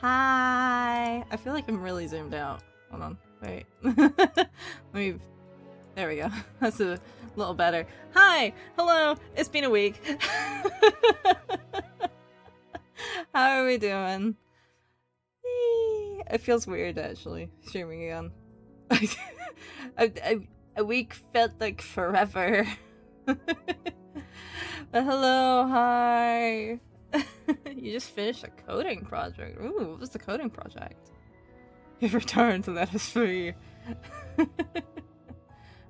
Hi. I feel like I'm really zoomed out. Hold on. Wait. Let me... There we go. That's a little better. Hi. Hello. It's been a week. How are we doing? It feels weird, actually, streaming again. A week felt like forever. But hello, hi. You just finished a coding project. Ooh, what was the coding project? You've returned to that is free.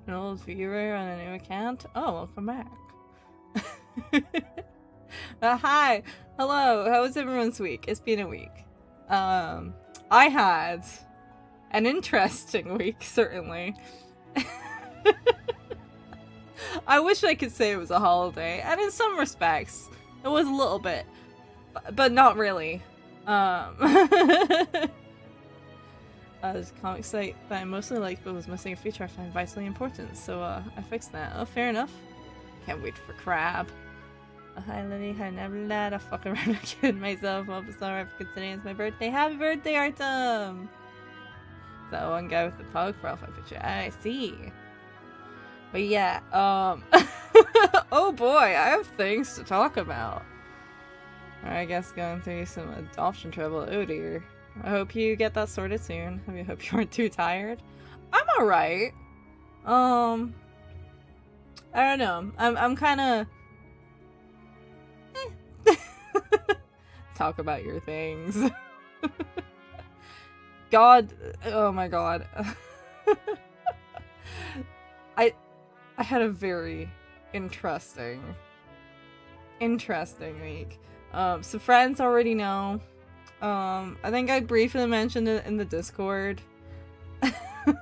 An old viewer on a new account? Oh, welcome back. Hi, hello, how was everyone's week? It's been a week. I had an interesting week, certainly. I wish I could say it was a holiday, and in some respects, it was a little bit, but not really. This comic site that I mostly liked but was missing a feature I find vitally important, so I fixed that. Oh, fair enough. Can't wait for Crab. Hi Lily, hi Nabbie, I fuck around and kid myself. I'm sorry for considering it's my birthday. Happy birthday, Artem! That one guy with the pug profile picture. I see. But yeah, oh boy, I have things to talk about. I guess going through some adoption trouble. Oh dear. I hope you get that sorted soon. I hope you aren't too tired. I'm alright. I don't know. I'm kinda... Talk about your things. God, oh my god. I had a very interesting week. Some friends already know. I think I briefly mentioned it in the Discord.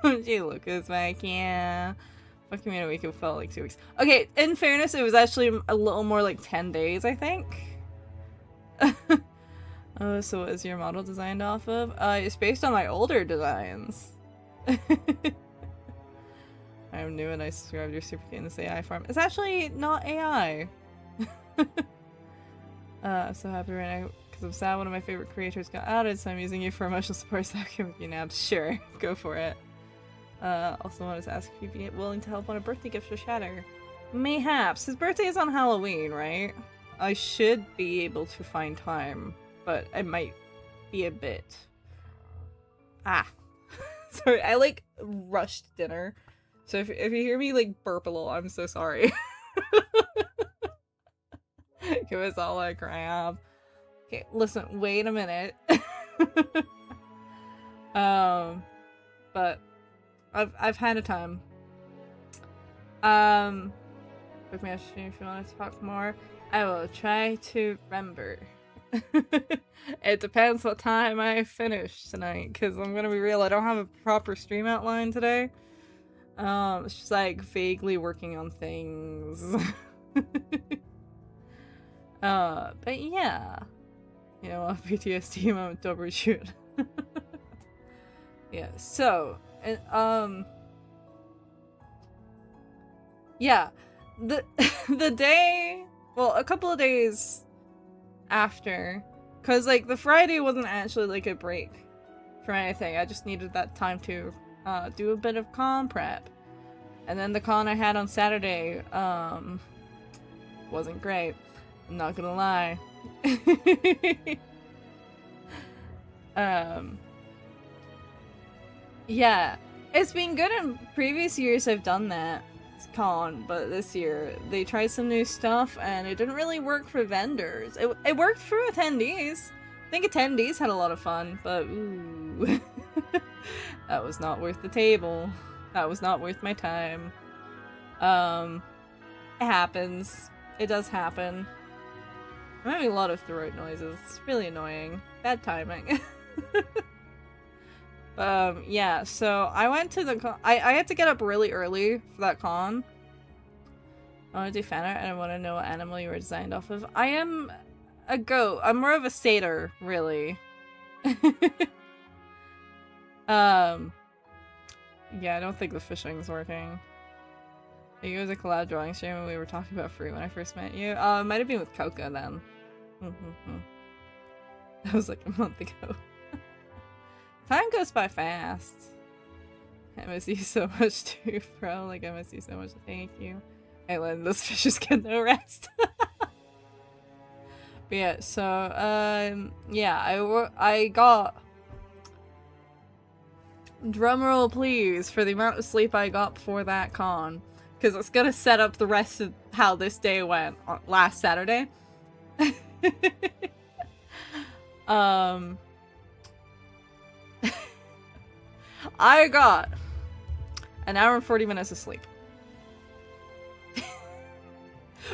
Gee, Lucas, like, yeah. Fucking me in a week, it felt like 2 weeks. Okay, in fairness, it was actually a little more like 10 days, I think. Oh, so what is your model designed off of? It's based on my older designs. I am new and I subscribed your super in this AI farm. It's actually not AI. I'm so happy right now because I'm sad one of my favorite creators got outed, so I'm using you for emotional support so I can with you, Nabs. Sure, go for it. Also wanted to ask if you'd be willing to help on a birthday gift for Shatter. Mayhaps. His birthday is on Halloween, right? I should be able to find time, but I might be a bit... Sorry, I like rushed dinner. So if you hear me like burp a little, I'm so sorry. It was all I grab. Okay, listen, wait a minute. But I've had a time. With me, if you want to talk more, I will try to remember. It depends what time I finish tonight, because I'm gonna be real, I don't have a proper stream outline today. It's just like vaguely working on things. But yeah. You know, PTSD moment overshoot. Yeah, so, yeah, the day, well, a couple of days after, because like the Friday wasn't actually like a break for anything. I just needed that time to do a bit of con prep, and then the con I had on Saturday wasn't great, I'm not gonna lie. Yeah, it's been good in previous years I've done that con, but this year they tried some new stuff and it didn't really work for vendors. It worked for attendees. I think attendees had a lot of fun, but ooh. That was not worth the table. That was not worth my time. It happens. It does happen. I'm having a lot of throat noises. It's really annoying. Bad timing. Yeah, so I went to the con. I had to get up really early for that con. I want to do fan art and I want to know what animal you were designed off of. I am a goat. I'm more of a satyr, really. Yeah, I don't think the fishing's working. You was a collab drawing stream and we were talking about fruit when I first met you. It might have been with Coca then. That was like a month ago. Time goes by fast. I miss you so much too, bro. Like, I miss you so much. Thank you. Hey, letting those fishes get no rest. But yeah, so, yeah, I got... Drumroll, please, for the amount of sleep I got before that con. Because it's gonna set up the rest of how this day went on last Saturday. I got an hour and 40 minutes of sleep.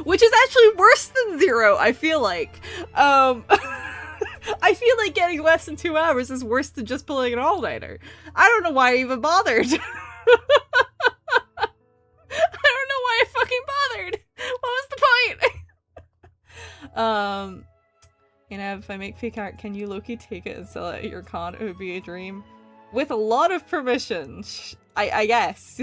Which is actually worse than 0, I feel like. I feel like getting less than 2 hours is worse than just pulling an all-nighter. I don't know why I even bothered. I don't know why I fucking bothered. What was the point? You know, if I make fake art, can you Loki take it and sell it at your con? It would be a dream. With a lot of permission. I guess.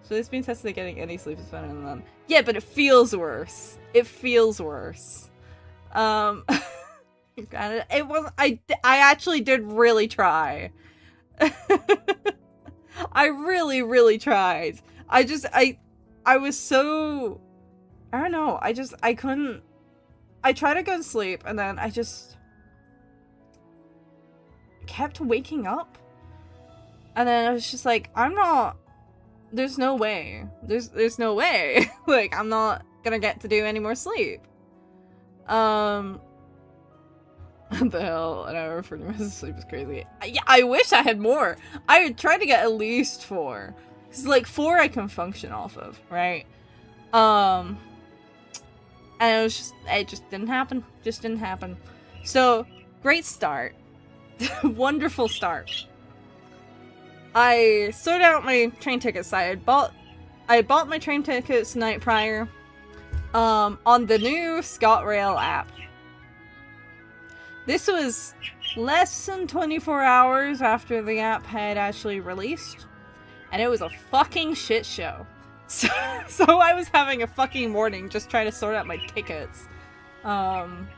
So it's been tested that getting any sleep is better than none. Yeah, but it feels worse. It feels worse. Granted, it wasn't. I actually did really try. I really tried. I was so. I don't know. I couldn't. I tried to go to sleep and then I just kept waking up. And then I was just like, I'm not. There's no way. There's no way. Like, I'm not gonna get to do any more sleep. What the hell? An hour for 40 minutes of sleep is crazy. Yeah, I wish I had more. I would try to get at least 4. Cause like 4 I can function off of, right? And it just didn't happen. Just didn't happen. So, great start. Wonderful start. I sorted out my train tickets. I bought my train tickets the night prior on the new ScotRail app. This was less than 24 hours after the app had actually released, and it was a fucking shit show. So I was having a fucking morning just trying to sort out my tickets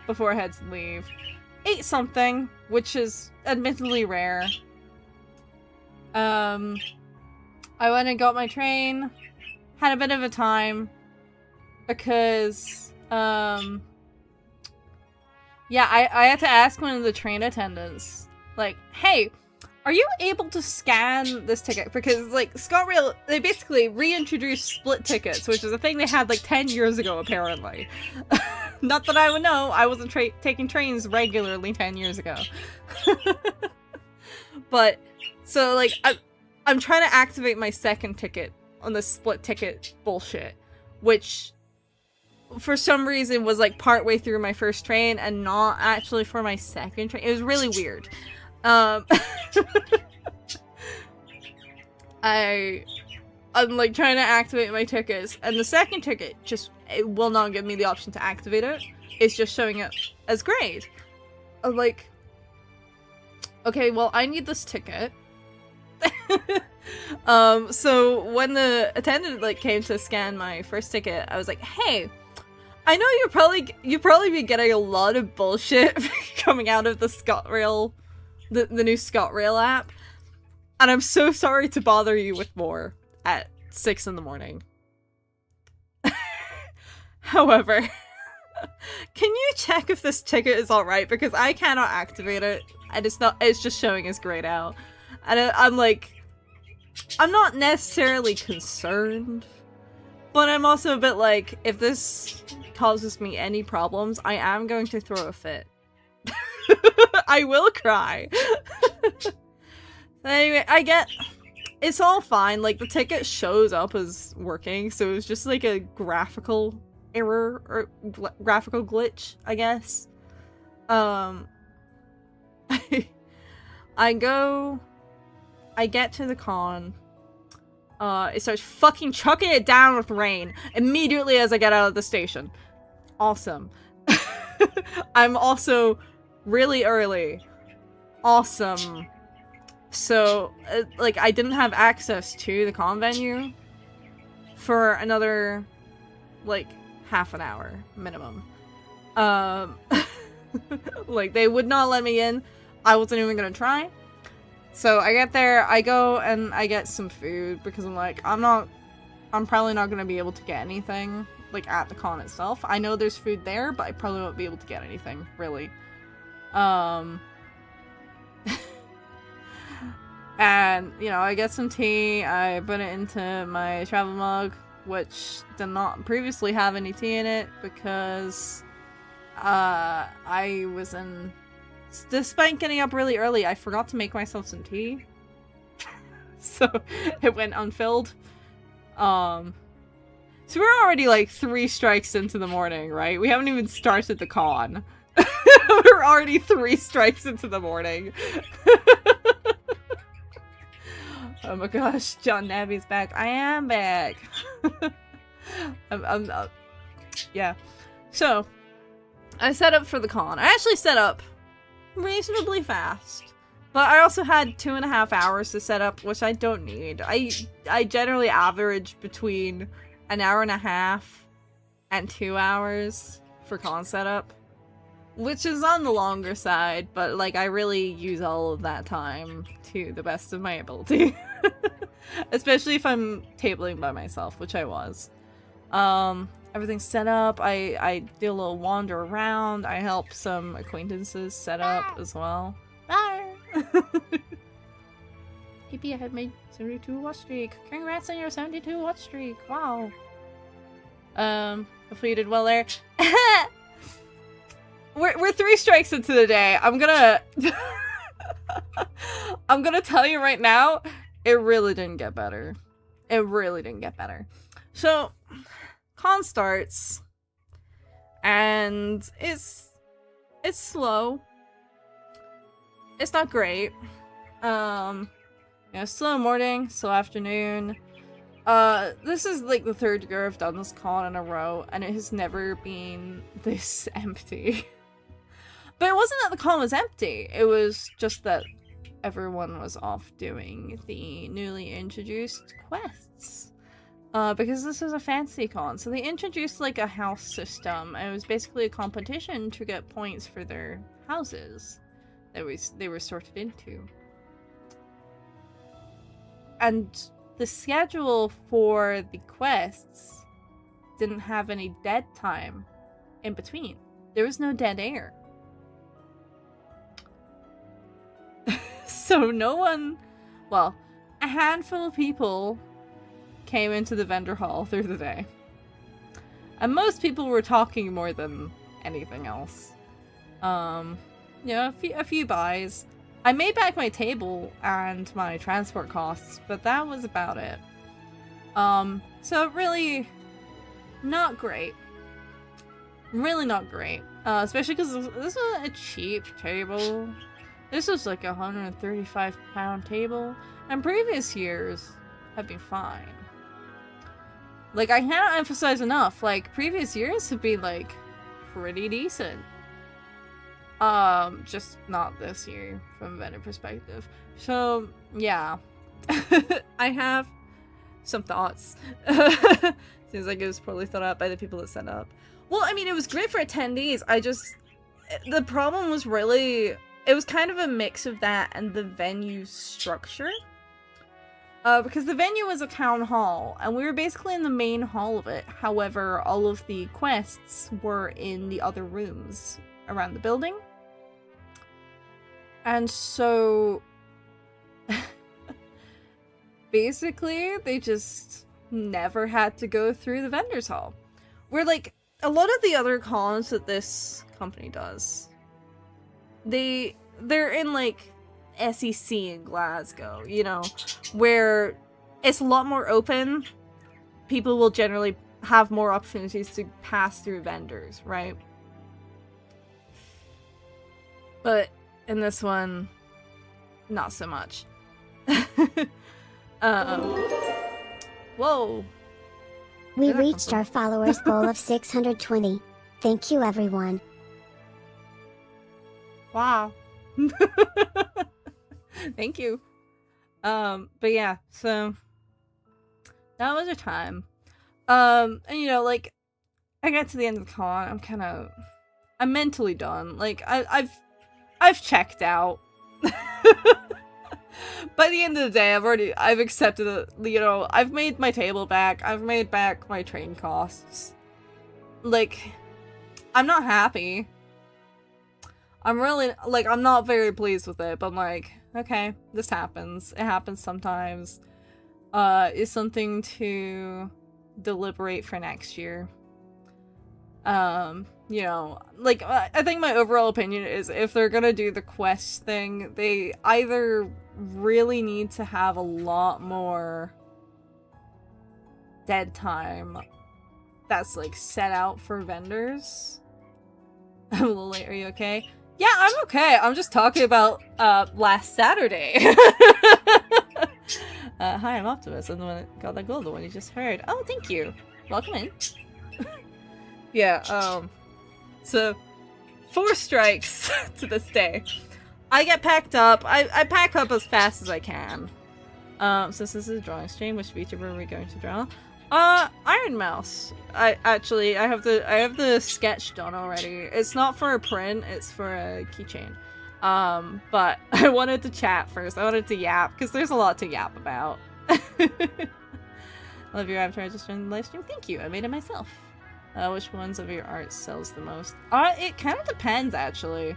before I had to leave. Ate something, which is admittedly rare. I went and got my train, had a bit of a time, because, yeah, I had to ask one of the train attendants, like, hey, are you able to scan this ticket? Because, like, ScotRail, they basically reintroduced split tickets, which is a thing they had, like, 10 years ago, apparently. Not that I would know, I wasn't taking trains regularly 10 years ago. But, so, like, I'm trying to activate my second ticket on the split ticket bullshit, which, for some reason, was, like, partway through my first train and not actually for my second train. It was really weird. I'm, like, trying to activate my tickets, and the second ticket it will not give me the option to activate it. It's just showing it as grayed. I'm like, okay, well, I need this ticket. So when the attendant, like, came to scan my first ticket, I was like, hey, I know you've probably been getting a lot of bullshit coming out of the ScotRail, the new ScotRail app, and I'm so sorry to bother you with more at 6 in the morning. However, can you check if this ticket is alright? Because I cannot activate it, and it's just showing as grayed out. And I'm like, I'm not necessarily concerned, but I'm also a bit like, if this causes me any problems, I am going to throw a fit. I will cry. Anyway, it's all fine. Like, the ticket shows up as working, so it was just like a graphical error or graphical glitch, I guess. I get to the con. It starts fucking chucking it down with rain immediately as I get out of the station. Awesome. I'm also really early. Awesome. So, like, I didn't have access to the con venue for another, like, half an hour minimum. Like, they would not let me in. I wasn't even gonna try. So I get there, I go and I get some food because I'm like, I'm probably not gonna be able to get anything, like, at the con itself. I know there's food there, but I probably won't be able to get anything, really. And, you know, I get some tea, I put it into my travel mug, which did not previously have any tea in it because I was in... Despite getting up really early, I forgot to make myself some tea. So it went unfilled. So we're already like 3 strikes into the morning, right? We haven't even started the con. We're already 3 strikes into the morning. Oh my gosh, John Nabbie's back. I am back. Yeah. So, I set up for the con. I actually set up reasonably fast. But I also had 2.5 hours to set up, which I don't need. I generally average between 1.5 hours and 2 hours for con setup. Which is on the longer side, but like I really use all of that time to the best of my ability. Especially if I'm tabling by myself, which I was. Everything's set up, I do a little wander around, I help some acquaintances set up as well. Bye! Yippee, I have made 72 watch streak. Congrats on your 72 watch streak, wow. Hopefully you did well there. We're 3 strikes into the day. I'm gonna tell you right now, it really didn't get better. It really didn't get better. So, con starts, and it's slow. It's not great. You know, slow morning, slow afternoon. This is like the 3rd year I've done this con in a row, and it has never been this empty. But it wasn't that the con was empty, it was just that everyone was off doing the newly introduced quests. Because this is a fancy con, so they introduced like a house system, and it was basically a competition to get points for their houses that they were sorted into. And the schedule for the quests didn't have any dead time in between. There was no dead air. So no one, well, a handful of people came into the vendor hall through the day. And most people were talking more than anything else. You know, a few buys. I made back my table and my transport costs, but that was about it. So really not great. Really not great. Especially because this was a cheap table. This was like a £135 table, and previous years have been fine. Like, I cannot emphasize enough, like, previous years have been, like, pretty decent. Just not this year, from a vendor perspective. So, yeah. I have some thoughts. Seems like it was poorly thought out by the people that set up. Well, I mean, it was great for attendees, the problem was really... It was kind of a mix of that and the venue structure. Because the venue was a town hall, and we were basically in the main hall of it. However, all of the quests were in the other rooms around the building. And so... basically, they just never had to go through the vendor's hall. Where, like, a lot of the other cons that this company does... They're in, like, SEC in Glasgow, you know, where it's a lot more open. People will generally have more opportunities to pass through vendors, right? But in this one, not so much. Whoa. We reached our followers goal of 620. Thank you, everyone. Wow. Thank you. But yeah, so that was a time. And you know, like, I got to the end of the con, I'm mentally done. Like, I've checked out. By the end of the day, I've accepted it, you know, I've made my table back, I've made back my train costs. Like, I'm not happy. I'm really, like, I'm not very pleased with it, but I'm like, okay, this happens. It happens sometimes. It's something to deliberate for next year. You know, like, I think my overall opinion is if they're gonna do the quest thing, they either really need to have a lot more dead time that's, like, set out for vendors. I'm a little late, are you okay? Yeah, I'm okay. I'm just talking about, last Saturday. Hi, I'm Optimus. I'm the one that got that gold, the one you just heard. Oh, thank you. Welcome in. Yeah, so 4 strikes to this day. I get packed up. I pack up as fast as I can. Since this is a drawing stream, which VTuber are we going to draw? Iron Mouse. I have the sketch done already. It's not for a print, it's for a keychain. But I wanted to chat first. I wanted to yap, because there's a lot to yap about. Love your avatar, just joined the live stream. Thank you, I made it myself. Which ones of your art sells the most? It kind of depends, actually.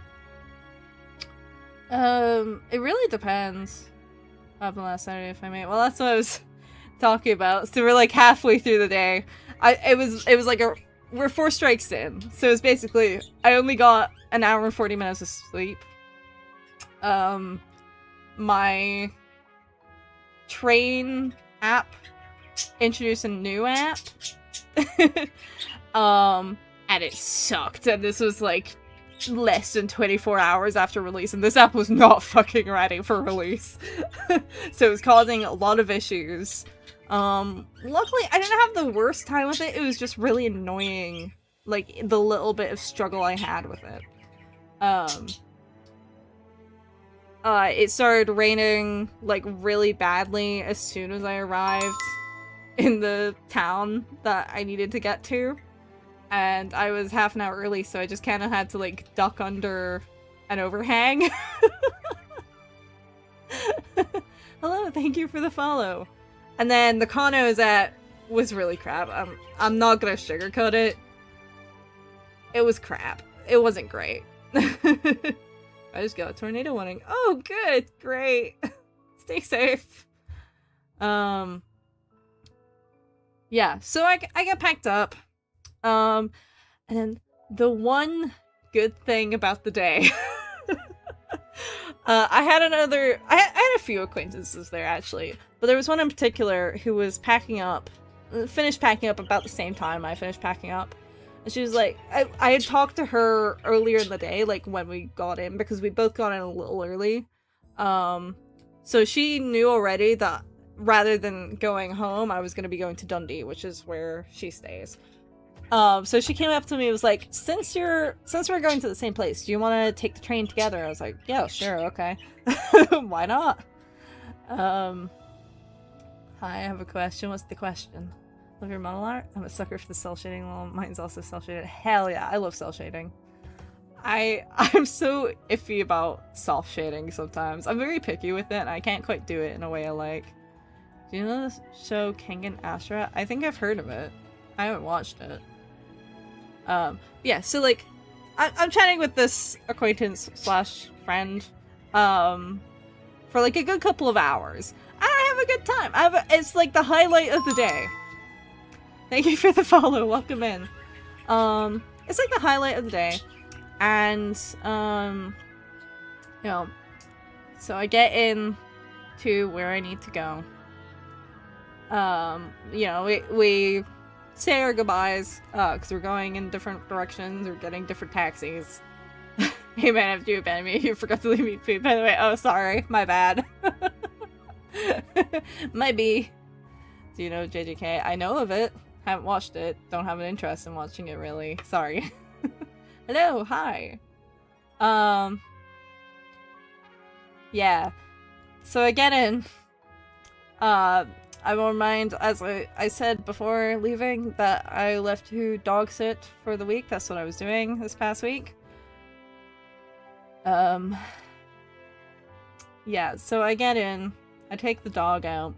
It really depends. What happened last Saturday if I made it? Well, that's what I was talking about. So we're like halfway through the day. It was like we're 4 strikes in. So it's basically, I only got an hour and 40 minutes of sleep. My train app introduced a new app. And it sucked, and this was like less than 24 hours after release, and this app was not fucking ready for release. So it was causing a lot of issues. Luckily I didn't have the worst time with it. It was just really annoying, like the little bit of struggle I had with it. It started raining like really badly as soon as I arrived in the town that I needed to get to. And I was half an hour early, so I just kind of had to, like, duck under an overhang. Hello, thank you for the follow. And then the con I was at was really crap. I'm not gonna sugarcoat it. It was crap. It wasn't great. I just got a tornado warning. Oh, good. Great. Stay safe. Yeah, so I got packed up. And then the one good thing about the day, I had a few acquaintances there actually, but there was one in particular who was finished packing up about the same time I finished packing up. And she was like, I had talked to her earlier in the day, like when we got in, because we both got in a little early. So she knew already that rather than going home, I was going to be going to Dundee, which is where she stays. So she came up to me and was like, since we're going to the same place, do you want to take the train together? I was like, yeah, sure, okay. Why not? Hi, I have a question. What's the question? Love your model art? I'm a sucker for the cell shading. Well, mine's also cell shaded. Hell yeah, I love cell shading. I'm so iffy about soft shading sometimes. I'm very picky with it, and I can't quite do it in a way I like. Do you know the show King and Astra? I think I've heard of it. I haven't watched it. Yeah, so like, I'm chatting with this acquaintance slash friend, for like a good couple of hours. And I have a good time. It's like the highlight of the day. Thank you for the follow, welcome in. It's like the highlight of the day. And, you know, so I get in to where I need to go. You know, we say our goodbyes, because we're going in different directions, we're getting different taxis. Hey man, after you abandoned me, you forgot to leave me food, by the way. Oh, sorry, my bad. Might be. Do you know JJK? I know of it. Haven't watched it. Don't have an interest in watching it, really. Sorry. Hello, hi. Yeah. So I get in. I will remind, as I said before leaving, that I left to dog sit for the week. That's what I was doing this past week. yeah, so I get in, I take the dog out,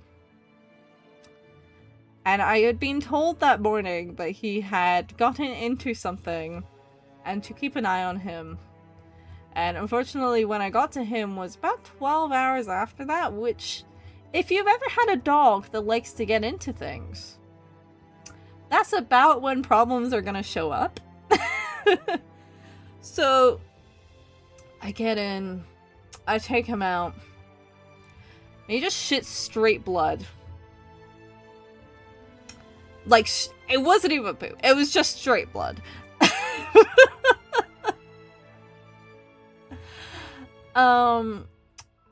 and I had been told that morning that he had gotten into something and to keep an eye on him. And unfortunately, when I got to him was about 12 hours after that, which, if you've ever had a dog that likes to get into things, that's about when problems are gonna show up. So, I get in, I take him out, and he just shits straight blood. Like, it wasn't even poop, it was just straight blood.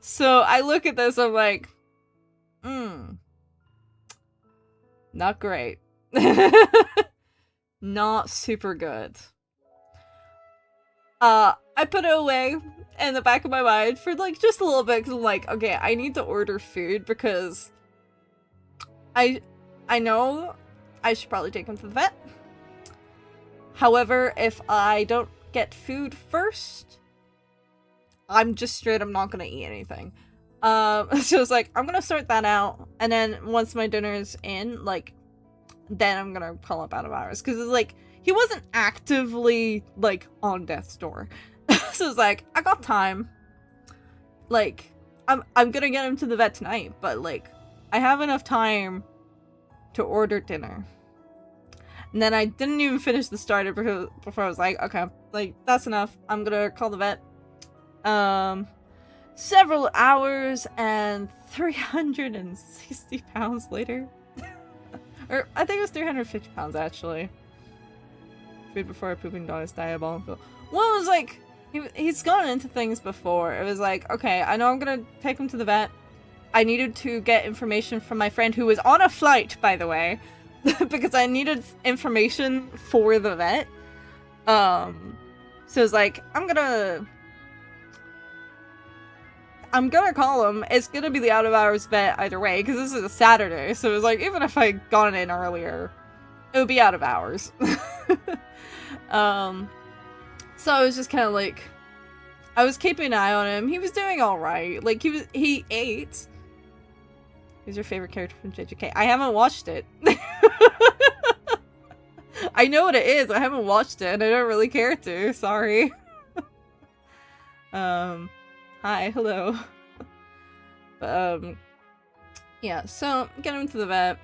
So I look at this, I'm like, not great. Not super good. I put it away in the back of my mind for like just a little bit, because I'm like, okay, I need to order food because I know I should probably take him to the vet. However, if I don't get food first, I'm not gonna eat anything. So it's like, I'm gonna sort that out, and then once my dinner's in, like, then I'm gonna call up out of hours, because it's like, he wasn't actively, like, on death's door. So it's like, I got time. Like, I'm gonna get him to the vet tonight, but, like, I have enough time to order dinner. And then I didn't even finish the starter before I was like, okay, like, that's enough. I'm gonna call the vet. Several hours and 360 pounds later. Or, I think it was 350 pounds, actually. Food before a pooping dog is diabolical. Well, it was like, he's gone into things before. It was like, okay, I know I'm gonna take him to the vet. I needed to get information from my friend who was on a flight, by the way. Because I needed information for the vet. So it was like, I'm gonna call him. It's gonna be the out of hours vet either way, because this is a Saturday. So it was like, even if I got in earlier, it would be out of hours. So I was just kind of like, I was keeping an eye on him. He was doing alright. Like, he ate. Who's your favorite character from JJK? I haven't watched it. I know what it is. I haven't watched it, and I don't really care to. Sorry. Hi, hello. Yeah, so, get him to the vet.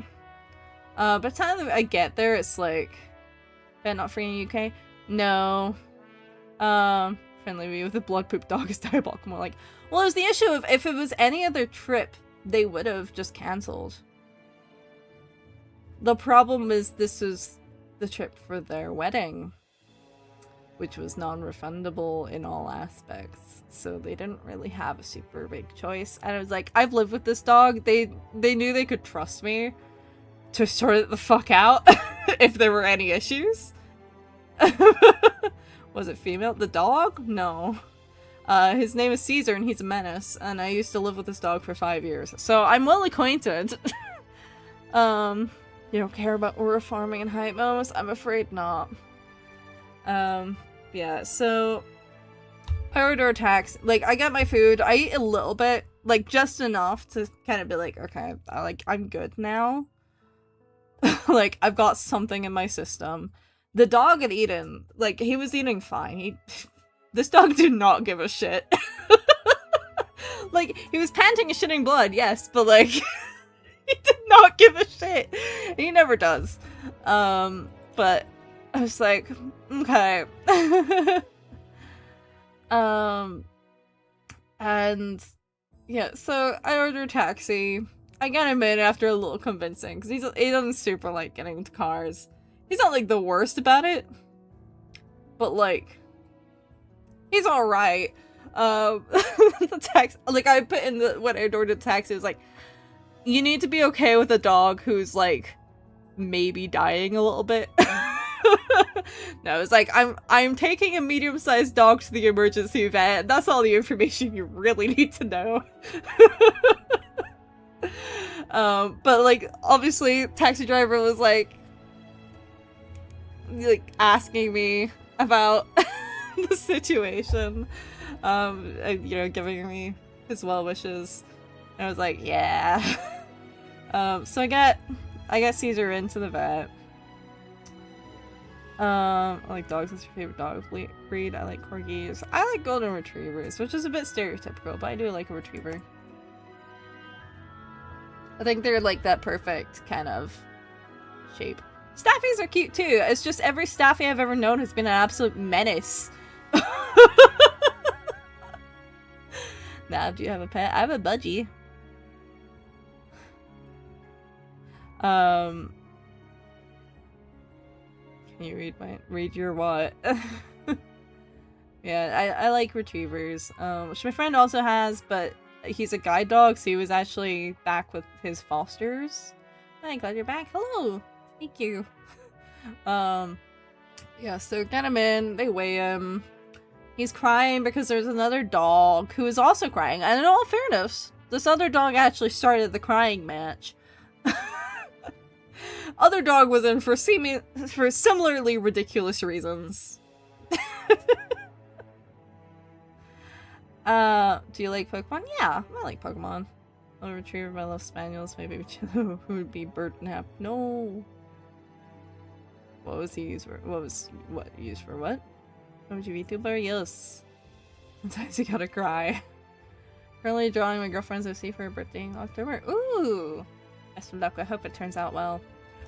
By the time I get there, it's like, vet not free in the UK? No. Friendly review with the blood poop dog is diabolical. More like, well, it was the issue of if it was any other trip, they would have just cancelled. The problem is this was the trip for their wedding, which was non-refundable in all aspects, so they didn't really have a super big choice. And I was like, I've lived with this dog. They knew they could trust me to sort it the fuck out if there were any issues. Was it female? The dog? No. His name is Caesar, and he's a menace, and I used to live with this dog for 5 years, so I'm well acquainted. You don't care about Aura farming and hype moments? I'm afraid not. Yeah, so I order a taxi. Like, I get my food, I eat a little bit, like, just enough to kind of be like, okay, I'm good now. Like, I've got something in my system. The dog had eaten, like, he was eating fine. This dog did not give a shit. Like, he was panting and shitting blood, yes, but, like, he did not give a shit. He never does. But I was like, okay. And yeah, so I ordered a taxi. I got him in after a little convincing, because he doesn't super like getting into cars. He's not like the worst about it, but like, he's alright. The taxi, like, I put in when I ordered the taxi, it was like, you need to be okay with a dog who's like maybe dying a little bit. No, it's like, I'm taking a medium-sized dog to the emergency vet. That's all the information you really need to know. But like, obviously, taxi driver was like asking me about the situation, you know, giving me his well wishes. And I was like, yeah. So I get Caesar into the vet. I like dogs. What's your favorite dog breed? I like corgis. I like golden retrievers, which is a bit stereotypical, but I do like a retriever. I think they're like that perfect kind of shape. Staffies are cute too. It's just every Staffy I've ever known has been an absolute menace. Now, do you have a pet? I have a budgie. Can you read your what? Yeah, I like retrievers, which my friend also has, but he's a guide dog, so he was actually back with his fosters. Hi, glad you're back. Hello! Thank you. Yeah, so get him in, they weigh him. He's crying because there's another dog who is also crying. And in all fairness, this other dog actually started the crying match. Other dog was in for similarly ridiculous reasons. Do you like Pokemon? Yeah, I like Pokemon. I'll retriever my love spaniels, maybe who would be Burton. No. What was he used for? What used for what? Would you vtuber? Yes. Sometimes you gotta cry. Currently drawing my girlfriend's OC for her birthday in October. Ooh! Best of luck. I hope it turns out well.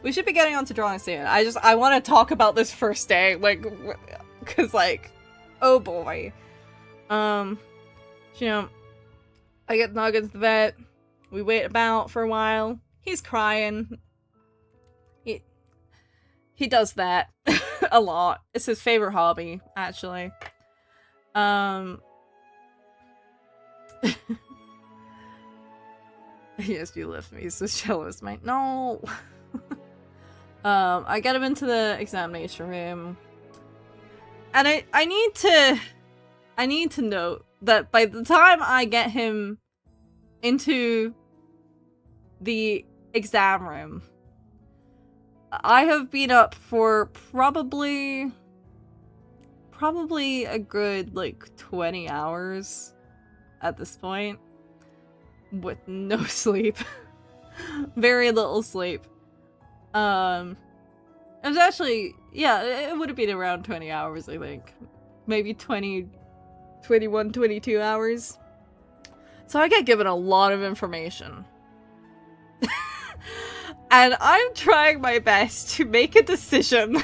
We should be getting on to drawing soon. I want to talk about this first day, like, cause like, oh boy. You know, I get Nugget to the vet. We wait about for a while. He's crying. He does that a lot. It's his favorite hobby, actually. Yes, you left me, so jealous, mate. No. I get him into the examination room. And I need to note that by the time I get him into the exam room, I have been up for probably a good, like, 20 hours at this point, with no sleep. Very little sleep. It was actually, yeah, it would have been around 20 hours, I think. Maybe 21, 22 hours. So I get given a lot of information. And I'm trying my best to make a decision.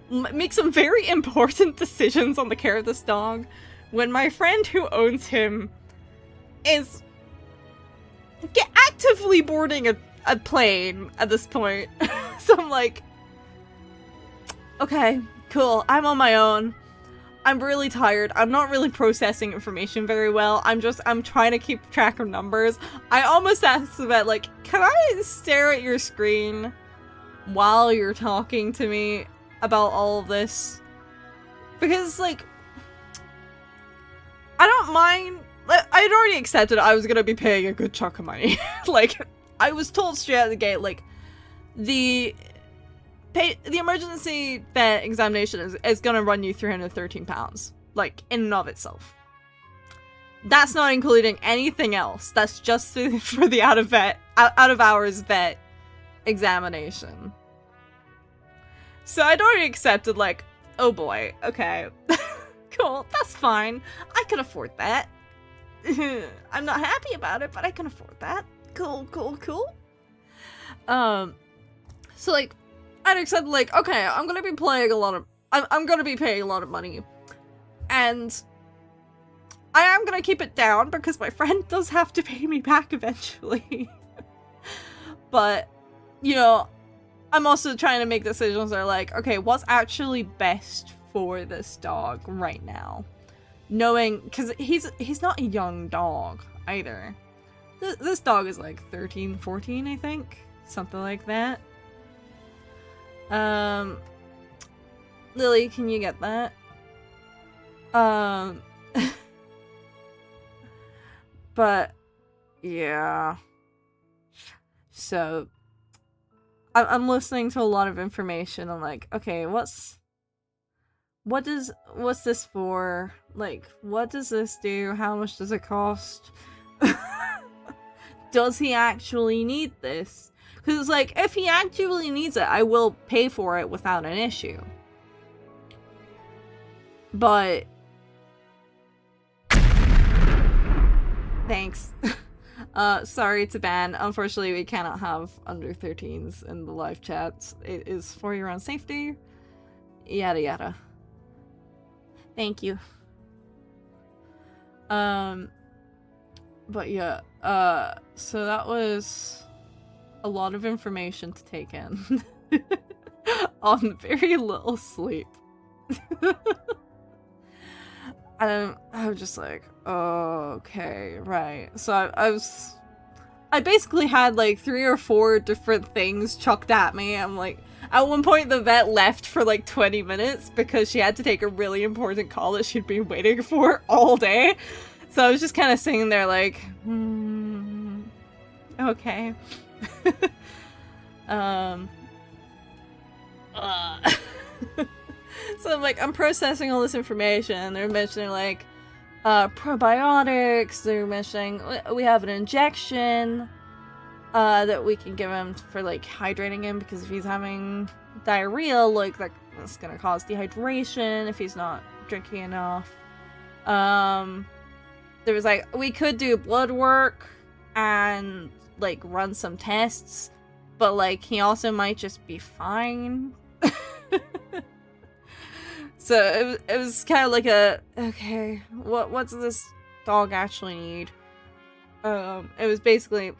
Make some very important decisions on the care of this dog. When my friend who owns him is actively boarding a plane at this point. So I'm like, okay, cool, I'm on my own. I'm really tired. I'm not really processing information very well. I'm trying to keep track of numbers. I almost asked the vet, like, can I stare at your screen while you're talking to me about all of this? Because, like, I don't mind. I had already accepted I was gonna be paying a good chunk of money. Like, I was told straight out of the gate, like, the emergency vet examination is gonna run you £313, like, in and of itself. That's not including anything else. That's just for the out of hours vet examination. So I'd already accepted, like, oh boy, okay, cool, that's fine. I can afford that. I'm not happy about it, but I can afford that. Cool, cool, cool. So, like, I'd accept, like, okay, I'm gonna be paying a lot of money, and I am gonna keep it down because my friend does have to pay me back eventually. But, you know, I'm also trying to make decisions that are like, okay, what's actually best for this dog right now? Knowing, because he's not a young dog either. This dog is like 13, 14, I think. Something like that. Lily, can you get that? But, yeah. So, I'm listening to a lot of information. I'm like, okay, what's what's this for? Like, what does this do? How much does it cost? Does he actually need this? Because it's like, if he actually needs it, I will pay for it without an issue. But thanks. Sorry to ban. Unfortunately, we cannot have under 13s in the live chats. It is for your own safety. Yada yada. Thank you. But yeah, so that was a lot of information to take in on very little sleep. And I was just like, oh, okay, right. So I basically had like 3 or 4 different things chucked at me. I'm like, at one point the vet left for like 20 minutes because she had to take a really important call that she'd been waiting for all day. So I was just kind of sitting there like, okay. So I'm like, I'm processing all this information. They're mentioning like probiotics. They're mentioning we have an injection that we can give him for like hydrating him, because if he's having diarrhea, like that's gonna cause dehydration if he's not drinking enough. There was like, we could do blood work and like run some tests, but like he also might just be fine. So it was kind of like a, okay, what's this dog actually need? It was basically,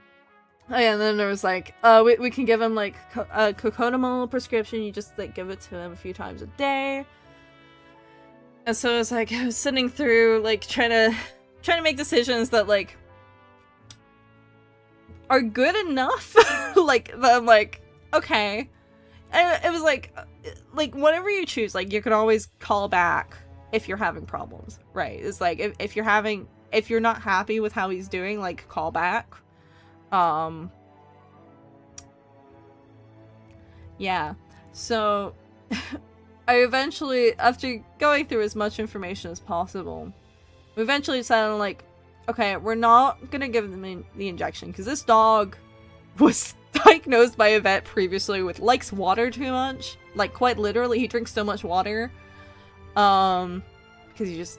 oh yeah, and then there was like, we can give him like a cocodamol prescription. You just like give it to him a few times a day. And so it's like, I was sitting through like trying to make decisions that like are good enough. Like I'm like, okay. And it was like whatever you choose, like you can always call back if you're having problems, right? It's like if you're not happy with how he's doing, like call back. Yeah. So I eventually, after going through as much information as possible, we eventually decided on like, okay, we're not gonna give them the injection because this dog was diagnosed by a vet previously with likes water too much. Like quite literally, he drinks so much water. Because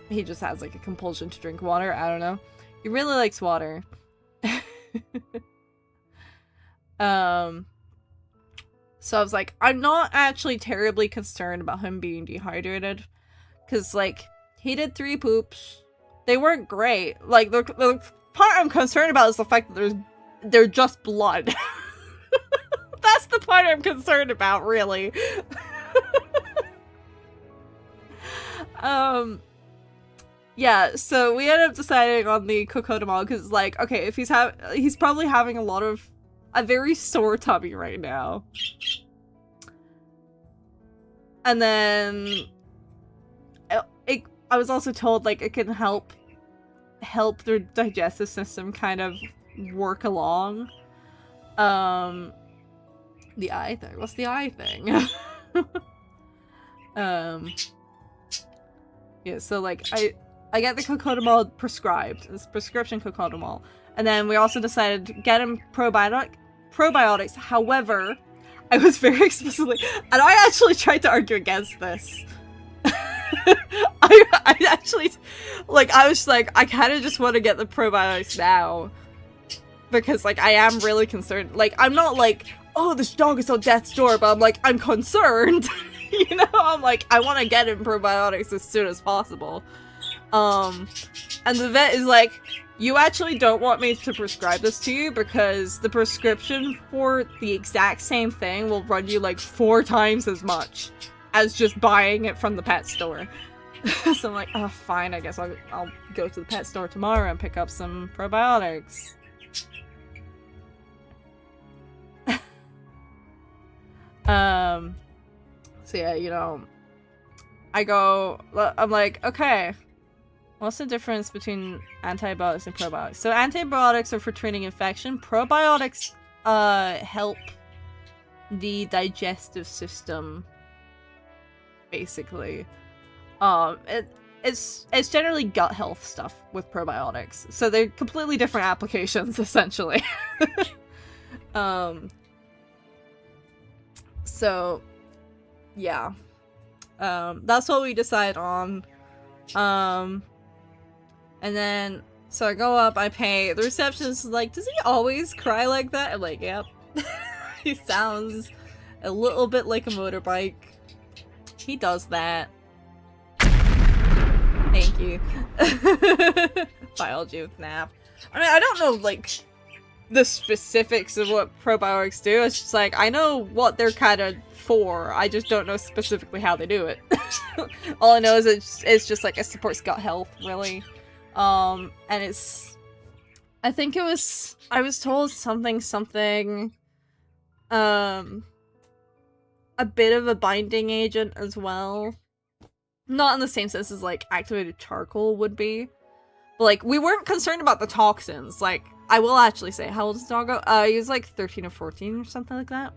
he just has like a compulsion to drink water. I don't know. He really likes water. So I was like, I'm not actually terribly concerned about him being dehydrated. Because, like, he did 3 poops. They weren't great. Like, the part I'm concerned about is the fact that they're just blood. That's the part I'm concerned about, really. Yeah, so we ended up deciding on the cocodamol because, like, okay, if he's probably having a very sore tummy right now. And then I was also told, like, it can help their digestive system kind of work along. The eye thing. What's the eye thing? Yeah, so, like, I get the cocodamol prescribed. It's prescription cocodamol. And then we also decided to get him probiotics. However, I was very explicitly, and I actually tried to argue against this. I actually, like, I was like, I kind of just want to get the probiotics now. Because, like, I am really concerned. Like, I'm not like, oh, this dog is on death's door, but I'm like, I'm concerned. You know, I'm like, I want to get him probiotics as soon as possible. And the vet is like, you actually don't want me to prescribe this to you because the prescription for the exact same thing will run you like 4 times as much as just buying it from the pet store. So I'm like, oh, fine, I guess I'll go to the pet store tomorrow and pick up some probiotics. So yeah, you know, I'm like, okay, what's the difference between antibiotics and probiotics? So antibiotics are for treating infection. Probiotics help the digestive system, basically. It's generally gut health stuff with probiotics, so they're completely different applications essentially. So yeah, that's what we decide on. And then so I go up, I pay. The receptionist is like, "Does he always cry like that?" I'm like, "Yep." He sounds a little bit like a motorbike. He does that. Thank you. Biology with Nap. I mean, I don't know, like, the specifics of what probiotics do. It's just like, I know what they're kind of for. I just don't know specifically how they do it. All I know is it's just like, it supports gut health, really. And it's... I think it was... I was told something... a bit of a binding agent as well. Not in the same sense as, like, activated charcoal would be. But, like, we weren't concerned about the toxins. Like, I will actually say, how old is Doggo? He was, like, 13 or 14 or something like that.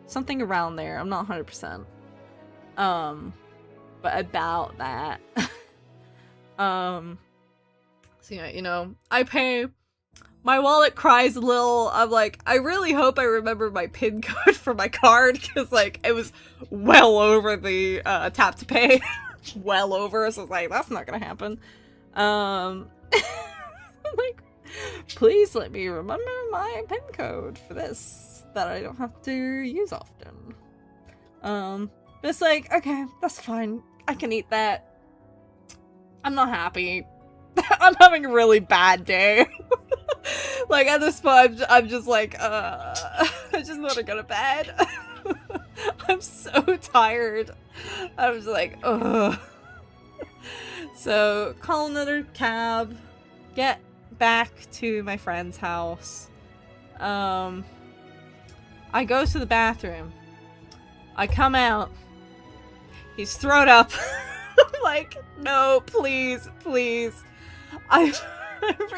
Something around there. I'm not 100%. But about that. So, yeah, you know, I pay... My wallet cries a little. I'm like, I really hope I remember my PIN code for my card, because, like, it was well over the tap to pay. Well over, so I was like, that's not gonna happen. I'm like, please let me remember my PIN code for this, that I don't have to use often. But it's like, okay, that's fine. I can eat that. I'm not happy. I'm having a really bad day. Like, at this point, I'm just like, I just want to go to bed. I'm so tired. I was like, ugh. So, call another cab, get back to my friend's house. I go to the bathroom. I come out. He's thrown up. I'm like, no, please, please. I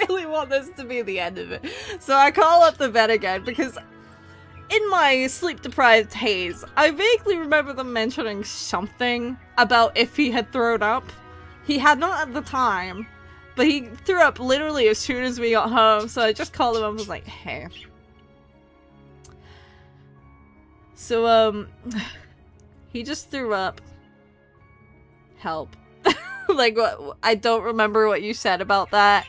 really want this to be the end of it. So I call up the vet again, because in my sleep-deprived haze, I vaguely remember them mentioning something about if he had thrown up. He had not at the time, but he threw up literally as soon as we got home, so I just called him up and was like, hey. So, he just threw up. Help. Like, what? I don't remember what you said about that.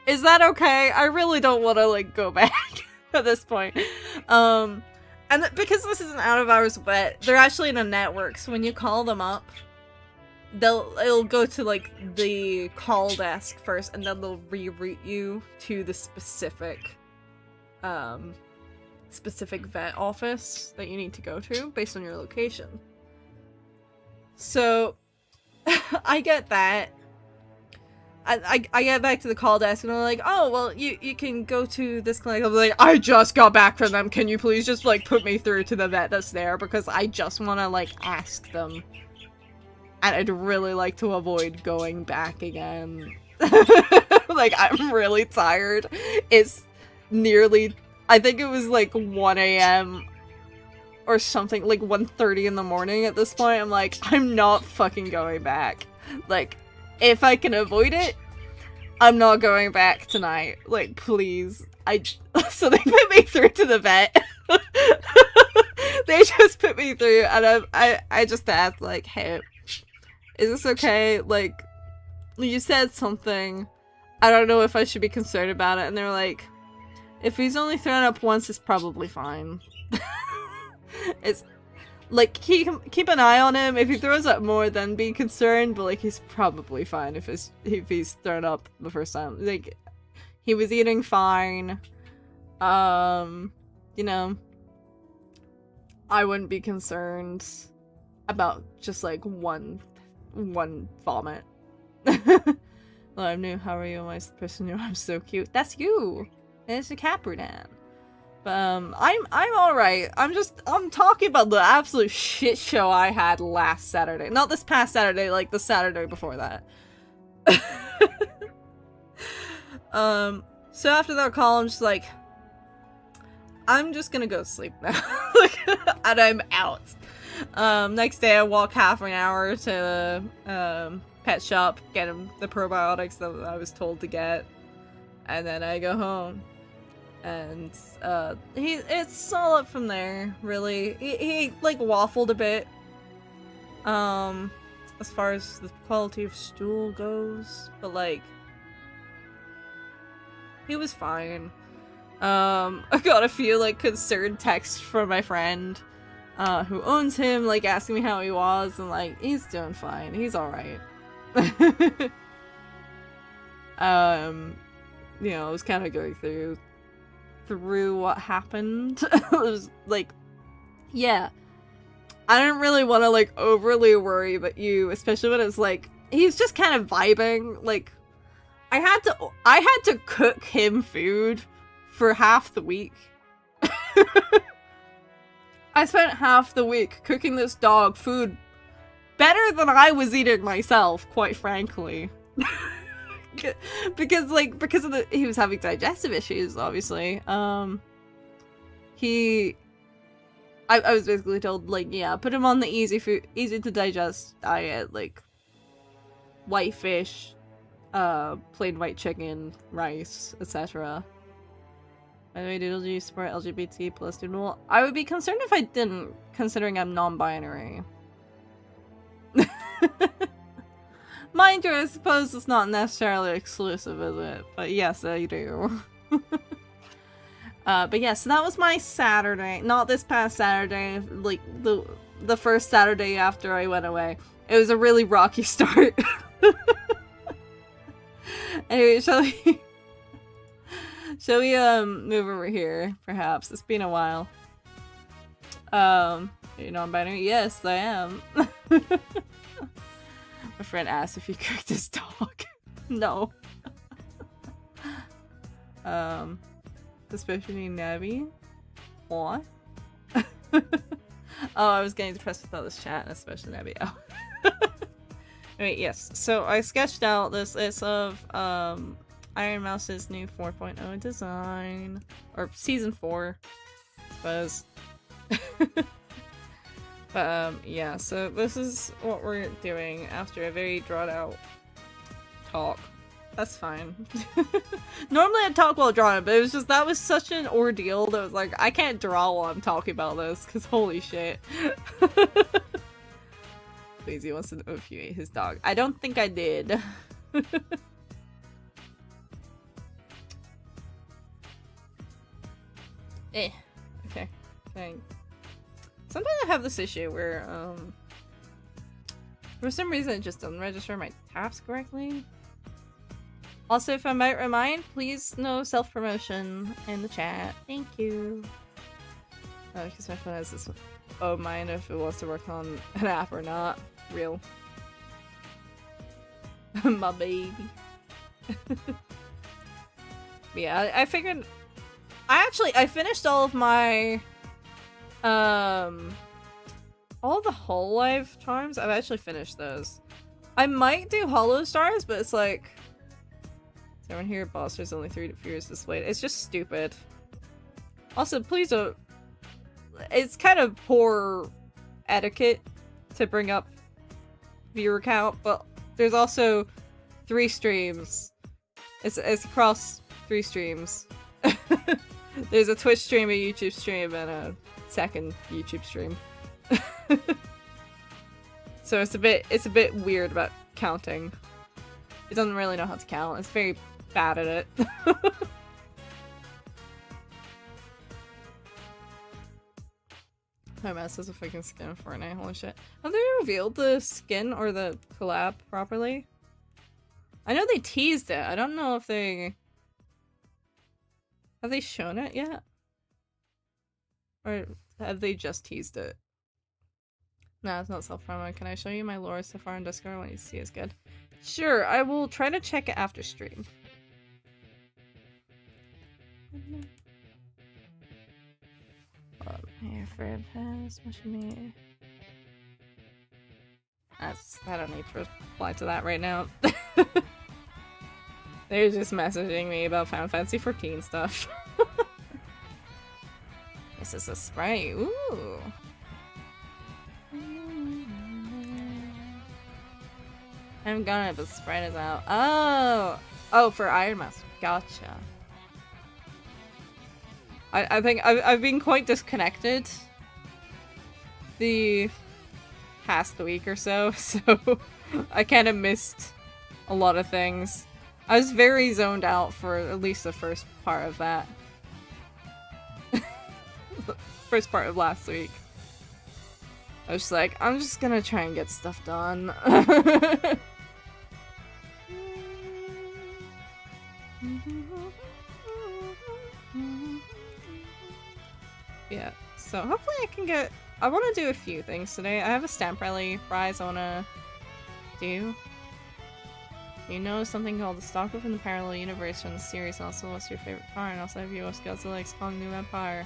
Is that okay? I really don't want to, like, go back at this point. And because this is an out-of-hours vet, they're actually in a network, so when you call them up, it'll go to, like, the call desk first, and then they'll reroute you to the specific vet office that you need to go to, based on your location. So, I get that. I get back to the call desk and I'm like, oh, well, you can go to this clinic. I'm like, I just got back from them. Can you please just, like, put me through to the vet that's there? Because I just want to, like, ask them. And I'd really like to avoid going back again. Like, I'm really tired. It's nearly, I think it was, like, 1 a.m. or something, like 1:30 in the morning at this point. I'm like, I'm not fucking going back. Like, if I can avoid it, I'm not going back tonight. Like, please. So they put me through to the vet. They just put me through, and I just asked, like, hey, is this okay? Like, you said something. I don't know if I should be concerned about it. And they're like, if he's only thrown up once, it's probably fine. It's like, keep an eye on him. If he throws up more, then be concerned, but, like, he's probably fine if he's thrown up the first time. Like, he was eating fine. You know, I wouldn't be concerned about just, like, one vomit. Well, I'm new. How are you? Am I the person who I'm so cute? That's you. It's a Capridan. But, I'm alright. I'm talking about the absolute shit show I had last Saturday. Not this past Saturday, like the Saturday before that. So after that call, I'm just like, I'm just gonna go sleep now. And I'm out. Next day I walk half an hour to the pet shop, get him the probiotics that I was told to get, and then I go home. And it's solid from there, really. He like waffled a bit. As far as the quality of stool goes, but like he was fine. I got a few like concerned texts from my friend who owns him, like asking me how he was, and like he's doing fine. He's all right. You know, I was kind of going through what happened. It was like, yeah, I didn't really want to like overly worry about you, especially when it's like he's just kind of vibing. Like I had to cook him food for half the week. I spent half the week cooking this dog food better than I was eating myself, quite frankly. because he was having digestive issues, obviously. I was basically told, like, yeah, put him on the easy to digest diet, like white fish, plain white chicken, rice, etc. By the way, do you support LGBT plus student? Well, I would be concerned if I didn't, considering I'm non-binary. Mind you, I suppose it's not necessarily exclusive, is it? But yes, I do. But yeah, so that was my Saturday. Not this past Saturday, like the first Saturday after I went away. It was a really rocky start. Anyway, shall we move over here, perhaps? It's been a while. Are you non-binary? Yes, I am. My friend asked if you cooked his dog. No. Especially Nabbie. What? Oh, I was getting depressed without this chat, especially Nabbie. Oh. Wait, yes. So I sketched out this list of Iron Mouse's new 4.0 design, or season 4, I suppose. But yeah, so this is what we're doing after a very drawn out talk. That's fine. Normally I talk while drawing, but it was just, that was such an ordeal that was like, I can't draw while I'm talking about this, because holy shit. Lazy wants to know if you ate his dog. I don't think I did. Okay. Dang. Sometimes I have this issue where, for some reason it just doesn't register my taps correctly. Also, if I might remind, please no self-promotion in the chat. Thank you. Oh, because my phone has this one. Oh, mind if it wants to work on an app or not. Real. My baby. Yeah, I figured... I finished all of my... all the Hololive charms. I've actually finished those. I might do Hollow Stars, but it's like... Is everyone here? Boss, there's only 3 viewers displayed. It's just stupid. Also, please don't... It's kind of poor etiquette to bring up viewer count, but there's also 3 streams. It's across 3 streams. There's a Twitch stream, a YouTube stream, and a second YouTube stream. So it's a bit weird about counting. It doesn't really know how to count. It's very bad at it. My mouse has a fucking skin for Fortnite. Holy shit. Have they revealed the skin or the collab properly? I know they teased it. I don't know if they... Have they shown it yet? Or have they just teased it? No, it's not self-promo. Can I show you my lore so far on Discord? What you see is good. Sure, I will try to check it after stream. Here for a pass, me. I don't need to reply to that right now. They're just messaging me about Final Fantasy 14 stuff. This is a spray. Ooh. I haven't gotten it, but the Sprite is out. Oh! Oh, for Iron Mask. Gotcha. I think I've been quite disconnected the past week or so, so I kind of missed a lot of things. I was very zoned out for at least the first part of that. First part of last week. I was just like, I'm just gonna try and get stuff done. Yeah, so hopefully I can get... I want to do a few things today. I have a stamp rally prize I want to do. You know something called the stock within the parallel universe from the series. Also, what's your favorite car? And also, have you watched Godzilla X Kong New Empire?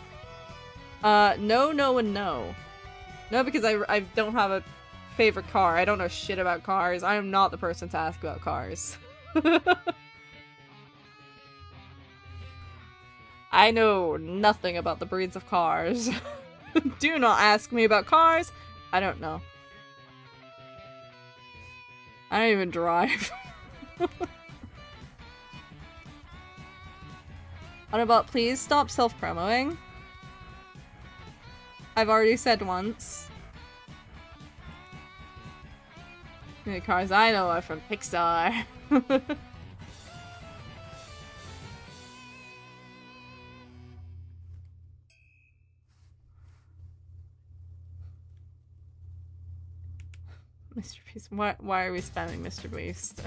No, no, and no. No, because I don't have a favorite car. I don't know shit about cars. I am not the person to ask about cars. I know nothing about the breeds of cars. Do not ask me about cars. I don't know. I don't even drive. Autobot, please stop self-promoting. I've already said once. The cars I know are from Pixar. Mr. Beast. Why are we spamming Mr. Beast?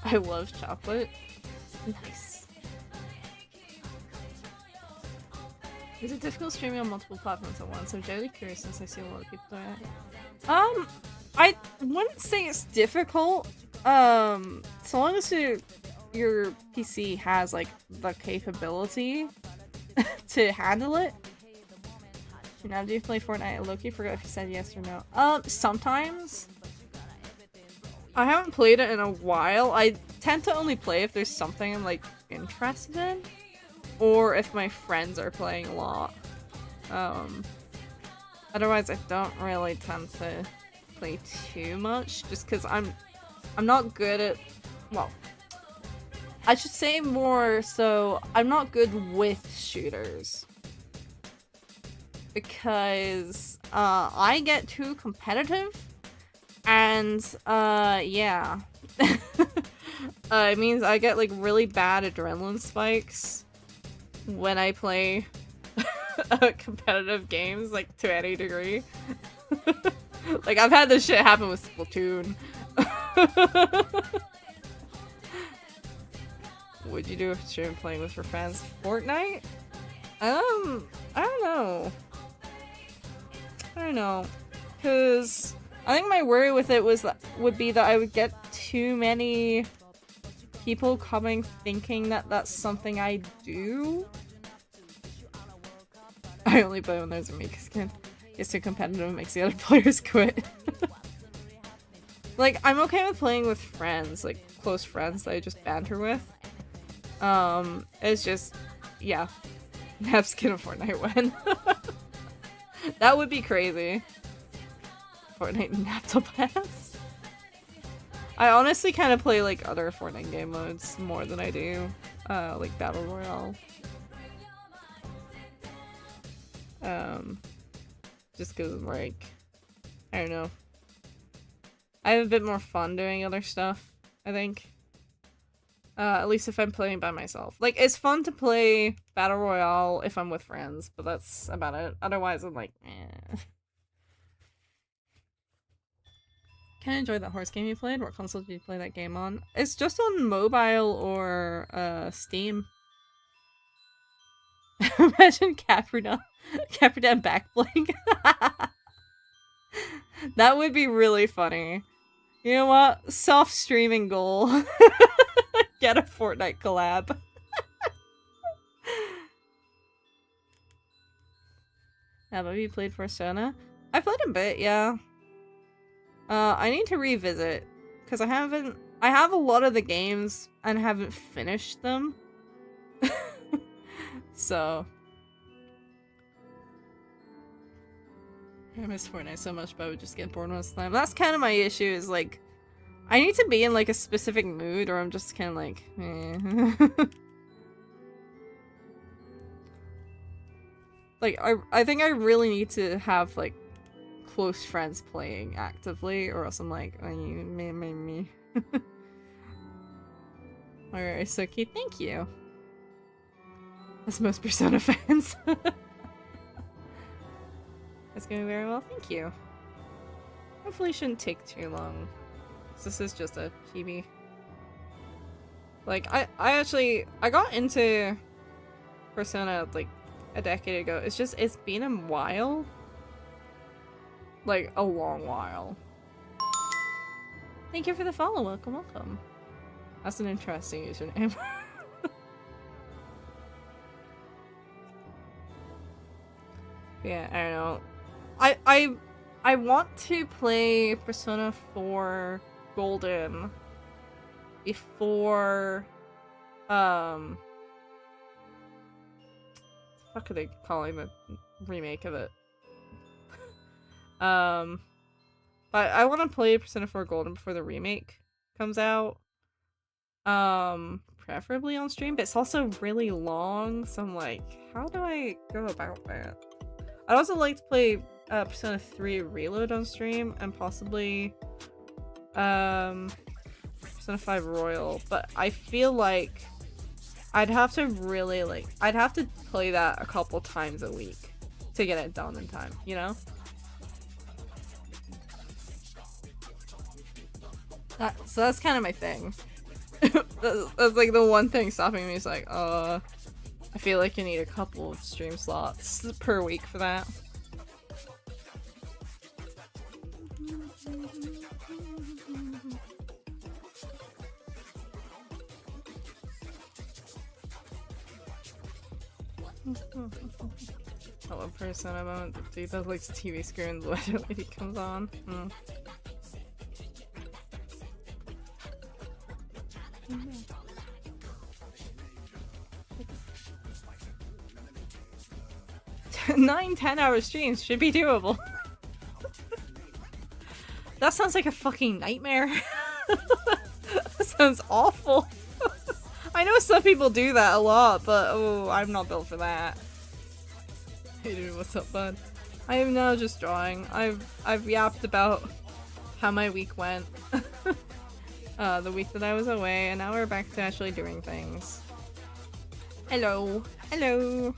I love chocolate. Nice. Is it difficult streaming on multiple platforms at once? I'm generally curious since I see a lot of people do it. I wouldn't say it's difficult. So long as your PC has like the capability to handle it. Now, do you play Fortnite? Loki, forgot if you said yes or no. Sometimes. I haven't played it in a while. I tend to only play if there's something I'm like interested in, or if my friends are playing a lot. Otherwise I don't really tend to play too much, just because I'm not good at, well, I should say more so I'm not good with shooters, because I get too competitive. And, yeah. It means I get, like, really bad adrenaline spikes when I play competitive games, like, to any degree. Like, I've had this shit happen with Splatoon. Would you do a stream playing with your friends? Fortnite? I don't know. I don't know. Cause I think my worry with it would be that I would get too many people coming thinking that that's something I do. I only play when there's a Mika skin. It's too competitive and makes the other players quit. Like, I'm okay with playing with friends, like close friends that I just banter with. It's just, yeah. Have skin of Fortnite win. That would be crazy. Fortnite Naptopass. I honestly kind of play like other Fortnite game modes more than I do like Battle Royale. Just because like, I don't know. I have a bit more fun doing other stuff, I think. At least if I'm playing by myself. Like, it's fun to play Battle Royale if I'm with friends, but that's about it. Otherwise, I'm like, eh. Can I enjoy that horse game you played? What console did you play that game on? It's just on mobile or Steam. Imagine Capricorn back bling. That would be really funny. You know what? Soft streaming goal. Get a Fortnite collab. Have you played Persona? I played a bit, yeah. I need to revisit because I have a lot of the games and haven't finished them. So I miss Fortnite so much, but I would just get bored most of the time. That's kind of my issue, is like I need to be in like a specific mood or I'm just kind of like eh. Like I think I really need to have like close friends playing actively, or else I'm like, oh, me. Alright, Suki, thank you. That's most Persona fans. That's going very well, thank you. Hopefully it shouldn't take too long. This is just a chibi. Like, I got into Persona like a decade ago. It's been a while. Like, a long while. Thank you for the follow, welcome. That's an interesting username. Yeah, I don't know. I want to play Persona 4 Golden before what the fuck are they calling the remake of it? But I want to play Persona 4 Golden before the remake comes out. Preferably on stream, but it's also really long, so I'm like, how do I go about that? I'd also like to play Persona 3 Reload on stream, and possibly Persona 5 Royal, but I feel like I'd have to really I'd have to play that a couple times a week to get it done in time, you know? So that's kind of my thing. That's like the one thing stopping me, is like, I feel like you need a couple of stream slots per week for that. I love Persona moment. The dude that likes TV screen, the weather lady comes on. 9-10 hour streams should be doable. That sounds like a fucking nightmare. That sounds awful. I know some people do that a lot, but oh, I'm not built for that. Hey dude, what's up, bud? I am now just drawing. I've yapped about how my week went. The week that I was away, and now we're back to actually doing things. Hello. Hello.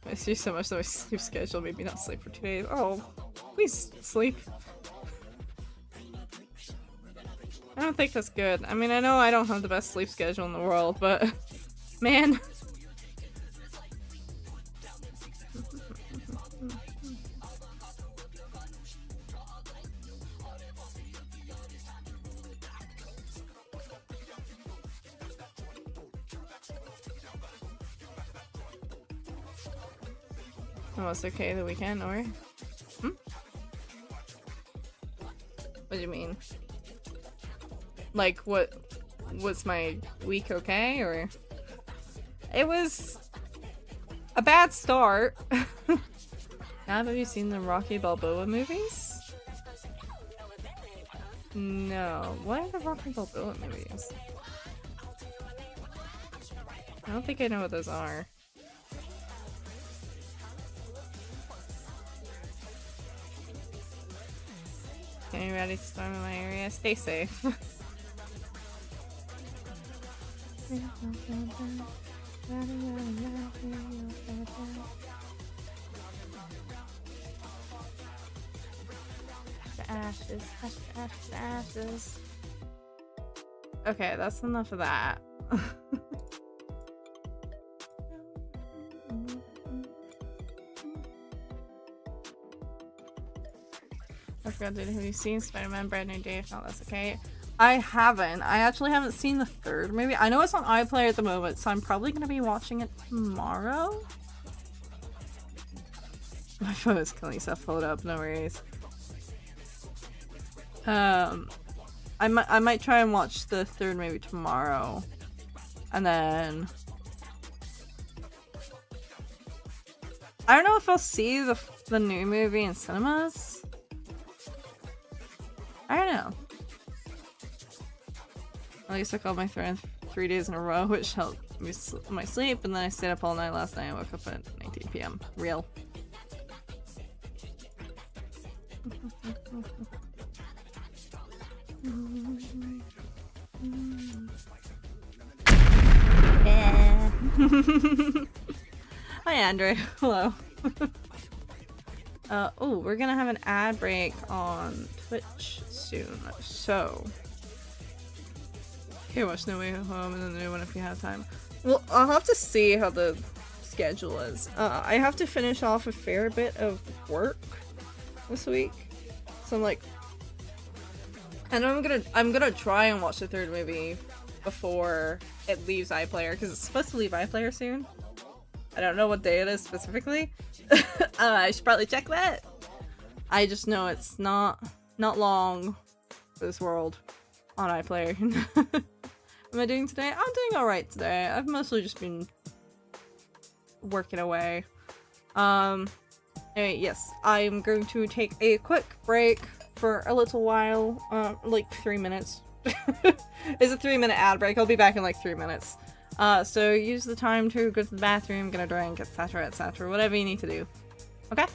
I see so much that my sleep schedule made me not sleep for 2 days. Oh, please sleep. I don't think that's good. I mean, I know I don't have the best sleep schedule in the world, but man. Oh, it's okay the weekend, or? What do you mean? Like, was my week okay, or? It was a bad start. Have you seen the Rocky Balboa movies? No. What are the Rocky Balboa movies? I don't think I know what those are. Getting ready to storm in my area. Stay safe. The ashes, hush the ashes, the ashes. Okay, that's enough of that. I forgot, dude, have you seen Spider-Man Brand New Day? If not, that's okay. I haven't. I actually haven't seen the third movie. I know it's on iPlayer at the moment, so I'm probably going to be watching it tomorrow. My phone is killing itself. Hold up, no worries. I might try and watch the third movie tomorrow, and then I don't know if I'll see the new movie in cinemas. I don't know. At least I called my friend 3 days in a row, which helped me my sleep, and then I stayed up all night last night and woke up at 19 p.m. Real. Yeah. Hi, Andrew. Hello. Oh, we're gonna have an ad break on Twitch soon, so here, watch No Way Home and then the new one if you have time. Well, I'll have to see how the schedule is. I have to finish off a fair bit of work this week, so I'm like, and I'm gonna try and watch the third movie before it leaves iPlayer, because it's supposed to leave iPlayer soon. I don't know what day it is specifically. I should probably check that. I just know it's not long for this world on iPlayer. What am I doing today? I'm doing alright today. I've mostly just been working away. Anyway, yes, I'm going to take a quick break for a little while, like 3 minutes. It's a 3-minute ad break. I'll be back in like 3 minutes. So use the time to go to the bathroom, get a drink, etc, etc, whatever you need to do. Okay?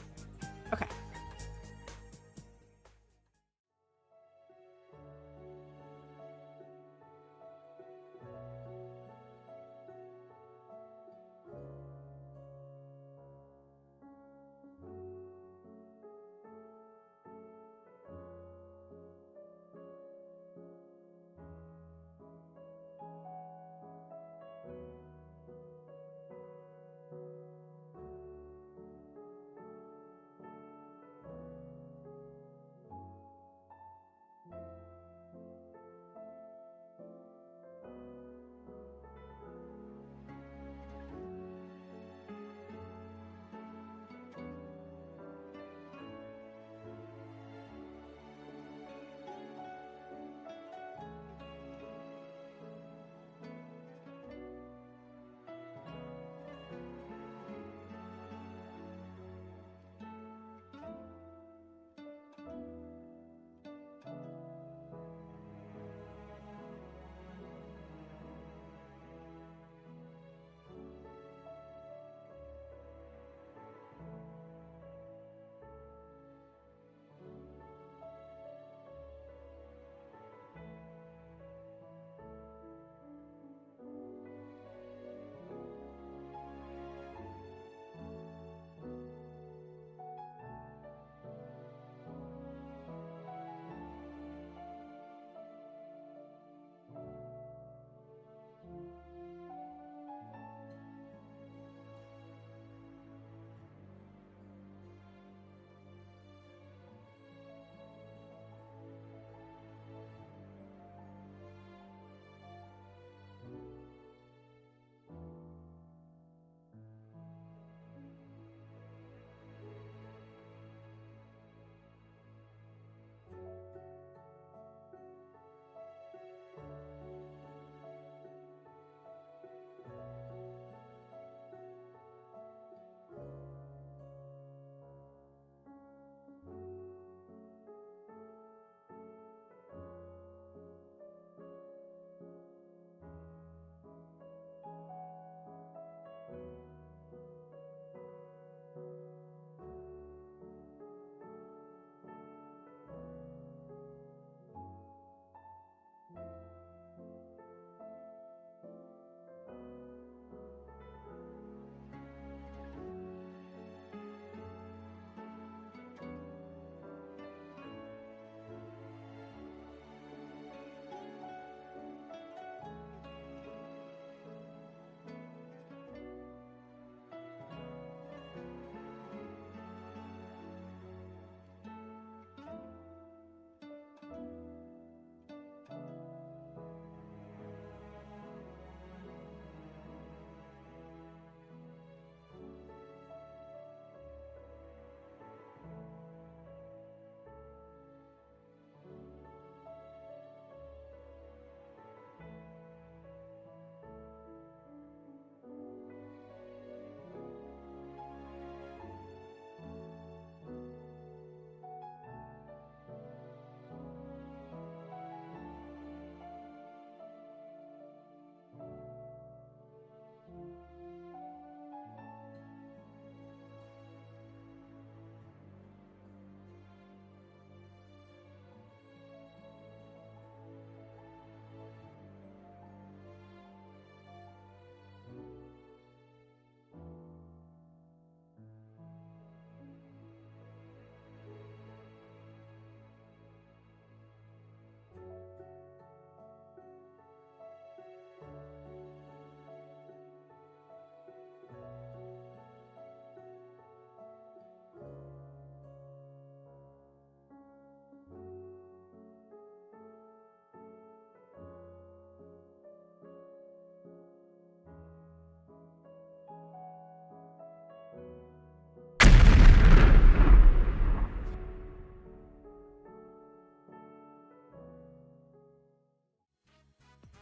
Okay.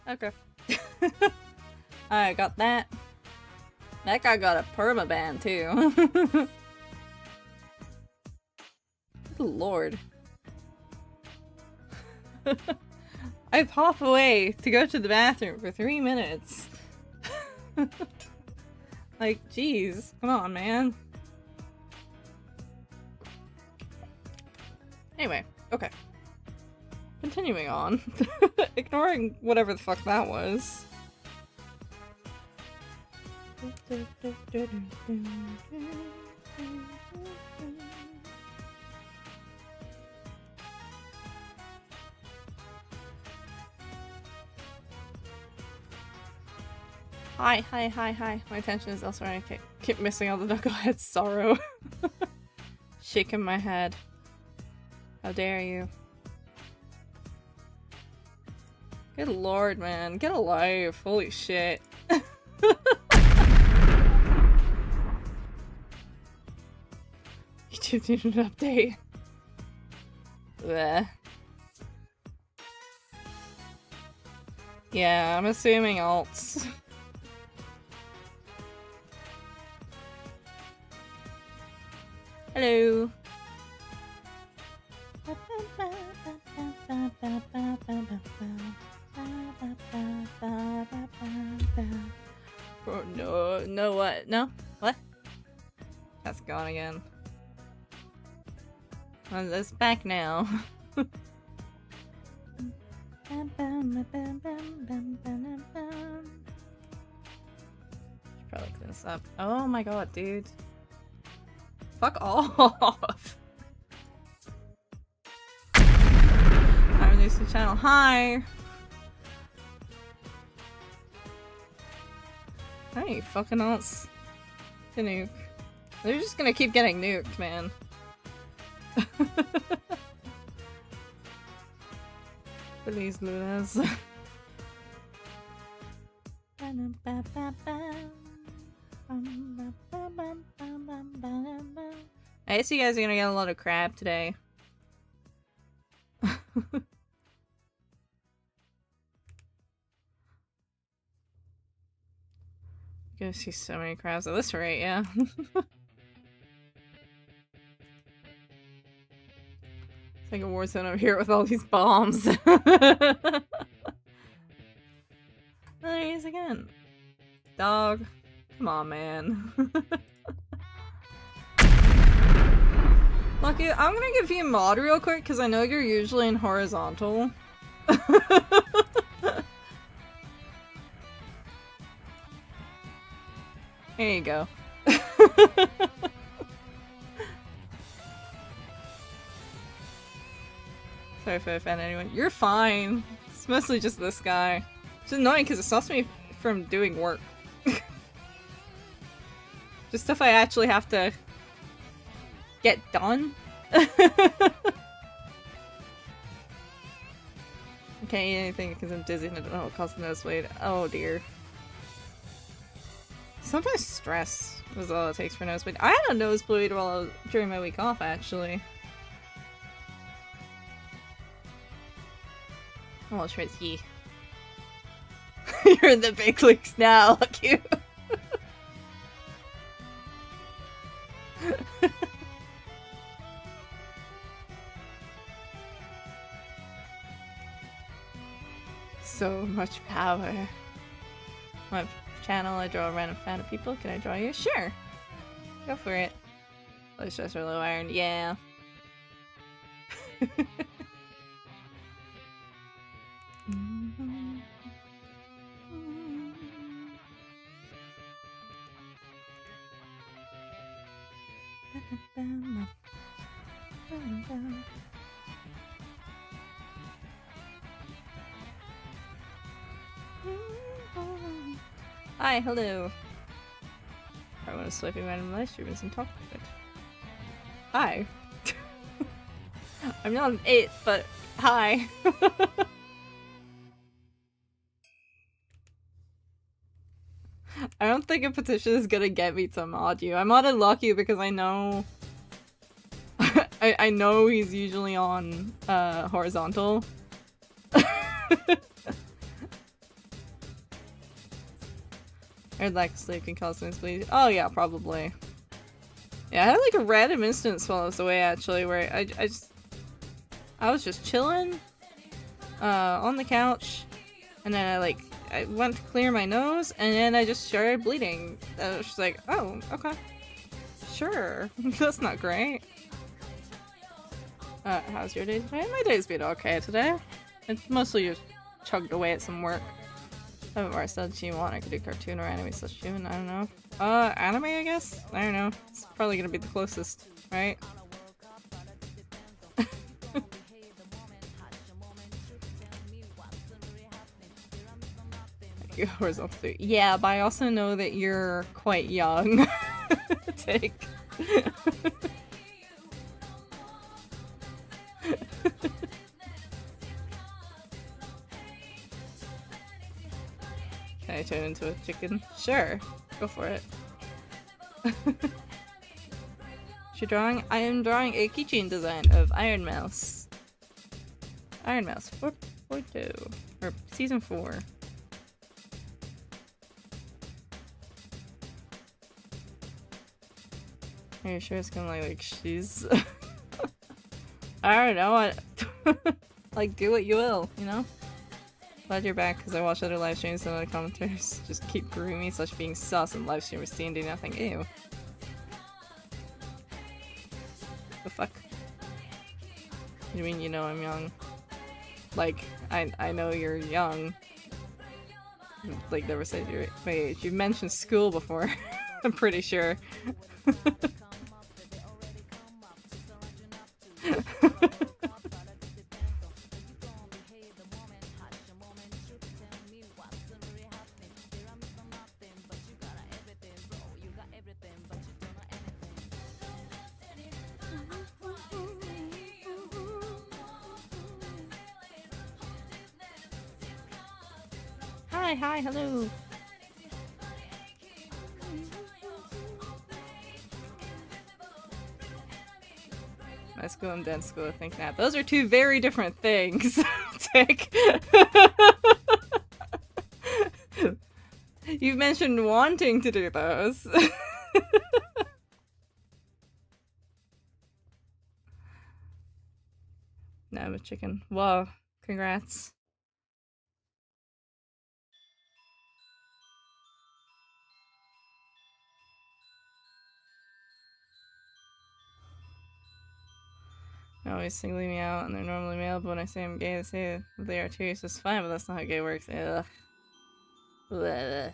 Okay. I got that. That guy got a permaban too. Good lord. I pop away to go to the bathroom for 3 minutes. Like, jeez. Come on, man. Anyway, okay. Continuing on. Ignoring whatever the fuck that was. Hi. My attention is elsewhere. I keep missing all the knucklehead sorrow. Shaking my head. How dare you. Good lord, man. Get a life. Holy shit. YouTube needed an update. Bleh. Yeah, I'm assuming alts. Hello. Oh, no, what? No? What? That's gone again. Well, it's back now. Should probably clean this up. Oh my god, dude. Fuck off! I'm new to the channel. Hi! Hey, fucking else. To nuke. They're just gonna keep getting nuked, man. Please, Lunas. I guess you guys are gonna get a lot of crab today. You're gonna see so many crabs at this rate, yeah. It's like a war zone over here with all these bombs. There he is again. Dog. Come on, man. Lucky, I'm gonna give you a mod real quick because I know you're usually in horizontal. Here you go. Sorry if I offend anyone. You're fine. It's mostly just this guy. It's annoying because it stops me from doing work. Just stuff I actually have to get done. Can't eat anything because I'm dizzy and I don't know what caused the nosebleed. Oh dear. Sometimes stress is all it takes for nosebleed. I had a nosebleed during my week off, actually. Oh, it's ye. You're in the big leagues now, look you. So much power. My channel, I draw a random fan of people. Can I draw you? Sure. Go for it. Low stress or low iron. Yeah. Hi, hello. I want to swiping random live streamers and talk to it. Hi. I'm not an 8, but hi. I don't think a petition is gonna get me to mod you. I modded Lucky because I know I know he's usually on horizontal. Or lack of sleep can cause things bleed. Oh yeah, probably. Yeah, I had like a random instance while I was away actually where I was just chilling on the couch, and then I went to clear my nose, and then I just started bleeding. I was just like, oh, okay. Sure. That's not great. How's your day today? My day's been okay today. It's mostly just chugged away at some work. I haven't watched that you want. I could do cartoon or anime slash June. I don't know. Anime, I guess? I don't know. It's probably gonna be the closest, right? Horizontal. Yeah, but I also know that you're quite young. Take. Can I turn into a chicken? Sure, go for it. She drawing? I am drawing a keychain design of Iron Mouse. Iron Mouse 4.2 or season 4. Are you sure it's gonna like she's I don't know, like do what you will, you know? Glad you're back because I watch other live streams and other commentators just keep grooming me such being sus and live streamers seeing do nothing. Ew. The fuck? What do you mean you know I'm young? Like, I know you're young. Like, never said your age. You've mentioned school before. I'm pretty sure. Hi, hello. My school and dance school, I think that. Those are two very different things. Tick. You've mentioned wanting to do those. No, I'm a chicken. Whoa, congrats. They're always singling me out, and they're normally male, but when I say I'm gay, they say they are too, so it's fine, but that's not how gay works. Ugh. Blah.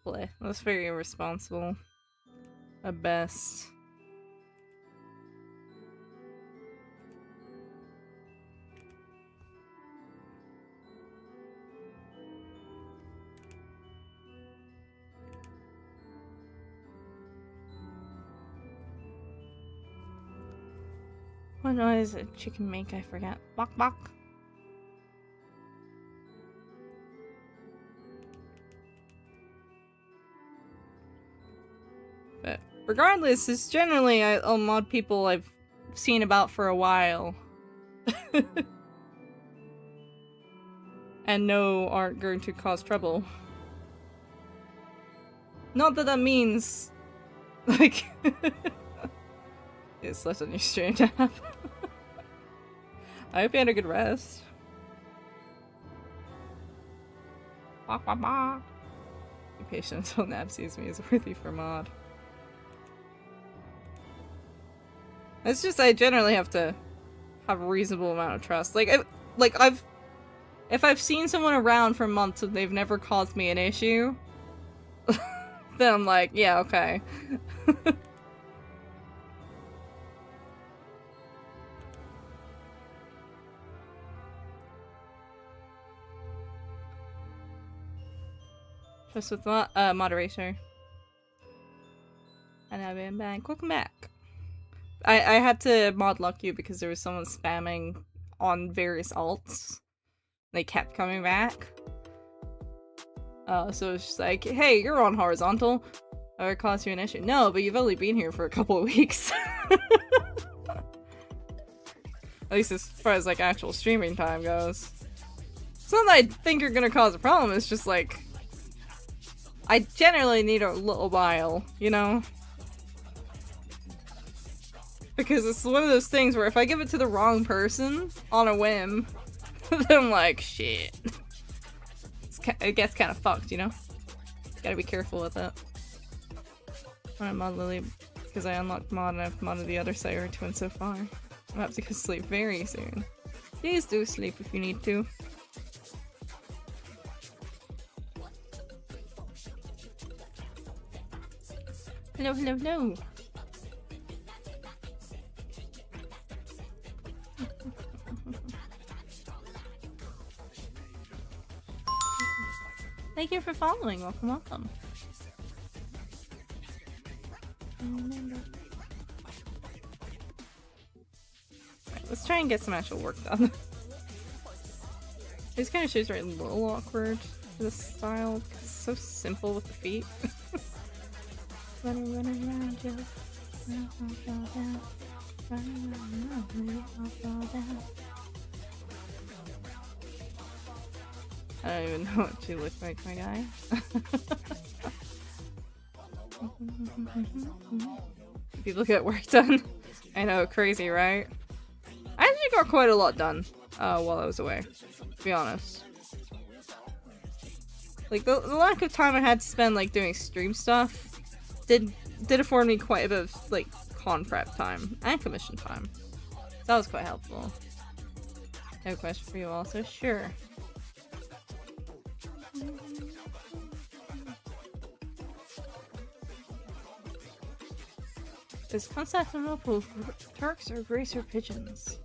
Blah. That's very irresponsible. At best. What noise did a chicken make? I forget. Bok bok. But regardless, it's generally I'll mod people I've seen about for a while. And know aren't going to cause trouble. Not that that means like it's less on your stream tab. I hope you had a good rest. Be patient until Nab sees me as worthy for mod. It's just I generally have to have a reasonable amount of trust. If I've seen someone around for months and they've never caused me an issue, then I'm like, yeah, okay. Just with moderator. And I've been back. Welcome back. I had to mod lock you because there was someone spamming on various alts. They kept coming back. So it's just like, hey, you're on horizontal. Or it caused you an issue. No, but you've only been here for a couple of weeks. least as far as like actual streaming time goes. It's not that I think you're gonna cause a problem, it's just like I generally need a little while, you know? Because it's one of those things where if I give it to the wrong person on a whim, then I'm like, shit. It gets kind of fucked, you know? Gotta be careful with it. I mod Lily because I unlocked mod and I've modded the other Sire twin so far. I'm about to go sleep very soon. Please do sleep if you need to. Hello, hello, hello. Thank you for following. Welcome, welcome. Right, let's try and get some actual work done. These kind of shoes are a little awkward for this style because it's so simple with the feet. Running around you. I'll fall down. Running around you. I'll fall down. I don't even know what you look like, my guy. People get work done. I know, crazy, right? I actually got quite a lot done while I was away, to be honest. Like, the lack of time I had to spend, like, doing stream stuff did afford me quite a bit of, like, con prep time and commission time. So that was quite helpful. I have a question for you also. Sure. Is Constantinople Turks or Greece or pigeons?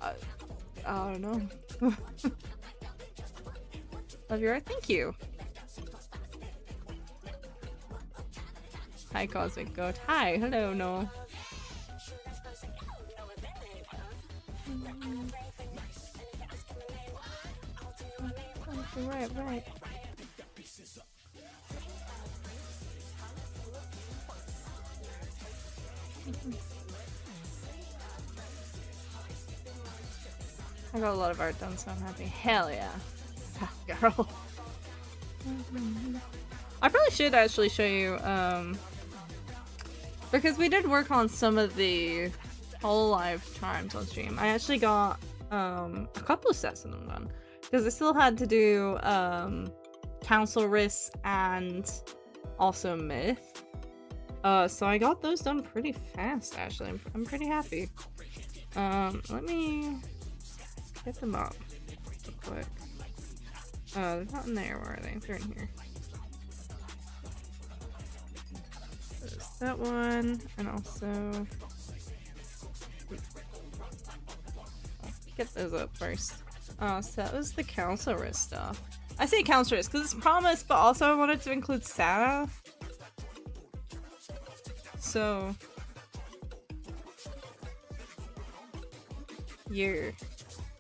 I don't know. Love your art, thank you. Hi, Cosmic Goat. Hi, hello, Noel. Right. I got a lot of art done, so I'm happy. Hell yeah. Girl. I probably should actually show you, because we did work on some of the Hololive charms on stream. I actually got, a couple of sets of them done. Because I still had to do, Council Risks and also Myth. So I got those done pretty fast, actually. I'm pretty happy. Let me get them up real quick. They're not in there. Where are they? They're in here. There's that one, and also get those up first. So that was the Council Risk stuff. I say Council Risk because it's promised, but also I wanted to include Santa. So yeah.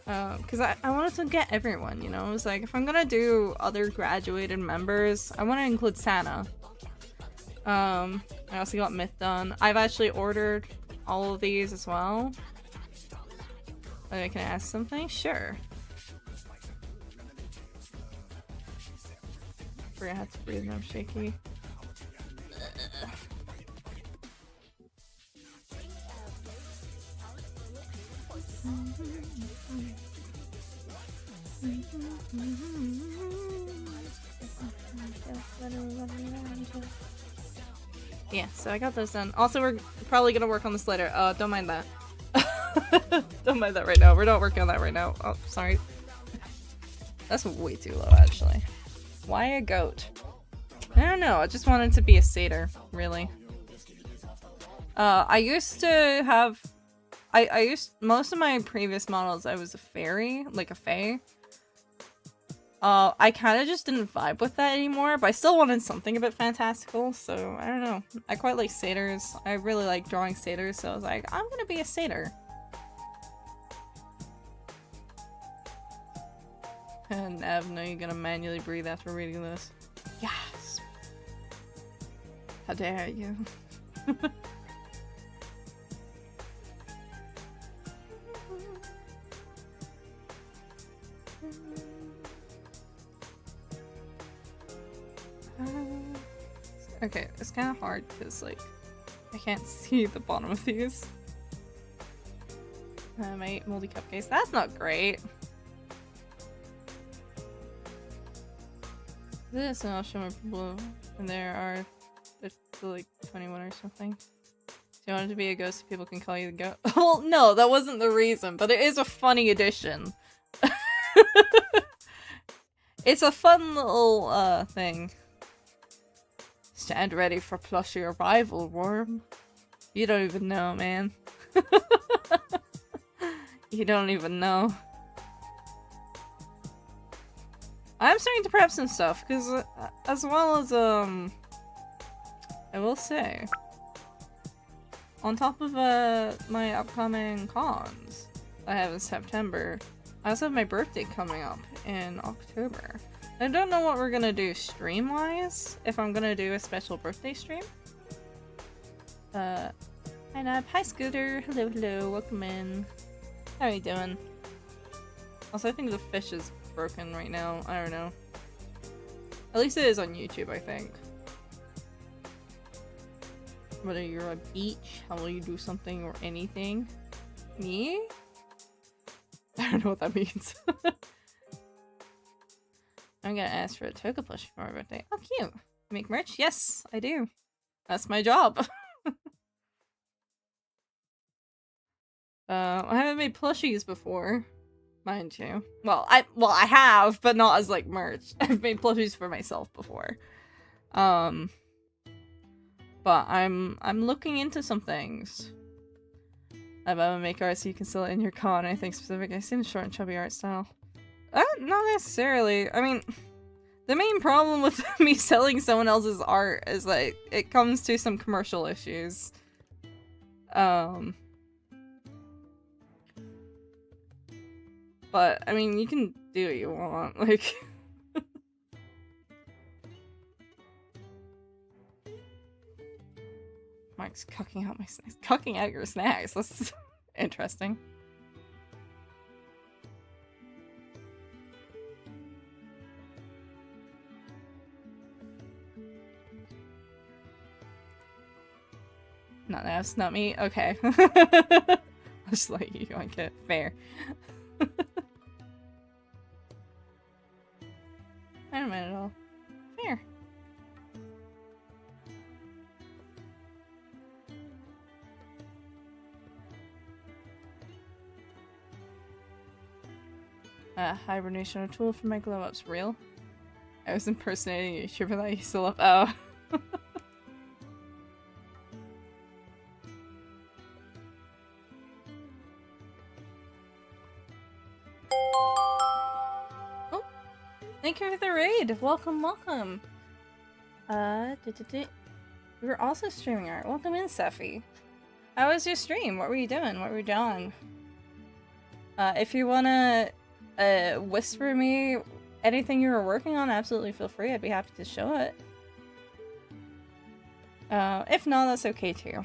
Because I wanted to get everyone, you know? It's like, if I'm gonna do other graduated members, I want to include Santa. I also got Myth done. I've actually ordered all of these as well. Can I ask something? Sure. I had to breathe and I'm shaky. Yeah, so I got those done. Also, we're probably gonna work on this later. Don't mind that. Don't mind that right now. We're not working on that right now. Oh, sorry. That's way too low, actually. Why a goat? I don't know. I just wanted to be a satyr, really. I used to have... I used... Most of my previous models, I was a fairy, like a fae. I kind of just didn't vibe with that anymore, but I still wanted something a bit fantastical, so I don't know. I quite like satyrs. I really like drawing satyrs, so I was like, I'm gonna be a satyr. And Nav, no, you're gonna manually breathe after reading this. Yes! How dare you? Okay, it's kind of hard because, like, I can't see the bottom of these. My moldy cupcakes. That's not great. This is an option where people in there are like 21 or something. Do you want it to be a ghost so people can call you the ghost? Well, no, that wasn't the reason, but it is a funny addition. It's a fun little thing. Stand ready for plushy arrival, worm. You don't even know, man. You don't even know. I'm starting to prep some stuff, because as well as, I will say, on top of, my upcoming cons I have in September, I also have my birthday coming up in October. I don't know what we're gonna do stream-wise, if I'm gonna do a special birthday stream. Hi Nab, hi Scooter, hello hello, welcome in. How are you doing? Also, I think the fish is broken right now, I don't know. At least it is on YouTube, I think. Whether you're a beach, how will you do something or anything? Me? I don't know what that means. I'm gonna ask for a toga plushie for my birthday. Oh, cute. You make merch? Yes, I do. That's my job. I haven't made plushies before, mind you. Well, I have, but not as like merch. I've made plushies for myself before. But I'm looking into some things. I'm gonna make art so you can sell it in your con. Anything specific? I've seen short and chubby art style. Not necessarily. I mean, the main problem with me selling someone else's art is like it comes to some commercial issues. But I mean, you can do what you want. Like, Mike's cucking out my snacks. Cucking out your snacks. That's interesting. Not us, not me. Okay. I'll just let you yoink it. Fair. I don't mind at all. Fair. Hibernation, a tool for my glow ups. Real? I was impersonating a YouTuber that I used to love. Oh. Oh, thank you for the raid. Welcome, welcome. We were also streaming art. Welcome in, Seffi. How was your stream? What were you doing? What were you doing? If you wanna whisper me anything you were working on, absolutely feel free. I'd be happy to show it. If not, that's okay too.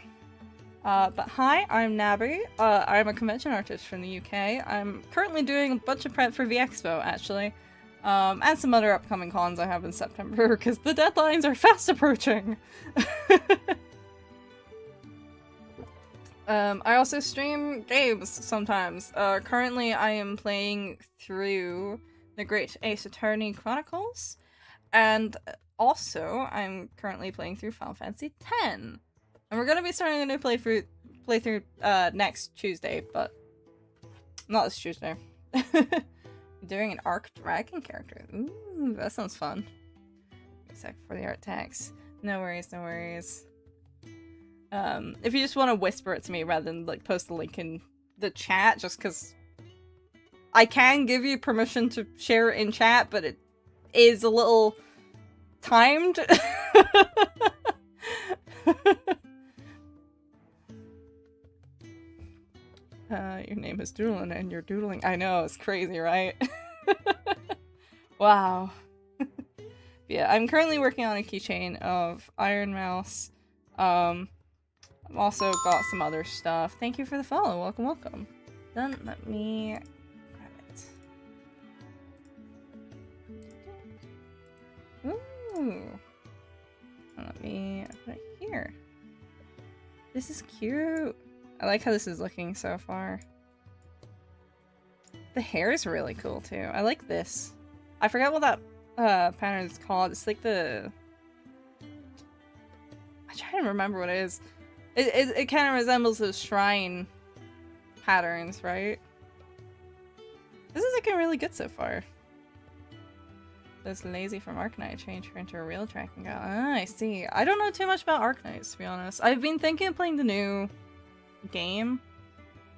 But hi, I'm Nabbie. I'm a convention artist from the UK. I'm currently doing a bunch of prep for the Expo, actually. And some other upcoming cons I have in September, because the deadlines are fast approaching. I also stream games sometimes. Currently I am playing through the Great Ace Attorney Chronicles, and also I'm currently playing through Final Fantasy X. And we're gonna be starting a new playthrough next Tuesday, but not this Tuesday. Doing an Arc Dragon character. Ooh, that sounds fun. A sec for the art tags. No worries, no worries. If you just want to whisper it to me rather than like post the link in the chat, just because I can give you permission to share it in chat, but it is a little timed. Your name is Doodling and you're doodling. I know, it's crazy, right? Wow. Yeah, I'm currently working on a keychain of Iron Mouse. I've also got some other stuff. Thank you for the follow. Welcome, welcome. Then let me grab it. Ooh. Let me This is cute. I like how this is looking so far. The hair is really cool too. I like this. I forgot what that pattern is called. It's like the... I'm trying to remember what it is. It kind of resembles those shrine patterns, right? This is looking really good so far. This lazy from Arknight changed her into a real tracking gal. Ah, I see. I don't know too much about Arknights, to be honest. I've been thinking of playing the new game,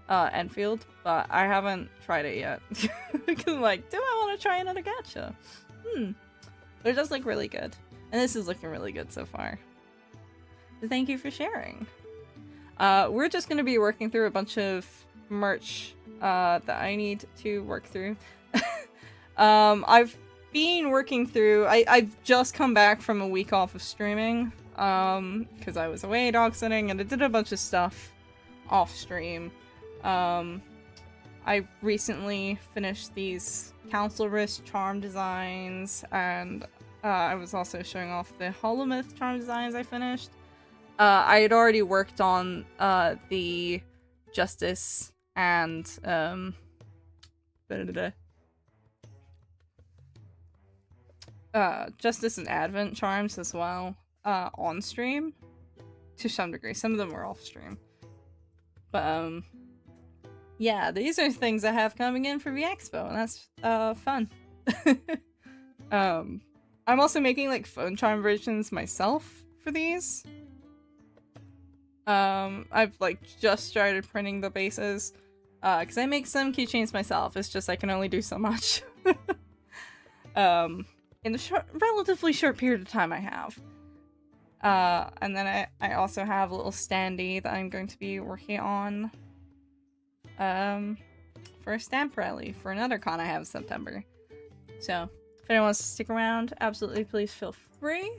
Enfield, but I haven't tried it yet. Because I'm like, do I want to try another gacha? But it does look really good. And this is looking really good so far. So thank you for sharing. We're just going to be working through a bunch of merch that I need to work through. I've been working through... I've just come back from a week off of streaming. Because I was away dog sitting and I did a bunch of stuff off stream. I recently finished these council wrist charm designs, and I was also showing off the Holomyth charm designs I finished. I had already worked on the Justice and Justice and Advent charms as well on stream to some degree. Some of them were off stream. But yeah, these are things I have coming in for the expo, and that's fun. I'm also making like phone charm versions myself for these. I've like just started printing the bases because I make some keychains myself. It's just I can only do so much in the relatively short period of time I have. And then I also have a little standee that I'm going to be working on for a stamp rally for another con I have in September. So if anyone wants to stick around, absolutely please feel free.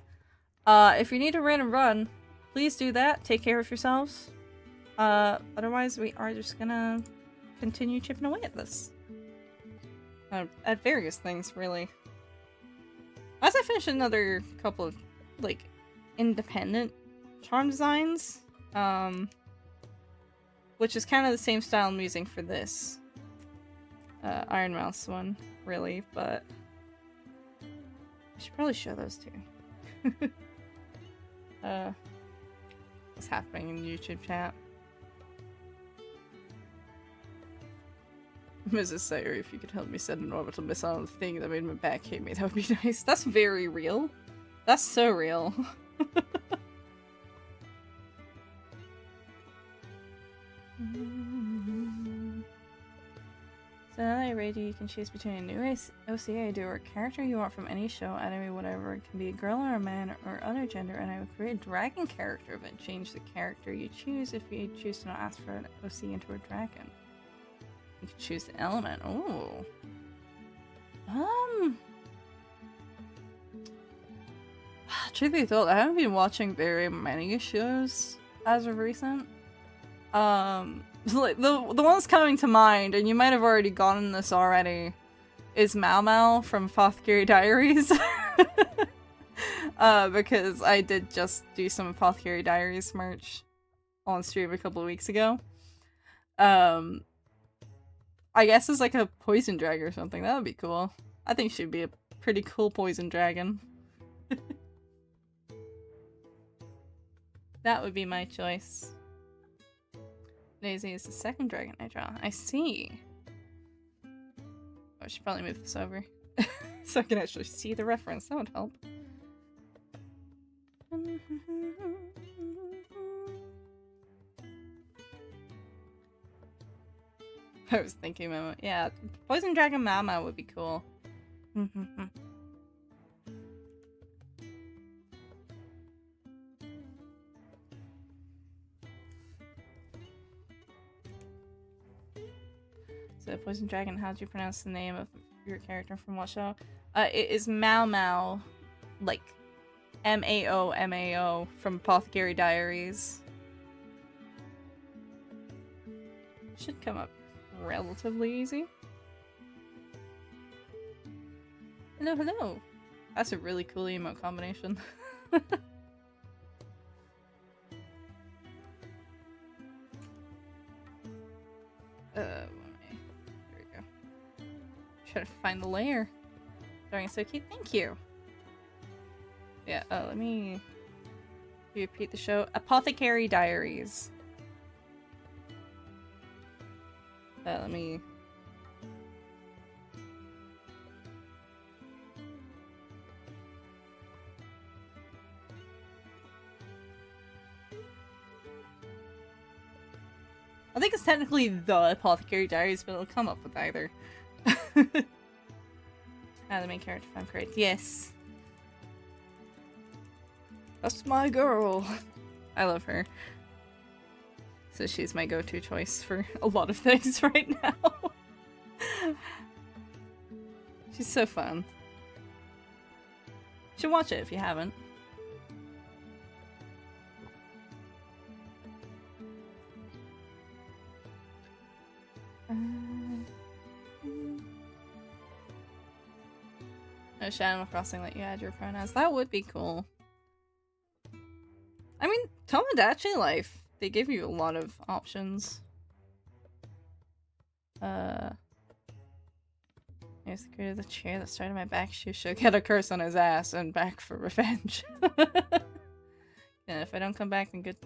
If you need a random run, please do that. Take care of yourselves. Otherwise we are just gonna continue chipping away at this. At various things, really. As I finish another couple of, like, independent charm designs, which is kind of the same style I'm using for this Iron Mouse one, really, but I should probably show those too. What's happening in the YouTube chat? Mrs. Sayer, if you could help me set an orbital missile on the thing that made my back hate me, that would be nice. That's very real. That's so real. So now that I rate you can choose between a new OCA do or a character you want from any show, anime, whatever. It can be a girl or a man or other gender, and I would create a dragon character, but change the character you choose if you choose to not ask for an OC into a dragon. You can choose the element. Ooh. Truth be told, I haven't been watching very many shows as of recent. Like the ones coming to mind, and you might have already gotten this already, is Mau Mau from Apothecary Diaries. Because I did just do some Apothecary Diaries merch on stream a couple of weeks ago. I guess it's like a poison dragon or something. That would be cool. I think she'd be a pretty cool poison dragon. That would be my choice. Daisy is the second dragon I draw. I see. Oh, I should probably move this over. So I can actually see the reference. That would help. I was thinking, yeah, Poison Dragon Mama would be cool. So, Poison Dragon, how do you pronounce the name of your character from what show? It is Mau Mau, like M-A-O from Apothecary Diaries. Should come up relatively easy. Hello, hello. That's a really cool emote combination. There we go. Try to find the layer. Drawing so cute. Thank you. Yeah, let me repeat the show. Apothecary Diaries. Let me... I think it's technically the Apothecary Diaries, but it'll come up with either. The main character found crates. Yes. That's my girl. I love her. So she's my go-to choice for a lot of things right now. She's so fun. You should watch it if you haven't. Should Animal Crossing let you add your pronouns? That would be cool. I mean, Tomodachi Life, they give you a lot of options. Here's the creator of the chair that started my back shoe. She'll get a curse on his ass and back for revenge. And if I don't come back, then good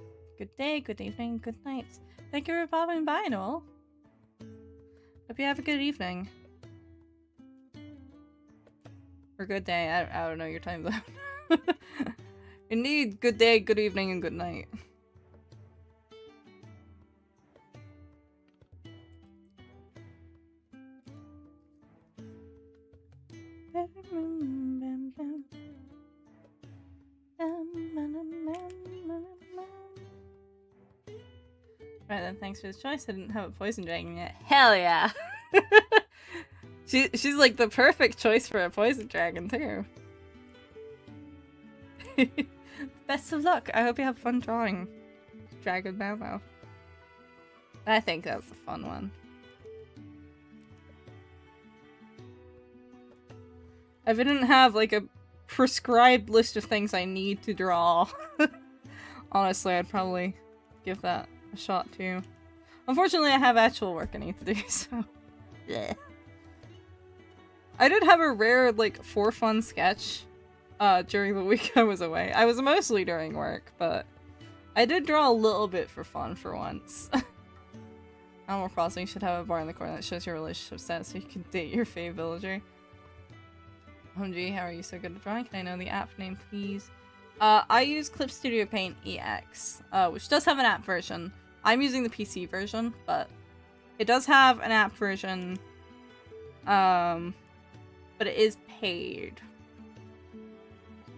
day, good evening, good night. Thank you for popping by, Noel. Hope you have a good evening. Or good day, I don't know your time zone. Indeed, good day, good evening, and good night. Right then, thanks for the choice. I didn't have a poison dragon yet. Hell yeah! She's like the perfect choice for a poison dragon too. Best of luck. I hope you have fun drawing Dragon Mau. I think that's a fun one. If I didn't have like a prescribed list of things I need to draw, honestly, I'd probably give that a shot too. Unfortunately, I have actual work I need to do, so yeah. I did have a rare, like, for fun sketch during the week I was away. I was mostly doing work, but I did draw a little bit for fun for once. Animal Crossing should have a bar in the corner that shows your relationship status so you can date your fave villager. OMG, how are you so good at drawing? Can I know the app name, please? I use Clip Studio Paint EX, which does have an app version. I'm using the PC version, but it does have an app version. But it is paid.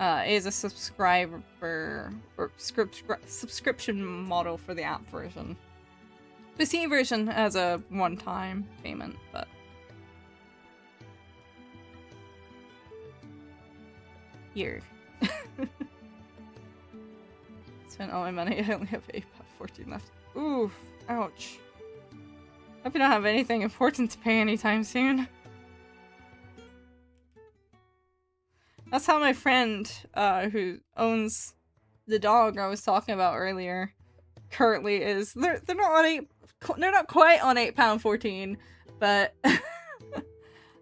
It is a subscriber or subscription model for the app version. The PC version has a one-time payment, but here. Spent all my money. I only have 14 left. Ooh, ouch. Hope you don't have anything important to pay anytime soon. That's how my friend, who owns the dog I was talking about earlier, currently is. They're not on they're not quite on £8.14, but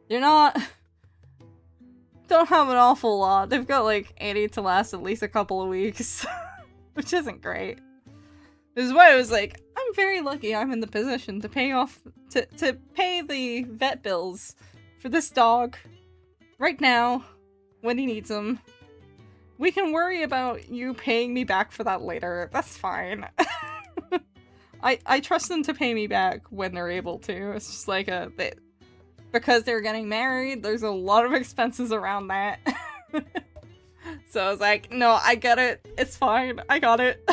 they're not. Don't have an awful lot. They've got like 80 to last at least a couple of weeks, which isn't great. This is why I was like, I'm very lucky I'm in the position to pay off to pay the vet bills for this dog right now. When he needs them. We can worry about you paying me back for that later. That's fine. I trust them to pay me back when they're able to. It's just like because they're getting married, there's a lot of expenses around that. So I was like, no, I get it. It's fine. I got it.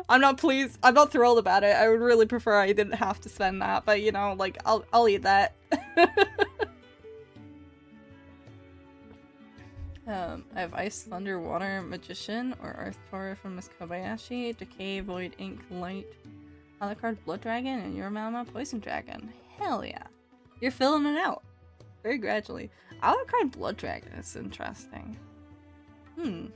I'm not thrilled about it. I would really prefer I didn't have to spend that, but you know, like, I'll eat that. I have Ice, Thunder, Water, Magician, or Earth Tora from Miss Kobayashi, Decay, Void, Ink, Light, Alucard, Blood Dragon, and Yoromama, Poison Dragon. Hell yeah. You're filling it out. Very gradually. Alucard, Blood Dragon is interesting. So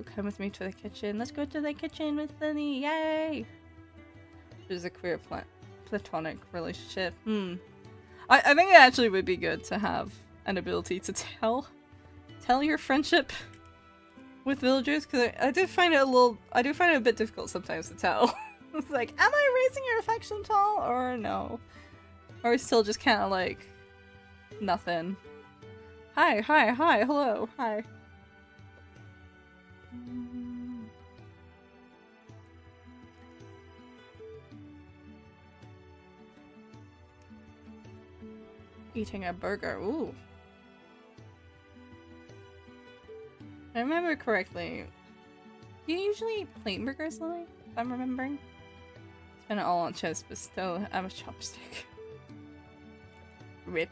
come with me to the kitchen. Let's go to the kitchen with Lily. Yay! There's a queer platonic relationship. I think it actually would be good to have an ability to tell your friendship with villagers, because I do find it a bit difficult sometimes to tell. It's like, am I raising your affection at all, or no? Or still just kind of like, nothing. Hi, hello, hi. Eating a burger, ooh. If I remember correctly, do you usually eat plain burgers, Lily? If I'm remembering? It's been all on chest, but still, I'm a chopstick. Rip.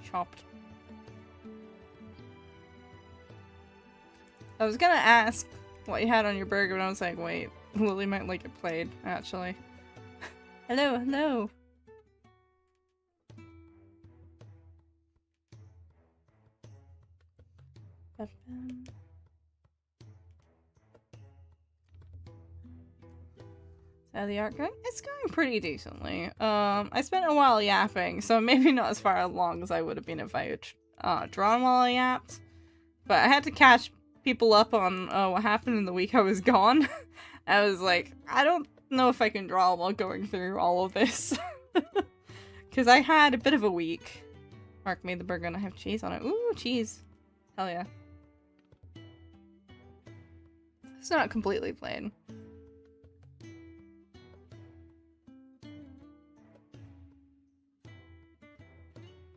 Chopped. I was gonna ask what you had on your burger, and I was like, wait, Lily might like it plain, actually. Hello. How the art going? It's going pretty decently. I spent a while yapping, so maybe not as far along as I would have been if I had drawn while I yapped. But I had to catch people up on what happened in the week I was gone. I was like, I don't know if I can draw while going through all of this. Because I had a bit of a week. Mark made the burger and I have cheese on it. Ooh, cheese. Hell yeah. It's not completely plain.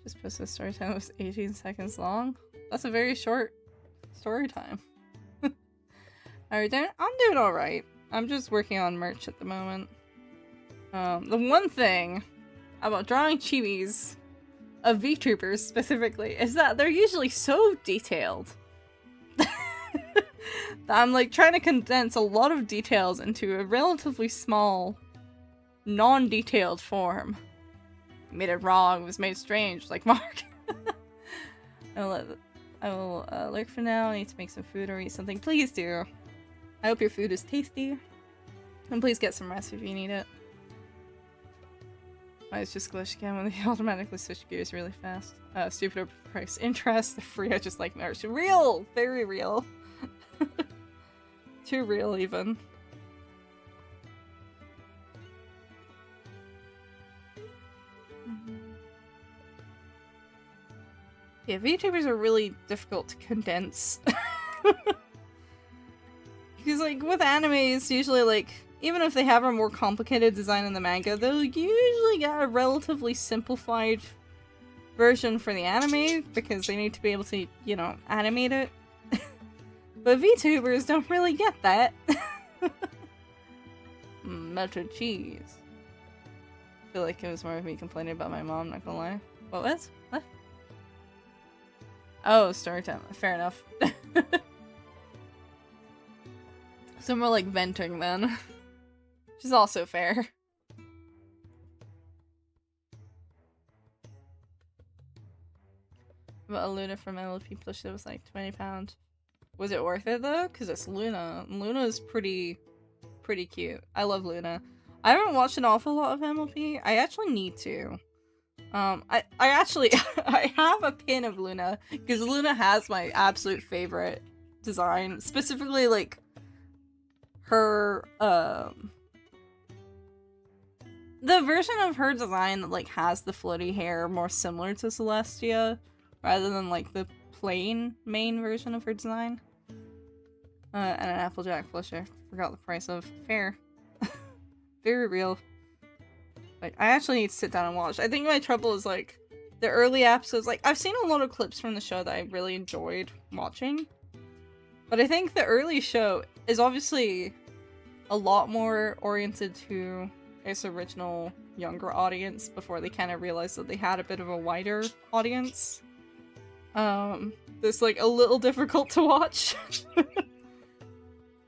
Just post this story time was 18 seconds long. That's a very short story time. I'm doing alright. I'm just working on merch at the moment. The one thing about drawing chibis of VTubers specifically is that they're usually so detailed. I'm like trying to condense a lot of details into a relatively small, non-detailed form. Made it wrong, was made strange, like Mark. I will lurk for now. I need to make some food or eat something. Please do. I hope your food is tasty. And please get some rest if you need it. I just glitched again when they automatically switch gears really fast. Stupid overpriced interest. They're free, I just like merch. Real! Very real. Too real, even. Yeah, VTubers are really difficult to condense. Because, like, with anime, it's usually, like, even if they have a more complicated design in the manga, they'll usually get a relatively simplified version for the anime, because they need to be able to, you know, animate it. But VTubers don't really get that. Melted cheese. I feel like it was more of me complaining about my mom, not gonna lie. What was? What? Oh, story time. Fair enough. So more like venting then. Which is also fair. But a Luna from LP plushie was like £20. Was it worth it though? Because it's Luna. Luna's pretty cute. I love Luna. I haven't watched an awful lot of MLP. I actually need to. I actually I have a pin of Luna because Luna has my absolute favorite design. Specifically, like her the version of her design that like has the floaty hair more similar to Celestia rather than like the plain main version of her design. And an Applejack plushie. Forgot the price of. Fair. Very real. Like, I actually need to sit down and watch. I think my trouble is, like, the early episodes. Like, I've seen a lot of clips from the show that I really enjoyed watching. But I think the early show is obviously a lot more oriented to its original younger audience before they kind of realized that they had a bit of a wider audience. It's, like, a little difficult to watch.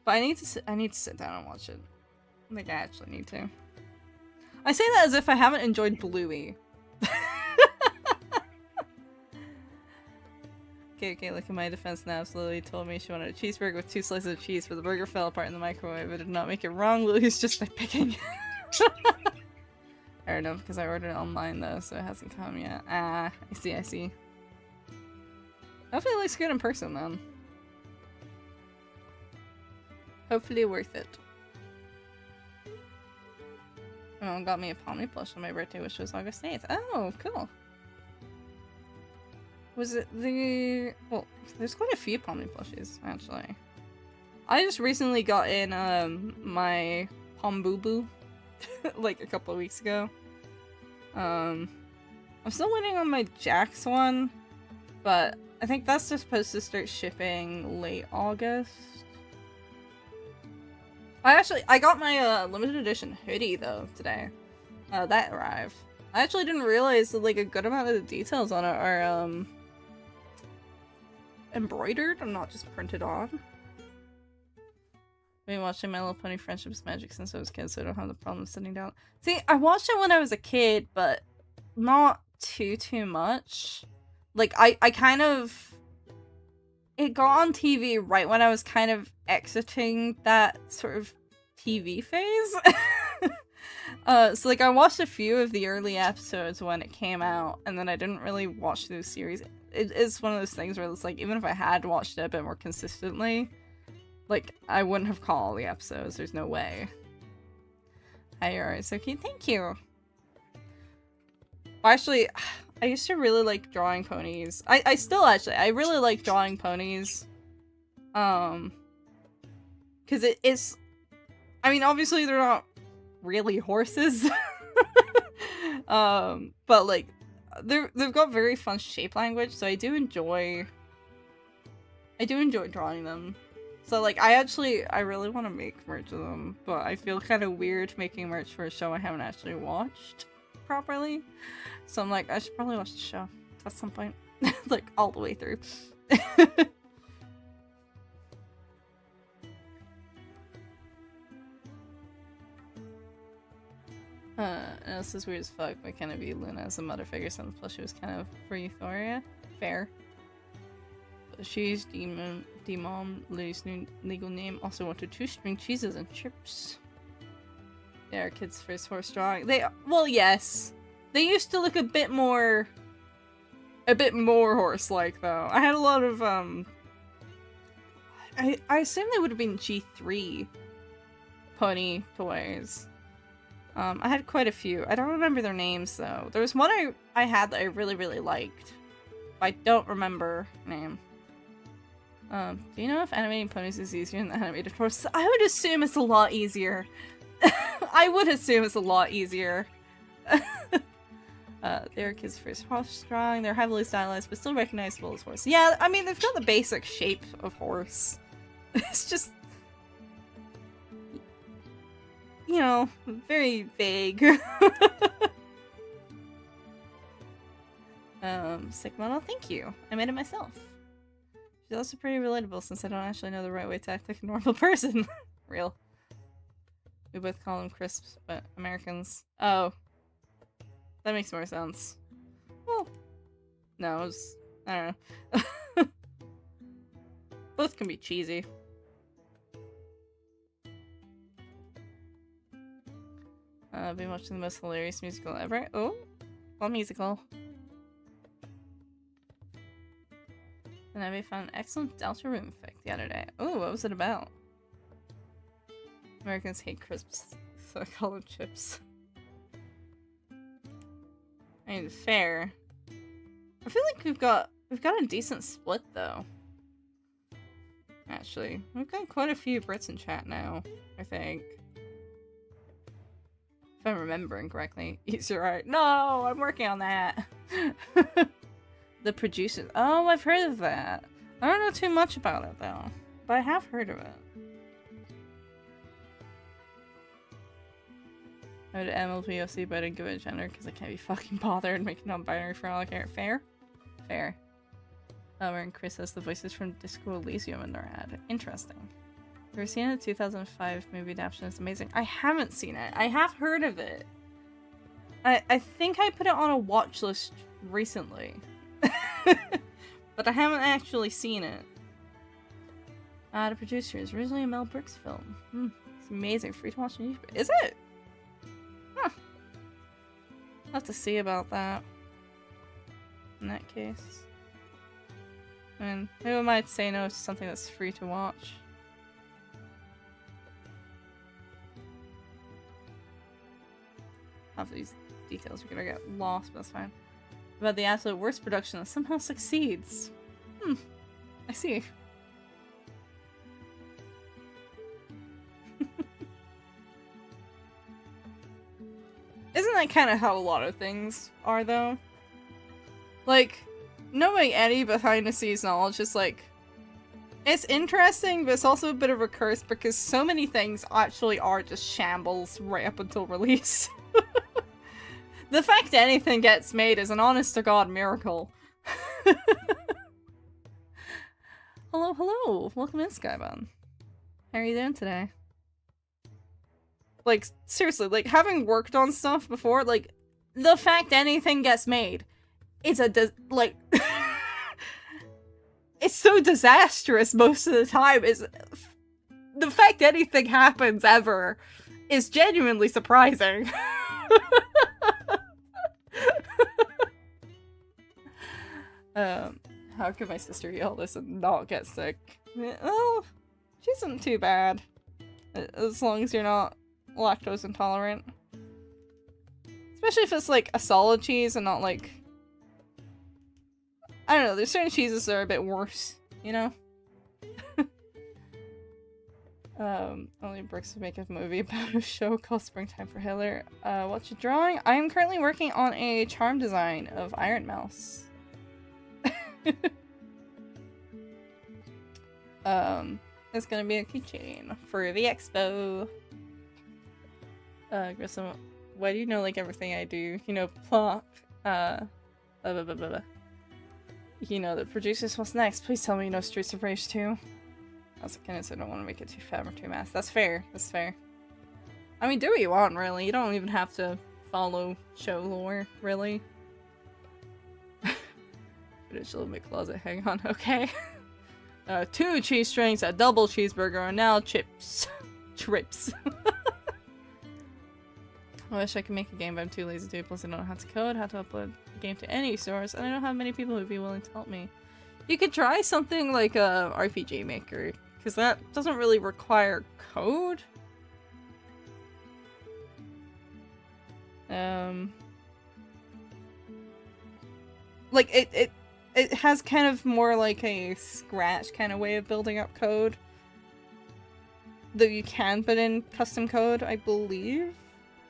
But I need to sit down and watch it. I think I actually need to. I say that as if I haven't enjoyed Bluey. Okay, look at my defense now. Lily told me she wanted a cheeseburger with 2 slices of cheese, but the burger fell apart in the microwave. It did not make it wrong. Lily's just like picking. Fair enough, because I ordered it online though, so it hasn't come yet. Ah, I see, I see. Hopefully it looks good in person then. Hopefully worth it. My mom got me a Pomni plush on my birthday, which was August 8th. Oh, cool. Was it the... Well, there's quite a few Pomni plushies, actually. I just recently got in, my Pom Boo Boo, like, a couple of weeks ago. I'm still waiting on my Jax one, but I think that's just supposed to start shipping late August. I got my, limited edition hoodie, though, today. That arrived. I actually didn't realize that, like, a good amount of the details on it are, embroidered and not just printed on. I've been watching My Little Pony Friendship's Magic since I was a kid, so I don't have the problem sitting down. See, I watched it when I was a kid, but not too much. Like, I kind of... It got on TV right when I was kind of exiting that sort of TV phase. So, like, I watched a few of the early episodes when it came out, and then I didn't really watch those series. It's one of those things where it's like, even if I had watched it a bit more consistently, like, I wouldn't have caught all the episodes. There's no way. Hi, alright, so cute. Thank you. Actually, I used to really like drawing ponies. I still actually, I really like drawing ponies. Because it's, I mean, obviously they're not really horses. But like, they've got very fun shape language, so I do enjoy drawing them. So like, I really want to make merch of them, but I feel kind of weird making merch for a show I haven't actually watched properly. So I'm like, I should probably watch the show at some point. Like, all the way through. This is weird as fuck, but kind of be Luna as a mother figure since plus she was kind of for Euphoria. Fair. But she's D-Mom, Lily's new legal name, also wanted 2 string cheeses and chips. They are kids' first horse drawing. Well, yes. They used to look a bit more horse-like, though. I had a lot of, I assume they would have been G3 pony toys. I had quite a few. I don't remember their names, though. There was one I had that I really liked. But I don't remember name. Do you know if animating ponies is easier than animated horses? I would assume it's a lot easier. I would assume it's a lot easier. They're kids' first horse drawing. They're heavily stylized, but still recognizable as horse. Yeah, I mean, they've got the basic shape of horse. It's just, you know, very vague. Sick model, thank you. I made it myself. She's also pretty relatable since I don't actually know the right way to act like a normal person. Real. We both call them crisps, but Americans. Oh. That makes more sense. Well, no, I don't know. Both can be cheesy. I've been watching the most hilarious musical ever. Oh, what musical? And I found an excellent Delta Room effect the other day. Oh, what was it about? Americans hate crisps, so I call them chips. I mean, fair. I feel like we've got a decent split though. Actually, we've got quite a few Brits in chat now, I think. If I'm remembering correctly. You're right. No, I'm working on that. The producers. Oh, I've heard of that. I don't know too much about it though, but I have heard of it. I would MLPOC, but I didn't give it a gender because I can't be fucking bothered making non-binary for all I care. Fair? Fair. And Chris has the voices from Disco Elysium in their ad. Interesting. Have you seen it? 2005 movie adaptation is amazing. I haven't seen it. I have heard of it. I think I put it on a watch list recently. But I haven't actually seen it. The producer is originally a Mel Brooks film. It's amazing. Free to watch on YouTube. Is it? I'll have to see about that. In that case. I mean, maybe I might say no to something that's free to watch. Half of these details are gonna get lost, but that's fine. About the absolute worst production that somehow succeeds. I see. Isn't that kind of how a lot of things are, though? Like, knowing any behind-the-scenes knowledge is like... It's interesting, but it's also a bit of a curse because so many things actually are just shambles right up until release. The fact that anything gets made is an honest-to-God miracle. Hello, hello! Welcome in, Skybun. How are you doing today? Like, seriously, like, having worked on stuff before, like, the fact anything gets made is like, it's so disastrous most of the time, the fact anything happens ever is genuinely surprising. How could my sister yell this and not get sick? Well, she isn't too bad. As long as you're not lactose intolerant. Especially if it's like a solid cheese and not like... I don't know, there's certain cheeses that are a bit worse, you know? Only Brooks would make a movie about a show called Springtime for Hitler. What you drawing? I am currently working on a charm design of Iron Mouse. It's gonna be a keychain for the expo. Grissom, why do you know like everything I do? You know, plot, blah, blah, blah, blah, blah. You know the producers, what's next? Please tell me you know Streets of Rage 2. I was like, I don't want to make it too fab or too mass. That's fair, that's fair. I mean, do what you want, really. You don't even have to follow show lore, really. Finish a little bit closet, hang on, okay. 2 cheese strings, a double cheeseburger, and now chips. Trips. I wish I could make a game, but I'm too lazy to. Plus I don't know how to code, how to upload a game to any source, and I don't have many people who'd be willing to help me. You could try something like a RPG Maker, because that doesn't really require code. Like, it has kind of more like a Scratch kind of way of building up code. Though you can put in custom code, I believe.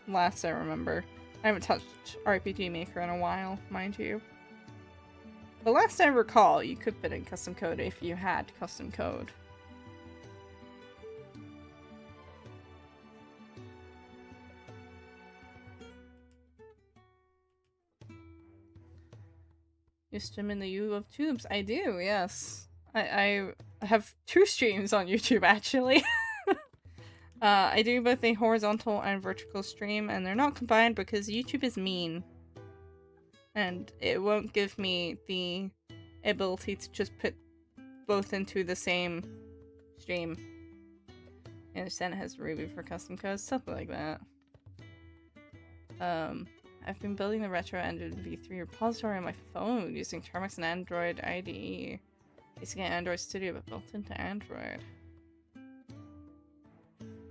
Last I remember. I haven't touched RPG Maker in a while, mind you. But last I recall, you could put in custom code if you had custom code. You stream in the U of Tubes? I do, yes. I have 2 streams on YouTube, actually. I do both a horizontal and vertical stream, and they're not combined because YouTube is mean. And it won't give me the ability to just put both into the same stream. I understand it has Ruby for custom codes, something like that. I've been building the retro engine v3 repository on my phone using Termux and Android IDE. Basically an Android Studio but built into Android.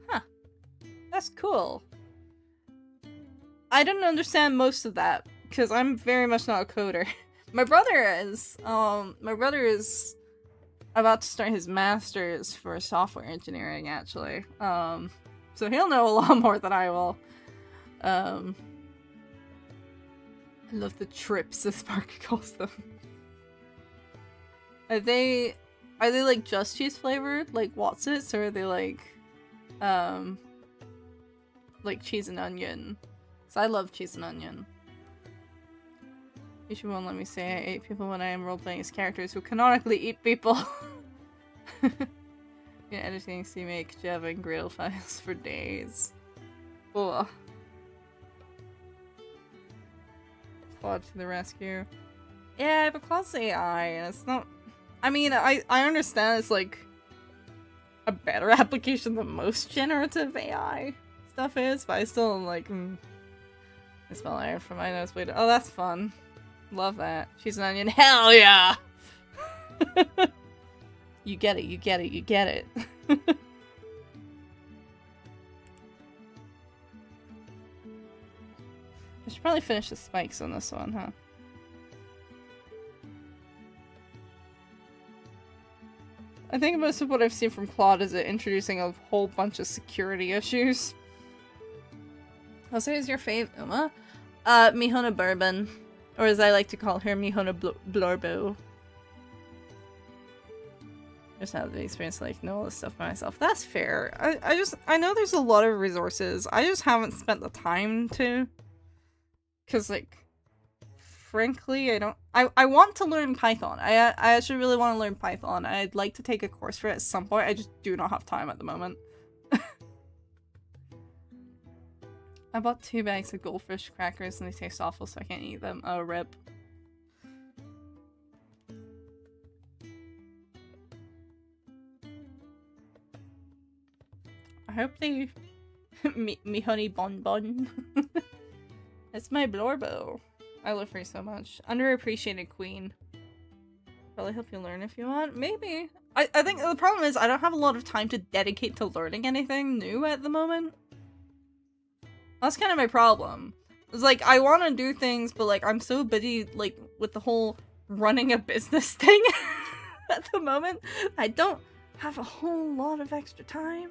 Huh. That's cool. I didn't understand most of that because I'm very much not a coder. My brother is. My brother is about to start his master's for software engineering, actually. So he'll know a lot more than I will. I love the trips, as Mark calls them. Are they like just cheese flavored, like Watsits, or are they like cheese and onion? So I love cheese and onion. YouTube won't let me say I ate people when I am role-playing as characters who canonically eat people. Yeah, editing CMake Java and Gradle files for days. Ugh. Claude to the rescue. Yeah, but Claude's AI, and it's not... I mean, I understand it's like a better application than most generative AI stuff is, but I still am like, I smell iron from my nose. Wait, oh, that's fun. Love that. She's an onion. Hell yeah! You get it, you get it, you get it. I should probably finish the spikes on this one, huh? I think most of what I've seen from Claude is it introducing a whole bunch of security issues. I'll say is your fave Uma? Mihona Bourbon. Or as I like to call her, Mihona Blorbo. Just have the experience to like know all this stuff by myself. That's fair. I know there's a lot of resources. I just haven't spent the time to. Cause like, frankly, I want to learn Python. I actually really want to learn Python. I'd like to take a course for it at some point. I just do not have time at the moment. I bought 2 bags of goldfish crackers and they taste awful, so I can't eat them. Oh, rip. I hope they... me honey bonbon. It's my Blorbo. I love her so much. Underappreciated queen. Probably help you learn if you want. Maybe. I think the problem is I don't have a lot of time to dedicate to learning anything new at the moment. That's kind of my problem. It's like, I want to do things, but like, I'm so busy, like, with the whole running a business thing at the moment. I don't have a whole lot of extra time.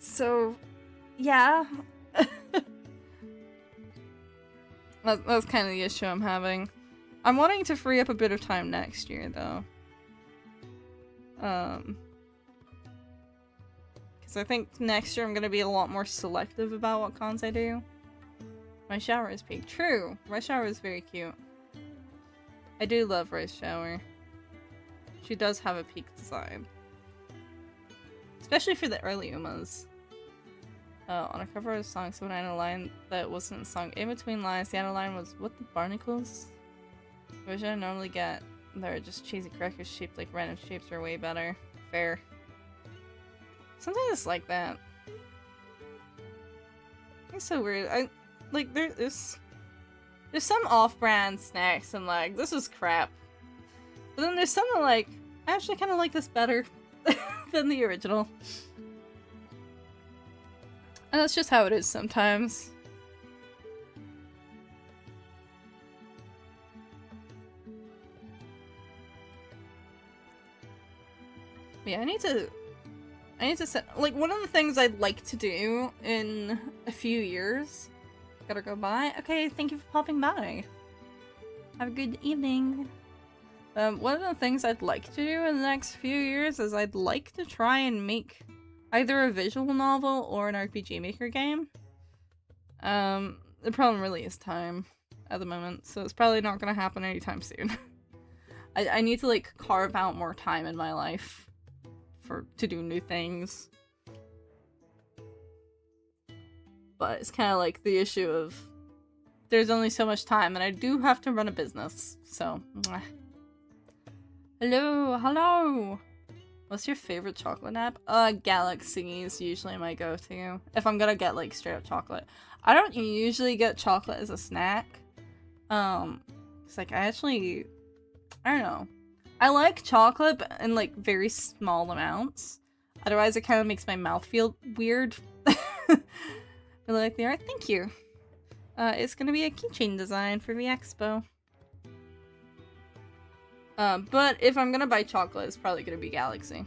So, yeah. That's kind of the issue I'm having. I'm wanting to free up a bit of time next year, though. Because I think next year I'm going to be a lot more selective about what cons I do. My shower is pink. True! My shower is very cute. I do love Rice Shower. She does have a peak design. Especially for the early Umas. On a cover of a song, someone had a line that wasn't a song. In between lines, the other line was, "What the barnacles?" Which I normally get. They're just cheesy crackers shaped like random shapes are way better. Fair. Sometimes it's like that. It's so weird. Like there's some off-brand snacks and like this is crap. But then there's some that like I actually kind of like this better than the original. And that's just how it is sometimes. But yeah, I need to set, like, one of the things I'd like to do in a few years. Gotta go by. Okay, thank you for popping by. Have a good evening. One of the things I'd like to do in the next few years is I'd like to try and make either a visual novel or an RPG Maker game. The problem really is time at the moment, so it's probably not gonna happen anytime soon. I need to, like, carve out more time in my life to do new things. But it's kind of like the issue of there's only so much time and I do have to run a business, so mwah. Hello! What's your favorite chocolate app? Galaxy is usually my go-to. If I'm gonna get, like, straight up chocolate. I don't usually get chocolate as a snack. It's like, I don't know. I like chocolate in, like, very small amounts. Otherwise, it kind of makes my mouth feel weird. Really like the art? Thank you. It's gonna be a keychain design for the expo. But if I'm gonna buy chocolate, it's probably gonna be Galaxy.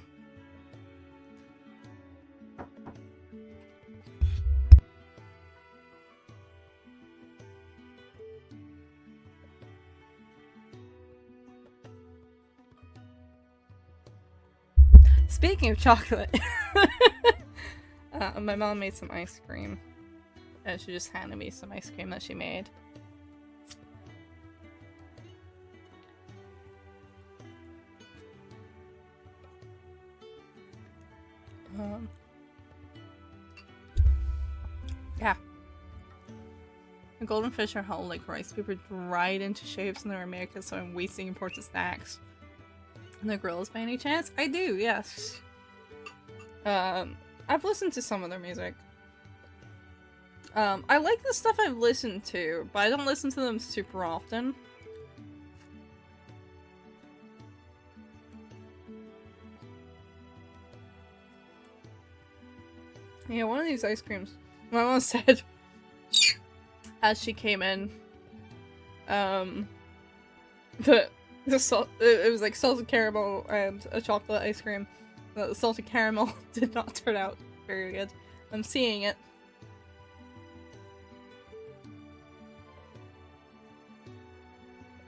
Speaking of chocolate, my mom made some ice cream. She just handed me some ice cream that she made. Yeah. The golden fish are held like rice paper, dried into shapes in America, so I'm wasting important snacks. And the Grills by any chance? I do, yes. I've listened to some of their music. I like the stuff I've listened to, but I don't listen to them super often. Yeah, one of these ice creams. My mom said as she came in, the salt, it was like salted caramel and a chocolate ice cream. The salted caramel did not turn out very good. I'm seeing it.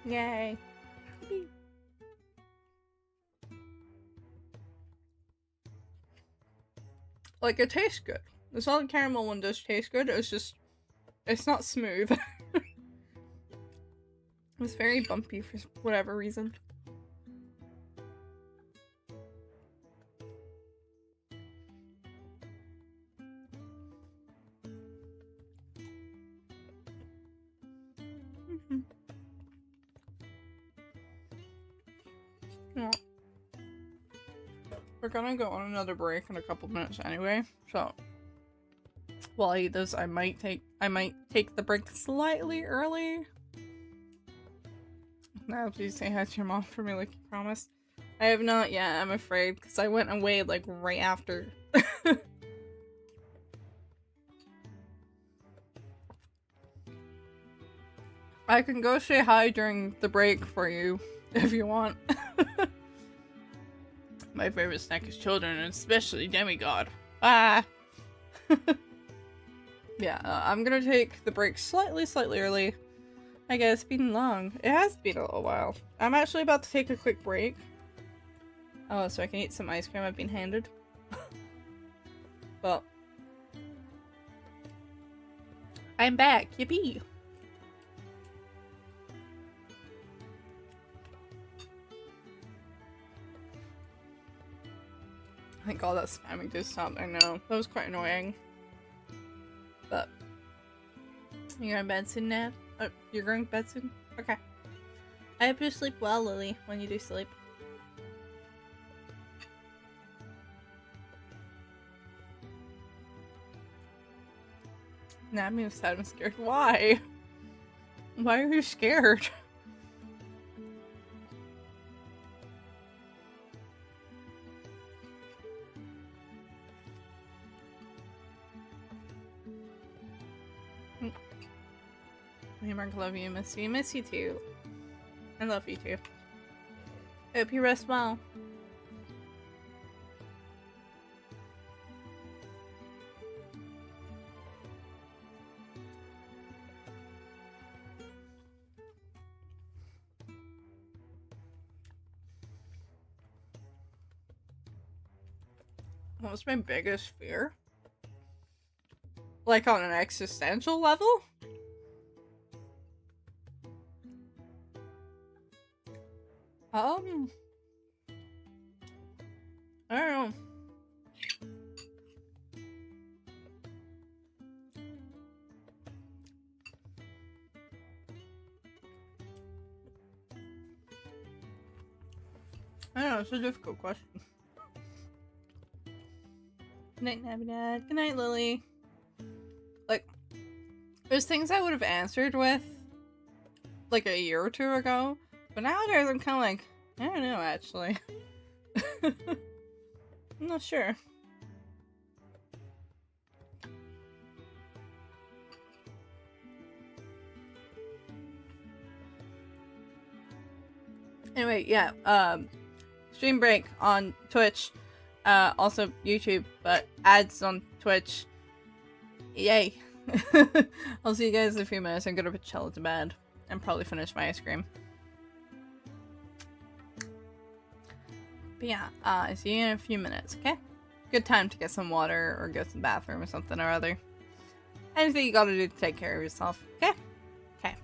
Yay. Like, it tastes good. The salted caramel one does taste good, it's just, it's not smooth. It's very bumpy for whatever reason. Yeah. We're gonna go on another break in a couple minutes anyway, so while I eat this, I might take the break slightly early. Now, please say hi to your mom for me like you promised. I have not yet, I'm afraid, because I went away like right after. I can go say hi during the break for you, if you want. My favorite snack is children, and especially demigod. Ah! Yeah, I'm gonna take the break slightly early. I guess it's been long. It has been a little while. I'm actually about to take a quick break. Oh, so I can eat some ice cream I've been handed. Well, I'm back. Yippee! Thank God that spamming did stop. I know. That was quite annoying. But you're in bed soon, Nat? Oh, you're going to bed soon? Okay. I hope you sleep well, Lily, when you do sleep. Nabbie was sad and scared. Why? Why are you scared? Hey Mark, love you, miss you. Miss you too. I love you too. Hope you rest well. What's my biggest fear? Like on an existential level? I don't know. I don't know, it's a difficult question. Good night, Nabbie Dad. Good night, Lily. Like, there's things I would have answered with, like, a year or two ago, but nowadays I'm kind of like, I don't know, actually. I'm not sure. Anyway, yeah, stream break on Twitch, also YouTube, but ads on Twitch. Yay. I'll see you guys in a few minutes. I'm gonna put Chella to bed and probably finish my ice cream. But yeah, see you in a few minutes, okay? Good time to get some water or go to the bathroom or something or other. Anything you gotta do to take care of yourself, okay? Okay.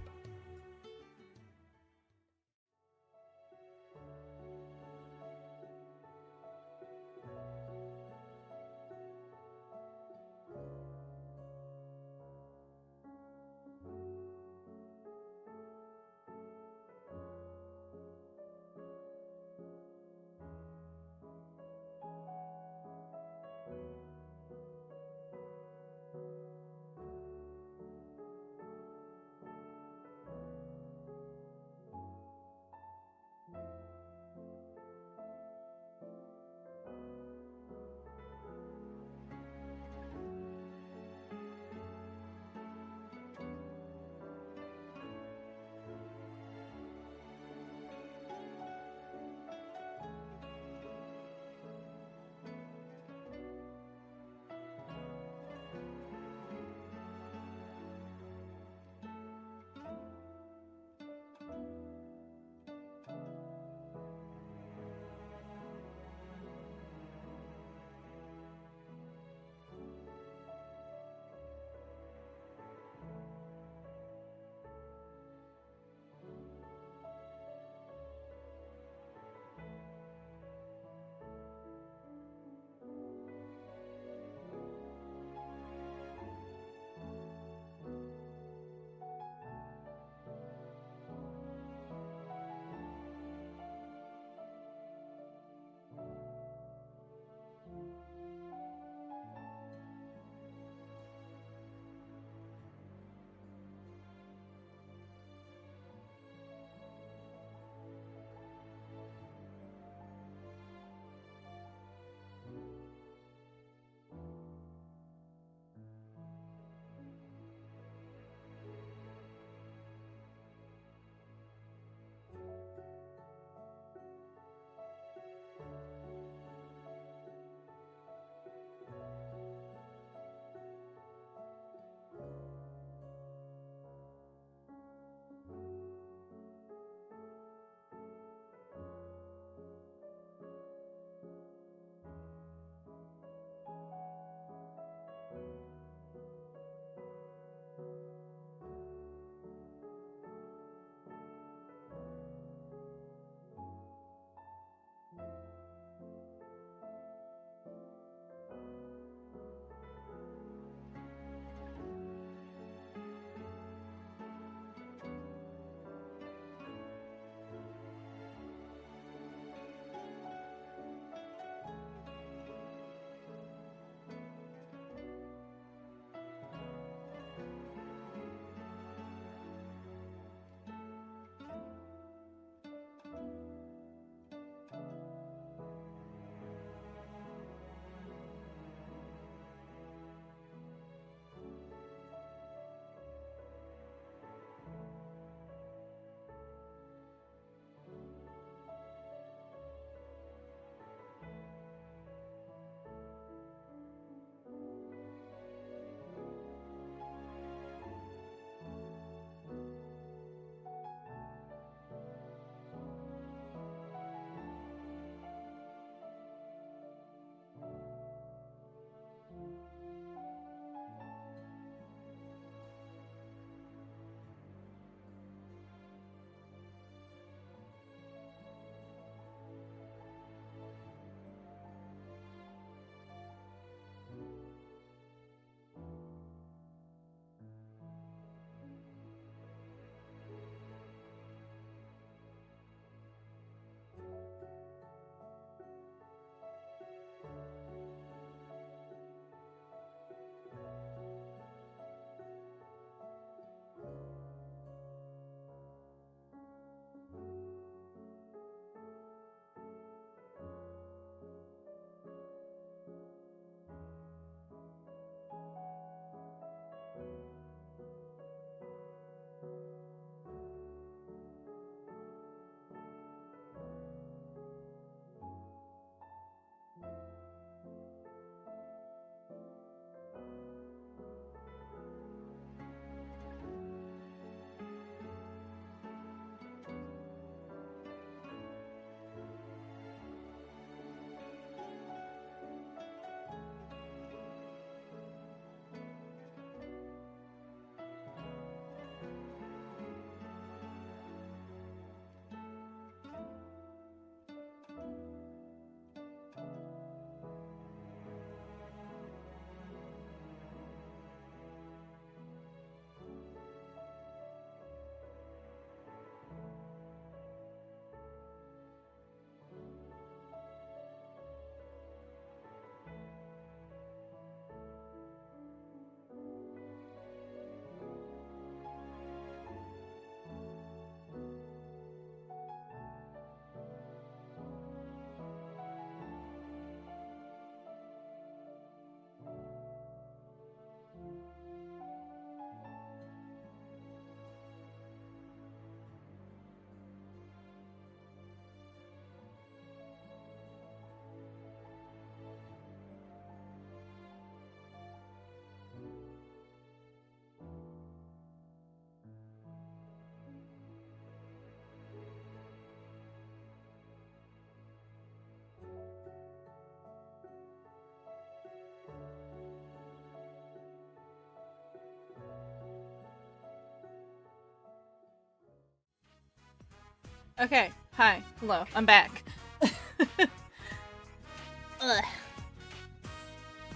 Okay, hi, hello, I'm back. Ugh.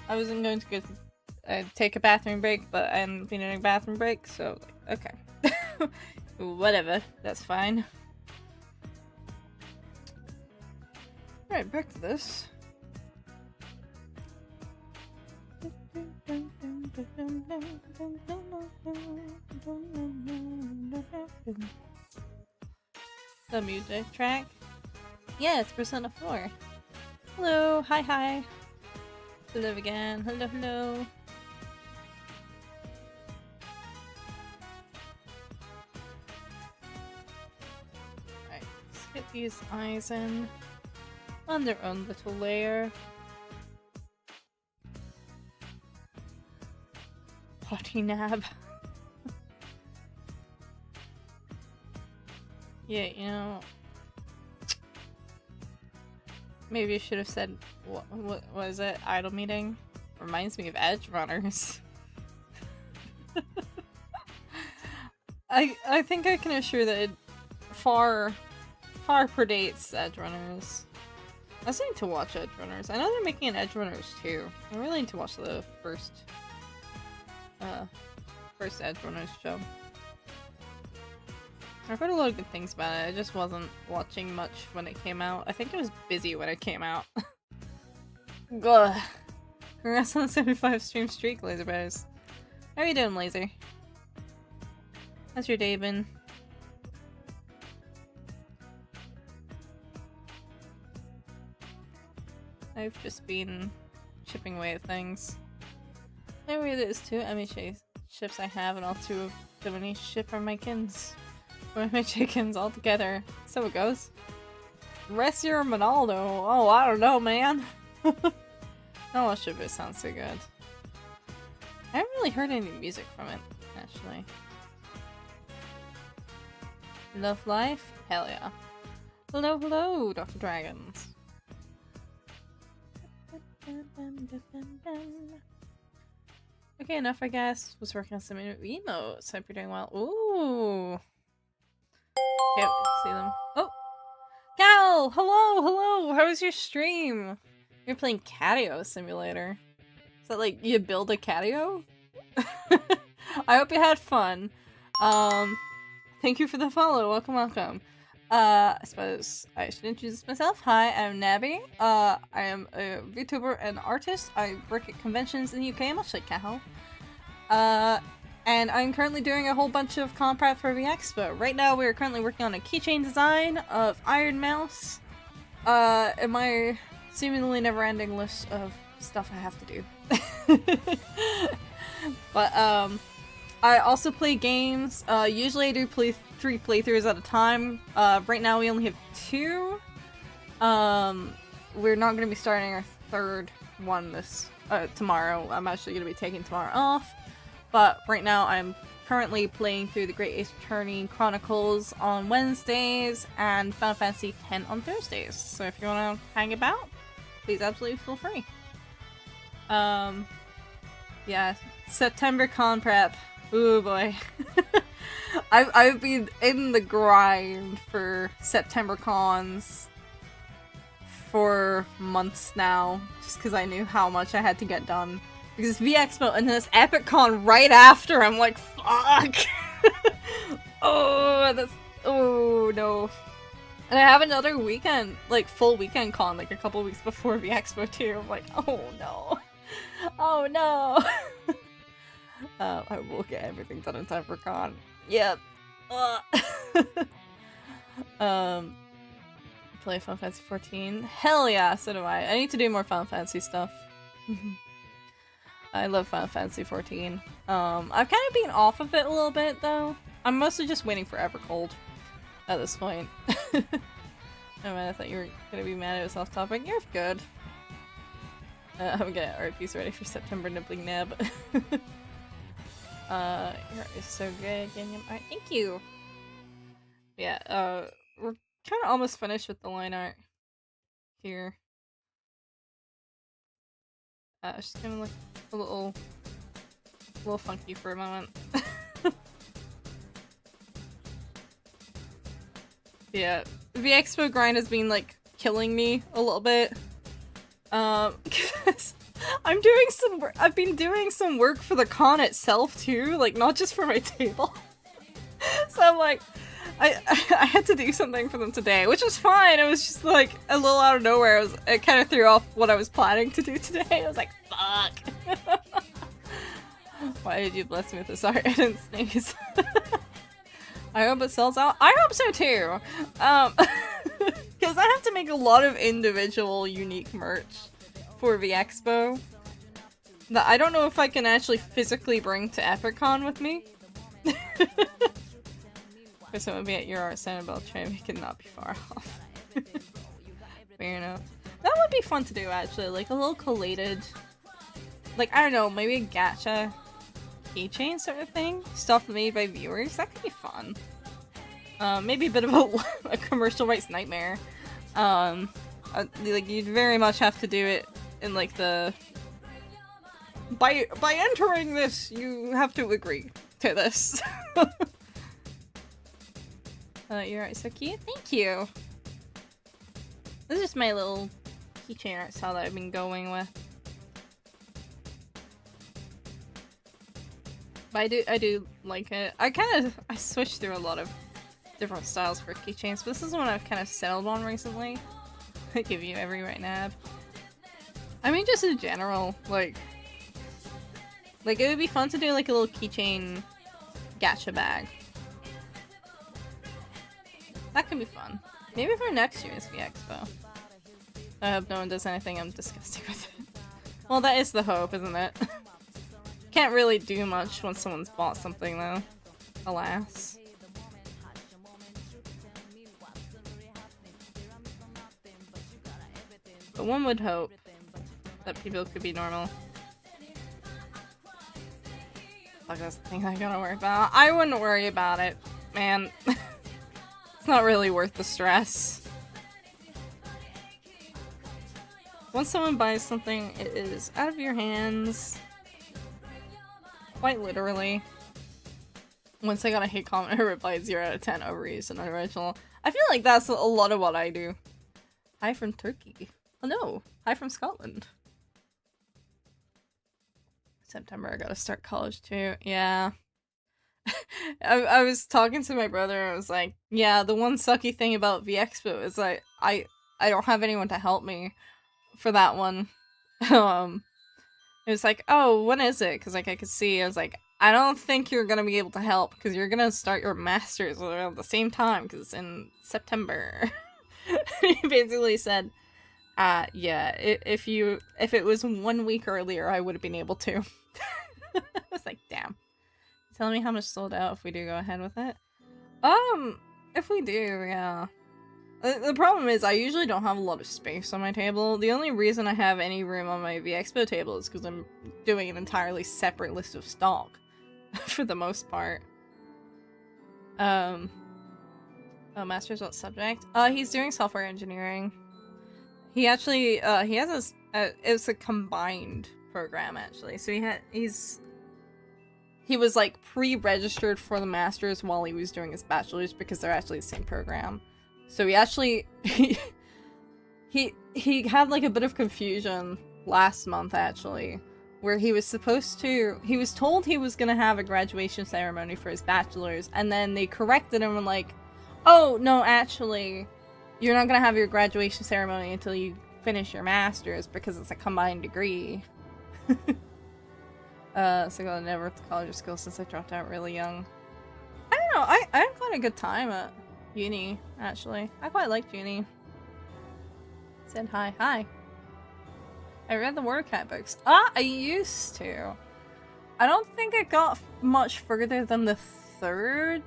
I wasn't going to go take a bathroom break, but I'm needing a bathroom break, so okay. Whatever, that's fine. Alright, back to this. The music track? Yeah, it's Persona 4. Hello, hi hi. Hello again, hello hello. Alright, let's get these eyes in on their own little layer. Potty nab. Yeah, you know, maybe I should have said, what was it? Idol meeting? Reminds me of Edge Runners. I think I can assure that it far predates Edge Runners. I still need to watch Edge Runners. I know they're making an Edge Runners too. I really need to watch the first Edge Runners show. I've heard a lot of good things about it. I just wasn't watching much when it came out. I think I was busy when it came out. Ugh. Congrats on the 75 stream streak, Laser Bears. How are you doing, Laser? How's your day been? I've just been chipping away at things. I read this too. How many ships I have, and all two of the many ship are my kins. Or my chickens all together. So it goes. Rest your Ronaldo. Oh, I don't know, man. No ship it sounds so good. I haven't really heard any music from it, actually. Love life? Hell yeah. Hello, hello, Dr. Dragons. Okay, enough I guess. Was working on some emotes. Hope you're doing well. Ooh. Can't wait to see them. Oh! Cal! Hello! Hello! How was your stream? You're playing Catio Simulator. Is that like you build a Catio? I hope you had fun. Thank you for the follow. Welcome, welcome. I suppose I should introduce myself. Hi, I'm Nabbie. I am a VTuber and artist. I work at conventions in the UK, much like Cal. And I'm currently doing a whole bunch of comp prep for the Expo. Right now, we are currently working on a keychain design of Iron Mouse. And my seemingly never-ending list of stuff I have to do. But, I also play games. Usually I do 3 playthroughs at a time. Right now we only have 2. We're not going to be starting our 3rd one tomorrow. I'm actually going to be taking tomorrow off. But right now I'm currently playing through the Great Ace Attorney Chronicles on Wednesdays and Final Fantasy X on Thursdays. So if you want to hang about, please absolutely feel free. Yeah, September con prep. Ooh boy. I've been in the grind for September cons for months now, just because I knew how much I had to get done. Because V Expo and then this Epic Con right after, I'm like, fuck! Oh no. And I have another weekend, like full weekend con, like a couple weeks before V Expo too. I'm like, oh no. Oh no. I will get everything done in time for con. Yep. Play Final Fantasy 14. Hell yeah, so do I. I need to do more Final Fantasy stuff. I love Final Fantasy 14. I've kind of been off of it a little bit though. I'm mostly just waiting for Evercold at this point. Oh man, I thought you were gonna be mad it was off topic. You're good. I'm getting art piece ready for September nibbling nab. Your art is so good, Alright, thank you. Yeah, we're kind of almost finished with the line art here. It's just gonna look a little funky for a moment. Yeah, the Expo grind has been like killing me a little bit. Because I'm doing some work. I've been doing some work for the con itself too, like not just for my table. So I'm like, I had to do something for them today, which was fine. It was just like a little out of nowhere. It kind of threw off what I was planning to do today. I was like, fuck. Why did you bless me with this? Sorry, I didn't sneeze. I hope it sells out. I hope so too. Because I have to make a lot of individual unique merch for the expo that I don't know if I can actually physically bring to EpicCon with me. Because it would be at your art center, Beltran. It could not be far off. Fair enough. That would be fun to do actually, like a little collated, like I don't know, maybe a gacha keychain sort of thing, stuff made by viewers. That could be fun. Maybe a bit of a commercial rights nightmare. Like you'd very much have to do it in like the by entering this, you have to agree to this. You're right, so cute. Thank you. This is just my little keychain art style that I've been going with. But I do like it. I switched through a lot of different styles for keychains, but this is one I've kind of settled on recently. I give you every right nab. I mean, just in general, like it would be fun to do like a little keychain gacha bag. That could be fun. Maybe for next year's VExpo. I hope no one does anything I'm disgusting with it. Well, that is the hope, isn't it? Can't really do much once someone's bought something, though. Alas. But one would hope that people could be normal. Fuck, that's the thing I gotta worry about. I wouldn't worry about it, man. It's not really worth the stress. Once someone buys something, it is out of your hands. Quite literally. Once I got a hate comment, I replied 0 out of 10 overused and unoriginal. I feel like that's a lot of what I do. Hi from Turkey. Oh no, hi from Scotland. September, I gotta start college too. Yeah. I was talking to my brother and I was like, yeah, the one sucky thing about VExpo is like I don't have anyone to help me for that one. It was like, oh, when is it? Because like I could see, I was like, I don't think you're gonna be able to help because you're gonna start your masters around the same time because it's in September. He basically said, yeah, if it was 1 week earlier, I would have been able to. I was like, damn. Tell me how much sold out if we do go ahead with it. If we do, yeah. The problem is I usually don't have a lot of space on my table. The only reason I have any room on my VExpo table is because I'm doing an entirely separate list of stock. For the most part. Oh, master's what subject? He's doing software engineering. He actually, he has it's a combined program actually. So he was like pre-registered for the master's while he was doing his bachelor's because they're actually the same program. So he actually he had like a bit of confusion last month actually, where he was told he was gonna have a graduation ceremony for his bachelor's, and then they corrected him and like, oh no, actually you're not gonna have your graduation ceremony until you finish your master's because it's a combined degree. So I got never went to college or school since I dropped out really young. I don't know, I had quite a good time at uni, actually. I quite liked uni. Said hi. Hi. I read the WordCat books. I used to. I don't think it got much further than the 3rd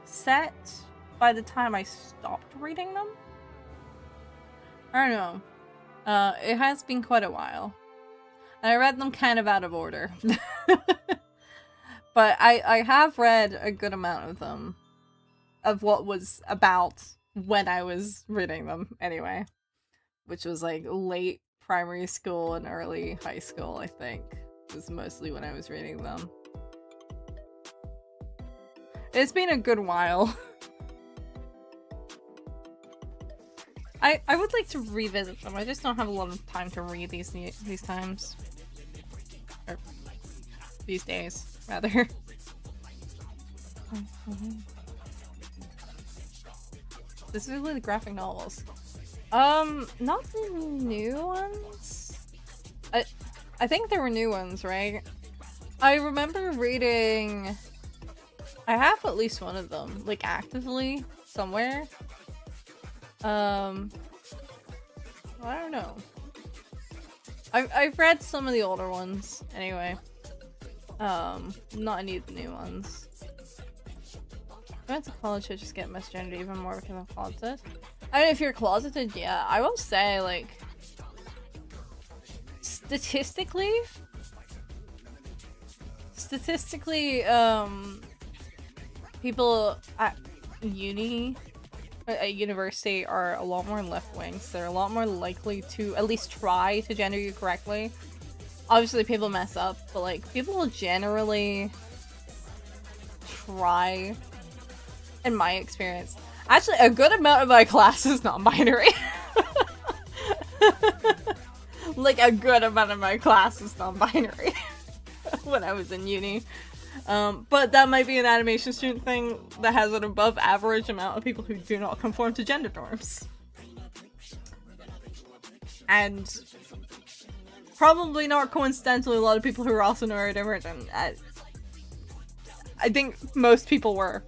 set by the time I stopped reading them. I don't know. It has been quite a while. And I read them kind of out of order. But I have read a good amount of them. Of what was about when I was reading them, anyway. Which was like late primary school and early high school, I think. Was mostly when I was reading them. It's been a good while. I would like to revisit them. I just don't have a lot of time to read these times. Or these days, rather. Specifically the graphic novels. Not the new ones. I think there were new ones, right? I remember reading... I have at least one of them, like, actively, somewhere. I don't know. I've read some of the older ones, anyway. Not any of the new ones. I went to college to just get misgendered even more because I'm closeted. I mean, if you're closeted, yeah, I will say, like, statistically, people at university are a lot more left-wing, so they're a lot more likely to at least try to gender you correctly. Obviously, people mess up, but, like, people generally try, in my experience. Actually, a good amount of my class is non-binary. Like, a good amount of my class is non-binary when I was in uni. But that might be an animation student thing that has an above average amount of people who do not conform to gender norms. And probably not coincidentally a lot of people who are also neurodivergent. I think most people were.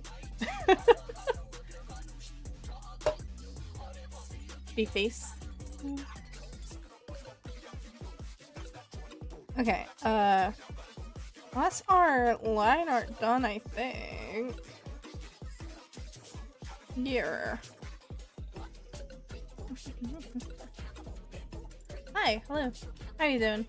Be face. Okay, that's our line art done, I think. Yeah. Hi, hello. How are you doing?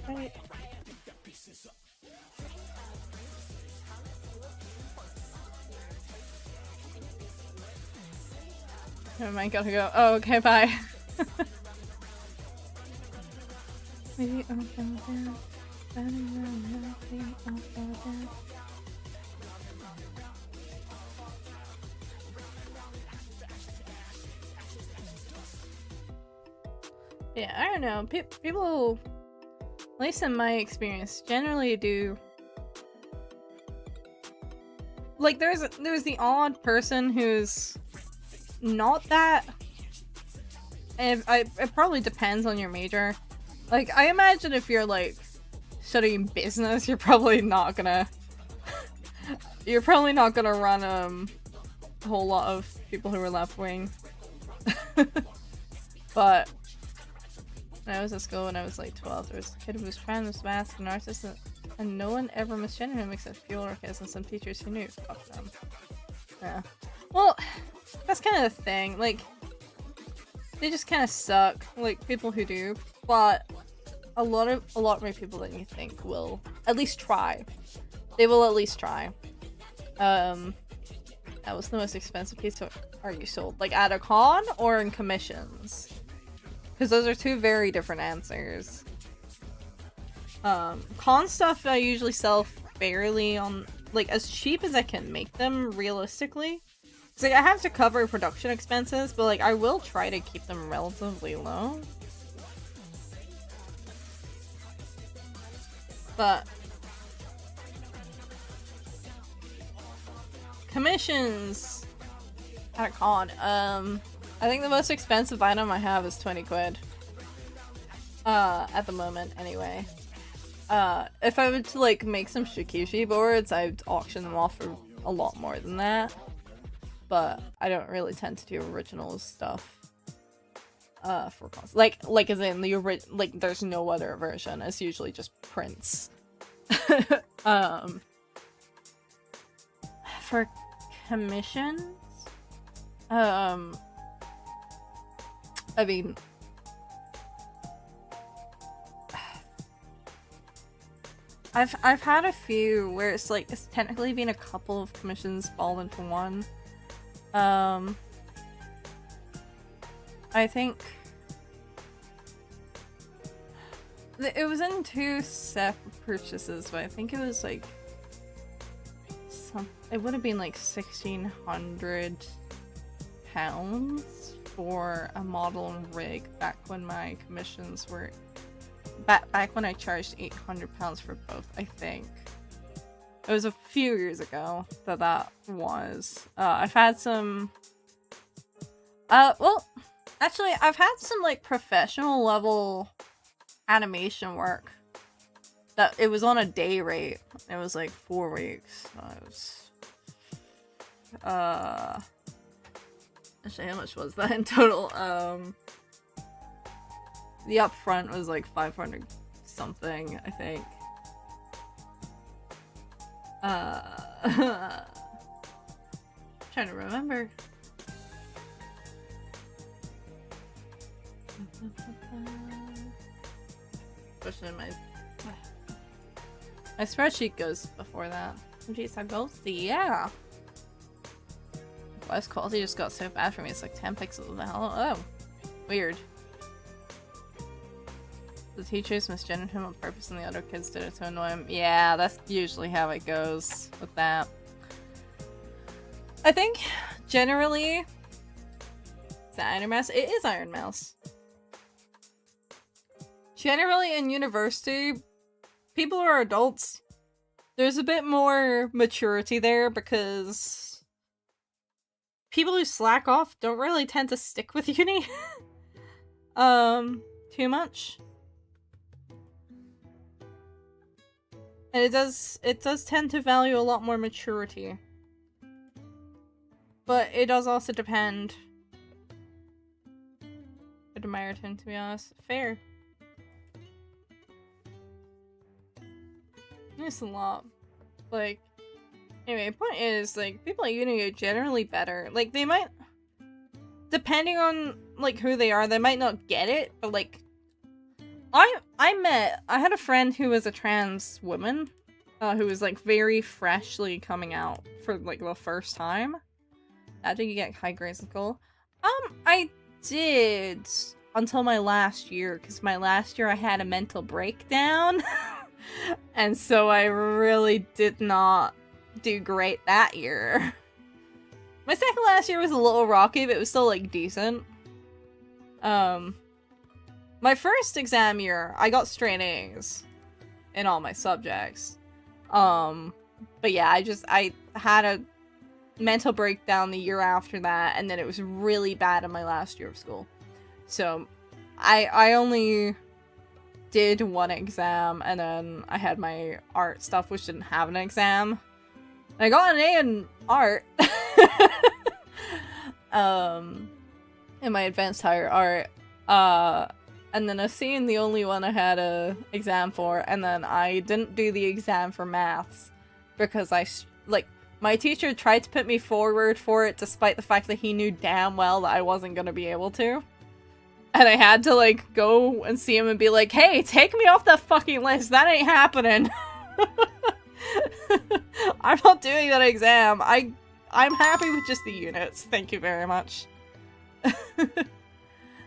Right. Oh my god, go. Oh, okay, bye. Yeah, I don't know. People, at least in my experience, generally do. Like, there's the odd person who's not that. And it probably depends on your major. Like, I imagine if you're like studying business, you're probably not gonna run a whole lot of people who are left wing. But when I was at school when I was like 12, there was a kid who was trans, masked, and narcissist, and no one ever misgendered him except few older kids and some teachers who knew. Fuck them. Yeah. Well, that's kind of the thing. Like, they just kind of suck. Like, people who do, but a lot more people than you think will at least try. They will at least try. That was the most expensive piece of art you sold, like at a con or in commissions? Because those are two very different answers. Con stuff I usually sell fairly on, like, as cheap as I can make them realistically. It's like I have to cover production expenses, but like I will try to keep them relatively low. But commissions at a con, I think the most expensive item I have is 20 quid. At the moment, anyway. If I were to, like, make some Shikishi boards, I'd auction them off for a lot more than that. But I don't really tend to do original stuff. For cons. Like as in the like, there's no other version. It's usually just prints. For commissions, I mean, I've had a few where it's like it's technically been a couple of commissions fall into one. I think it was in 2 separate purchases, but I think it was like it would have been like £1,600 for a model and rig back when my commissions were back when I charged £800 for both. I think it was a few years ago that was. I've had some well, actually I've had some like professional level animation work that it was on a day rate. It was like 4 weeks. It was actually, how much was that in total? The upfront was like 500 something, I think. Trying to remember. Especially my spreadsheet goes before that. Oh jeez, I both see, yeah. Voice quality just got so bad for me, it's like 10 pixels now. Oh, weird. The teachers misgendered him on purpose and the other kids did it to annoy him. Yeah, that's usually how it goes with that. I think, generally, is that Iron Mouse? It is Iron Mouse. Generally in university, people who are adults, there's a bit more maturity there because people who slack off don't really tend to stick with uni too much. And it does tend to value a lot more maturity. But it does also depend. I admired him, to be honest. Fair. It's a lot. Like, anyway, point is, like, people at uni are generally better. Like, they might, depending on, like, who they are, they might not get it, but, like, I had a friend who was a trans woman, who was, like, very freshly coming out for, like, the first time. Did you get high grades in school? I did, until my last year, because my last year I had a mental breakdown. And so I really did not do great that year. My second last year was a little rocky, but it was still, like, decent. My first exam year, I got straight A's in all my subjects. But yeah, I had a mental breakdown the year after that, and then it was really bad in my last year of school. So, I only did 1 exam, and then I had my art stuff, which didn't have an exam. I got an A in art. In my advanced higher art. And then a C in the only one I had a exam for, and then I didn't do the exam for maths because my teacher tried to put me forward for it despite the fact that he knew damn well that I wasn't gonna be able to. And I had to, like, go and see him and be like, hey, take me off that fucking list. That ain't happening. I'm not doing that exam. I'm happy with just the units. Thank you very much.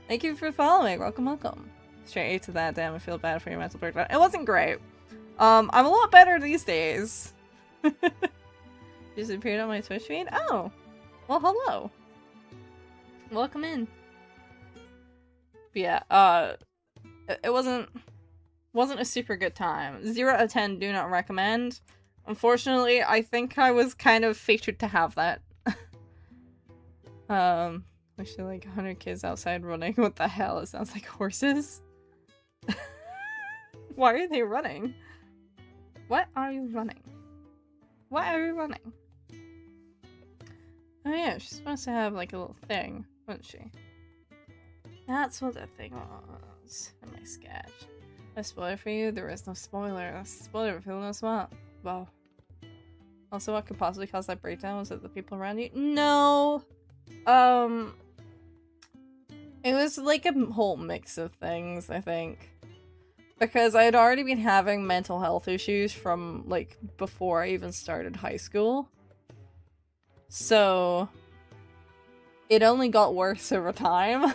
Thank you for following. Welcome, welcome. Straight A to that. Damn, I feel bad for your mental breakdown. It wasn't great. I'm a lot better these days. Just appeared on my Twitch feed? Oh. Well, hello. Welcome in. But yeah, it wasn't a super good time. 0 out of 10, do not recommend. Unfortunately, I think I was kind of featured to have that. Actually, like 100 kids outside running. What the hell? It sounds like horses. Why are they running? What are you running? Why are you running? Oh yeah, she's supposed to have like a little thing, wasn't she? That's what that thing was in my sketch. A spoiler for you? There is no spoiler. That's a spoiler if who knows what. Well. Also, what could possibly cause that breakdown? Was it the people around you? No! It was like a whole mix of things, I think. Because I had already been having mental health issues from, like, before I even started high school. So, it only got worse over time.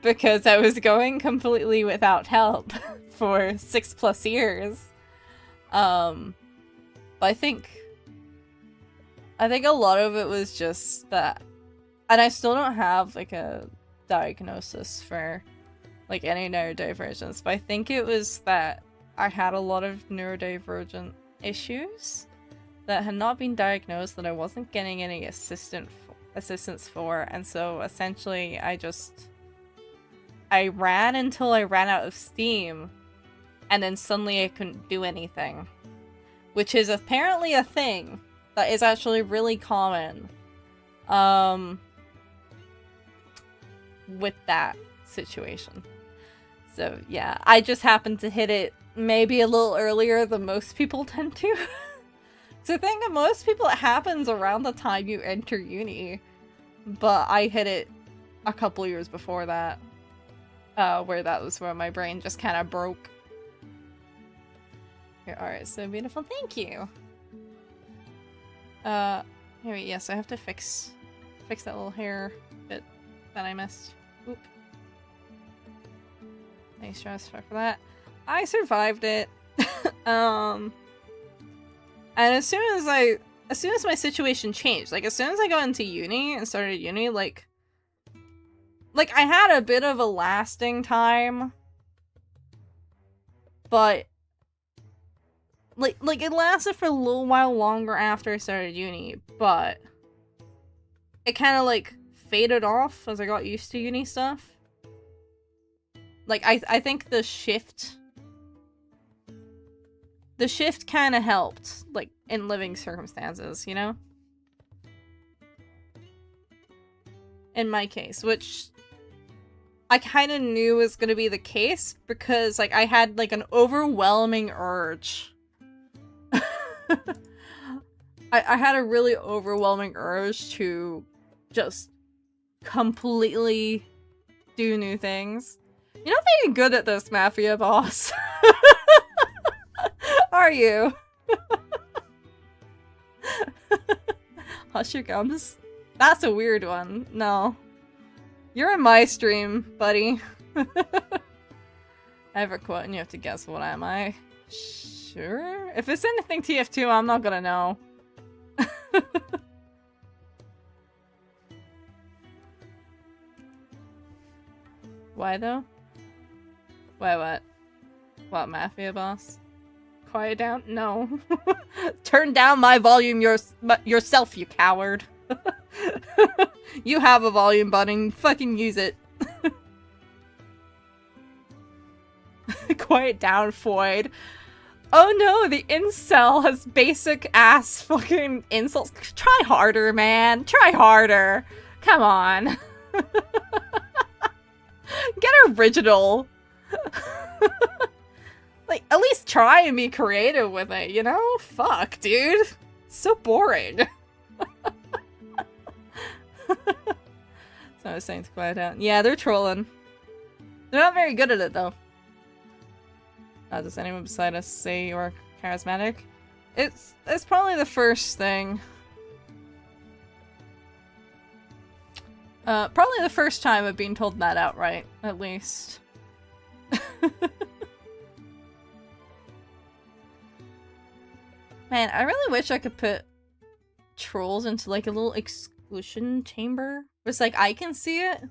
because I was going completely without help for 6+ years. But I think a lot of it was just that, and I still don't have like a diagnosis for like any neurodivergence, but I think it was that I had a lot of neurodivergent issues that had not been diagnosed, that I wasn't getting any assistance for, and so essentially I ran until I ran out of steam, and then suddenly I couldn't do anything, which is apparently a thing that is actually really common with that situation. So yeah, I just happened to hit it maybe a little earlier than most people tend to. So I think that most people, it happens around the time you enter uni, but I hit it a couple years before that, where that was where my brain just kind of broke. Your art is so beautiful, thank you. Anyway, yes, I have to fix that little hair bit that I missed. Oop. Nice try for that. I survived it. And as soon as my situation changed, like as soon as I got into uni and started uni, like I had a bit of a lasting time, but like it lasted for a little while longer after I started uni, but it kind of like faded off as I got used to uni stuff. Like I think the shift kind of helped, like, in living circumstances, you know? In my case, which I kind of knew was going to be the case because, like, I had, like, an overwhelming urge. I had a really overwhelming urge to just completely do new things. You're not very good at this, Mafia boss. Are you? Hush your gums? That's a weird one. No. You're in my stream, buddy. I have a quote and you have to guess what am I. Sure? If it's anything TF2, I'm not gonna know. Why though? Why what? What, Mafia boss? Quiet down? No. Turn down my volume yourself, you coward. You have a volume button. Fucking use it. Quiet down, Foyd. Oh no, the incel has basic ass fucking insults. Try harder, man. Try harder. Come on. Get original. Like, at least try and be creative with it, you know? Fuck, dude. So boring. So I was saying to quiet down. Yeah, they're trolling. They're not very good at it, though. Does anyone beside us say you're charismatic? It's probably the first thing. Probably the first time of being told that outright, at least. Man, I really wish I could put trolls into like a little exclusion chamber. It's like I can see it.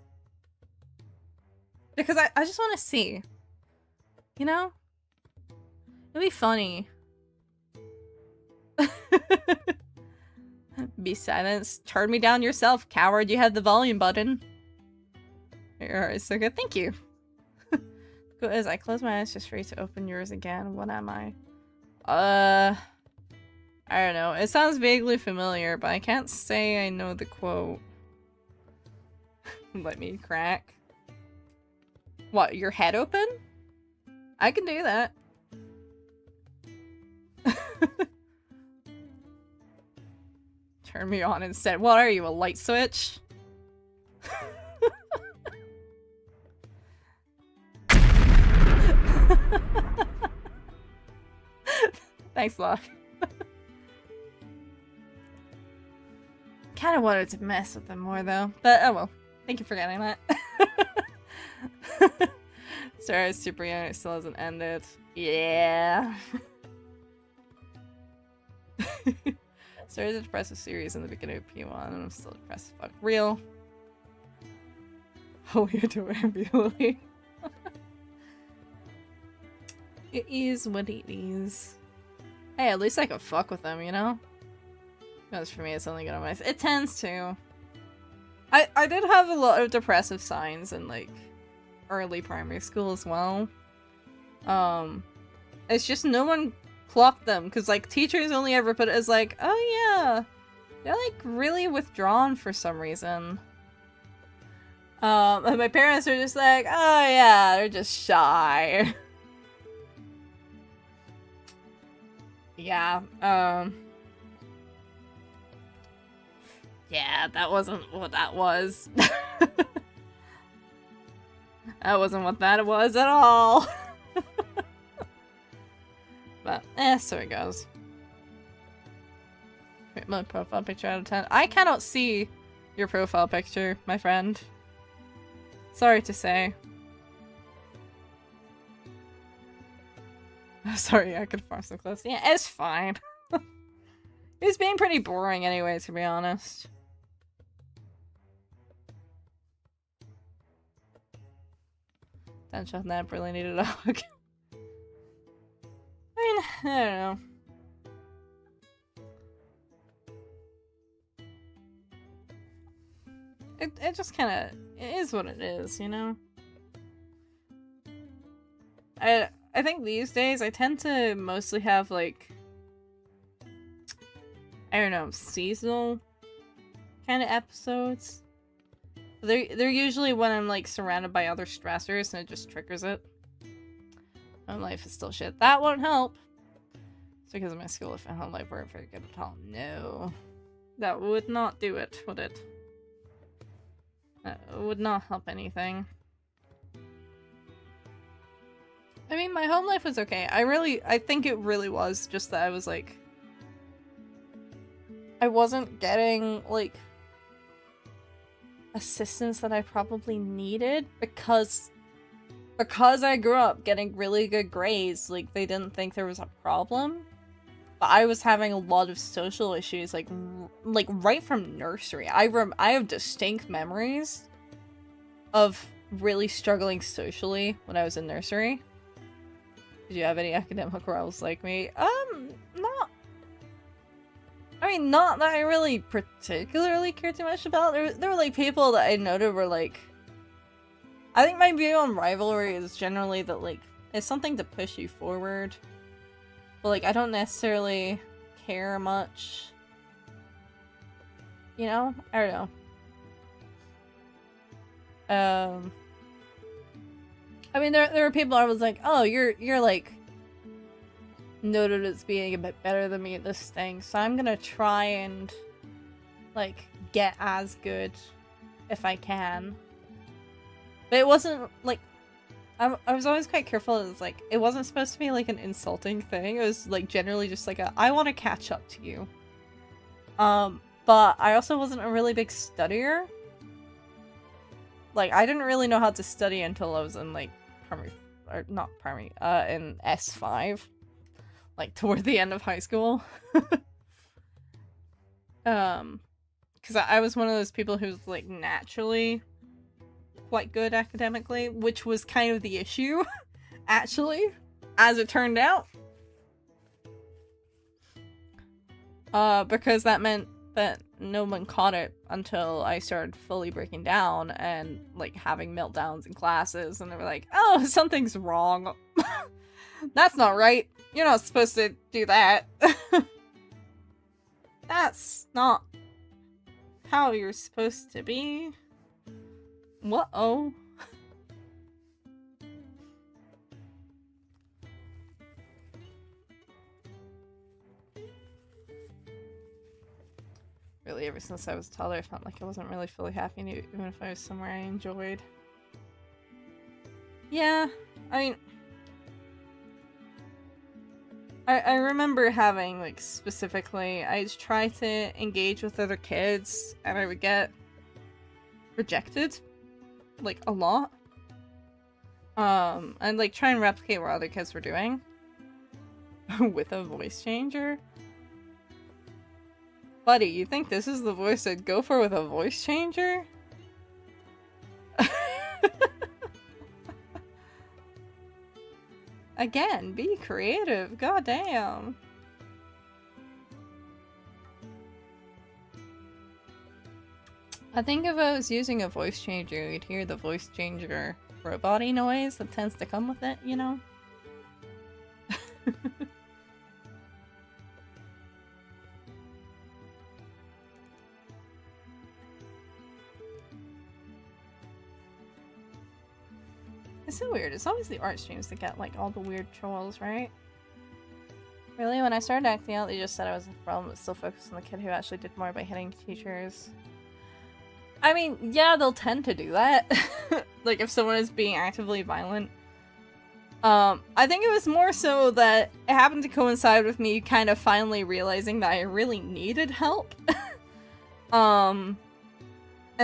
Because I just want to see. You know? It'd be funny. Be silenced. Turn me down yourself, coward. You had the volume button. You're so good. Thank you. Good as I close my eyes just for you to open yours again. What am I? I don't know. It sounds vaguely familiar, but I can't say I know the quote. Let me crack. What, your head open? I can do that. Turn me on instead. What are you, a light switch? Thanks, Locke. Kinda wanted to mess with them more, though. But, oh well. Thank you for getting that. Sorry, it's super young. It still hasn't ended. Yeah. Started a depressive series in the beginning of P1, and I'm still depressed. Fuck real. Oh, you're doing ambulantly. It is what it is. Hey, at least I can fuck with them, you know? Because for me, it's only gonna miss. It tends to. I did have a lot of depressive signs in, like, early primary school as well. It's just no one clocked them, because, like, teachers only ever put it as, like, oh yeah, they're, like, really withdrawn for some reason. And my parents are just like, oh yeah, they're just shy. Yeah, yeah, that wasn't what that was. That wasn't what that was at all. But, so it goes. Wait, my profile picture out of 10. I cannot see your profile picture, my friend. Sorry to say. Sorry, I could form some close. Yeah, it's fine. It's being pretty boring anyway, to be honest. That nap really needed a hug. I don't know. It just kinda, it is what it is, you know? I think these days I tend to mostly have, like, I don't know, seasonal kind of episodes. They're usually when I'm, like, surrounded by other stressors and it just triggers it. My life is still shit. That won't help. It's because my school and home life weren't very good at all. No. That would not do it, would it? That would not help anything. I mean, my home life was okay. I think it really was just that I was, like, I wasn't getting, like, assistance that I probably needed because I grew up getting really good grades. Like, they didn't think there was a problem. But I was having a lot of social issues, like right from nursery. I have distinct memories of really struggling socially when I was in nursery. Did you have any academic roles like me? Not that I really particularly cared too much about. There were, like, people that I noted were, like... I think my view on rivalry is generally that, like, it's something to push you forward. But, like, I don't necessarily care much. You know? I don't know. I mean, there are people I was like, oh, you're like noted as being a bit better than me at this thing, so I'm gonna try and, like, get as good if I can. But it wasn't, like, I was always quite careful. It was, like, it wasn't supposed to be, like, an insulting thing. It was, like, generally just, like, I want to catch up to you. But I also wasn't a really big studier. Like, I didn't really know how to study until I was in, like, in S5. Like, toward the end of high school. Because I was one of those people who's, like, naturally quite good academically, which was kind of the issue, actually, as it turned out. Because that meant that no one caught it until I started fully breaking down and, like, having meltdowns in classes, and they were like, oh, something's wrong. That's not right. You're not supposed to do that. That's not how you're supposed to be. What-oh? Really, ever since I was taller, I felt like I wasn't really fully happy, even if I was somewhere I enjoyed. Yeah, I mean... I remember having, like, specifically, I'd try to engage with other kids, and I would get rejected. like, a lot. And, like, try and replicate what other kids were doing. With a voice changer? Buddy, you think this is the voice I'd go for with a voice changer? Again, be creative. Goddamn. I think if I was using a voice changer, you'd hear the voice changer robot-y noise that tends to come with it, you know? It's so weird. It's always the art streams that get, like, all the weird trolls, right? Really, when I started acting out, they just said I was a problem, but still focused on the kid who actually did more by hitting teachers. I mean, yeah, they'll tend to do that. Like, if someone is being actively violent. I think it was more so that it happened to coincide with me kind of finally realizing that I really needed help. And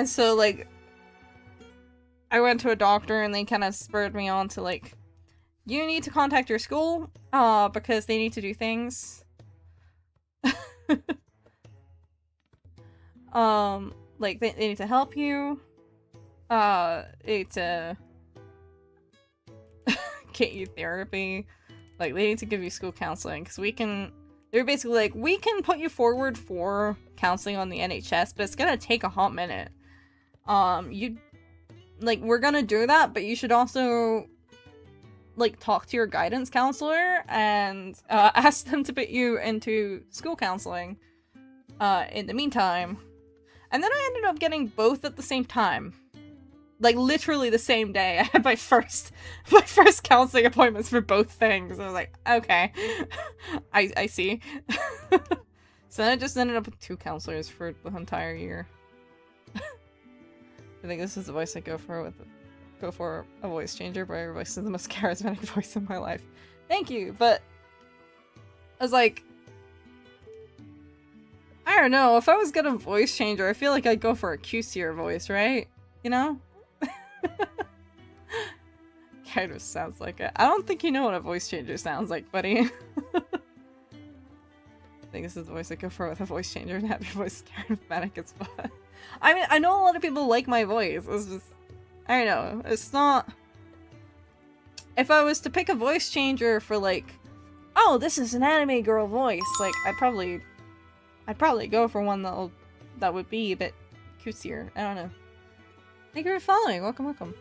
so, like, I went to a doctor and they kind of spurred me on to, like, you need to contact your school, because they need to do things. Like, they need to help you. They need to get you therapy. Like, they need to give you school counseling, because they're basically like, we can put you forward for counseling on the NHS, but it's gonna take a hot minute. Like, we're gonna do that, but you should also, like, talk to your guidance counselor and ask them to put you into school counseling in the meantime. And then I ended up getting both at the same time. Like, literally the same day. I had my first counseling appointments for both things. I was like, okay. I see. So then I just ended up with 2 counselors for the entire year. I think this is the voice I go for a voice changer, but your voice is the most charismatic voice in my life. Thank you, but I was like, I don't know, if I was gonna voice changer, I feel like I'd go for a QCer voice, right? You know? Kind of sounds like it. I don't think you know what a voice changer sounds like, buddy. I think this is the voice I go for with a voice changer, and have your voice charismatic as fuck. I mean, I know a lot of people like my voice. It's just, I don't know. It's not. If I was to pick a voice changer for, like, oh, this is an anime girl voice, like, I'd probably go for one that would be a bit cutesier. I don't know. Thank you for following. Welcome.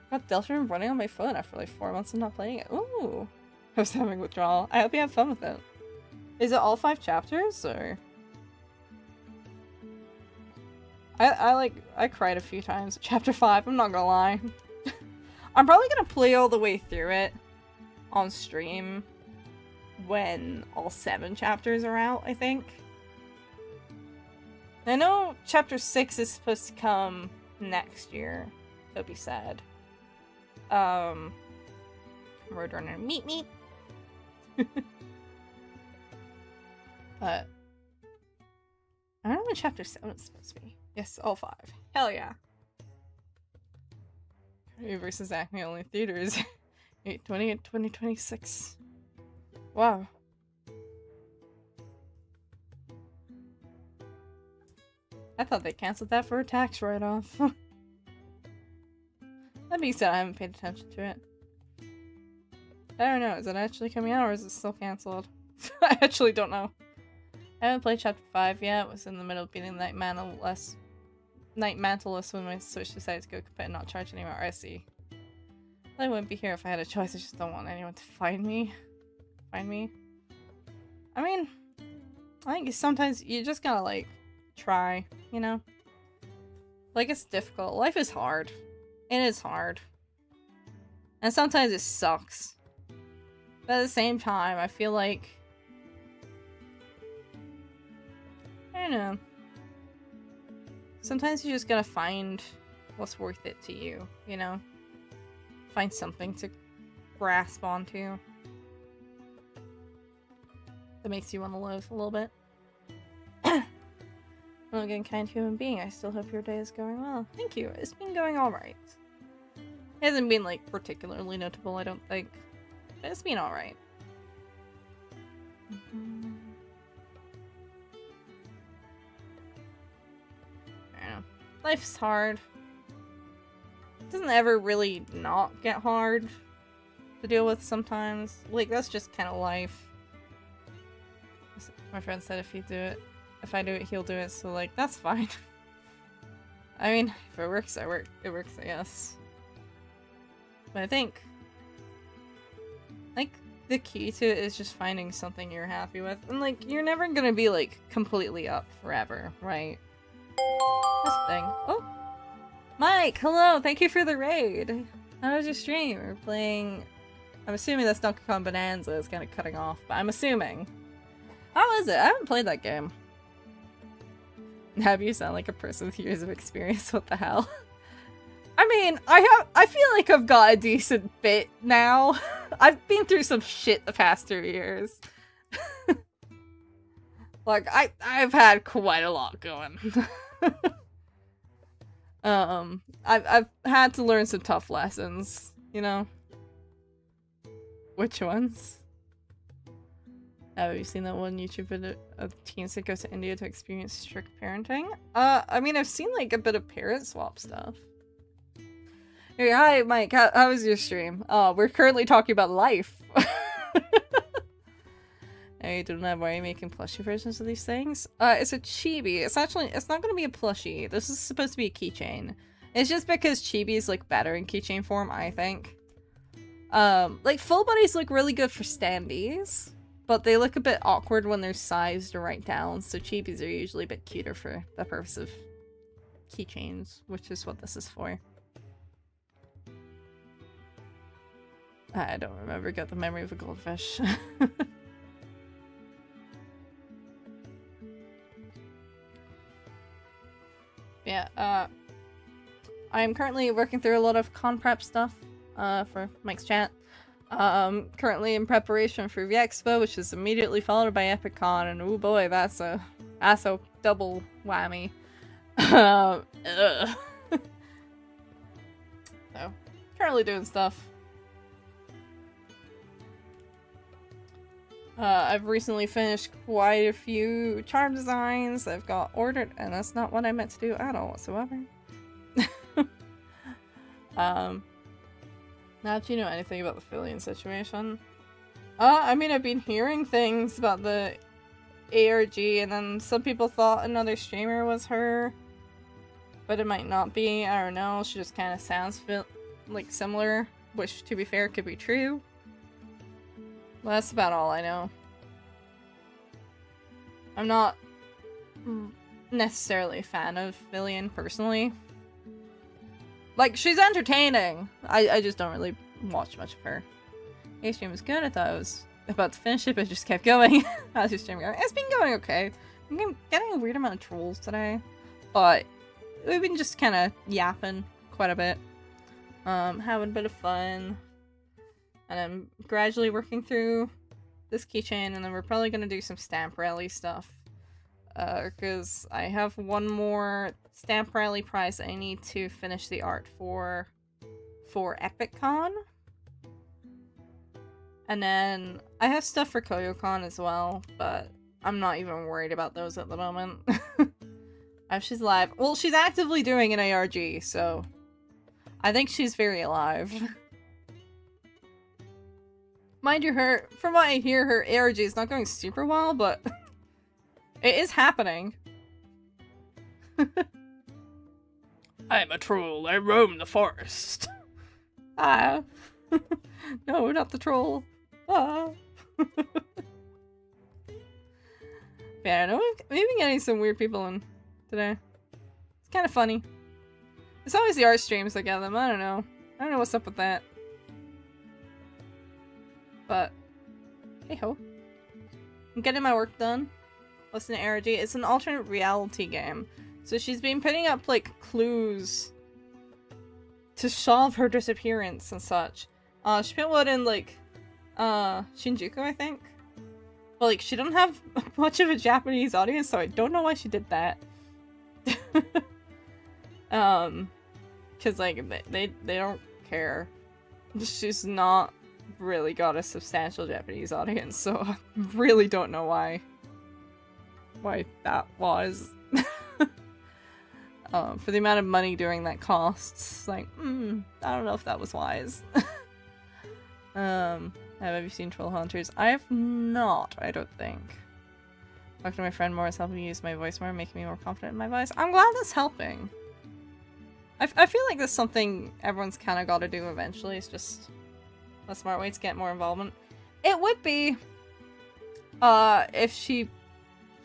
Got Deltarune running on my phone after like 4 months of not playing it. Ooh. I was having withdrawal. I hope you have fun with it. Is it all 5 chapters, or? I cried a few times at chapter 5, I'm not gonna lie. I'm probably gonna play all the way through it on stream when all 7 chapters are out, I think. I know chapter 6 is supposed to come next year. That'd be sad. Roadrunner meet. But I don't know when chapter 7 is supposed to be. Yes, all 5. Hell yeah. Kirby versus Acme only theaters 8/20 and 2026. Wow. I thought they canceled that for a tax write-off. That being said, I haven't paid attention to it. I don't know, is it actually coming out or is it still cancelled? I actually don't know. I haven't played chapter 5 yet. I was in the middle of beating Night Mantleless when my Switch decided to go kaput and not charge anymore. I see. I wouldn't be here if I had a choice. I just don't want anyone to find me. I mean, I think sometimes you just gotta, like, try, you know? Like, it's difficult. Life is hard. It is hard. And sometimes it sucks. But at the same time, I feel like, I don't know. Sometimes you just gotta find what's worth it to you, you know? Find something to grasp onto that makes you want to live a little bit. Well, again, kind human being, I still hope your day is going well. Thank you. It's been going alright. It hasn't been, like, particularly notable, I don't think. But it's been alright. I don't know. Life's hard. It doesn't ever really not get hard to deal with sometimes. Like, that's just kind of life. My friend said if I do it, he'll do it, so, like, that's fine. I mean, if it works, it works, I guess. But I think, like, the key to it is just finding something you're happy with. And, like, you're never gonna be, like, completely up forever, right? This thing. Oh! Mike, hello! Thank you for the raid! How was your stream? We're playing... I'm assuming that's Donkey Kong Bonanza. It's kind of cutting off, but I'm assuming. How is it? I haven't played that game. Nabbie, you sound like a person with years of experience. What the hell? I mean, I feel like I've got a decent bit now. I've been through some shit the past 3 years. Like, I've had quite a lot going. I've had to learn some tough lessons, you know? Which ones? Have you seen that one YouTube video of teens that goes to India to experience strict parenting? I mean, I've seen, like, a bit of parent swap stuff. Hey, hi, Mike. How was your stream? Oh, we're currently talking about life. Hey, don't know why you're making plushie versions of these things. It's a chibi. It's not going to be a plushie. This is supposed to be a keychain. It's just because chibi is, like, better in keychain form, I think. Like, full bodies look really good for standees, but they look a bit awkward when they're sized right down, so chibis are usually a bit cuter for the purpose of keychains, which is what this is for. I don't remember. Got the memory of a goldfish. Yeah, I'm currently working through a lot of con prep stuff for Mike's chat. Currently in preparation for the Expo, which is immediately followed by EpicCon, and oh boy, that's a double whammy. So, currently doing stuff. I've recently finished quite a few charm designs I've got ordered, and that's not what I meant to do at all whatsoever. Now, do you know anything about the Fillion situation? I mean, I've been hearing things about the ARG, and then some people thought another streamer was her, but it might not be. I don't know. She just kind of sounds like similar, which, to be fair, could be true. Well, that's about all I know. I'm not necessarily a fan of Fillion, personally. Like, she's entertaining. I just don't really watch much of her. Hey, stream was good. I thought I was about to finish it, but it just kept going. How's your stream going? It's been going okay. I'm getting a weird amount of trolls today, but we've been just kind of yapping quite a bit. Having a bit of fun. And I'm gradually working through this keychain, and then we're probably going to do some stamp rally stuff. Because I have one more stamp rally prize I need to finish the art for EpicCon. And then I have stuff for KoyoCon as well, but I'm not even worried about those at the moment. If she's live. Well, she's actively doing an ARG, so I think she's very alive. Mind you, from what I hear, her ARG is not going super well, but it is happening. I'm a troll. I roam the forest. Ah. No, not the troll. Ah. Yeah, I know we've been getting some weird people in today. It's kind of funny. It's always the art streams that get them. I don't know. I don't know what's up with that. But, hey ho. I'm getting my work done. What's an ARG? It's an alternate reality game. So she's been putting up, like, clues to solve her disappearance and such. She put one in, like, Shinjuku, I think. But, like, she doesn't have much of a Japanese audience, so I don't know why she did that. Cause like they don't care. She's not really got a substantial Japanese audience, so I really don't know why that was. For the amount of money during that costs, like, I don't know if that was wise. Have you seen Troll Hunters? I have not, I don't think. Talking to my friend more is helping me use my voice more, making me more confident in my voice. I'm glad that's helping. I feel like that's something everyone's kind of got to do eventually. It's just a smart way to get more involvement. It would be, if she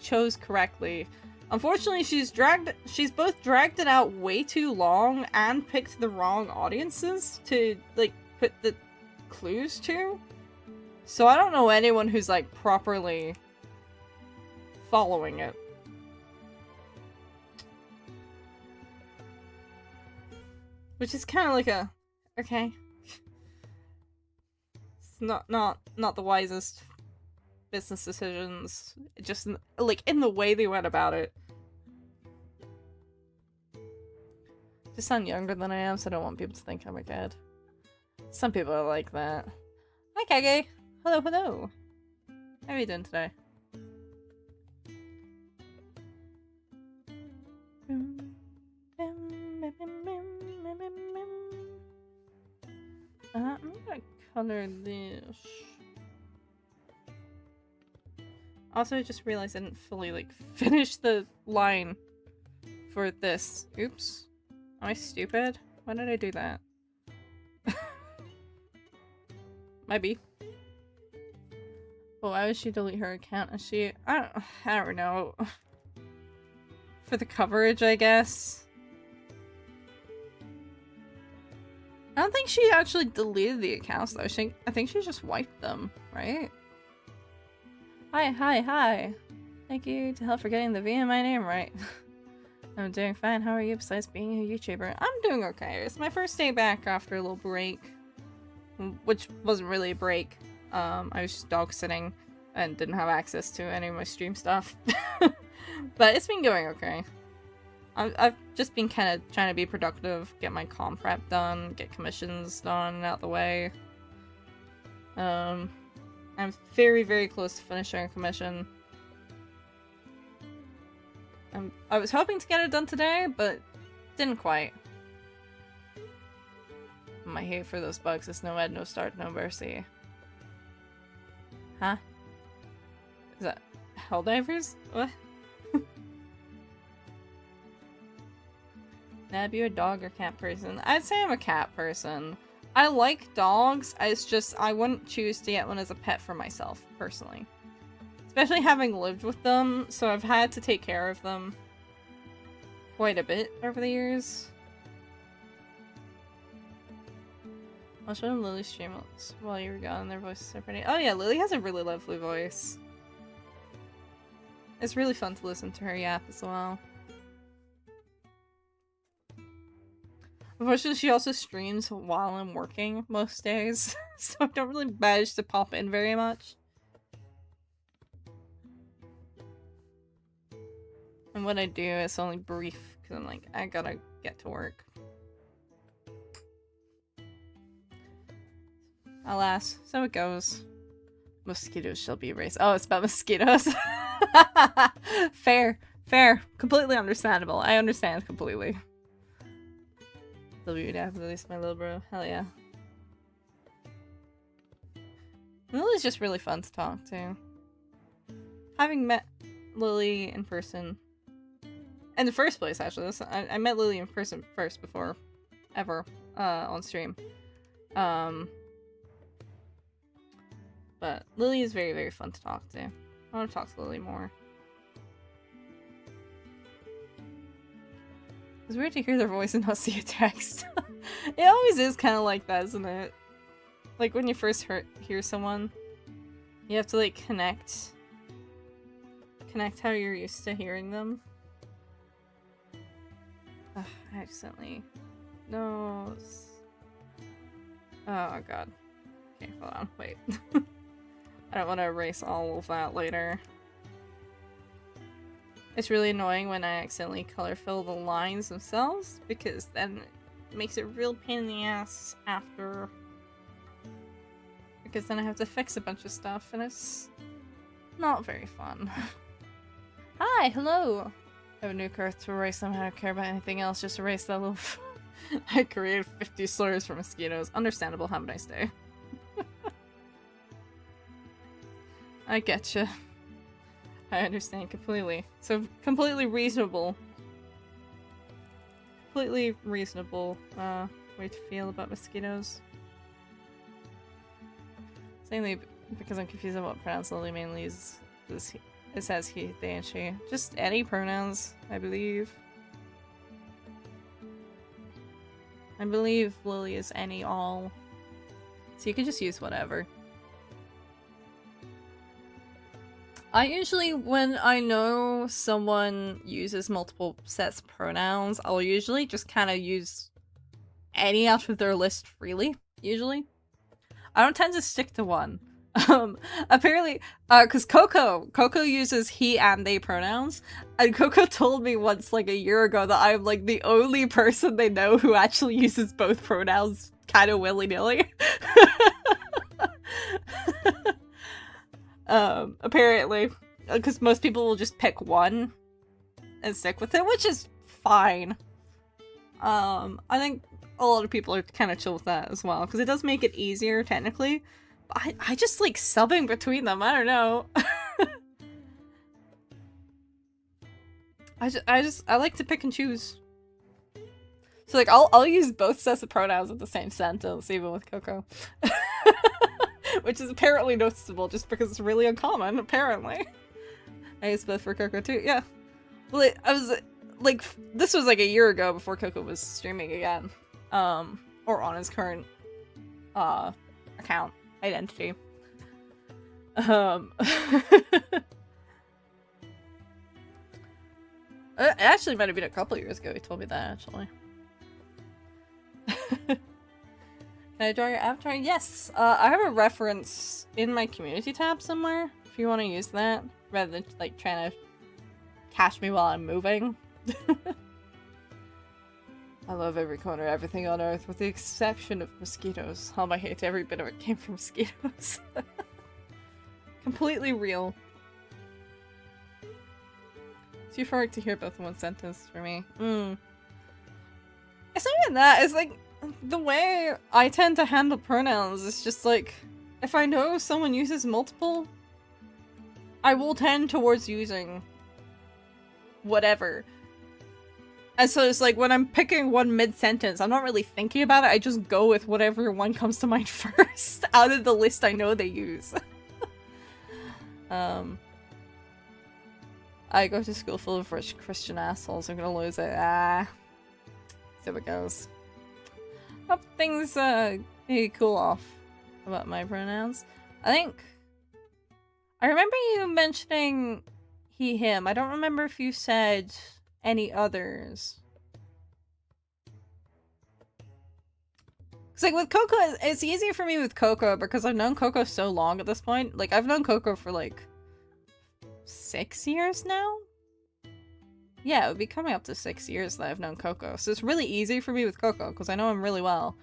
chose correctly. Unfortunately, she's both dragged it out way too long and picked the wrong audiences to, like, put the clues to. So I don't know anyone who's, like, properly following it. Which is kind of like a, okay. It's not the wisest business decisions, just like in the way they went about it. Just sound younger than I am, so I don't want people to think I'm a kid. Some people are like that. Hi Kage! Hello, hello! How are you doing today? I'm gonna color this. Also, I just realized I didn't fully, like, finish the line for this. Oops. Am I stupid? Why did I do that? Might be. Well, why would she delete her account? Is she... I don't know. For the coverage, I guess. I don't think she actually deleted the accounts, though. I think she just wiped them, right? Hi. Thank you to help for getting the V in my name right. I'm doing fine. How are you besides being a YouTuber? I'm doing okay. It's my first day back after a little break. Which wasn't really a break. I was just dog sitting and didn't have access to any of my stream stuff. But it's been going okay. I've just been kind of trying to be productive, get my comm prep done, get commissions done out the way. I'm very, very close to finishing a commission. I was hoping to get it done today, but didn't quite. My hate for those bugs is no end, no start, no mercy. Huh? Is that Helldivers? What? Nabbie, you a dog or cat person? I'd say I'm a cat person. I like dogs, it's just I wouldn't choose to get one as a pet for myself, personally. Especially having lived with them, so I've had to take care of them quite a bit over the years. Watch one of Lily's streams while you were gone, their voices are pretty. Oh yeah, Lily has a really lovely voice. It's really fun to listen to her yap as well. Unfortunately, she also streams while I'm working most days, so I don't really manage to pop in very much. And when I do, it's only brief, because I'm like, I gotta get to work. Alas, so it goes. Mosquitoes shall be erased. Oh, it's about mosquitoes. Fair. Completely understandable. I understand completely. W to release my little bro. Hell yeah. Lily's just really fun to talk to. Having met Lily in person. In the first place, actually. I met Lily in person first before ever on stream. But Lily is very, very fun to talk to. I want to talk to Lily more. It's weird to hear their voice and not see a text. It always is kind of like that, isn't it? Like when you first hear someone, you have to like connect how you're used to hearing them. Ugh, I accidentally... No. Oh god. Okay, hold on, wait. I don't want to erase all of that later. It's really annoying when I accidentally color fill the lines themselves, because then it makes it a real pain in the ass after. Because then I have to fix a bunch of stuff, and it's not very fun. Hi, hello! I have a new card to erase them. I don't care about anything else, just erase that little. I created 50 slurs for mosquitoes. Understandable, have a nice day. I getcha. I understand completely. So, completely reasonable. Completely reasonable way to feel about mosquitoes. Mainly because I'm confused about what pronouns Lily mainly uses. It says he, they, and she. Just any pronouns, I believe. I believe Lily is any, all. So you can just use whatever. I usually, when I know someone uses multiple sets of pronouns, I'll usually just kind of use any out of their list freely, usually. I don't tend to stick to one. Apparently, because Coco uses he and they pronouns, and Coco told me once, like, a year ago that I'm, like, the only person they know who actually uses both pronouns kind of willy-nilly. Apparently, because most people will just pick one and stick with it, which is fine. I think a lot of people are kind of chill with that as well, because it does make it easier, technically. But I just like subbing between them, I don't know. I like to pick and choose. So like, I'll use both sets of pronouns in the same sentence, even with Coco. Which is apparently noticeable, just because it's really uncommon, apparently. I use both for Coco too, yeah. Well, I was, like, this was like a year ago before Coco was streaming again. Or on his current, account, identity. It actually might have been a couple years ago he told me that, actually. Can I draw your avatar? Yes! I have a reference in my community tab somewhere, if you want to use that, rather than, like, trying to catch me while I'm moving. I love every corner, everything on Earth, with the exception of mosquitoes. All my hate, every bit of it came from mosquitoes. Completely real. Too far to hear both in one sentence for me. It's not even that, it's like, the way I tend to handle pronouns is just like, if I know someone uses multiple, I will tend towards using whatever. And so it's like, when I'm picking one mid-sentence, I'm not really thinking about it, I just go with whatever one comes to mind first, out of the list I know they use. I go to school full of rich Christian assholes, I'm gonna lose it. So it goes. Hope things maybe cool off about my pronouns. I remember you mentioning he, him. I don't remember if you said any others. Cause like with Coco, it's easier for me with Coco because I've known Coco so long at this point. Like I've known Coco for like 6 years now? Yeah, it would be coming up to 6 years that I've known Coco. So it's really easy for me with Coco because I know him really well.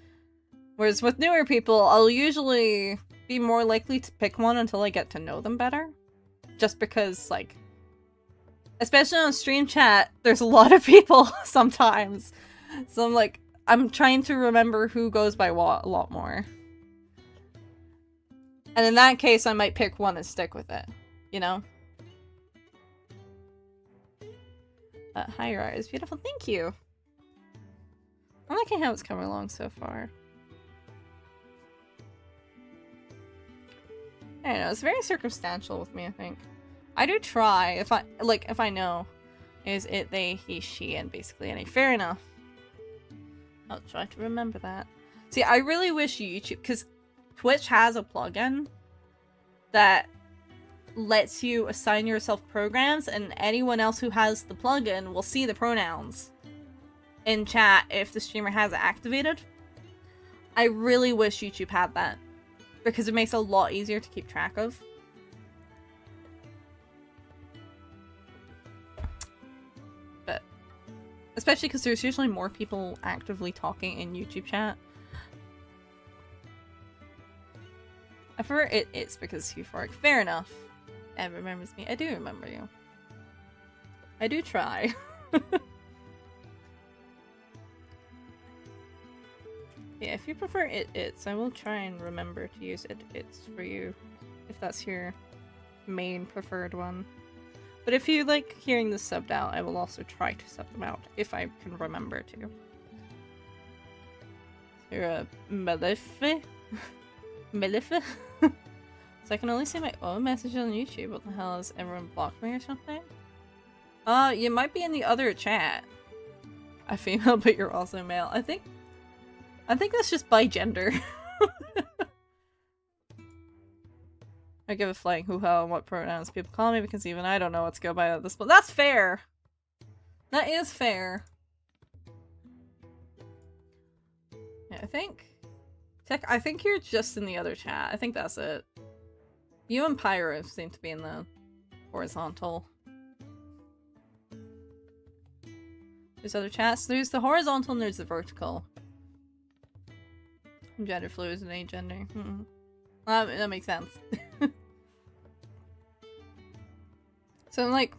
Whereas with newer people, I'll usually be more likely to pick one until I get to know them better. Just because, like, especially on stream chat, there's a lot of people sometimes. So I'm like, I'm trying to remember who goes by what a lot more. And in that case, I might pick one and stick with it, you know? Hi, your art is beautiful. Thank you. I'm liking how it's coming along so far. I don't know, it's very circumstantial with me, I think. I do try, if I know, is it, they, he, she, and basically any. Fair enough. I'll try to remember that. See, I really wish YouTube, because Twitch has a plugin that lets you assign yourself programs, and anyone else who has the plugin will see the pronouns in chat if the streamer has it activated. I really wish YouTube had that, because it makes it a lot easier to keep track of. Especially because there's usually more people actively talking in YouTube chat. I prefer it's because euphoric. Fair enough. Ed remembers me. I do remember you. I do try. Yeah, if you prefer it's, I will try and remember to use it's for you, if that's your main preferred one. But if you like hearing the subbed out, I will also try to sub them out, if I can remember to. So you're a Malefe? Malefe? So I can only see my own message on YouTube. What the hell, has everyone blocked me or something? You might be in the other chat. I'm female, but you're also male. I think that's just by gender. I give a flying hoo-ha on what pronouns people call me because even I don't know what to go by at this point. That's fair! That is fair. Yeah, I think you're just in the other chat. I think that's it. You and Pyro seem to be in the horizontal. There's other chats. There's the horizontal and there's the vertical. Gender fluid and agender. That makes sense. So, like,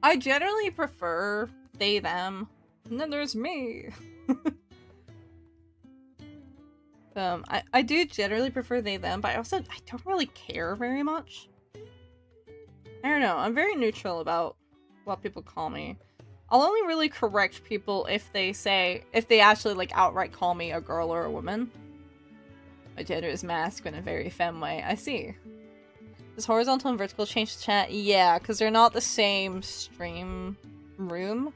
I generally prefer they, them, and then there's me. I do generally prefer they, them, but I don't really care very much. I don't know, I'm very neutral about what people call me. I'll only really correct people if they actually, like, outright call me a girl or a woman. My gender is masculine in a very femme way. I see. Does horizontal and vertical change the chat? Yeah, because they're not the same stream room.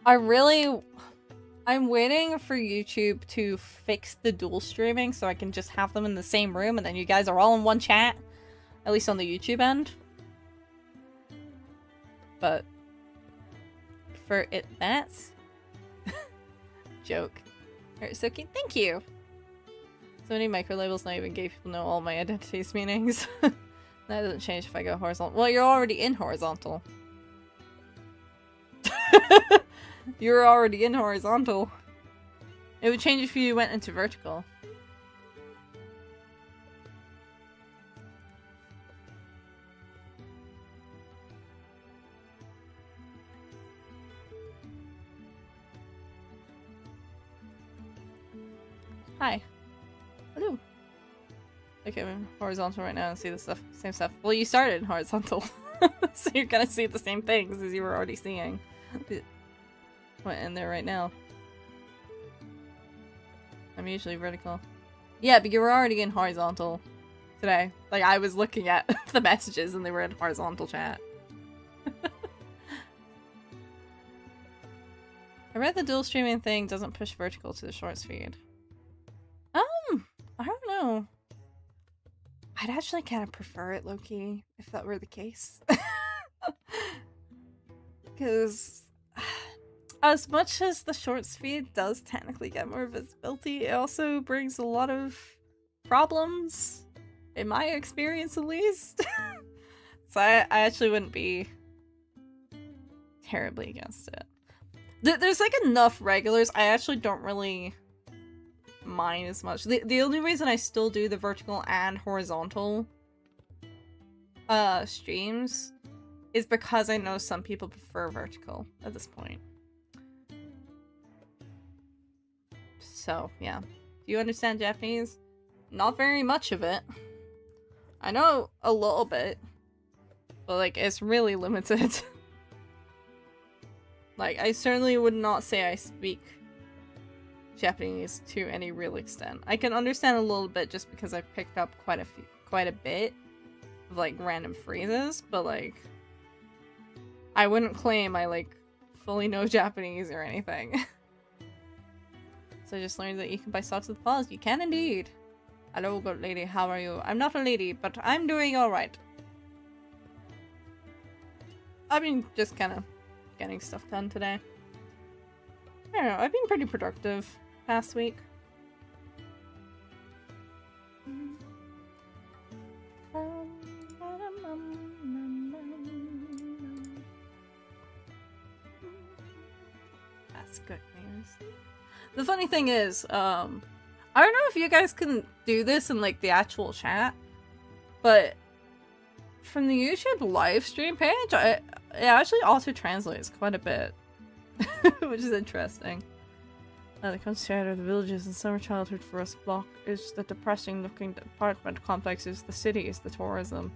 I'm waiting for YouTube to fix the dual streaming so I can just have them in the same room and then you guys are all in one chat. At least on the YouTube end. But for it, that's joke. Alright, so okay, thank you. So many micro-labels not even gay people know all my identities meanings. That doesn't change if I go horizontal. Well, you're already in horizontal. You're already in horizontal. It would change if you went into vertical. Hi. Hello. Okay, I'm in horizontal right now and see the same stuff. Well, you started in horizontal. So you're gonna see the same things as you were already seeing. Went in there right now. I'm usually vertical. Yeah, but you were already in horizontal today. Like, I was looking at the messages and they were in horizontal chat. I read the dual streaming thing doesn't push vertical to the shorts feed. I don't know. I'd actually kind of prefer it low-key, if that were the case. Because as much as the shorts feed does technically get more visibility, it also brings a lot of problems, in my experience at least. So I actually wouldn't be terribly against it. There's like enough regulars, I actually don't really mind as much. The only reason I still do the vertical and horizontal streams is because I know some people prefer vertical at this point. So, yeah. Do you understand Japanese? Not very much of it. I know a little bit, but like, it's really limited. Like, I certainly would not say I speak Japanese to any real extent. I can understand a little bit just because I've picked up quite a bit of like random phrases, but like I wouldn't claim I like fully know Japanese or anything. So I just learned that you can buy socks with paws. You can indeed. Hello, good lady, how are you? I'm not a lady, but I'm doing alright. I've been just kind of getting stuff done today. I don't know, I've been pretty productive past week. good news. The funny thing is, I don't know if you guys can do this in like the actual chat, but from the YouTube live stream page, it actually auto-translates quite a bit, which is interesting. The countryside of the villages in summer childhood for us block is the depressing-looking apartment complexes. The city is the tourism.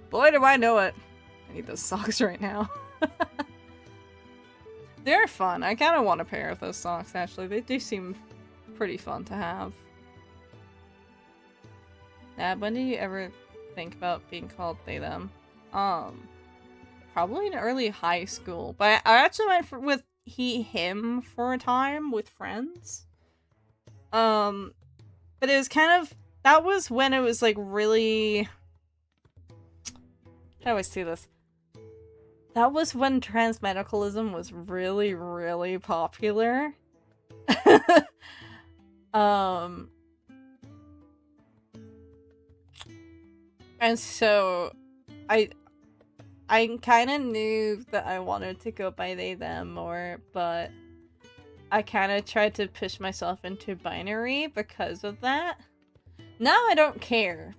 Boy, do I know it! I need those socks right now. They're fun. I kind of want a pair of those socks, actually. They do seem pretty fun to have. When do you ever think about being called they, them? Probably in early high school. But I actually went with he, him for a time with friends. But it was kind of... That was when it was, like, really... How do I say this? That was when transmedicalism was really, really popular. And so I kind of knew that I wanted to go by they, them more, but I kind of tried to push myself into binary because of that. Now I don't care.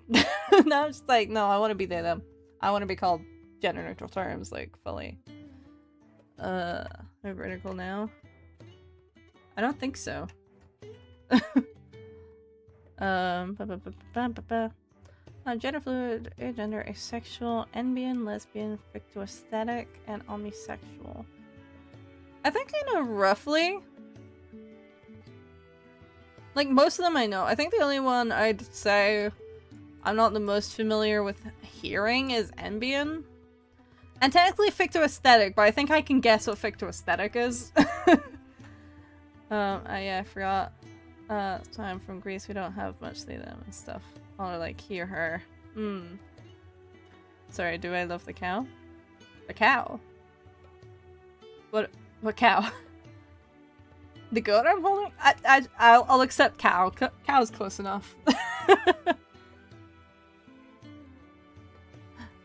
Now I'm just like, no, I want to be they, them. I want to be called gender neutral terms, like, fully. Am I vertical now? I don't think so. Gender fluid, agender, asexual, NBN, lesbian, fictoaesthetic, and omnisexual. I think I know roughly. Like, most of them I know. I think the only one I'd say I'm not the most familiar with hearing is NBN. And technically fictoaesthetic, but I think I can guess what fictoaesthetic is. Yeah, I forgot. So I'm from Greece, we don't have much they, them and stuff. Or like he or her. Sorry, do I love the cow? The cow? What cow? The goat I'm holding? I'll accept cow. Cow's close enough.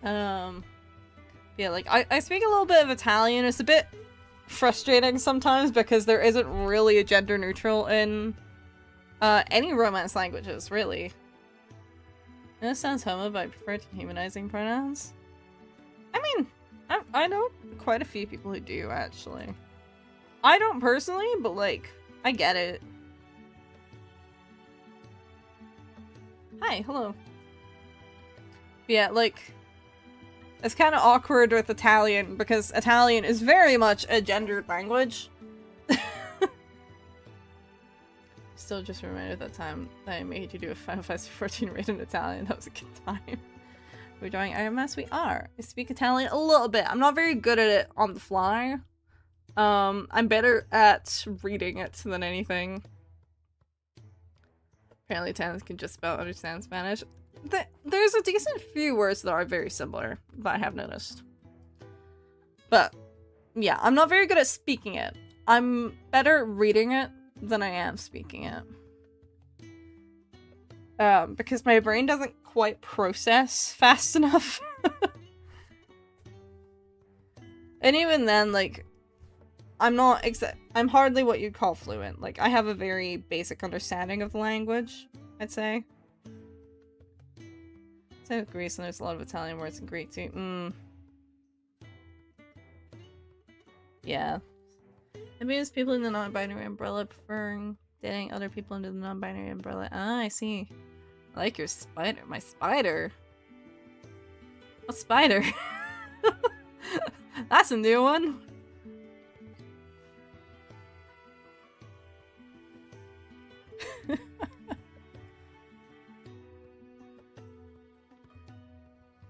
Yeah, like, I speak a little bit of Italian. It's a bit frustrating sometimes because there isn't really a gender neutral in any Romance languages, really. And it sounds homo, but I prefer dehumanizing pronouns. I mean, I know quite a few people who do, actually. I don't personally, but, like, I get it. Hi, hello. Yeah, like, it's kind of awkward with Italian, because Italian is very much a gendered language. Still just reminded that time that I made you do a Final Fantasy 14 raid in Italian. That was a good time. We're doing IMS? We are. I speak Italian a little bit. I'm not very good at it on the fly. I'm better at reading it than anything. Apparently Italians can just about understand Spanish. There's a decent few words that are very similar that I have noticed. But, yeah, I'm not very good at speaking it. I'm better at reading it than I am speaking it. Because my brain doesn't quite process fast enough. And even then, like, I'm hardly what you'd call fluent. Like, I have a very basic understanding of the language, I'd say. Same with Greece, and there's a lot of Italian words in Greek too. Yeah. It means people in the non-binary umbrella preferring dating other people under the non-binary umbrella. Ah, I see. I like your spider. My spider? What spider? That's a new one.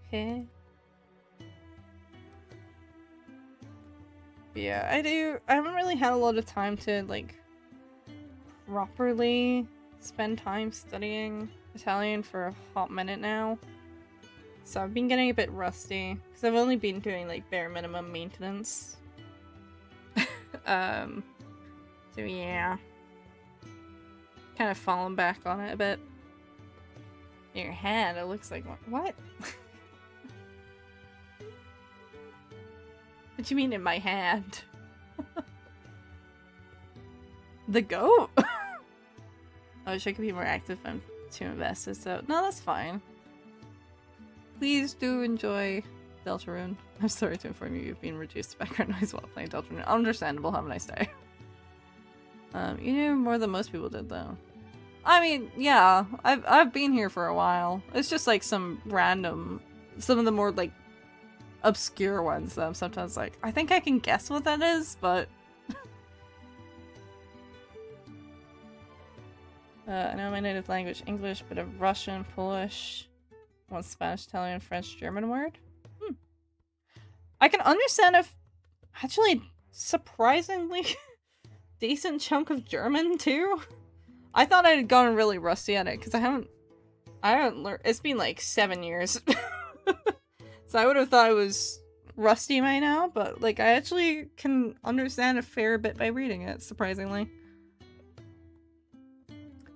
Okay. Yeah, I haven't really had a lot of time to, like, properly spend time studying Italian for a hot minute now. So I've been getting a bit rusty, because I've only been doing, like, bare minimum maintenance. So yeah. Kind of fallen back on it a bit. Your hand, it looks like, what? What do you mean in my hand? The goat? I wish I could be more active. I'm too invested, so no, that's fine. Please do enjoy Deltarune. I'm sorry to inform you, you've been reduced to background noise while playing Deltarune. Understandable, have a nice day. You knew more than most people did, though. I mean, yeah, I've been here for a while. It's just like some random, some of the more like obscure ones that I'm sometimes like, I think I can guess what that is, but I know my native language, English, but of Russian, Polish, one Spanish, Italian, French, German word. I can understand a actually surprisingly decent chunk of German too. I thought I had gotten really rusty at it because I haven't learned. It's been like 7 years, so I would have thought I was rusty by now. But like, I actually can understand a fair bit by reading it, surprisingly.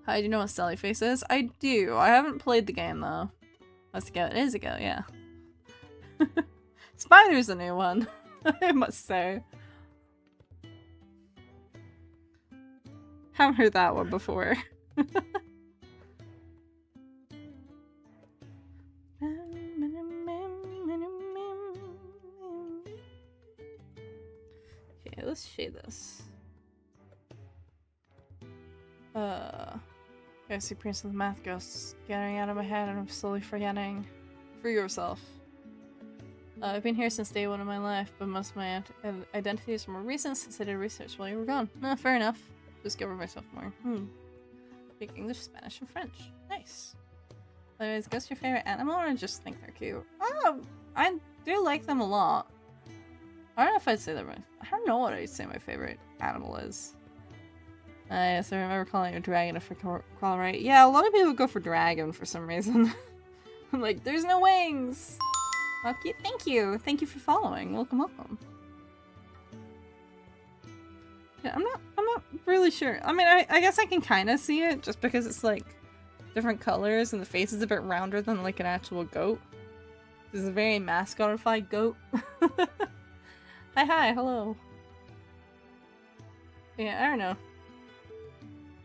How do you know what Sally Face is? I do. I haven't played the game though. That's a go. It is a go, yeah. Spider's a new one, I must say. Haven't heard that one before. Okay, let's shade this. I see Prince of the Math Ghosts getting out of my head and I'm slowly forgetting. Free yourself. I've been here since day one of my life, but most of my identity is from a recent sensitive research while you were gone. No, fair enough. Discover myself more. Speak English, Spanish, and French. Nice. Anyways, guess your favorite animal, or just think they're cute? Oh, I do like them a lot. I don't know if I'd say that right. I don't know what I'd say my favorite animal is. Yes, I remember calling it a dragon if I recall right. Yeah, a lot of people go for dragon for some reason. I'm like, there's no wings! Okay, thank you! Thank you for following. Welcome, welcome. Yeah, I'm not really sure. I mean, I guess I can kind of see it just because it's like different colors and the face is a bit rounder than like an actual goat. This is a very mascotified goat. Hi, hello. Yeah, I don't know.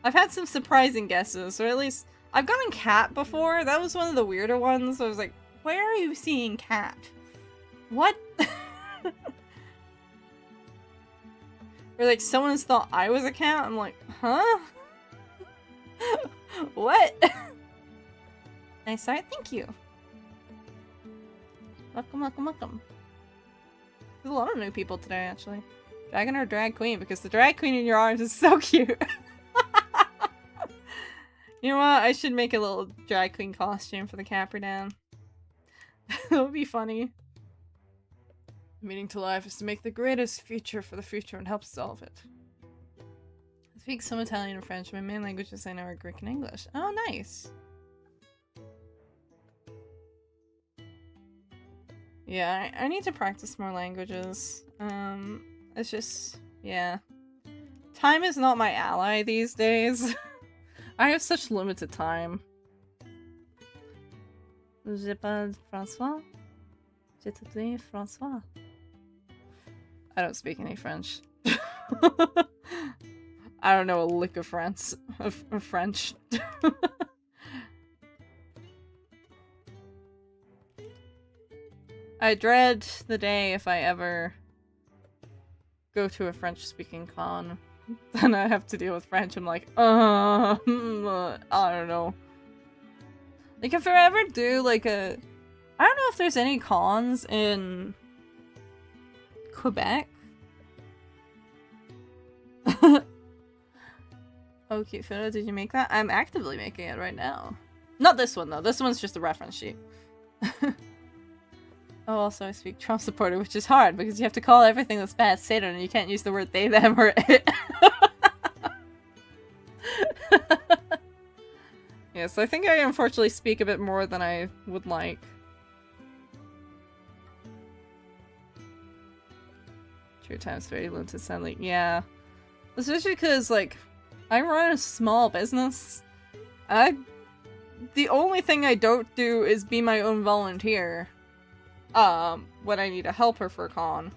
I've had some surprising guesses, or at least I've gotten cat before. That was one of the weirder ones. I was like, where are you seeing cat? What? Or like someone's thought I was a cat. I'm like, huh? What? Nice art, thank you. Welcome, welcome, welcome. There's a lot of new people today, actually. Dragon or drag queen, because the drag queen in your arms is so cute. You know what? I should make a little drag queen costume for the Capri down. That would be funny. Meaning to life is to make the greatest future for the future and help solve it. I speak some Italian and French. My main languages I know are Greek and English. Oh, nice. Yeah, I need to practice more languages. It's just, yeah. Time is not my ally these days. I have such limited time. Je parle François. Je t'appelle François. I don't speak any French. I don't know a lick of French. I dread the day if I ever go to a French-speaking con. Then I have to deal with French. I'm like, I don't know. Like, if I ever do, like, I don't know if there's any cons in Quebec. Oh, cute photo. Did you make that? I'm actively making it right now. Not this one, though. This one's just a reference sheet. Oh, also I speak Trump supporter, which is hard because you have to call everything that's bad Satan and you can't use the word they, them, or it. Yes, I think I unfortunately speak a bit more than I would like. True time's very limited, sadly. Yeah. Especially because, like, I run a small business. The only thing I don't do is be my own volunteer. When I need a helper for a con.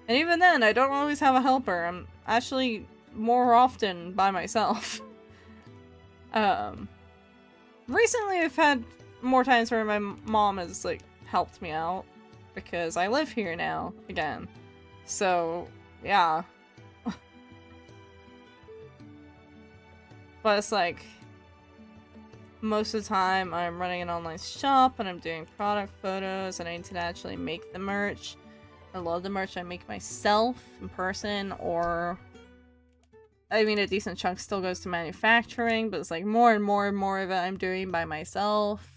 And even then, I don't always have a helper. I'm actually more often by myself. Recently I've had more times where my mom has, like, helped me out, because I live here now, again. So, yeah. But it's like, most of the time I'm running an online shop and I'm doing product photos and I need to actually make the merch. A lot of the merch I make myself in person, or I mean a decent chunk still goes to manufacturing, but it's like more and more and more of it I'm doing by myself.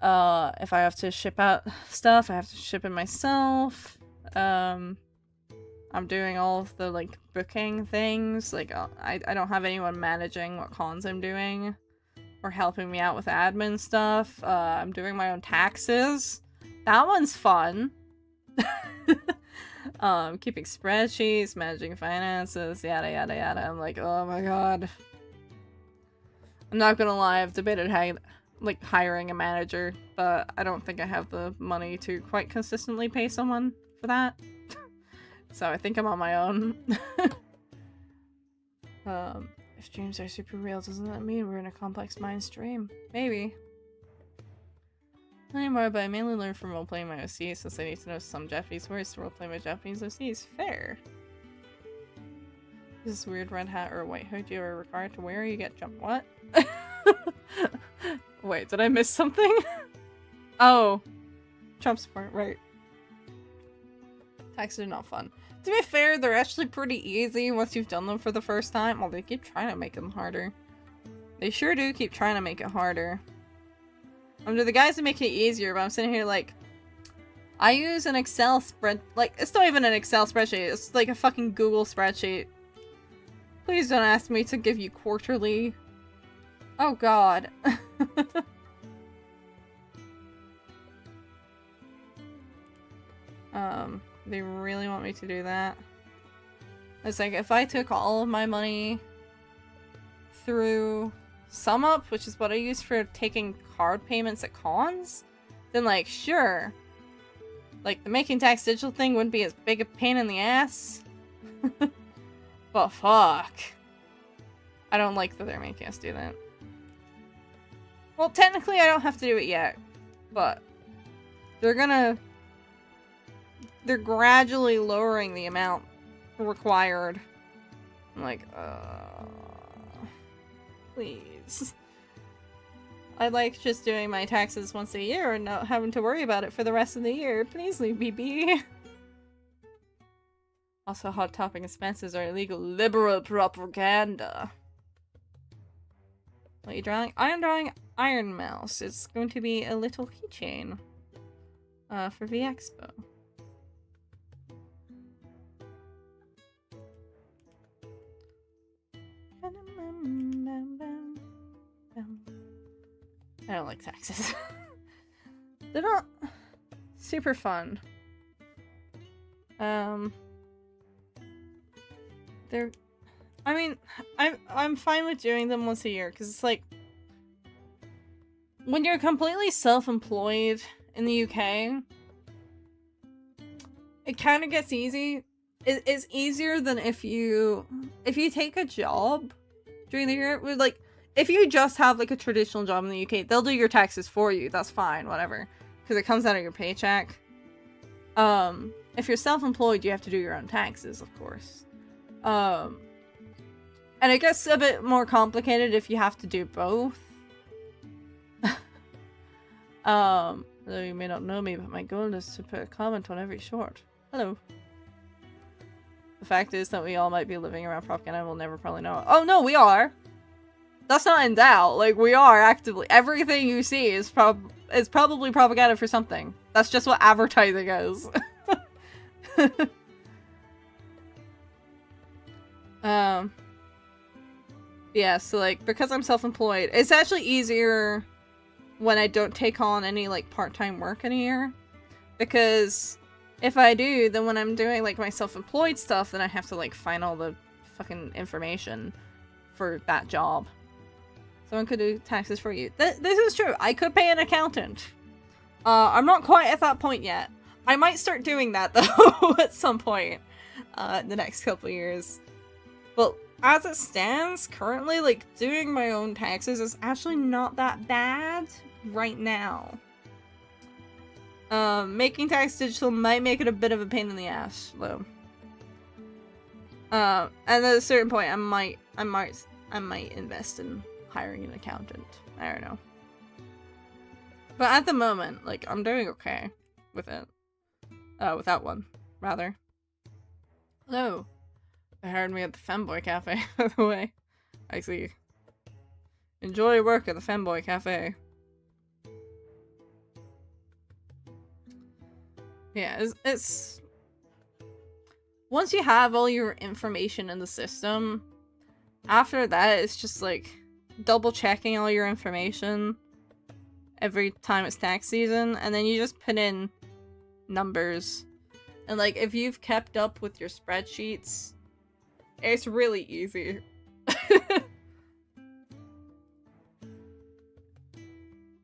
If I have to ship out stuff, I have to ship it myself. I'm doing all of the, like, booking things. Like, I don't have anyone managing what cons I'm doing or helping me out with admin stuff. I'm doing my own taxes. That one's fun. Keeping spreadsheets, managing finances, yada yada yada. I'm like, oh my god. I'm not gonna lie, I've debated hiring a manager, but I don't think I have the money to quite consistently pay someone for that. So I think I'm on my own. If dreams are super real, doesn't that mean we're in a complex mind stream? Maybe. Not anymore, but I mainly learn from roleplaying my OCs since I need to know some Japanese words to roleplay my Japanese OCs. Fair. Is this weird red hat or a white hood you are required to wear? You get jumped. What? Wait, did I miss something? Oh. Trump support, right. Taxes are not fun. To be fair, they're actually pretty easy once you've done them for the first time. Well, they keep trying to make them harder. They sure do keep trying to make it harder. They're the guys that make it easier, but I'm sitting here like, I use an Excel spread, like, it's not even an Excel spreadsheet, it's like a fucking Google spreadsheet. Please don't ask me to give you quarterly. Oh god. They really want me to do that. It's like, if I took all of my money through SumUp, which is what I use for taking card payments at cons, then, like, sure. Like, the making tax digital thing wouldn't be as big a pain in the ass. But fuck. I don't like that they're making us do that. Well, technically I don't have to do it yet, but they're gradually lowering the amount required. I'm like, please. I like just doing my taxes once a year and not having to worry about it for the rest of the year. Please leave me be. Also, hot topic expenses are illegal liberal propaganda. What are you drawing? I'm drawing Iron Mouse. It's going to be a little keychain for the expo. I don't like taxes. They're not super fun. I mean, I'm fine with doing them once a year, because it's like, when you're completely self-employed in the UK, it kind of gets easy. It's easier than if you take a job during the year. With, like, if you just have, like, a traditional job in the UK, they'll do your taxes for you. That's fine, whatever, because it comes out of your paycheck. If you're self-employed, you have to do your own taxes, of course. And it gets a bit more complicated if you have to do both. Though you may not know me, but my goal is to put a comment on every short. Hello. The fact is that we all might be living around propaganda and we'll never probably know it. Oh no, we are! That's not in doubt. Like, we are actively. Everything you see is probably propaganda for something. That's just what advertising is. Yeah, so, like, because I'm self-employed, it's actually easier when I don't take on any, like, part-time work in a year. Because if I do, then when I'm doing, like, my self-employed stuff, then I have to, like, find all the fucking information for that job. Someone could do taxes for you. This is true. I could pay an accountant. I'm not quite at that point yet. I might start doing that, though, at some point in the next couple years. But as it stands, currently, like, doing my own taxes is actually not that bad right now. Making tax digital might make it a bit of a pain in the ass, though. And at a certain point, I might invest in hiring an accountant. I don't know. But at the moment, like, I'm doing okay with it. Without one, rather. Hello. They hired me at the Femboy Cafe, by the way. I see. Enjoy work at the Femboy Cafe. Yeah, it's... Once you have all your information in the system, after that, it's just, like, double-checking all your information every time it's tax season, and then you just put in numbers. And, like, if you've kept up with your spreadsheets, it's really easy.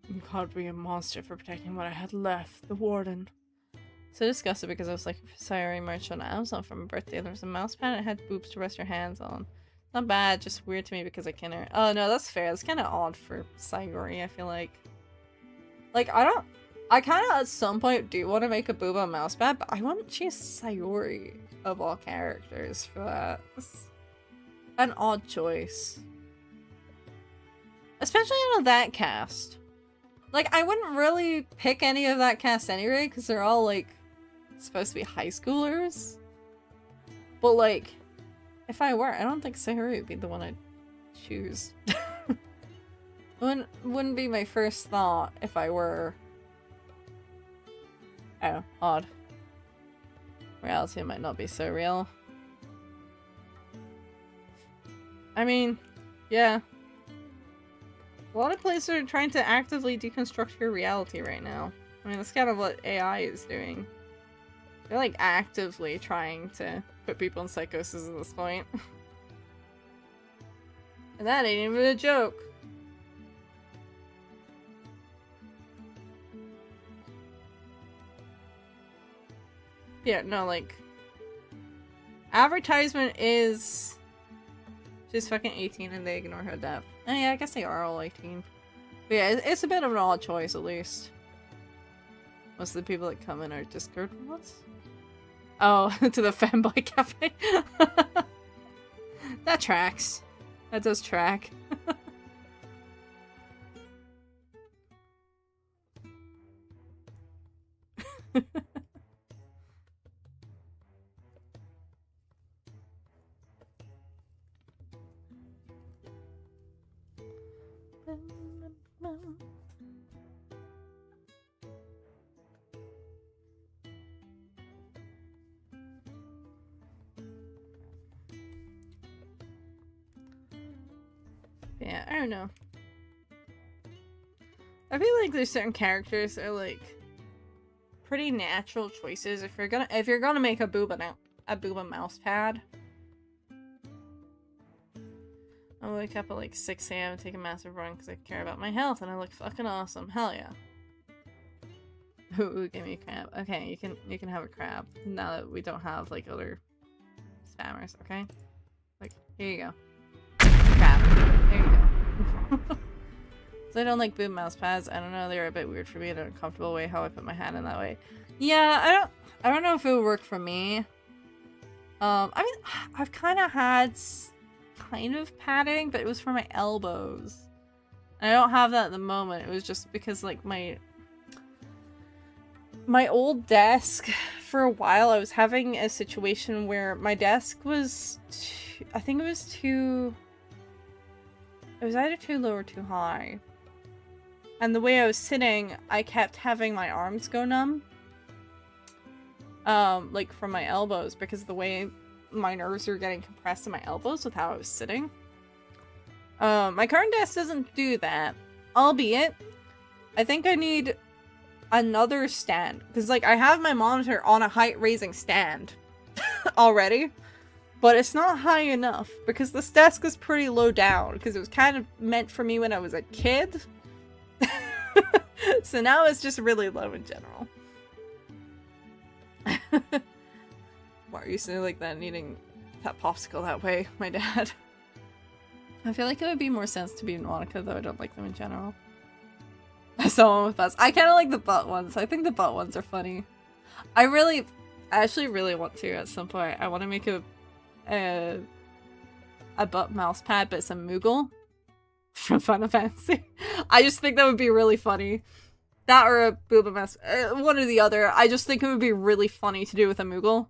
You called me a monster for protecting what I had left, the warden. So disgusted because I was like, sorry, merch on Amazon for my birthday. There was a mouse pad and it had boobs to rest your hands on. Not bad, just weird to me because I can't. Oh no, that's fair. That's kind of odd for Sayori, I feel like. Like, I kind of at some point do want to make a booba mouse pad, but I want to choose Sayori of all characters for that. It's an odd choice. Especially in that cast. Like, I wouldn't really pick any of that cast anyway, because they're all, like, supposed to be high schoolers. But, like, if I were, I don't think Sayori would be the one I'd choose. Wouldn't be my first thought if I were. Oh, odd. Reality might not be so real. I mean, yeah. A lot of places are trying to actively deconstruct your reality right now. I mean, that's kind of what AI is doing. They're, like, actively trying to put people in psychosis at this point. And that ain't even a joke. Yeah, no, like... Advertisement is... She's fucking 18 and they ignore her death. And yeah, I guess they are all 18. But yeah, it's a bit of an odd choice, at least. Most of the people that come in are Discord bots. Oh, to the Femboy Cafe. That tracks. That does track. Yeah, I don't know. I feel like there's certain characters that are like pretty natural choices if you're gonna make a booba mouse pad. I wake up at like 6 AM and take a massive run because I care about my health and I look fucking awesome. Hell yeah. Ooh, give me a crab. Okay, you can have a crab now that we don't have like other spammers, okay? Like, here you go. Crab. There you go. So I don't like boob mouse pads. I don't know, they're a bit weird for me in an uncomfortable way how I put my hand in that way. Yeah, I don't know if it would work for me. I mean, I've kind of had kind of padding, but it was for my elbows. And I don't have that at the moment. It was just because like my old desk, for a while I was having a situation where my desk was I think it was either too low or too high. And the way I was sitting, I kept having my arms go numb. Like from my elbows, because of the way my nerves are getting compressed in my elbows with how I was sitting. My current desk doesn't do that. Albeit, I think I need another stand. Because, like, I have my monitor on a height-raising stand already. But it's not high enough, because this desk is pretty low down. Because it was kind of meant for me when I was a kid. So now it's just really low in general. Why are you saying like that, needing that popsicle that way, my dad. I feel like it would be more sense to be Monica, though I don't like them in general. Someone with butts. I kind of like the butt ones. I think the butt ones are funny. I actually really want to at some point. I want to make a butt mouse pad, but it's a Moogle from Final Fantasy. I just think that would be really funny. That or a booba mouse. One or the other. I just think it would be really funny to do with a Moogle.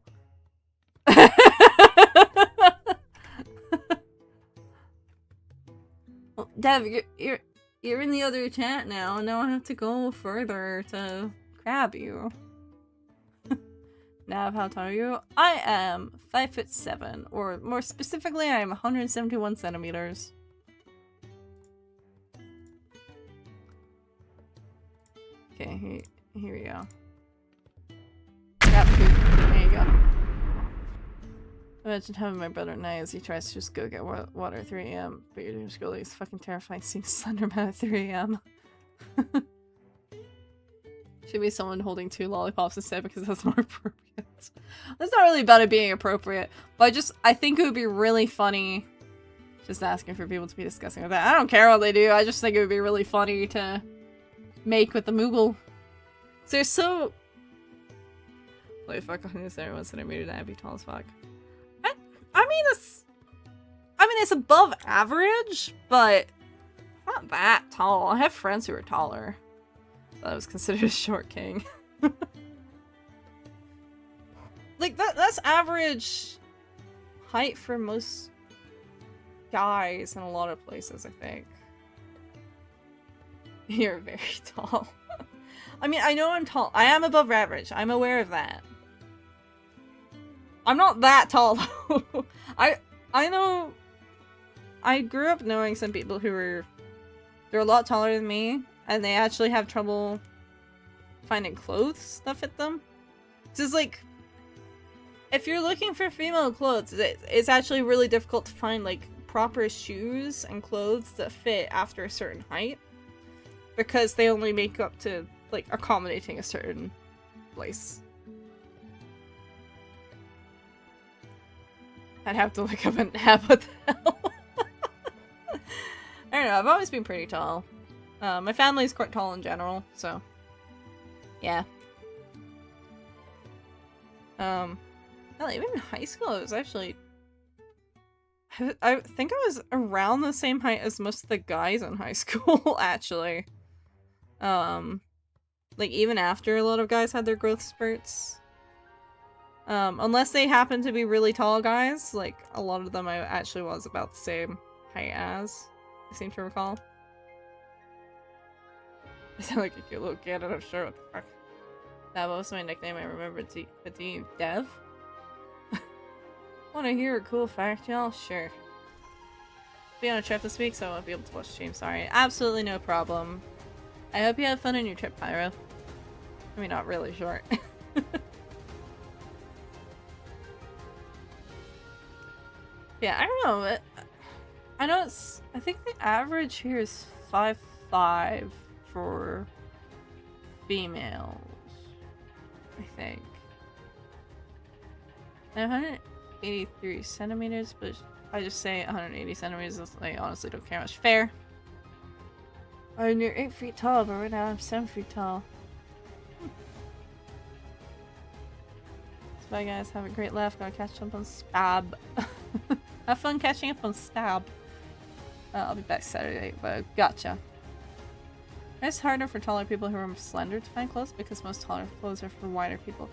Well, Dev, you're in the other chat now. Now I have to go further to grab you. Nav, how tall are you? I am 5'7", or more specifically, I am 171 centimeters. Okay, here we go. Grab food. There you go. Imagine having my brother at night as he tries to just go get water at 3 AM, but you're doing school. It's fucking terrifying seeing Slenderman at 3 AM. Should be someone holding 2 lollipops instead because that's more appropriate. That's not really about it being appropriate, but I think it would be really funny just asking for people to be discussing with that. I don't care what they do, I just think it would be really funny to make with the Moogle. So they're so... Like, fuck, 171 centimeters, that'd be tall as fuck. I mean, it's above average, but not that tall. I have friends who are taller. That was considered a short king. Like, that's average height for most guys in a lot of places, I think. You're very tall. I mean, I know I'm tall. I am above average. I'm aware of that. I'm not that tall, though. I know... I grew up knowing some people who were... They're a lot taller than me, and they actually have trouble finding clothes that fit them. Just like... If you're looking for female clothes, it's actually really difficult to find, like, proper shoes and clothes that fit after a certain height. Because they only make up to, like, accommodating a certain place. I'd have to look up an app. What the hell? I don't know, I've always been pretty tall. My family's quite tall in general, so... Yeah. Hell, even in high school, it was actually... I think I was around the same height as most of the guys in high school, actually. Like, even after a lot of guys had their growth spurts. Unless they happen to be really tall guys, like, a lot of them I actually was about the same height as, I seem to recall. I sound like a cute little kid, I'm not sure what the fuck. That was my nickname, I remember. To you, Dev? Wanna hear a cool fact, y'all? Sure. Be on a trip this week, so I won't be able to watch the stream, sorry. Absolutely no problem. I hope you had fun on your trip, Pyro. I mean, not really short. Yeah, I don't know. I know it's... I think the average here is 5'5" for females. I think. And 183 centimeters, but I just say 180 centimeters. I honestly don't care much. Fair. And you're 8 feet tall, but right now I'm 7 feet tall. So bye guys, have a great laugh. Gotta catch up on Stab. Have fun catching up on Stab. I'll be back Saturday, but gotcha. It's harder for taller people who are slender to find clothes because most taller clothes are for wider people.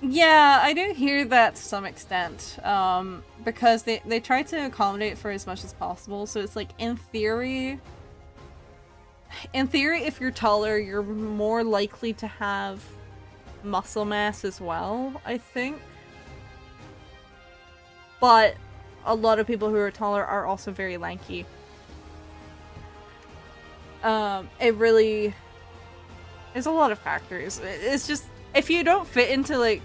Yeah, I do hear that to some extent. Because they try to accommodate for as much as possible, so it's like, in theory, if you're taller, you're more likely to have muscle mass as well, I think. But a lot of people who are taller are also very lanky. It really... There's a lot of factors. It's just, if you don't fit into, like,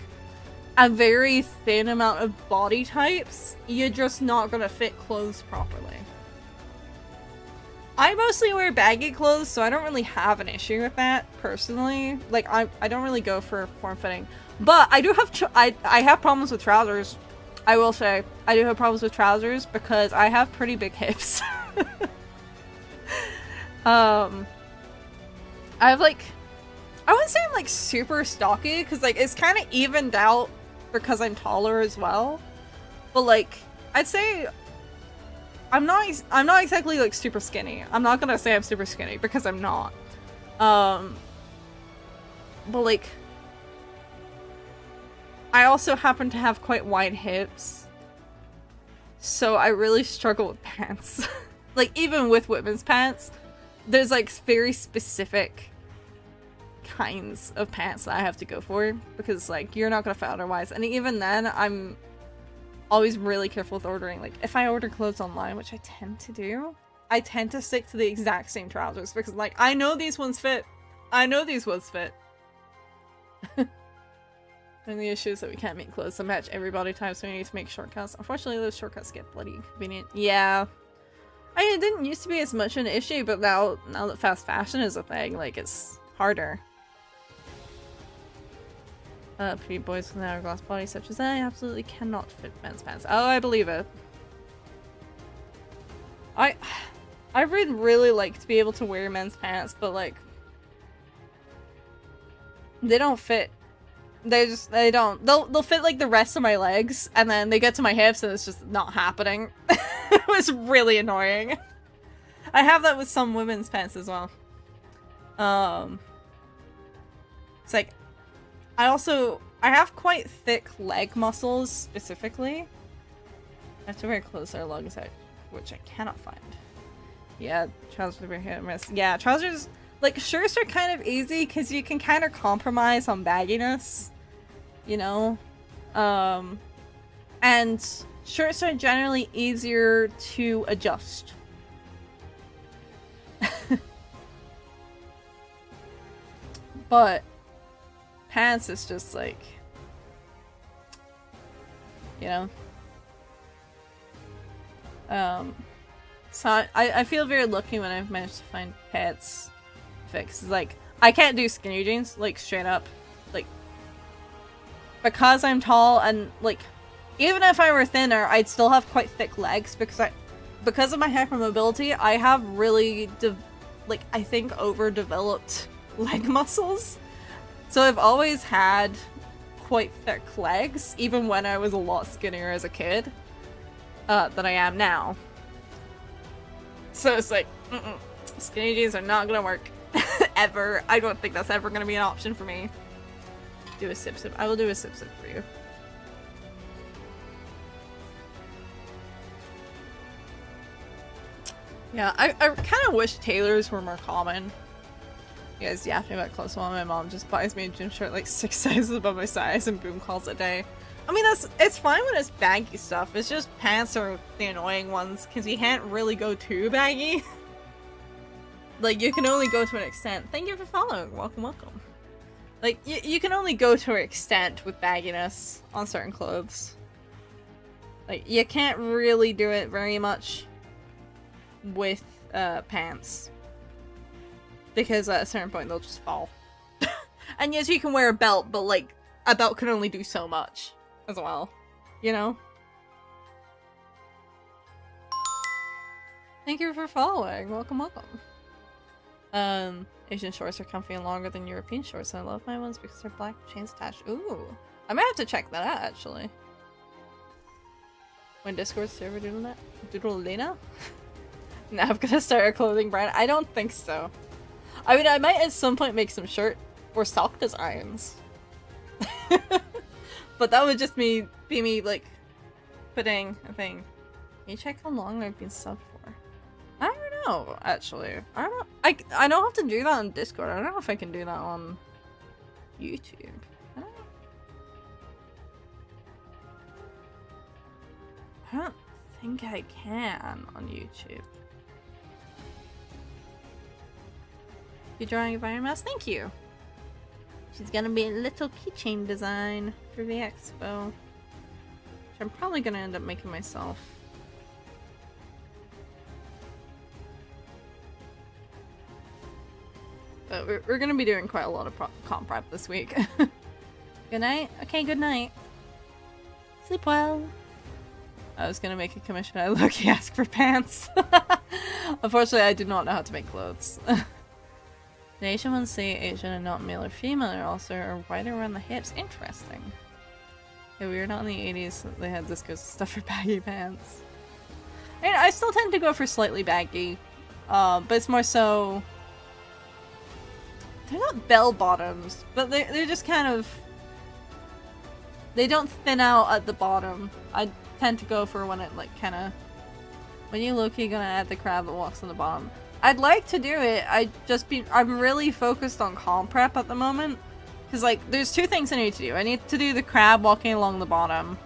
a very thin amount of body types, you're just not gonna fit clothes properly. I mostly wear baggy clothes, so I don't really have an issue with that, personally. Like, I don't really go for form-fitting. But I do have I have problems with trousers. I will say, I do have problems with trousers because I have pretty big hips. I have like, I wouldn't say I'm like super stocky because like it's kind of evened out because I'm taller as well. But like, I'd say I'm not exactly like super skinny. I'm not gonna say I'm super skinny because I'm not. But like, I also happen to have quite wide hips, so I really struggle with pants. Like, even with women's pants, there's like very specific kinds of pants that I have to go for because like you're not gonna fit otherwise. And even then, I'm always really careful with ordering. Like, if I order clothes online, which I tend to do, I tend to stick to the exact same trousers because like I know these ones fit. I know these ones fit. And the issue is that we can't make clothes that match every body type, so we need to make shortcuts. Unfortunately, those shortcuts get bloody inconvenient. Yeah. I mean, it didn't used to be as much an issue, but now that fast fashion is a thing, like, it's harder. Pretty boys with an hourglass body such as I absolutely cannot fit men's pants. Oh, I believe it. I would really like to be able to wear men's pants, but, like, they don't fit. They don't. They'll fit like the rest of my legs, and then they get to my hips, and it's just not happening. It was really annoying. I have that with some women's pants as well. It's like, I have quite thick leg muscles specifically. I have to wear clothes that are long as I, which I cannot find. Yeah, trousers are hit or miss. Yeah, trousers. Like, shirts are kind of easy because you can kind of compromise on bagginess, you know? And shirts are generally easier to adjust. But pants is just like, you know? So I feel very lucky when I've managed to find pants fix. Like, I can't do skinny jeans, like, straight up. Like, because I'm tall and, like, even if I were thinner, I'd still have quite thick legs because of my hypermobility, I have really, I think, overdeveloped leg muscles. So I've always had quite thick legs, even when I was a lot skinnier as a kid, than I am now. So it's like, skinny jeans are not gonna work. Ever. I don't think that's ever gonna be an option for me. Do a sip sip. I will do a sip sip for you. Yeah, I kind of wish tailors were more common. You guys yapping about clothes while my mom just buys me a gym shirt like 6 sizes above my size and boom calls it a day. I mean, it's fine when it's baggy stuff. It's just pants are the annoying ones because you can't really go too baggy. Like, you can only go to an extent. Thank you for following. Welcome, welcome. Like, you can only go to an extent with bagginess on certain clothes. Like, you can't really do it very much with pants. Because at a certain point, they'll just fall. And yes, you can wear a belt, but, like, a belt can only do so much as well. You know? Thank you for following. Welcome, welcome. Asian shorts are comfy and longer than European shorts, and I love my ones because they're black chains attached. Ooh. I might have to check that out, actually. When Discord server Doodle-Lena? Now I'm gonna start a clothing brand. I don't think so. I mean, I might at some point make some shirt or sock designs. But that would just be me, like, putting a thing. Can you check how long I've been subbed for? I don't know, actually. I don't know how to do that on Discord. I don't know if I can do that on YouTube. I don't think I can on YouTube. You're drawing a Iron Mouse? Thank you! She's gonna be a little keychain design for the expo. Which I'm probably gonna end up making myself. But we're gonna be doing quite a lot of comp prep this week. Good night? Okay, good night. Sleep well. I was gonna make a commission. I look ask for pants. Unfortunately, I do not know how to make clothes. The Asian ones say Asian and not male or female, and also are wider around the hips. Interesting. Yeah, we were not in the 80s. They had this kind of stuff for baggy pants. I mean, I still tend to go for slightly baggy, but it's more so. They're not bell bottoms, but they're just kind of. They don't thin out at the bottom. I tend to go for when it like kind of. When you low-key gonna add the crab that walks on the bottom. I'd like to do it. I'm really focused on comp prep at the moment. Because, like, there's two things I need to do. I need to do the crab walking along the bottom.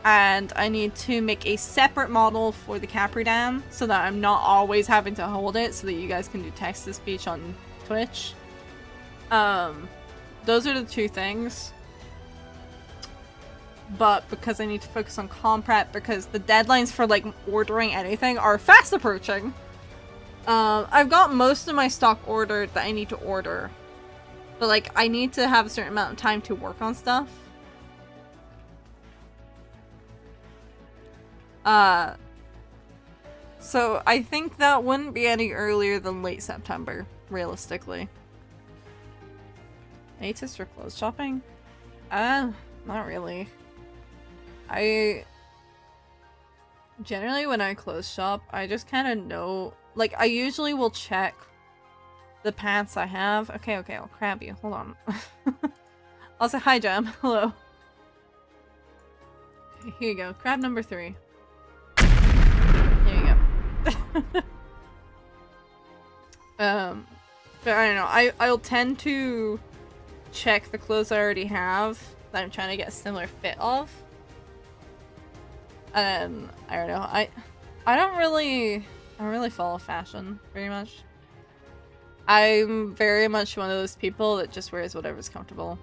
And I need to make a separate model for the Capri Dam. So that I'm not always having to hold it. So that you guys can do text-to-speech on Twitch. Those are the two things. But because I need to focus on comp prep. Because the deadlines for, like, ordering anything are fast approaching. I've got most of my stock ordered that I need to order. But, like, I need to have a certain amount of time to work on stuff. So I think that wouldn't be any earlier than late September, realistically. Any tips for clothes shopping? Not really. Generally, when I clothes shop, I just kind of know... Like, I usually will check the pants I have. Okay, I'll crab you. Hold on. I'll say hi, Jam. Hello. Okay, here you go. Crab number 3. Here you go. But I don't know. I'll tend to check the clothes I already have that I'm trying to get a similar fit of. And I don't know. I don't really follow fashion very much. I'm very much one of those people that just wears whatever's comfortable.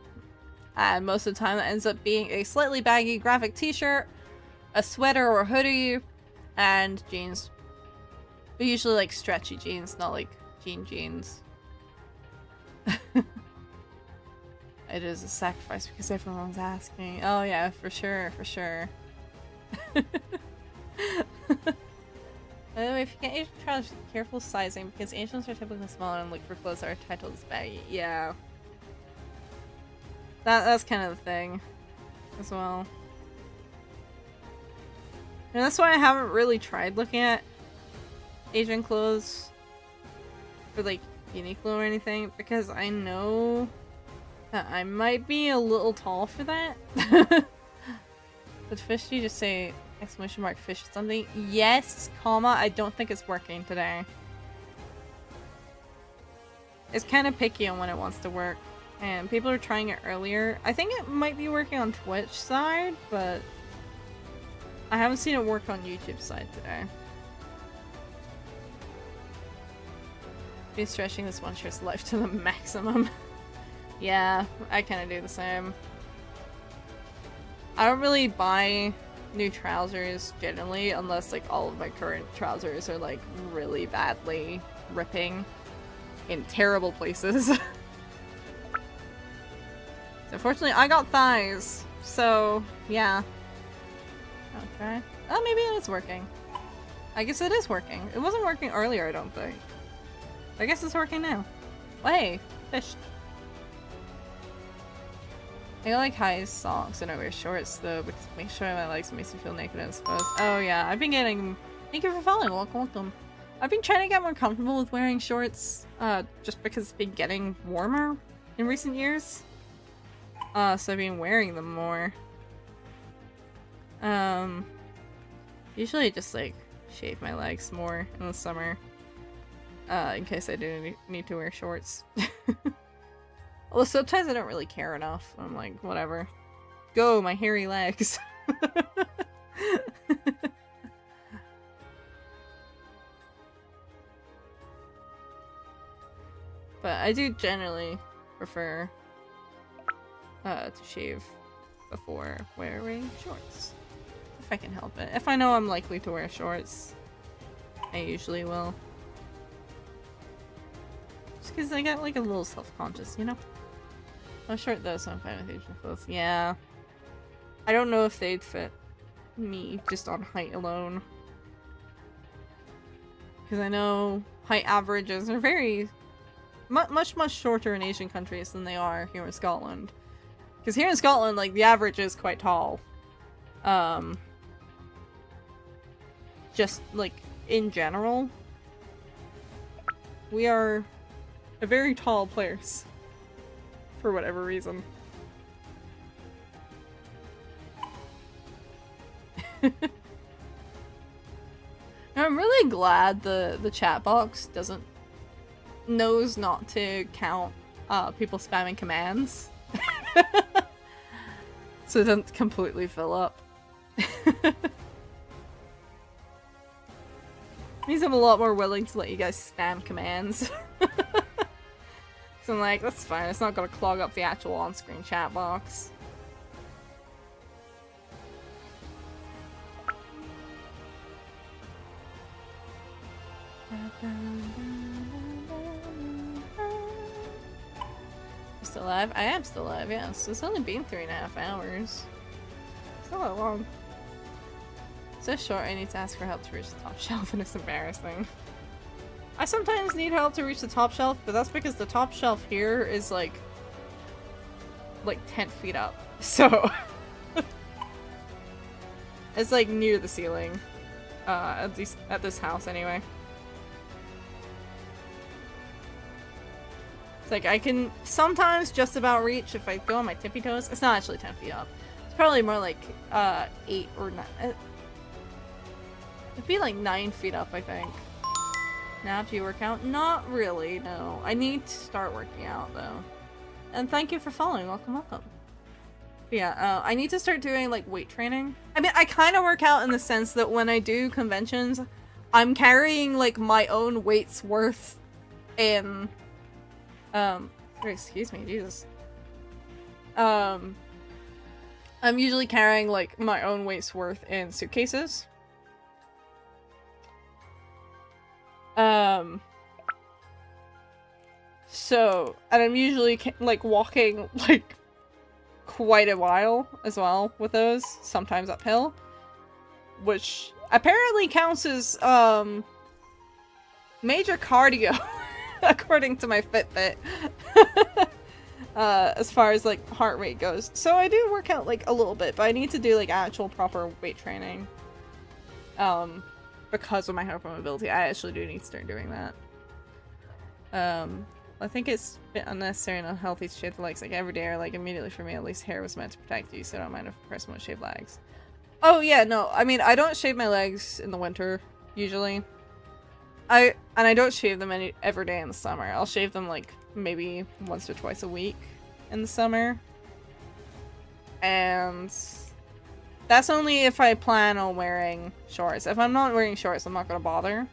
And most of the time that ends up being a slightly baggy graphic t-shirt, a sweater or hoodie, and jeans. But usually like stretchy jeans, not like jeans. It is a sacrifice because everyone's asking. Oh yeah, for sure. By the way, if you get Asian trousers, be careful sizing because Asians are typically smaller and look for clothes that are titled as baggy. Yeah. That's kind of the thing as well. And that's why I haven't really tried looking at Asian clothes for like Uniqlo or anything because I know that I might be a little tall for that. But fish, you just say exclamation mark fish or something? Yes, comma, I don't think it's working today. It's kind of picky on when it wants to work. And people are trying it earlier. I think it might be working on Twitch side, but I haven't seen it work on YouTube side today. Been stretching this one shirt's life to the maximum. Yeah, I kind of do the same. I don't really buy new trousers generally unless like all of my current trousers are like really badly ripping in terrible places. Unfortunately, I got thighs, so yeah. Okay. Oh, maybe it's working. I guess it is working. It wasn't working earlier, I don't think. I guess it's working now. Well, hey, fish. I like high socks and I wear shorts though, because make sure my legs makes me feel naked and exposed. Oh yeah, I've been getting... Thank you for following, welcome. I've been trying to get more comfortable with wearing shorts, just because it's been getting warmer in recent years. So I've been wearing them more. Usually I just like shave my legs more in the summer. In case I do need to wear shorts. Although sometimes I don't really care enough. I'm like, whatever. Go, my hairy legs. But I do generally prefer to shave before wearing shorts. If I can help it. If I know I'm likely to wear shorts, I usually will. Just because I get like a little self-conscious, you know? I'm short though, so I'm fine with Asian clothes. Yeah. I don't know if they'd fit me just on height alone. Because I know height averages are very much shorter in Asian countries than they are here in Scotland. Because here in Scotland, like, the average is quite tall. Just, like, in general. We are a very tall place. For whatever reason. I'm really glad the chat box knows not to count people spamming commands. So it doesn't completely fill up. Means I'm a lot more willing to let you guys spam commands. So I'm like, that's fine, it's not gonna clog up the actual on-screen chat box. Still alive? I am still alive, yeah. So it's only been 3.5 hours. It's not that long. So short, I need to ask for help to reach the top shelf, and it's embarrassing. I sometimes need help to reach the top shelf, but that's because the top shelf here is like 10 feet up. So it's like near the ceiling. At least at this house anyway. It's like I can sometimes just about reach if I go on my tippy toes. It's not actually 10 feet up. It's probably more like 8 or 9. It'd be like 9 feet up, I think. Now, do you work out? Not really, no. I need to start working out, though. And thank you for following. Welcome, welcome. But yeah, I need to start doing, like, weight training. I mean, I kind of work out in the sense that when I do conventions, I'm carrying, like, my own weight's worth in... excuse me, Jesus. I'm usually carrying, like, my own weight's worth in suitcases. So, and I'm usually, like, walking, like, quite a while as well with those, sometimes uphill. Which apparently counts as, major cardio, according to my Fitbit. As far as, like, heart rate goes. So I do work out, like, a little bit, but I need to do, like, actual proper weight training. Because of my hypermobility, I actually do need to start doing that. I think it's a bit unnecessary and unhealthy to shave the legs like every day, or like immediately for me. At least hair was meant to protect you, so I don't mind if a person won't shave legs. Oh yeah, no, I mean, I don't shave my legs in the winter, usually. And I don't shave them every day in the summer. I'll shave them like maybe once or twice a week in the summer. And that's only if I plan on wearing shorts. If I'm not wearing shorts, I'm not gonna bother.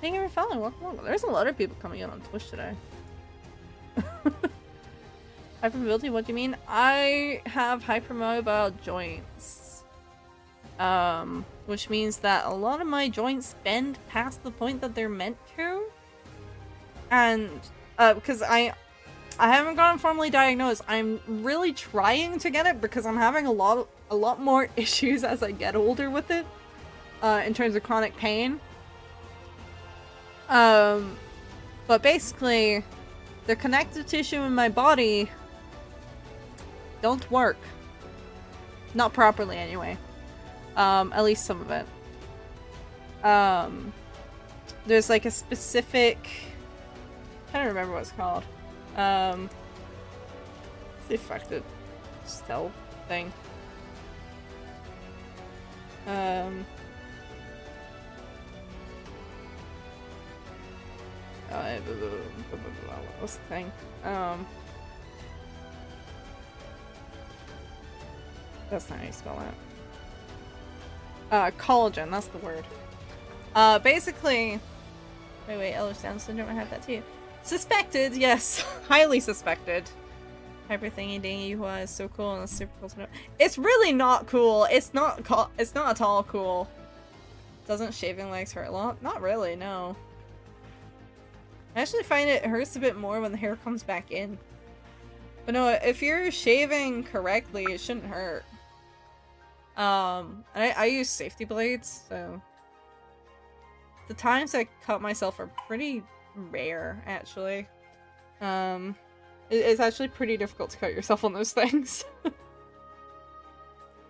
Thank you for following. Welcome. There's a lot of people coming in on Twitch today. Hypermobility, what do you mean? I have hypermobile joints. Which means that a lot of my joints bend past the point that they're meant to. And because I haven't gotten formally diagnosed. I'm really trying to get it because I'm having a lot more issues as I get older with it, in terms of chronic pain. But basically, the connective tissue in my body don't work. Not properly, anyway. At least some of it. There's like a specific... I don't remember what it's called. The affected cell thing. What's the thing? That's not how you spell that. Collagen, that's the word. Basically... Wait, Ehlers-Danlos syndrome, I have that too. Suspected, yes. Highly suspected. Hyper thingy dingy is so cool and it's super cool to know. It's really not cool. It's not at all cool. Doesn't shaving legs hurt a lot? Not really, no. I actually find it hurts a bit more when the hair comes back in. But no, if you're shaving correctly, it shouldn't hurt. And I use safety blades, so the times I cut myself are pretty rare, actually. It's actually pretty difficult to cut yourself on those things.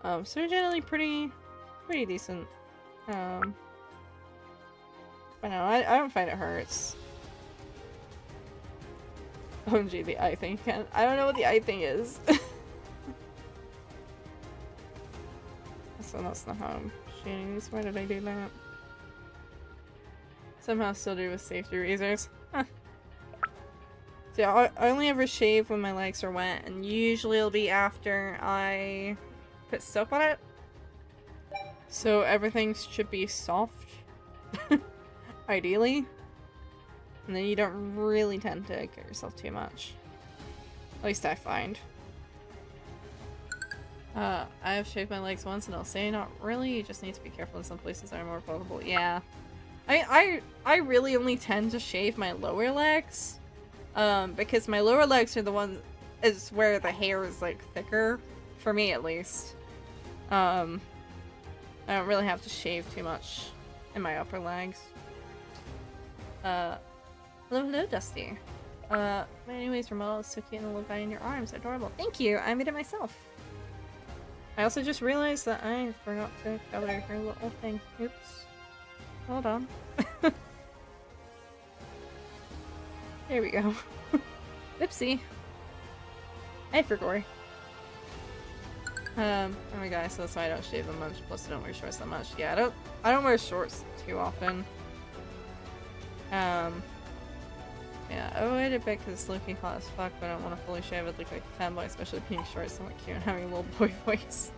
So they're generally pretty decent. But no, I don't find it hurts. OMG, the eye thing can't. I don't know what the eye thing is. So that's not how I'm shading these. Why did I do that? Somehow still do with safety razors. Huh. So I only ever shave when my legs are wet, and usually it'll be after I put soap on it. So everything should be soft. Ideally. And then you don't really tend to cut yourself too much. At least I find. I have shaved my legs once and I'll say not really, you just need to be careful in some places that are more vulnerable. Yeah. I really only tend to shave my lower legs. Because my lower legs are the ones is where the hair is like thicker. For me at least. I don't really have to shave too much in my upper legs. Hello, Dusty. Anyways, Ramona is so cute and the little guy in your arms. Adorable. Thank you! I made it myself. I also just realized that I forgot to cover her little thing. Oops. Hold on. There we go. Oopsie. I forgot. Oh my god, so that's why I don't shave them much, plus I don't wear shorts that much. Yeah, I don't wear shorts too often. Yeah, I avoid it because it's looking hot as fuck, but I don't want to fully shave it like a fanboy, especially pink shorts and like cute and having a little boy voice.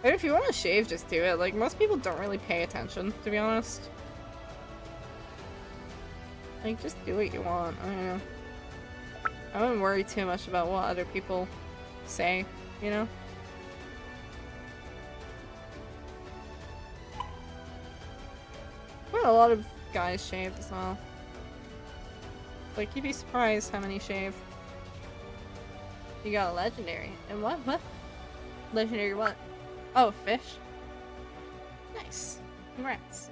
But if you want to shave, just do it. Like, most people don't really pay attention, to be honest. Like, just do what you want. I don't know. I wouldn't worry too much about what other people say, you know? Well, a lot of guys shave as well. Like, you'd be surprised how many shave. You got a legendary. And what? What? Legendary what? Oh, fish? Nice. Congrats.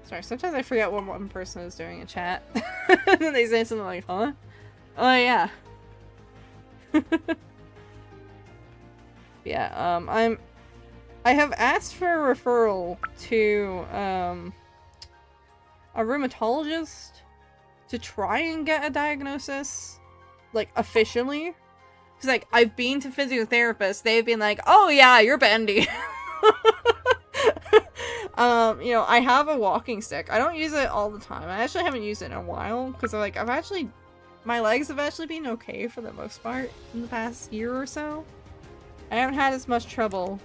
Sorry, sometimes I forget what one person is doing in chat. And then they say something like, huh? Oh, yeah. Yeah, I have asked for a referral to, a rheumatologist to try and get a diagnosis, like, officially. Because, like, I've been to physiotherapists, they've been like, oh yeah, you're bendy. You know, I have a walking stick. I don't use it all the time. I actually haven't used it in a while, because, like, my legs have actually been okay for the most part in the past year or so. I haven't had as much trouble.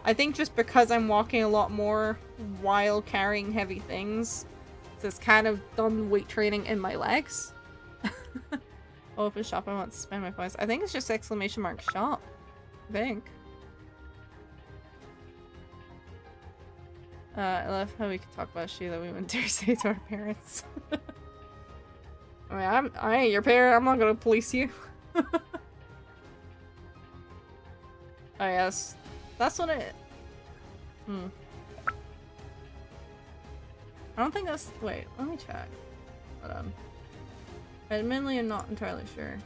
I think just because I'm walking a lot more while carrying heavy things. So it's kind of done weight training in my legs. Open shop, I want to spend my points. I think it's just ! Shop. I think. I love how we can talk about shit that we wouldn't dare say to our parents. I mean, I ain't your parent, I'm not gonna police you. Oh yes. That's what it... I don't think that's... Wait, let me check. Hold on. Admittedly, I'm not entirely sure.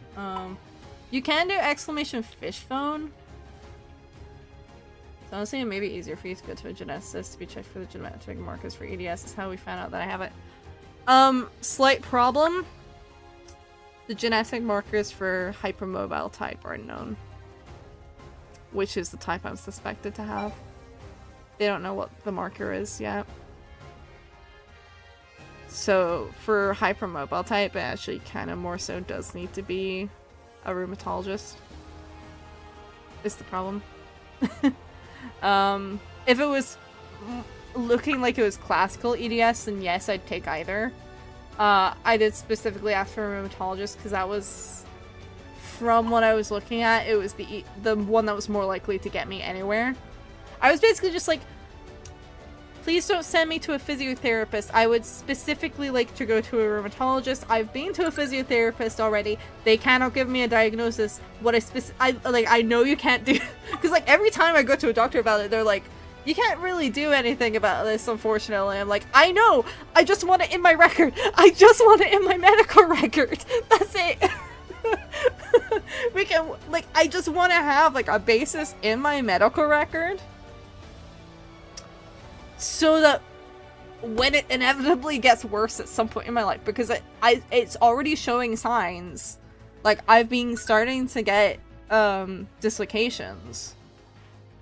You can do ! Fish phone. So honestly, it may be easier for you to go to a geneticist to be checked for the genetic markers for EDS. Is how we found out that I have it. Slight problem. The genetic markers for hypermobile type are known. Which is the type I'm suspected to have. They don't know what the marker is yet. So for hypermobile type, it actually kind of more so does need to be a rheumatologist. Is the problem. If it was looking like it was classical EDS, then yes, I'd take either. I did specifically ask for a rheumatologist because that was, from what I was looking at, it was the one that was more likely to get me anywhere. I was basically just like, please don't send me to a physiotherapist. I would specifically like to go to a rheumatologist. I've been to a physiotherapist already. They cannot give me a diagnosis. What I know you can't do, because like every time I go to a doctor about it, they're like, you can't really do anything about this, unfortunately. I'm like, I know! I just want it in my record! I just want it in my medical record! That's it! We can, like, I just want to have, like, a basis in my medical record so that when it inevitably gets worse at some point in my life, because it's already showing signs. Like, I've been starting to get, dislocations.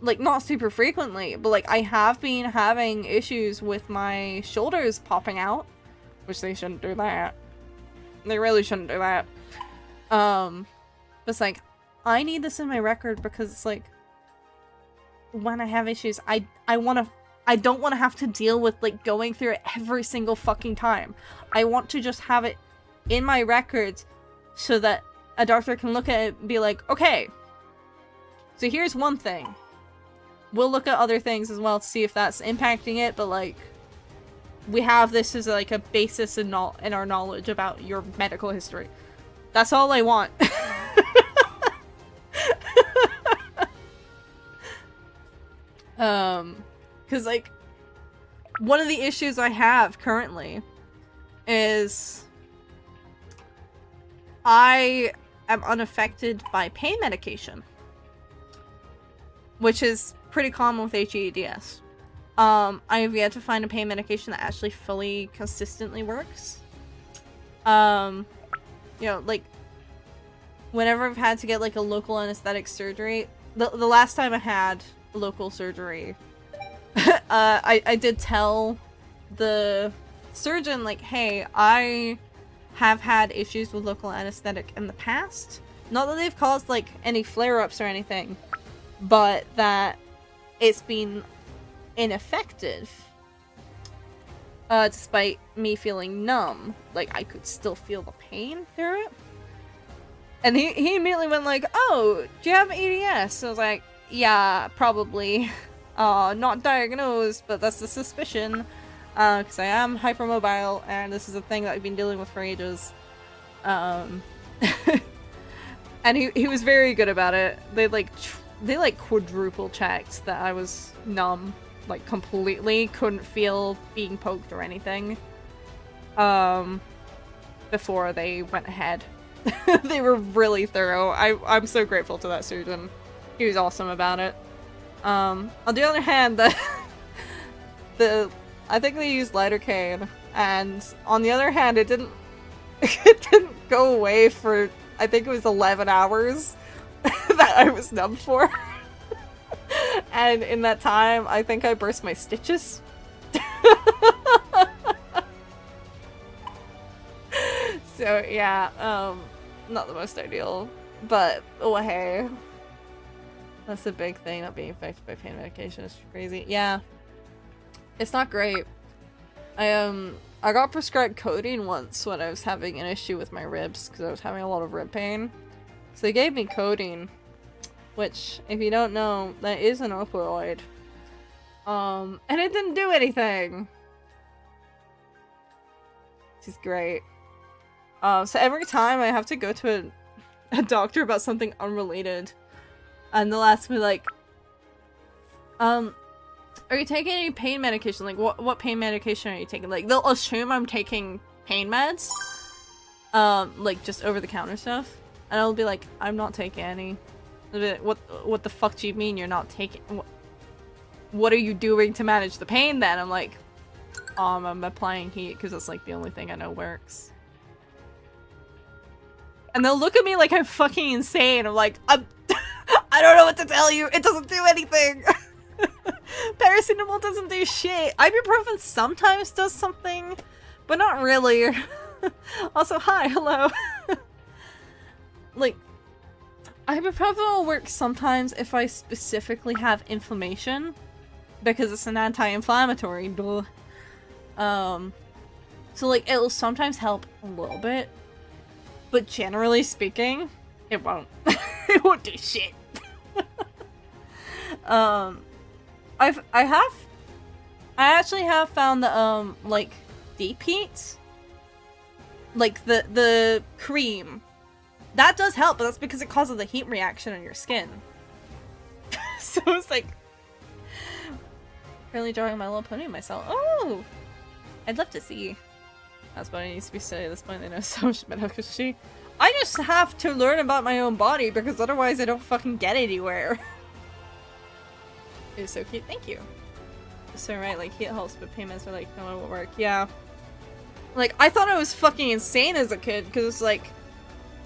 Like, not super frequently, but, like, I have been having issues with my shoulders popping out, which they shouldn't do that. They really shouldn't do that. But it's like, I need this in my record because it's like, when I have issues, I don't want to have to deal with, like, going through it every single fucking time. I want to just have it in my record so that a doctor can look at it and be like, okay, so here's one thing. We'll look at other things as well to see if that's impacting it, but, like, we have this as, like, a basis in our knowledge about your medical history. That's all I want. Because, like, one of the issues I have currently is I am unaffected by pain medication, which is pretty common with HEDS. I have yet to find a pain medication that actually fully, consistently works. You know, like, whenever I've had to get, like, a local anesthetic surgery, the last time I had local surgery, I did tell the surgeon, like, hey, I have had issues with local anesthetic in the past. Not that they've caused, like, any flare-ups or anything, but that it's been ineffective. Despite me feeling numb. Like, I could still feel the pain through it. And he immediately went like, oh, do you have EDS? So I was like, yeah, probably. Not diagnosed, but that's the suspicion. Because I am hypermobile, and this is a thing that I've been dealing with for ages. And he was very good about it. They quadruple checked that I was numb. Like, completely couldn't feel being poked or anything. Before they went ahead. They were really thorough. I'm so grateful to that surgeon. He was awesome about it. On the other hand, I think they used lidocaine, and on the other hand, it didn't go away for, I think it was 11 hours that I was numb for. And in that time, I think I burst my stitches. So yeah, not the most ideal, but oh hey. That's a big thing, not being affected by pain medication is crazy. Yeah. It's not great. I got prescribed codeine once when I was having an issue with my ribs, because I was having a lot of rib pain. So they gave me codeine, which, if you don't know, that is an opioid. And it didn't do anything! Which is great. So every time I have to go to a doctor about something unrelated, and they'll ask me like, are you taking any pain medication? Like, what pain medication are you taking? Like, they'll assume I'm taking pain meds, like just over-the-counter stuff, and I'll be like, I'm not taking any. They'll be like, what the fuck do you mean you're not taking? What are you doing to manage the pain then? I'm like, I'm applying heat because it's like the only thing I know works. And they'll look at me like I'm fucking insane. I'm like, I don't know what to tell you. It doesn't do anything. Paracetamol doesn't do shit. Ibuprofen sometimes does something, but not really. Also, hi, hello. Like, ibuprofen will work sometimes if I specifically have inflammation, because it's an anti-inflammatory. Duh. So like, it'll sometimes help a little bit, but generally speaking, it won't. It won't do shit. I have I actually have found that, like, deep heat, like the cream, that does help, but that's because it causes the heat reaction on your skin. So it's like, currently drawing My Little Pony myself. Oh! I'd love to see. That's what it needs to be studied at this point. They know so much about how I just have to learn about my own body because otherwise I don't fucking get anywhere. It's so cute. Thank you. So right, like heat helps, but pain meds are like, no, it won't work. Yeah. Like, I thought I was fucking insane as a kid because it's like,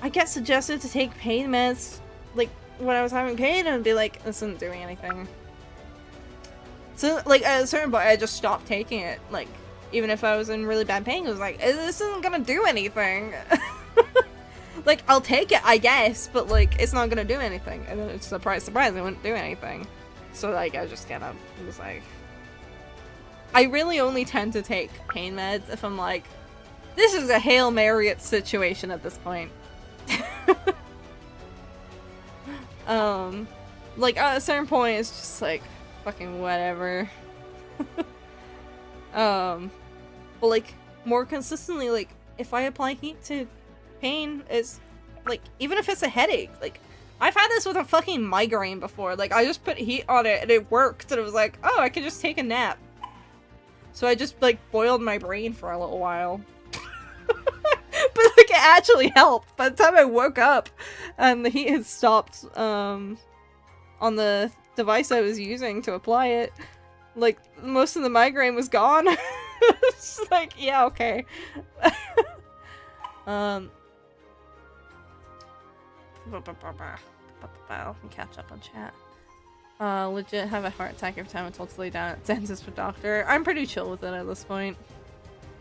I get suggested to take pain meds, like, when I was having pain, and be like, this isn't doing anything. So, like, at a certain point, I just stopped taking it. Like, even if I was in really bad pain, it was like, this isn't gonna do anything. Like, I'll take it, I guess, but, like, it's not gonna do anything. And then it's surprise, surprise, it wouldn't do anything. So, like, I just kind of was like... I really only tend to take pain meds if I'm like, this is a Hail Mary situation at this point. Like, at a certain point, it's just like, fucking whatever. But, like, more consistently, like, if I apply heat to pain, it's, like, even if it's a headache, like, I've had this with a fucking migraine before. Like, I just put heat on it and it worked, and it was like, oh, I can just take a nap. So I just, like, boiled my brain for a little while. But, like, it actually helped. By the time I woke up and the heat had stopped, on the device I was using to apply it, like, most of the migraine was gone. It's just like, yeah, okay. Let me catch up on chat. Legit have a heart attack every time I'm told to lay down at dentist or doctor. I'm pretty chill with it at this point.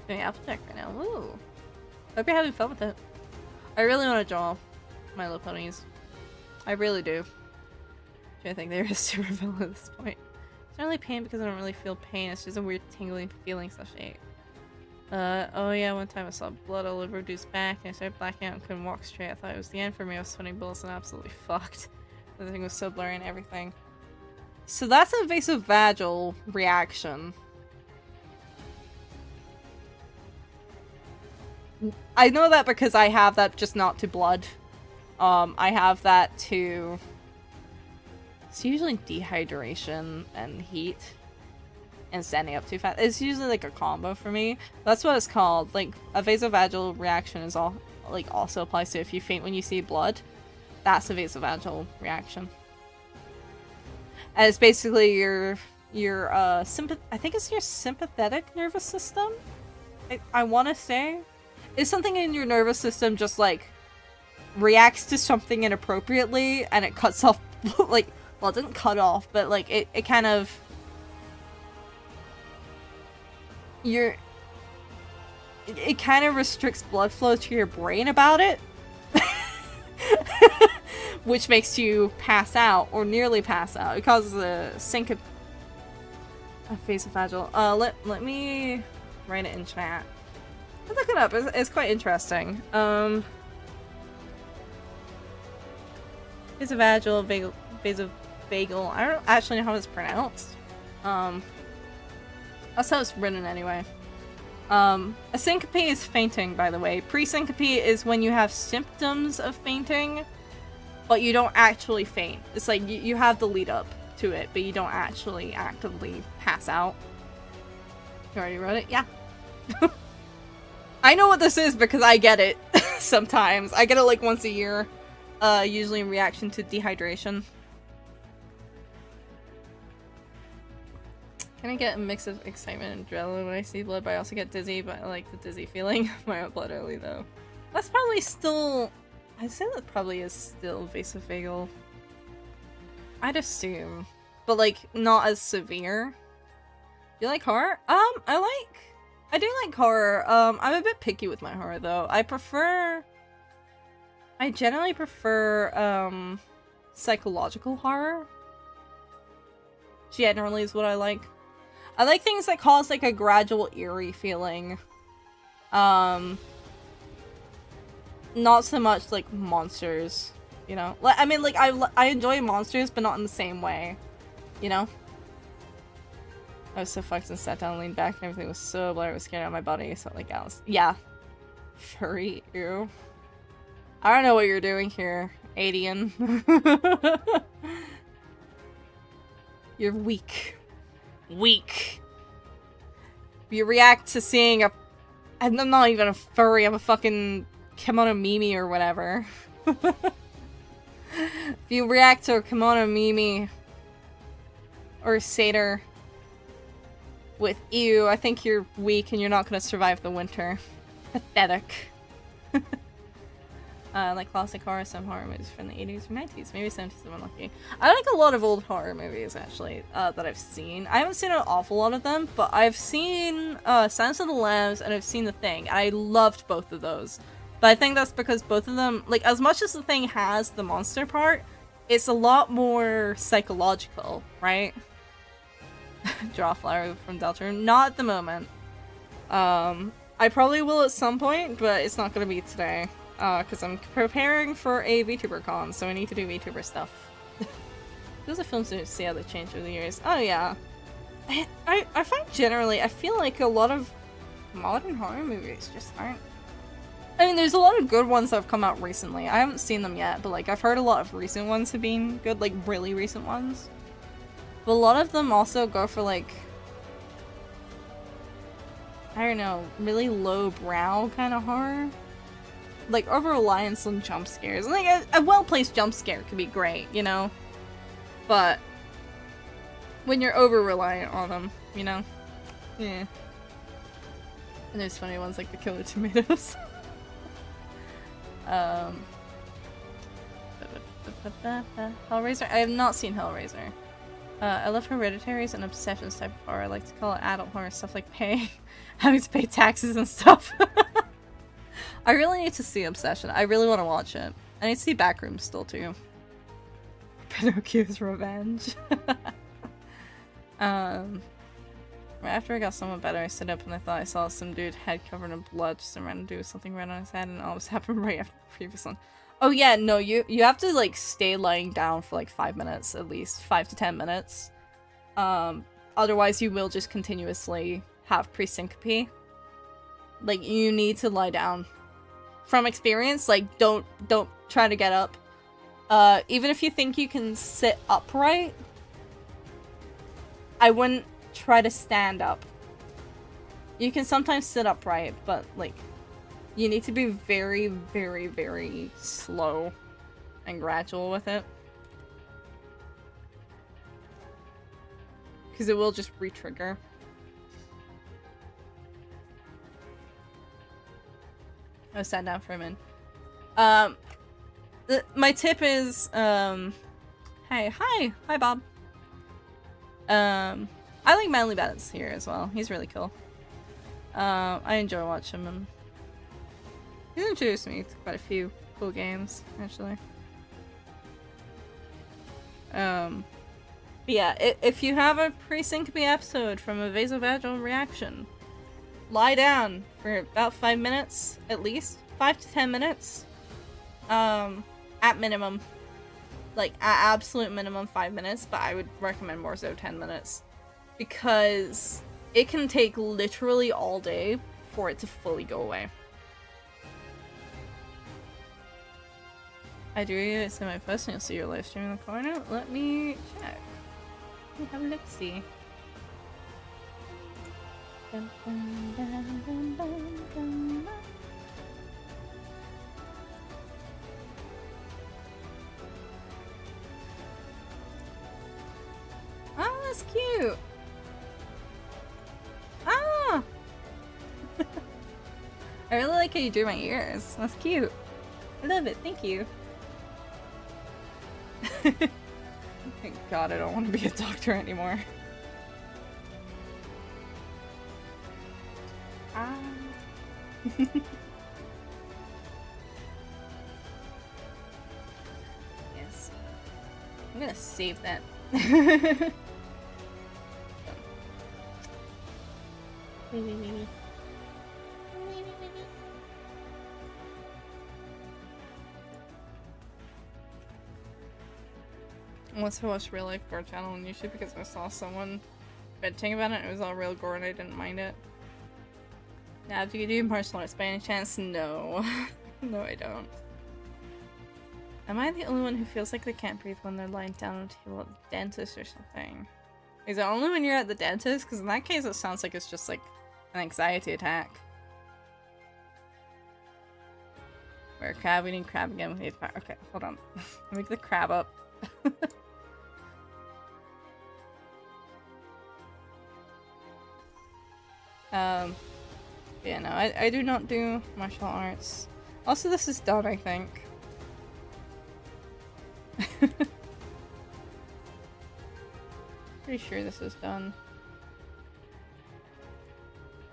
Doing Applejack right now. Woo! Hope you're having fun with it. I really want to draw My Little Ponies. I really do. I think they're a super villain at this point. It's not really pain because I don't really feel pain. It's just a weird tingling feeling /8. Oh yeah, one time I saw blood all over Dude's back and I started blacking out and couldn't walk straight. I thought it was the end for me. I was sweating bullets and absolutely fucked. Everything was so blurry and everything. So that's a vasovagal reaction. I know that because I have that, just not to blood. I have that to... It's usually dehydration and heat. And standing up too fast. It's usually like a combo for me. That's what it's called. Like, a vasovagal reaction is all, like, also applies to if you faint when you see blood. That's a vasovagal reaction. And it's basically your I think it's your sympathetic nervous system? I want to say. It's something in your nervous system just, like, reacts to something inappropriately and it cuts off, like, well, it didn't cut off, but, like, it kind of... It kind of restricts blood flow to your brain about it. Which makes you pass out, or nearly pass out. It causes a syncope. A vasovagal. Let me write it in chat. I'll look it up. It's quite interesting. Vasovagal, vasovagal. I don't actually know how it's pronounced. That's how it's written anyway. A syncope is fainting, by the way. Pre-syncope is when you have symptoms of fainting, but you don't actually faint. It's like you have the lead up to it, but you don't actually actively pass out. You already wrote it? Yeah. I know what this is because I get it sometimes. I get it like once a year, usually in reaction to dehydration. Can I get a mix of excitement and adrenaline when I see blood, but I also get dizzy, but I like the dizzy feeling of my own blood early, though. That's probably still... I'd say that probably is still vasovagal. I'd assume. But, like, not as severe. You like horror? I do like horror. I'm a bit picky with my horror, though. I generally prefer, psychological horror. Generally is what I like. I like things that cause, like, a gradual eerie feeling. Not so much, like, monsters, you know? I mean, like, I enjoy monsters, but not in the same way, you know? I was so fucked and sat down, leaned back, and everything was so blurry. I was scared out of my body. So like Alice. Yeah. Furry. Ew. I don't know what you're doing here, Adian. You're weak. Weak. You react to seeing a... I'm not even a furry, I'm a fucking kimono Mimi or whatever. If you react to a kimono Mimi or a satyr with ew, I think you're weak and you're not gonna survive the winter. Pathetic. Like classic horror, some horror movies from the 80s or 90s, maybe 70s if I'm unlucky. I like a lot of old horror movies, actually, that I've seen. I haven't seen an awful lot of them, but I've seen Silence of the Lambs and I've seen The Thing. I loved both of those. But I think that's because both of them, like, as much as The Thing has the monster part, it's a lot more psychological, right? Draw flower from Deltarune. Not at the moment. I probably will at some point, but it's not gonna be today. Because I'm preparing for a VTuber con, so I need to do VTuber stuff. Those are films to see how they change over the years. Oh yeah. I find generally, I feel like a lot of modern horror movies just aren't... I mean, there's a lot of good ones that have come out recently. I haven't seen them yet, but like, I've heard a lot of recent ones have been good, like really recent ones. But a lot of them also go for like... I don't know, really low-brow kind of horror. Like, over-reliance on jump scares. Like, a well-placed jump scare could be great, you know? But when you're over-reliant on them, you know? Yeah. And there's funny ones like the Killer Tomatoes. Hellraiser? I have not seen Hellraiser. I love Hereditaries and Obsessions type of horror. I like to call it adult horror, stuff like having to pay taxes and stuff. I really need to see Obsession. I really want to watch it. I need to see Backrooms still, too. Pinocchio's Revenge. After I got somewhat better, I stood up and I thought I saw some dude head covered in blood just around to do something red on his head, and all this happened right after the previous one. Oh yeah, no, you have to, like, stay lying down for, like, 5 minutes, at least. 5 to 10 minutes. Otherwise you will just continuously have presyncope. Like, you need to lie down. From experience, like, don't try to get up. Even if you think you can sit upright, I wouldn't try to stand up. You can sometimes sit upright, but, like, you need to be very, very, very slow and gradual with it. Because it will just re-trigger. I sat down for a minute. My tip is, hey, hi, Bob. I like Manly Bats here as well. He's really cool. I enjoy watching him. He's introduced me to quite a few cool games, actually. But yeah, if you have a pre-syncope episode from a vasovagal reaction, lie down for about 5 minutes, at least. 5 to 10 minutes. At minimum. Like, at absolute minimum 5 minutes, but I would recommend more so 10 minutes. Because it can take literally all day for it to fully go away. I do it in my post and you'll see your live stream in the corner. Let me check. Let me have a look-see. Dun, dun, dun, dun, dun, dun. Oh, that's cute. Ah! I really like how you drew my ears. That's cute. I love it. Thank you. Thank God I don't want to be a doctor anymore. Yes. I'm gonna save that. Once I watched Real Life Bird Channel on YouTube because I saw someone venting about it. It was all real gore and I didn't mind it. Now, do you do martial arts by any chance? No. No, I don't. Am I the only one who feels like they can't breathe when they're lying down on a table at the dentist or something? Is it only when you're at the dentist? Because in that case it sounds like it's just like an anxiety attack. We're a crab, we need crab again with 8th power. Okay, hold on. Make the crab up. Yeah, no, I do not do martial arts. Also, this is done, I think. Pretty sure this is done.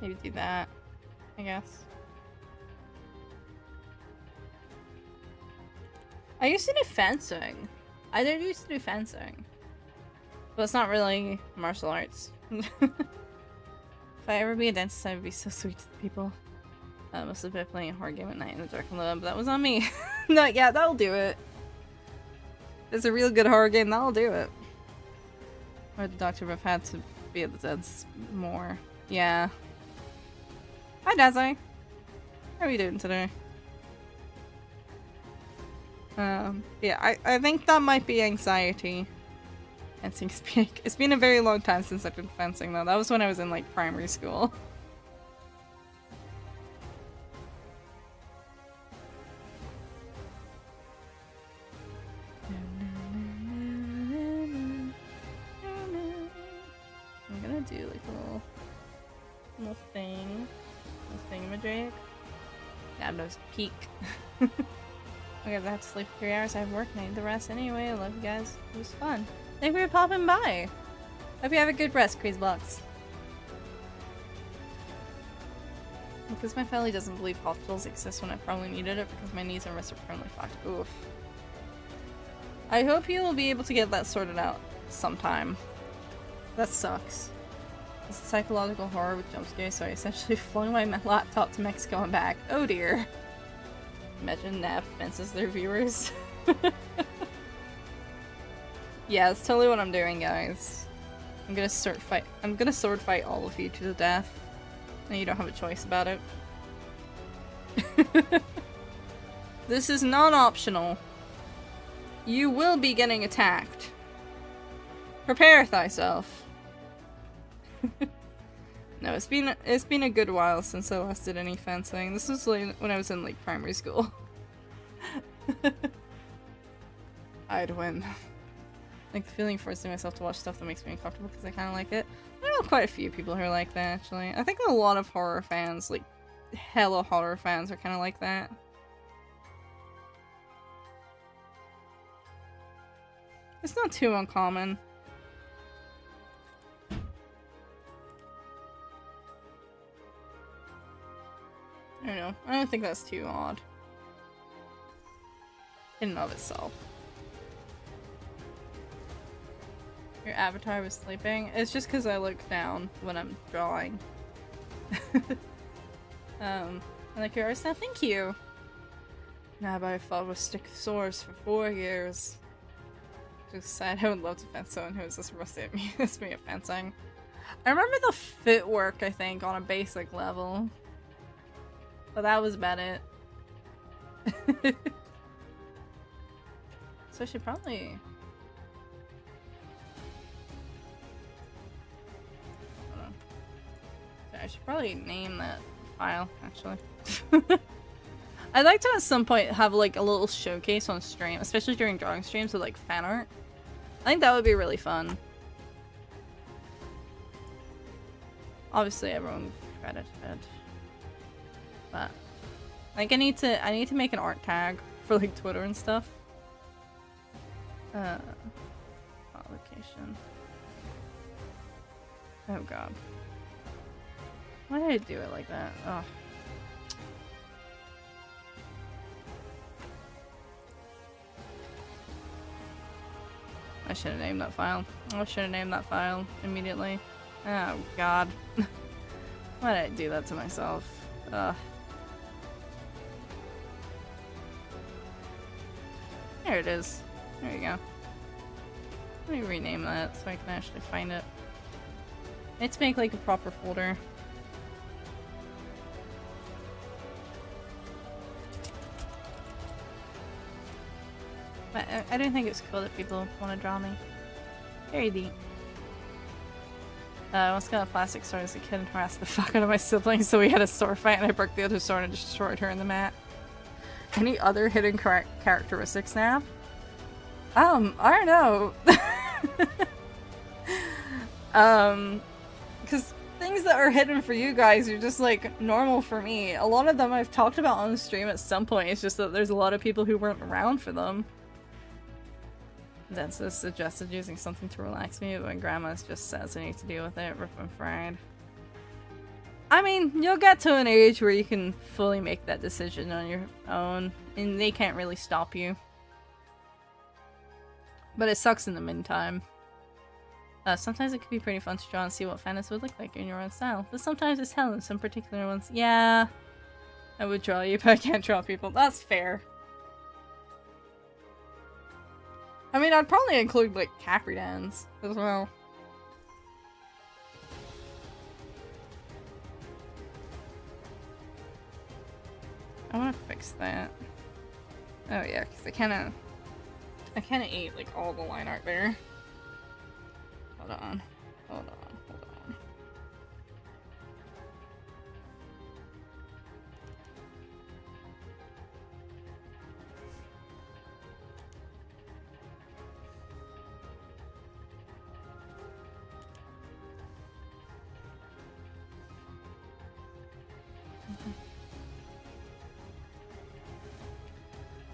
Maybe do that, I guess. I used to do fencing. I did used to do fencing. But it's not really martial arts. If I ever be a dentist, I would be so sweet to the people. Must have been playing a horror game at night in the dark alone, but that was on me. No, yeah, that'll do it. It's a real good horror game, that'll do it. Or the doctor would have had to be at the deads more. Yeah. Hi, Dazzy. How are you doing today? Yeah, I think that might be anxiety. Fencing. It's been a very long time since I've been fencing though. That was when I was in like primary school. I'm gonna do like a little thing. A thingamajig. Nabno's peak. Okay, I have to sleep 3 hours. I have work. I need the rest anyway. I love you guys. It was fun. Thank you for popping by. Hope you have a good rest, Crazebox. Because my family doesn't believe hospitals exist when I probably needed it because my knees and wrists are permanently fucked. Oof. I hope you will be able to get that sorted out sometime. That sucks. It's a psychological horror with jump scares, so I essentially flung my laptop to Mexico and back. Oh dear. Imagine Nab fences their viewers. Yeah, that's totally what I'm doing, guys. I'm gonna sword fight all of you to the death. And you don't have a choice about it. This is not optional. You will be getting attacked. Prepare thyself. No, it's been a good while since I last did any fencing. This was like when I was in like primary school. I'd win. Like the feeling forcing myself to watch stuff that makes me uncomfortable because I kind of like it. I know quite a few people who are like that actually. I think a lot of horror fans, like hella horror fans, are kind of like that. It's not too uncommon. I don't know. I don't think that's too odd. In and of itself. Your avatar was sleeping? It's just because I look down when I'm drawing. I like your art style. Thank you! Nabbie, I fought with stick swords for 4 years. Just sad. I would love to fence someone who is this rusty at me. That's me at fencing. I remember the footwork, I think, on a basic level. But that was about it. So I should probably... I should probably name that file, actually. I'd like to at some point have like a little showcase on stream, especially during drawing streams with like fan art. I think that would be really fun. Obviously everyone credited. But like I need to make an art tag for like Twitter and stuff. Location. Oh god. Why did I do it like that? Oh. I should have named that file. I should have named that file immediately. Oh god. Why did I do that to myself? Ugh. There it is. There you go. Let me rename that so I can actually find it. Let's make like a proper folder. But I don't think it's cool that people want to draw me. Very deep. I once got a plastic sword as a kid and harassed the fuck out of my siblings, so we had a sword fight and I broke the other sword and destroyed her in the mat. Any other hidden characteristics, Nab? I don't know. Because things that are hidden for you guys are just like normal for me. A lot of them I've talked about on the stream at some point, it's just that there's a lot of people who weren't around for them. Dentist suggested using something to relax me, but my grandma just says I need to deal with it, rip and fried. I mean, you'll get to an age where you can fully make that decision on your own, and they can't really stop you. But it sucks in the meantime. Sometimes it can be pretty fun to draw and see what fantasy would look like in your own style, but sometimes it's hell in some particular ones. Yeah, I would draw you, but I can't draw people. That's fair. I mean, I'd probably include, like, Capridans as well. I want to fix that. Oh yeah, because I kinda ate, like, all the line art there. Hold on. Hold on. Hold on.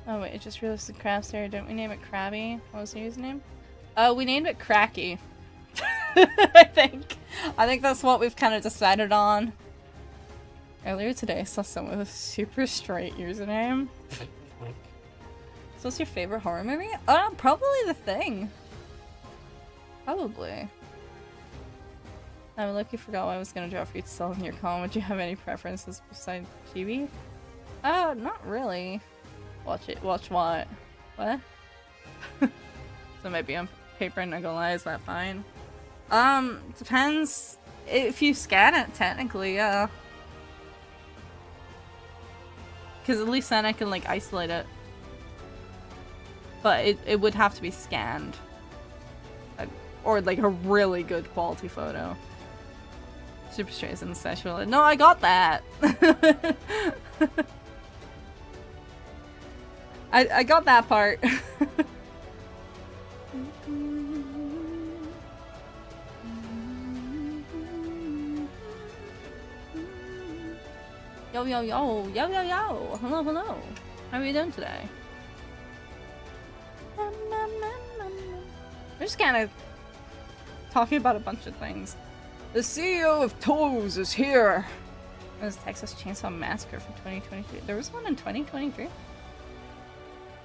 Oh wait, I just realized the crab's there. Don't we name it Krabby? What was the username? Oh, we named it Cracky. I think that's what we've kind of decided on. Earlier today I saw someone with a super straight username. So what's your favorite horror movie? Probably The Thing. Probably. I'm lucky forgot what I was gonna draw for you to sell in your con. Would you have any preferences besides chibi? Not really. Watch it. Watch what? What? So maybe on paper and not gonna lie, is that fine? Depends. If you scan it, technically, yeah. Because at least then I can, like, isolate it. But it would have to be scanned. Or, like, a really good quality photo. Super straight and sexual. No, I got that! I got that part. Yo, yo, yo, yo, yo, yo. Hello, hello. How are you doing today? We're just kind of talking about a bunch of things. The CEO of Toes is here. There's Texas Chainsaw Massacre from 2023. There was one in 2023?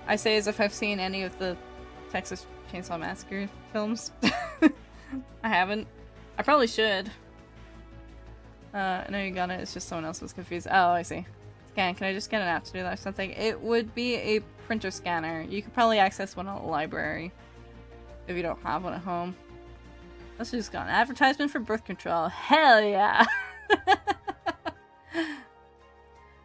I say as if I've seen any of the Texas Chainsaw Massacre films. I haven't. I probably should. I know you got it, it's just someone else was confused. Oh, I see. Scan, can I just get an app to do that or something? It would be a printer scanner. You could probably access one at the library if you don't have one at home. Let's just go on. Advertisement for birth control. Hell yeah!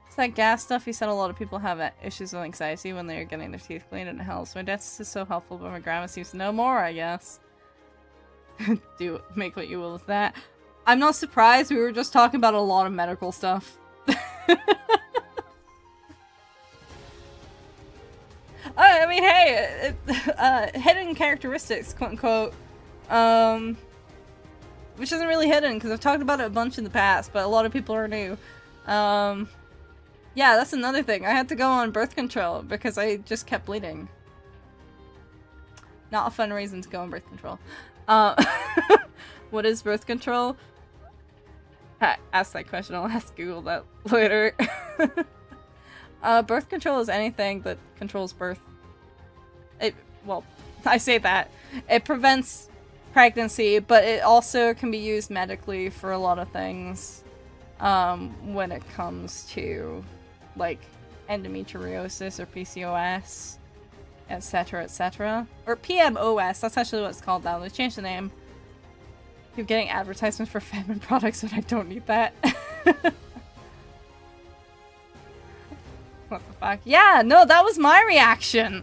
It's that gas stuff. He said a lot of people have issues with anxiety when they're getting their teeth cleaned and it helps. My dentist is so helpful, but my grandma seems to know more, I guess. Make what you will with that. I'm not surprised, we were just talking about a lot of medical stuff. I mean, hey, hidden characteristics, quote unquote. Which isn't really hidden, because I've talked about it a bunch in the past, but a lot of people are new. Yeah, that's another thing. I had to go on birth control, because I just kept bleeding. Not a fun reason to go on birth control. What is birth control? Ask that question, I'll ask Google that later. Birth control is anything that controls birth. Well, I say that. It prevents pregnancy, but it also can be used medically for a lot of things. When it comes to, like, endometriosis or PCOS, etc., etc. Or PMOS, that's actually what it's called now. They changed the name. Keep getting advertisements for feminine products and I don't need that. What the fuck? Yeah, no, that was my reaction!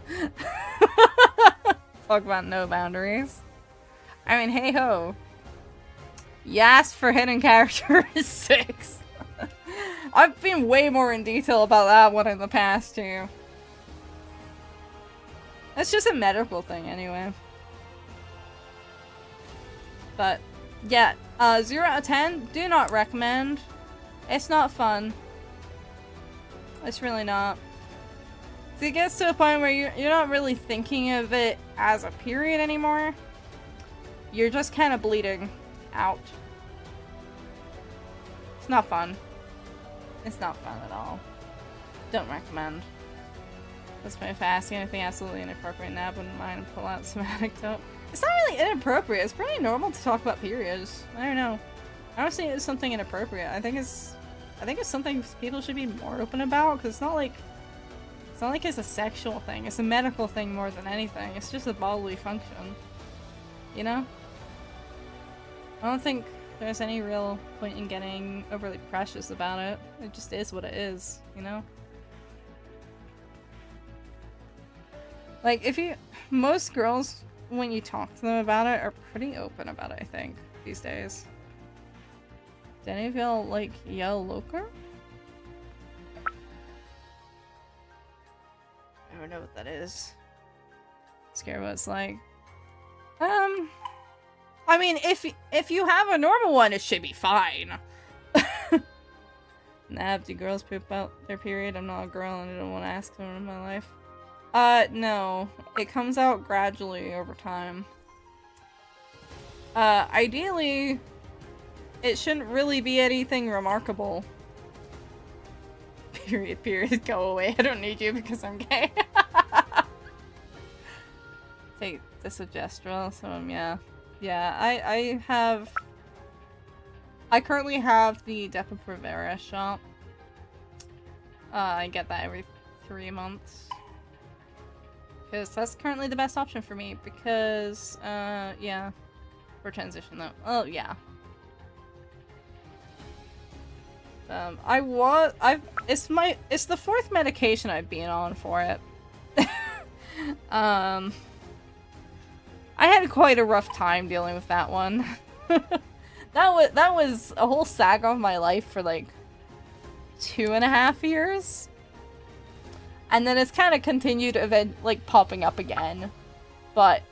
Talk about no boundaries. I mean, hey ho. You asked for hidden characteristics. I've been way more in detail about that one in the past, too. It's just a medical thing, anyway. But, yeah, 0 out of 10, do not recommend. It's not fun. It's really not. So it gets to a point where you're not really thinking of it as a period anymore. You're just kind of bleeding out. It's not fun. It's not fun at all. Don't recommend. That's why if I ask you anything absolutely inappropriate, Nab wouldn't mind and pull out some anecdote. It's not really inappropriate. It's pretty normal to talk about periods. I don't know. I don't see it as something inappropriate. I think it's something people should be more open about, because it's not like it's a sexual thing. It's a medical thing more than anything. It's just a bodily function. You know? I don't think there's any real point in getting overly precious about it. It just is what it is, you know? Like, most girls, when you talk to them about it, are pretty open about it, I think, these days. Do any of y'all like yell loker? I don't know what that is. Scared what it's like. I mean, if you have a normal one, it should be fine. Nab, do girls poop out their period? I'm not a girl and I don't want to ask someone in my life. No. It comes out gradually over time. Ideally, it shouldn't really be anything remarkable. Period, go away. I don't need you because I'm gay. Take this with gestural, so yeah. Yeah, I currently have the Depo-Provera shot. I get that every 3 months. Because that's currently the best option for me, because, yeah. For transition though. Oh, yeah. It's the 4th medication I've been on for it. I had quite a rough time dealing with that one. That was a whole saga of my life for like 2.5 years. And then it's kind of continued like popping up again. But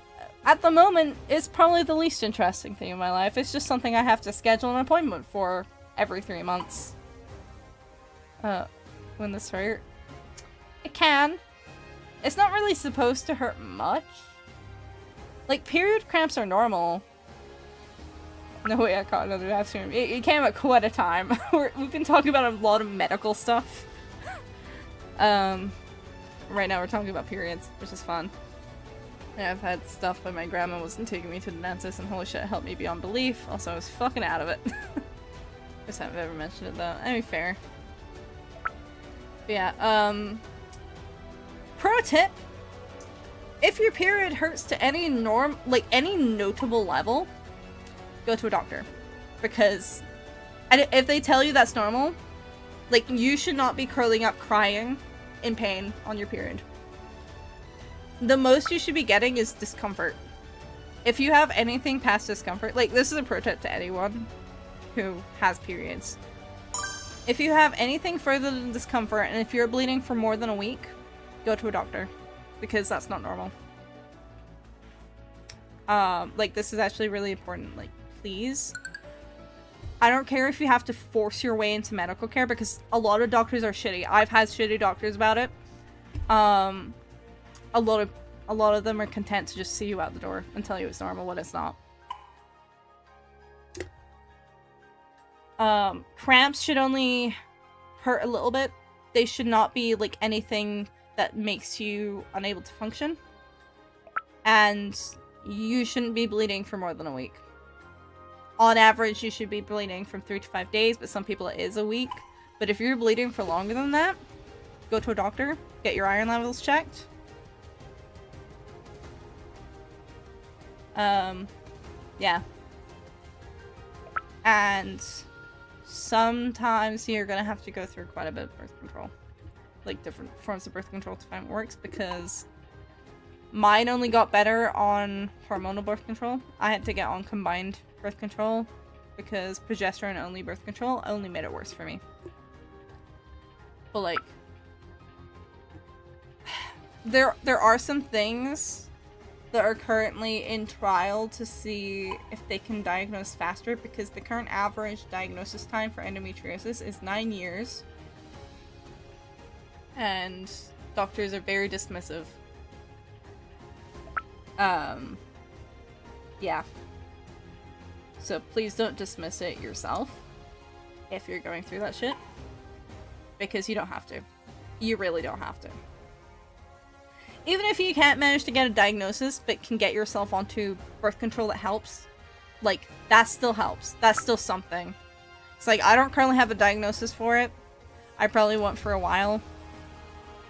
at the moment, it's probably the least interesting thing in my life. It's just something I have to schedule an appointment for every 3 months. When this hurt. It can. It's not really supposed to hurt much. Like, period cramps are normal. No way I caught another dive stream. It came at quite a time. We've been talking about a lot of medical stuff. Right now we're talking about periods, which is fun. And I've had stuff when my grandma wasn't taking me to the dentist, and holy shit, it helped me beyond belief. Also, I was fucking out of it. First time I've ever mentioned it, though. I mean, fair. But yeah, pro tip. If your period hurts to any any notable level, go to a doctor. Because if they tell you that's normal, like, you should not be curling up crying in pain on your period. The most you should be getting is discomfort. If you have anything past discomfort, like, this is a pro tip to anyone who has periods. If you have anything further than discomfort, and if you're bleeding for more than a week, go to a doctor. Because that's not normal. Like, this is actually really important. Like, please. I don't care if you have to force your way into medical care, because a lot of doctors are shitty. I've had shitty doctors about it. A lot of them are content to just see you out the door and tell you it's normal when it's not. Cramps should only hurt a little bit. They should not be, like, anything that makes you unable to function. And you shouldn't be bleeding for more than a week. On average, you should be bleeding from 3 to 5 days, but some people it is a week. But if you're bleeding for longer than that, go to a doctor, get your iron levels checked. Yeah. And sometimes you're gonna have to go through quite a bit of birth control. Like different forms of birth control to find what works, because mine only got better on hormonal birth control. I had to get on combined birth control because progesterone only birth control only made it worse for me. But like, there are some things that are currently in trial to see if they can diagnose faster, because the current average diagnosis time for endometriosis is 9 years. And doctors are very dismissive. Yeah. So please don't dismiss it yourself if you're going through that shit. Because you don't have to. You really don't have to. Even if you can't manage to get a diagnosis, but can get yourself onto birth control that helps, like, that still helps. That's still something. It's like, I don't currently have a diagnosis for it. I probably won't for a while.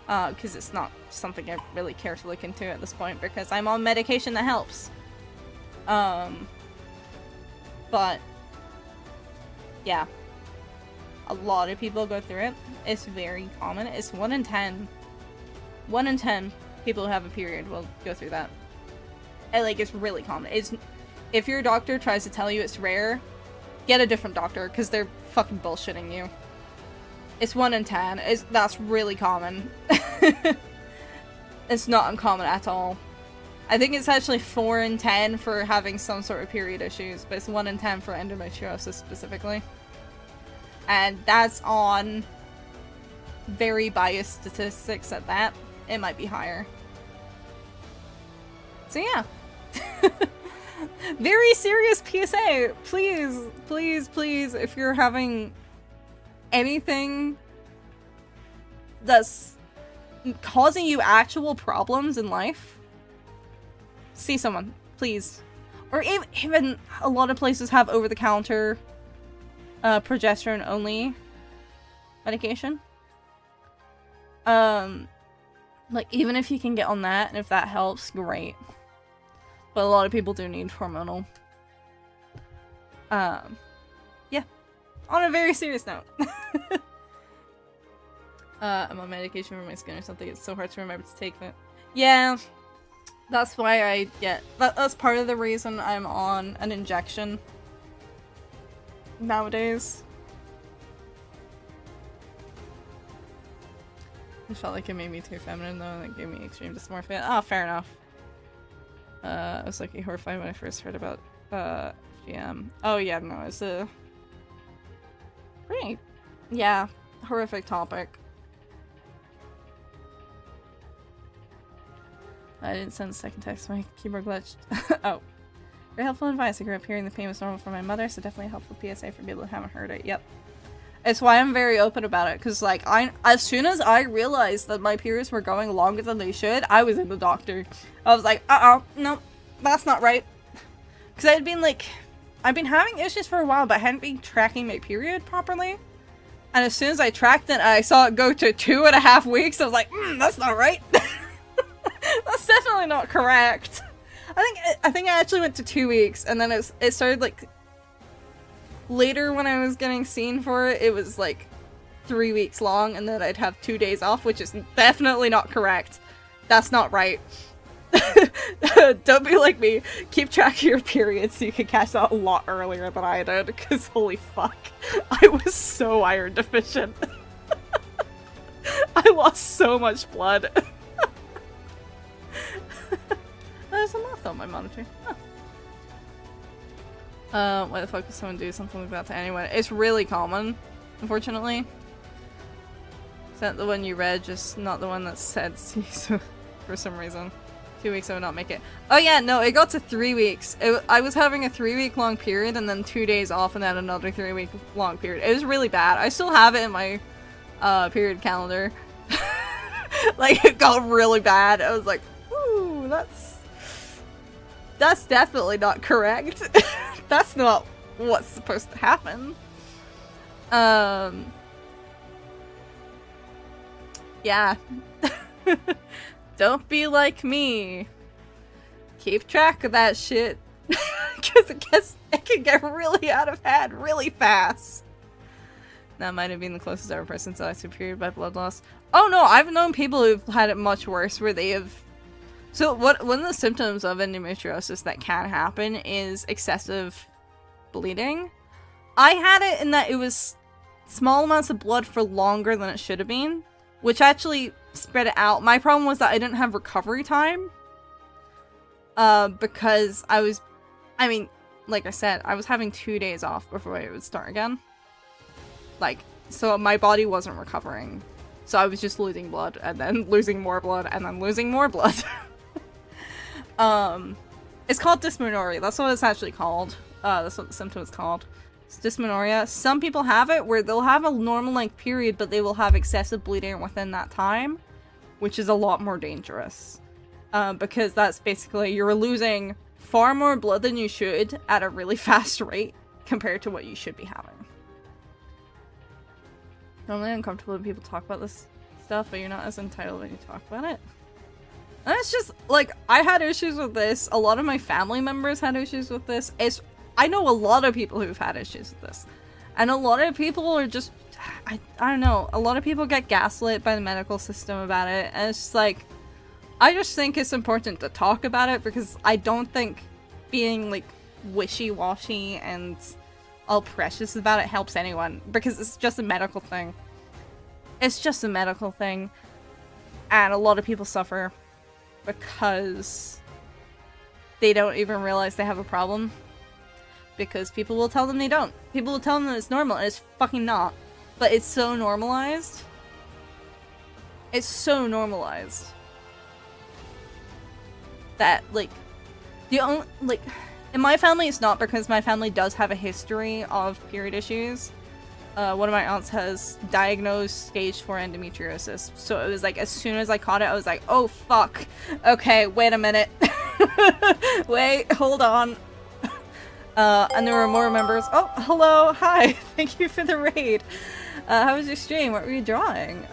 Because it's not something I really care to look into at this point, because I'm on medication that helps. But, yeah. A lot of people go through it. It's very common. It's 1 in 10. 1 in 10 people who have a period will go through that. And, like, it's really common. If your doctor tries to tell you it's rare, get a different doctor, because they're fucking bullshitting you. It's 1 in 10. That's really common. It's not uncommon at all. I think it's actually 4 in 10 for having some sort of period issues, but it's 1 in 10 for endometriosis specifically. And that's on very biased statistics at that. It might be higher. So yeah. Very serious PSA. Please, please, please, if you're having anything that's causing you actual problems in life, see someone, please. Or even a lot of places have over-the-counter progesterone only medication. Like, even if you can get on that, and if that helps, great. But a lot of people do need hormonal. Yeah. On a very serious note. I'm on medication for my skin or something. It's so hard to remember to take it. Yeah. That's why I get... That's part of the reason I'm on an injection nowadays. I felt like it made me too feminine though, and it gave me extreme dysmorphia. Oh, fair enough. I was like horrified when I first heard about GM. Oh yeah, no, it's a pretty, yeah, horrific topic. I didn't send a second text, my keyboard glitched. Oh. Very helpful advice. I grew up hearing the pain was normal for my mother, so definitely a helpful PSA for people who haven't heard it. Yep. It's why I'm very open about it, because, like, as soon as I realized that my periods were going longer than they should, I was in the doctor. I was like, no, that's not right. Because I've been having issues for a while, but I hadn't been tracking my period properly. And as soon as I tracked it, I saw it go to 2.5 weeks, I was like, that's not right. That's definitely not correct. I think I actually went to 2 weeks, and then it started, like, later when I was getting seen for it, it was, like, 3 weeks long, and then I'd have 2 days off, which is definitely not correct. That's not right. Don't be like me. Keep track of your periods so you can catch that a lot earlier than I did, because holy fuck. I was so iron deficient. I lost so much blood. There's a moth on my monitor. Huh. Why the fuck would someone do something like that to anyone? It's really common, unfortunately. Is that the one you read? Just not the one that said C, so for some reason. 2 weeks I would not make it. Oh yeah, no, it got to 3 weeks. I was having a 3-week long period and then 2 days off and then another 3-week long period. It was really bad. I still have it in my period calendar. Like, it got really bad. I was like, ooh, that's definitely not correct. That's not what's supposed to happen. Yeah. Don't be like me. Keep track of that shit. Because it can get really out of hand really fast. That might have been the closest ever person to last period by blood loss. Oh no, I've known people who've had it much worse where they have... So one of the symptoms of endometriosis that can happen is excessive bleeding. I had it in that it was small amounts of blood for longer than it should have been, which actually spread it out. My problem was that I didn't have recovery time. Because I mean, like I said, I was having 2 days off before it would start again. Like, so my body wasn't recovering. So I was just losing blood, and then losing more blood, and then losing more blood. It's called dysmenorrhea. That's what it's actually called. That's what the symptom is called. It's dysmenorrhea. Some people have it where they'll have a normal length period, but they will have excessive bleeding within that time, which is a lot more dangerous. Because that's basically, you're losing far more blood than you should at a really fast rate compared to what you should be having. Normally uncomfortable when people talk about this stuff, but you're not as entitled when you talk about it. And it's just, like, I had issues with this. A lot of my family members had issues with this. I know a lot of people who've had issues with this. And a lot of people are just, I don't know, a lot of people get gaslit by the medical system about it. And it's just like, I just think it's important to talk about it because I don't think being, like, wishy-washy and all precious about it helps anyone, because it's just a medical thing. It's just a medical thing, and a lot of people suffer because they don't even realize they have a problem, because people will tell them they don't. People will tell them that it's normal, and it's fucking not. But it's so normalized. It's so normalized that, like, the only, like, in my family, it's not, because my family does have a history of period issues. One of my aunts has diagnosed stage 4 endometriosis. So it was like, as soon as I caught it, I was like, oh fuck. Okay, wait a minute. Wait, hold on. And there were more members. Oh, hello, hi. Thank you for the raid. How was your stream? What were you drawing?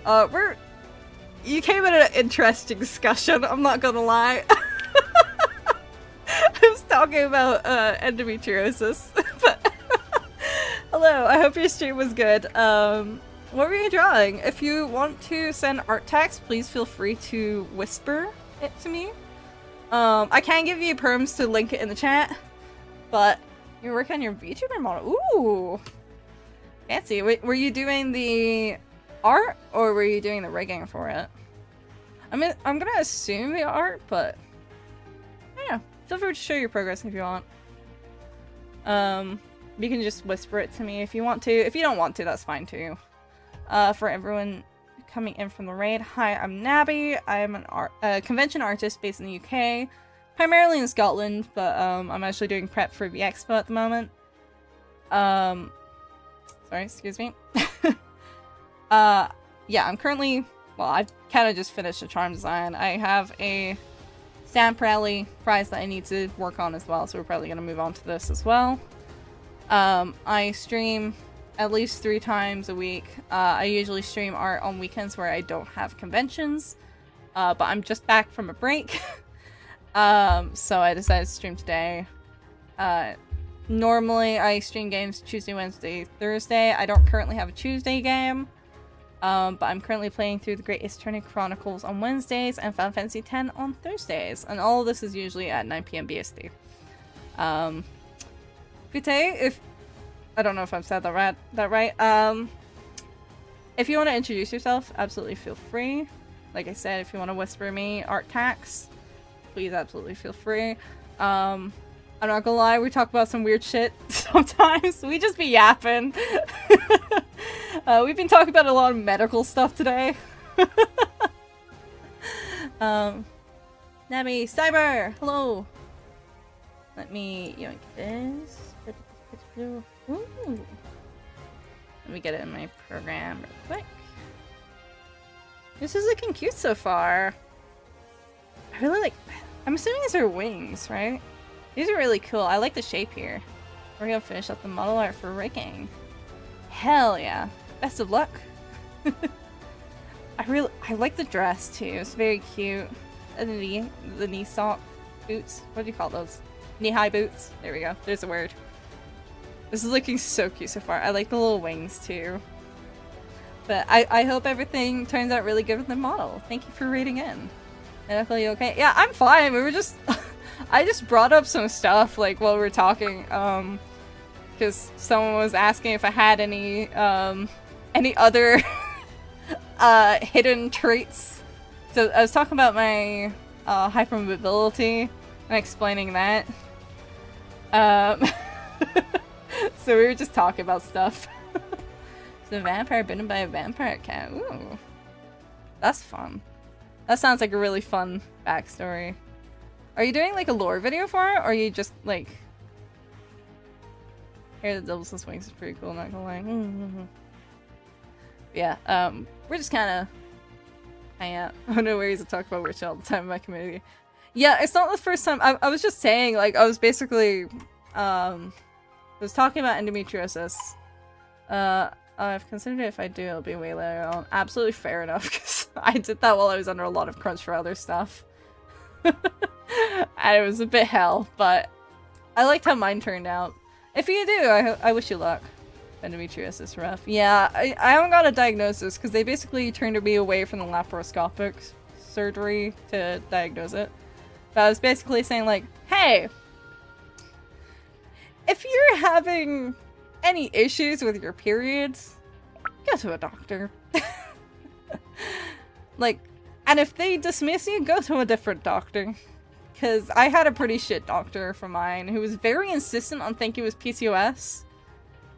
You came in an interesting discussion, I'm not gonna lie. I was talking about endometriosis, but hello, I hope your stream was good. What were you drawing? If you want to send art text, please feel free to whisper it to me. I can give you perms to link it in the chat, but you're working on your VTuber model. Ooh, fancy. Were you doing the art or were you doing the rigging for it? I mean, I'm gonna assume the art, but yeah. Feel free to show your progress if you want. You can just whisper it to me if you want to. If you don't want to, that's fine too. For everyone coming in from the raid, hi, I'm Nabbie. I'm a convention artist based in the UK, primarily in Scotland, but I'm actually doing prep for the expo at the moment. Sorry, excuse me. Yeah, I'm currently, well, I've kind of just finished a charm design. I have a Stamp Rally prize that I need to work on as well, so we're probably going to move on to this as well. I stream at least 3 times a week. I usually stream art on weekends where I don't have conventions, but I'm just back from a break, so I decided to stream today. Normally I stream games Tuesday, Wednesday, Thursday. I don't currently have a Tuesday game. But I'm currently playing through the Great Attorney Chronicles on Wednesdays and Final Fantasy X on Thursdays. And all of this is usually at 9 PM BST. Gute, if... I don't know if I've said that right. If you want to introduce yourself, absolutely feel free. Like I said, if you want to whisper me art tax, please absolutely feel free. I'm not gonna lie, we talk about some weird shit sometimes. We just be yapping. We've been talking about a lot of medical stuff today. Nabbie, Cyber! Hello! Let me yoink this. Ooh. Let me get it in my program real quick. This is looking cute so far. I really like... I'm assuming these are wings, right? These are really cool. I like the shape here. We're gonna finish up the model art for rigging. Hell yeah. Best of luck. I like the dress too. It's very cute. And the knee sock boots. What do you call those? Knee-high boots. There we go. There's a word. This is looking so cute so far. I like the little wings too. But I hope everything turns out really good with the model. Thank you for reading in. Medical, you okay? Yeah, I'm fine. We were just... I just brought up some stuff, like, while we were talking, because someone was asking if I had any other, hidden traits. So I was talking about my, hypermobility and explaining that. So we were just talking about stuff. So a vampire bitten by a vampire cat. Ooh. That's fun. That sounds like a really fun backstory. Are you doing like a lore video for it, or are you just like... Here, the doubles and swings is pretty cool, not gonna lie. Yeah, we're just kinda hang out. I don't know where he's to talk about witch all the time in my community. Yeah, it's not the first time. I was just saying, like, I was basically, I was talking about endometriosis. I've considered it. If I do, it'll be way later on. Absolutely fair enough, because I did that while I was under a lot of crunch for other stuff. And it was a bit hell, but I liked how mine turned out. If you do, I wish you luck. Endometriosis is rough. Yeah, I haven't got a diagnosis, because they basically turned me away from the laparoscopic surgery to diagnose it. But I was basically saying, like, hey, if you're having any issues with your periods, go to a doctor. Like, and if they dismiss you, go to a different doctor. Because I had a pretty shit doctor for mine who was very insistent on thinking it was PCOS.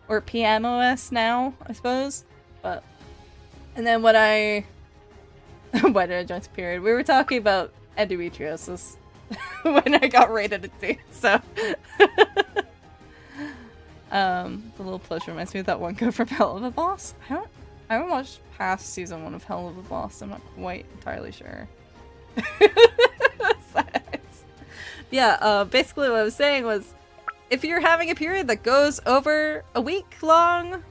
Or PMOS now, I suppose. But, and then when I... Why did I join this period? We were talking about endometriosis when I got rated a D, so... The little plush reminds me of that one go from Hell of a Boss. I haven't watched past season 1 of Hell of a Boss. I'm not quite entirely sure. Yeah, basically what I was saying was, if you're having a period that goes over a week long,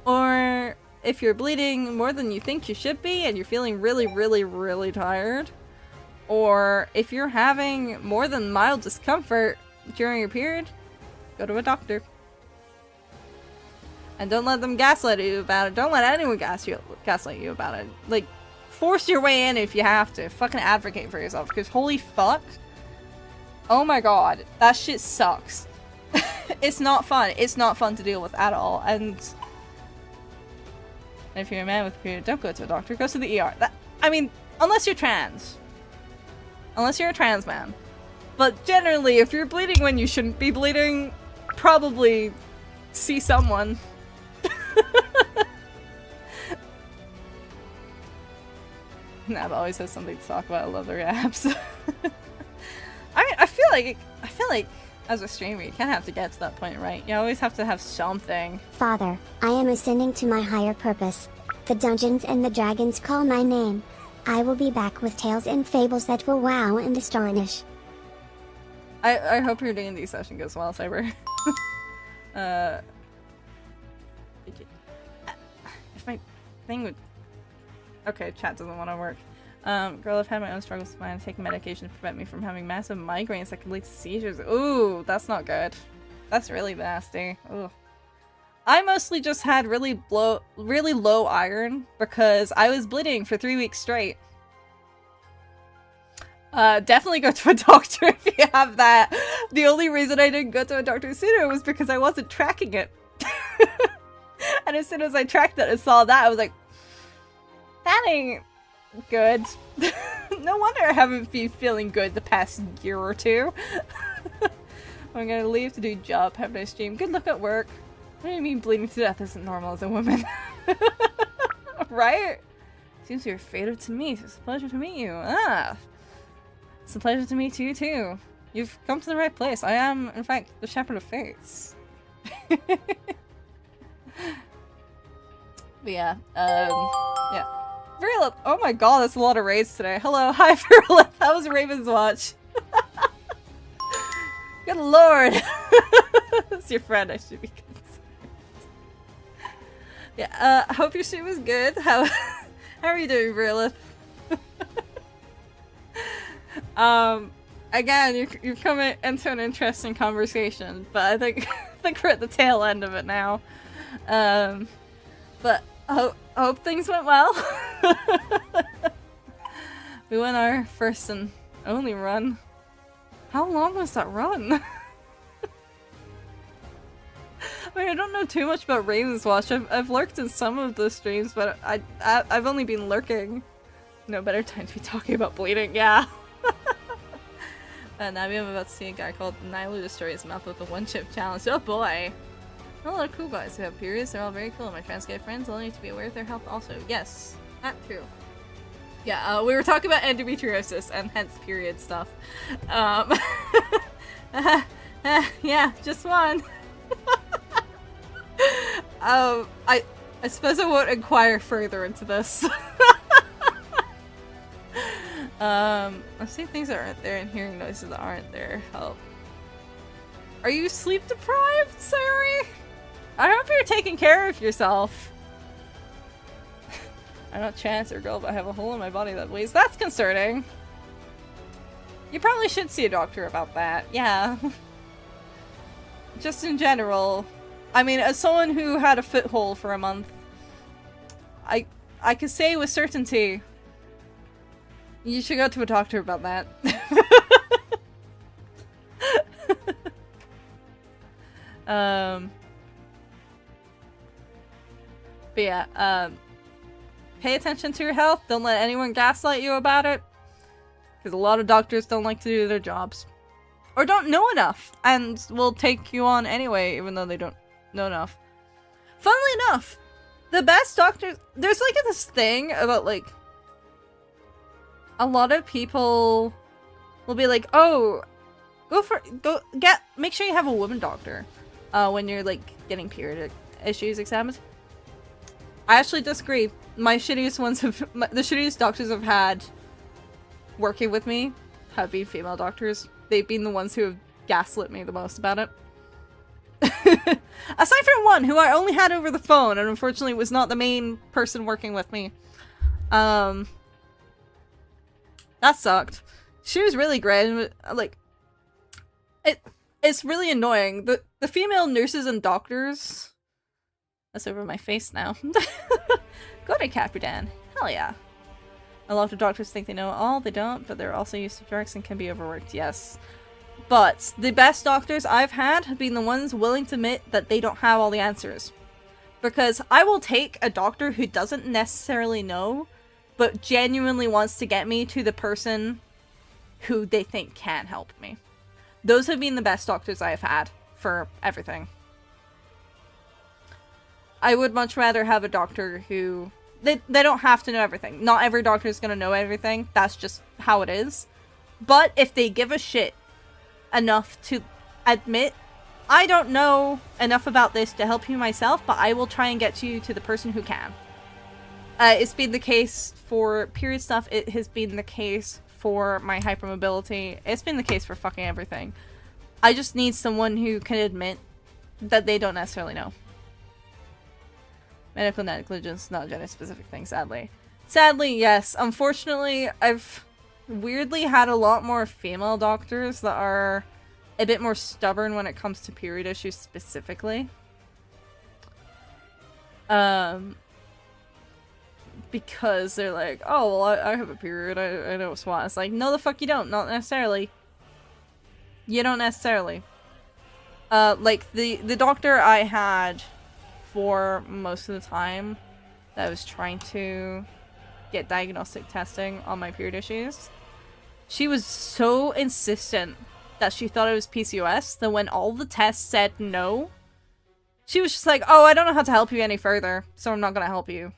or if you're bleeding more than you think you should be and you're feeling really, really, really tired, or if you're having more than mild discomfort during your period, go to a doctor. And don't let them gaslight you about it. Don't let anyone gaslight you about it. Like, force your way in if you have to. Fucking advocate for yourself, because holy fuck. Oh my god, that shit sucks. It's not fun. It's not fun to deal with at all. And if you're a man with a period, don't go to a doctor. Go to the ER. I mean, unless you're trans. Unless you're a trans man. But generally, if you're bleeding when you shouldn't be bleeding, probably see someone. Nab always has something to talk about. I love their abs. I mean, I feel like as a streamer, you kind of have to get to that point, right? You always have to have something. Father, I am ascending to my higher purpose. The Dungeons and the Dragons call my name. I will be back with tales and fables that will wow and astonish. I hope your D&D session goes well, Cyber. If my thing would... Okay, chat doesn't want to work. Girl, I've had my own struggles with mine. Taking medication to prevent me from having massive migraines that could lead to seizures. Ooh, that's not good. That's really nasty. Ooh. I mostly just had really low iron because I was bleeding for 3 weeks straight. Definitely go to a doctor if you have that. The only reason I didn't go to a doctor sooner was because I wasn't tracking it. And as soon as I tracked it and saw that, I was like, that ain't good. No wonder I haven't been feeling good the past year or two. I'm gonna leave to do job. Have a nice stream. Good luck at work. What do you mean bleeding to death isn't normal as a woman? Right? Seems you're fated to meet. It's a pleasure to meet you. Ah! It's a pleasure to meet you too. You've come to the right place. I am, in fact, the Shepherd of Fates. But yeah, yeah. Virulith! Oh my god, that's a lot of raids today. Hello, hi Virulith! How was Raven's Watch? Good lord! That's your friend, I should be concerned. Yeah, I hope your stream was good. How are you doing, Virulith? Again, you're coming into an interesting conversation, but I think think we're at the tail end of it now. But I hope things went well. We went our first and only run. How long was that run? I mean, I don't know too much about Raven's Watch. I've lurked in some of the streams, but I've only been lurking. No better time to be talking about bleeding, yeah. Nabbie, I'm about to see a guy called Nylu destroy his mouth with a one-chip challenge. Oh boy! A lot of cool guys who have periods, they're all very cool. My trans gay friends all need to be aware of their health also. Yes, that's true. Yeah, we were talking about endometriosis and hence period stuff. Yeah, just one. I suppose I won't inquire further into this. I'm seeing things that aren't there and hearing noises that aren't there. Help. Are you sleep deprived, Sari? I hope you're taking care of yourself. I'm not trans or girl, but I have a hole in my body that bleeds. That's concerning. You probably should see a doctor about that. Yeah. Just in general. I mean, as someone who had a foot hole for a month, I could say with certainty, you should go to a doctor about that. But yeah, pay attention to your health. Don't let anyone gaslight you about it. Because a lot of doctors don't like to do their jobs. Or don't know enough. And will take you on anyway, even though they don't know enough. Funnily enough, the best doctors... There's like this thing about like... A lot of people will be like, oh, make sure you have a woman doctor when you're like getting period issues examined. I actually disagree. My shittiest ones the shittiest doctors I've had working with me have been female doctors. They've been the ones who have gaslit me the most about it. Aside from one who I only had over the phone and unfortunately was not the main person working with me. That sucked. She was really great and like it's really annoying. The female nurses and doctors, that's over my face now. Go to Capridan. Hell yeah. A lot of doctors think they know all, they don't, but they're also used to drugs and can be overworked, yes. But the best doctors I've had have been the ones willing to admit that they don't have all the answers. Because I will take a doctor who doesn't necessarily know, but genuinely wants to get me to the person who they think can help me. Those have been the best doctors I have had for everything. I would much rather have a doctor who... They don't have to know everything. Not every doctor is going to know everything. That's just how it is. But if they give a shit enough to admit, I don't know enough about this to help you myself, but I will try and get you to the person who can. It's been the case for period stuff. It has been the case for my hypermobility. It's been the case for fucking everything. I just need someone who can admit that they don't necessarily know. Medical negligence, not gender-specific thing, sadly. Sadly, yes. Unfortunately, I've weirdly had a lot more female doctors that are a bit more stubborn when it comes to period issues specifically. Because they're like, oh, well, I have a period, I know what's what. It's like, no the fuck you don't, not necessarily. You don't necessarily. Like, the doctor I had for most of the time that I was trying to get diagnostic testing on my period issues, she was so insistent that she thought it was PCOS that when all the tests said no, she was just like, oh, I don't know how to help you any further, so I'm not gonna help you.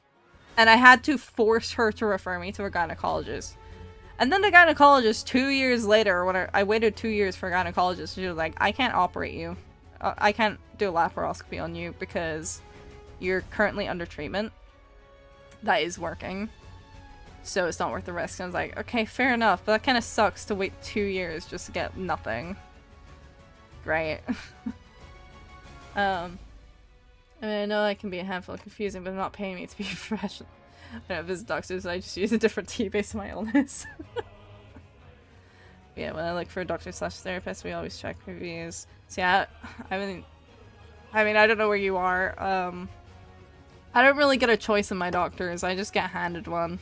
And I had to force her to refer me to a gynecologist. And then the gynecologist 2 years later, when I waited 2 years for a gynecologist, she was like, I can't operate you. I can't do a laparoscopy on you because you're currently under treatment. That is working. So it's not worth the risk. And I was like, okay, fair enough. But that kind of sucks to wait 2 years just to get nothing. Great. I mean, I know that can be a handful of confusing, but they're not paying me to be a professional. I don't visit doctors, I just use a different tea based on my illness. Yeah, when I look for a doctor/therapist, we always check reviews. So yeah, I mean, I mean, I don't know where you are. I don't really get a choice in my doctors. I just get handed one.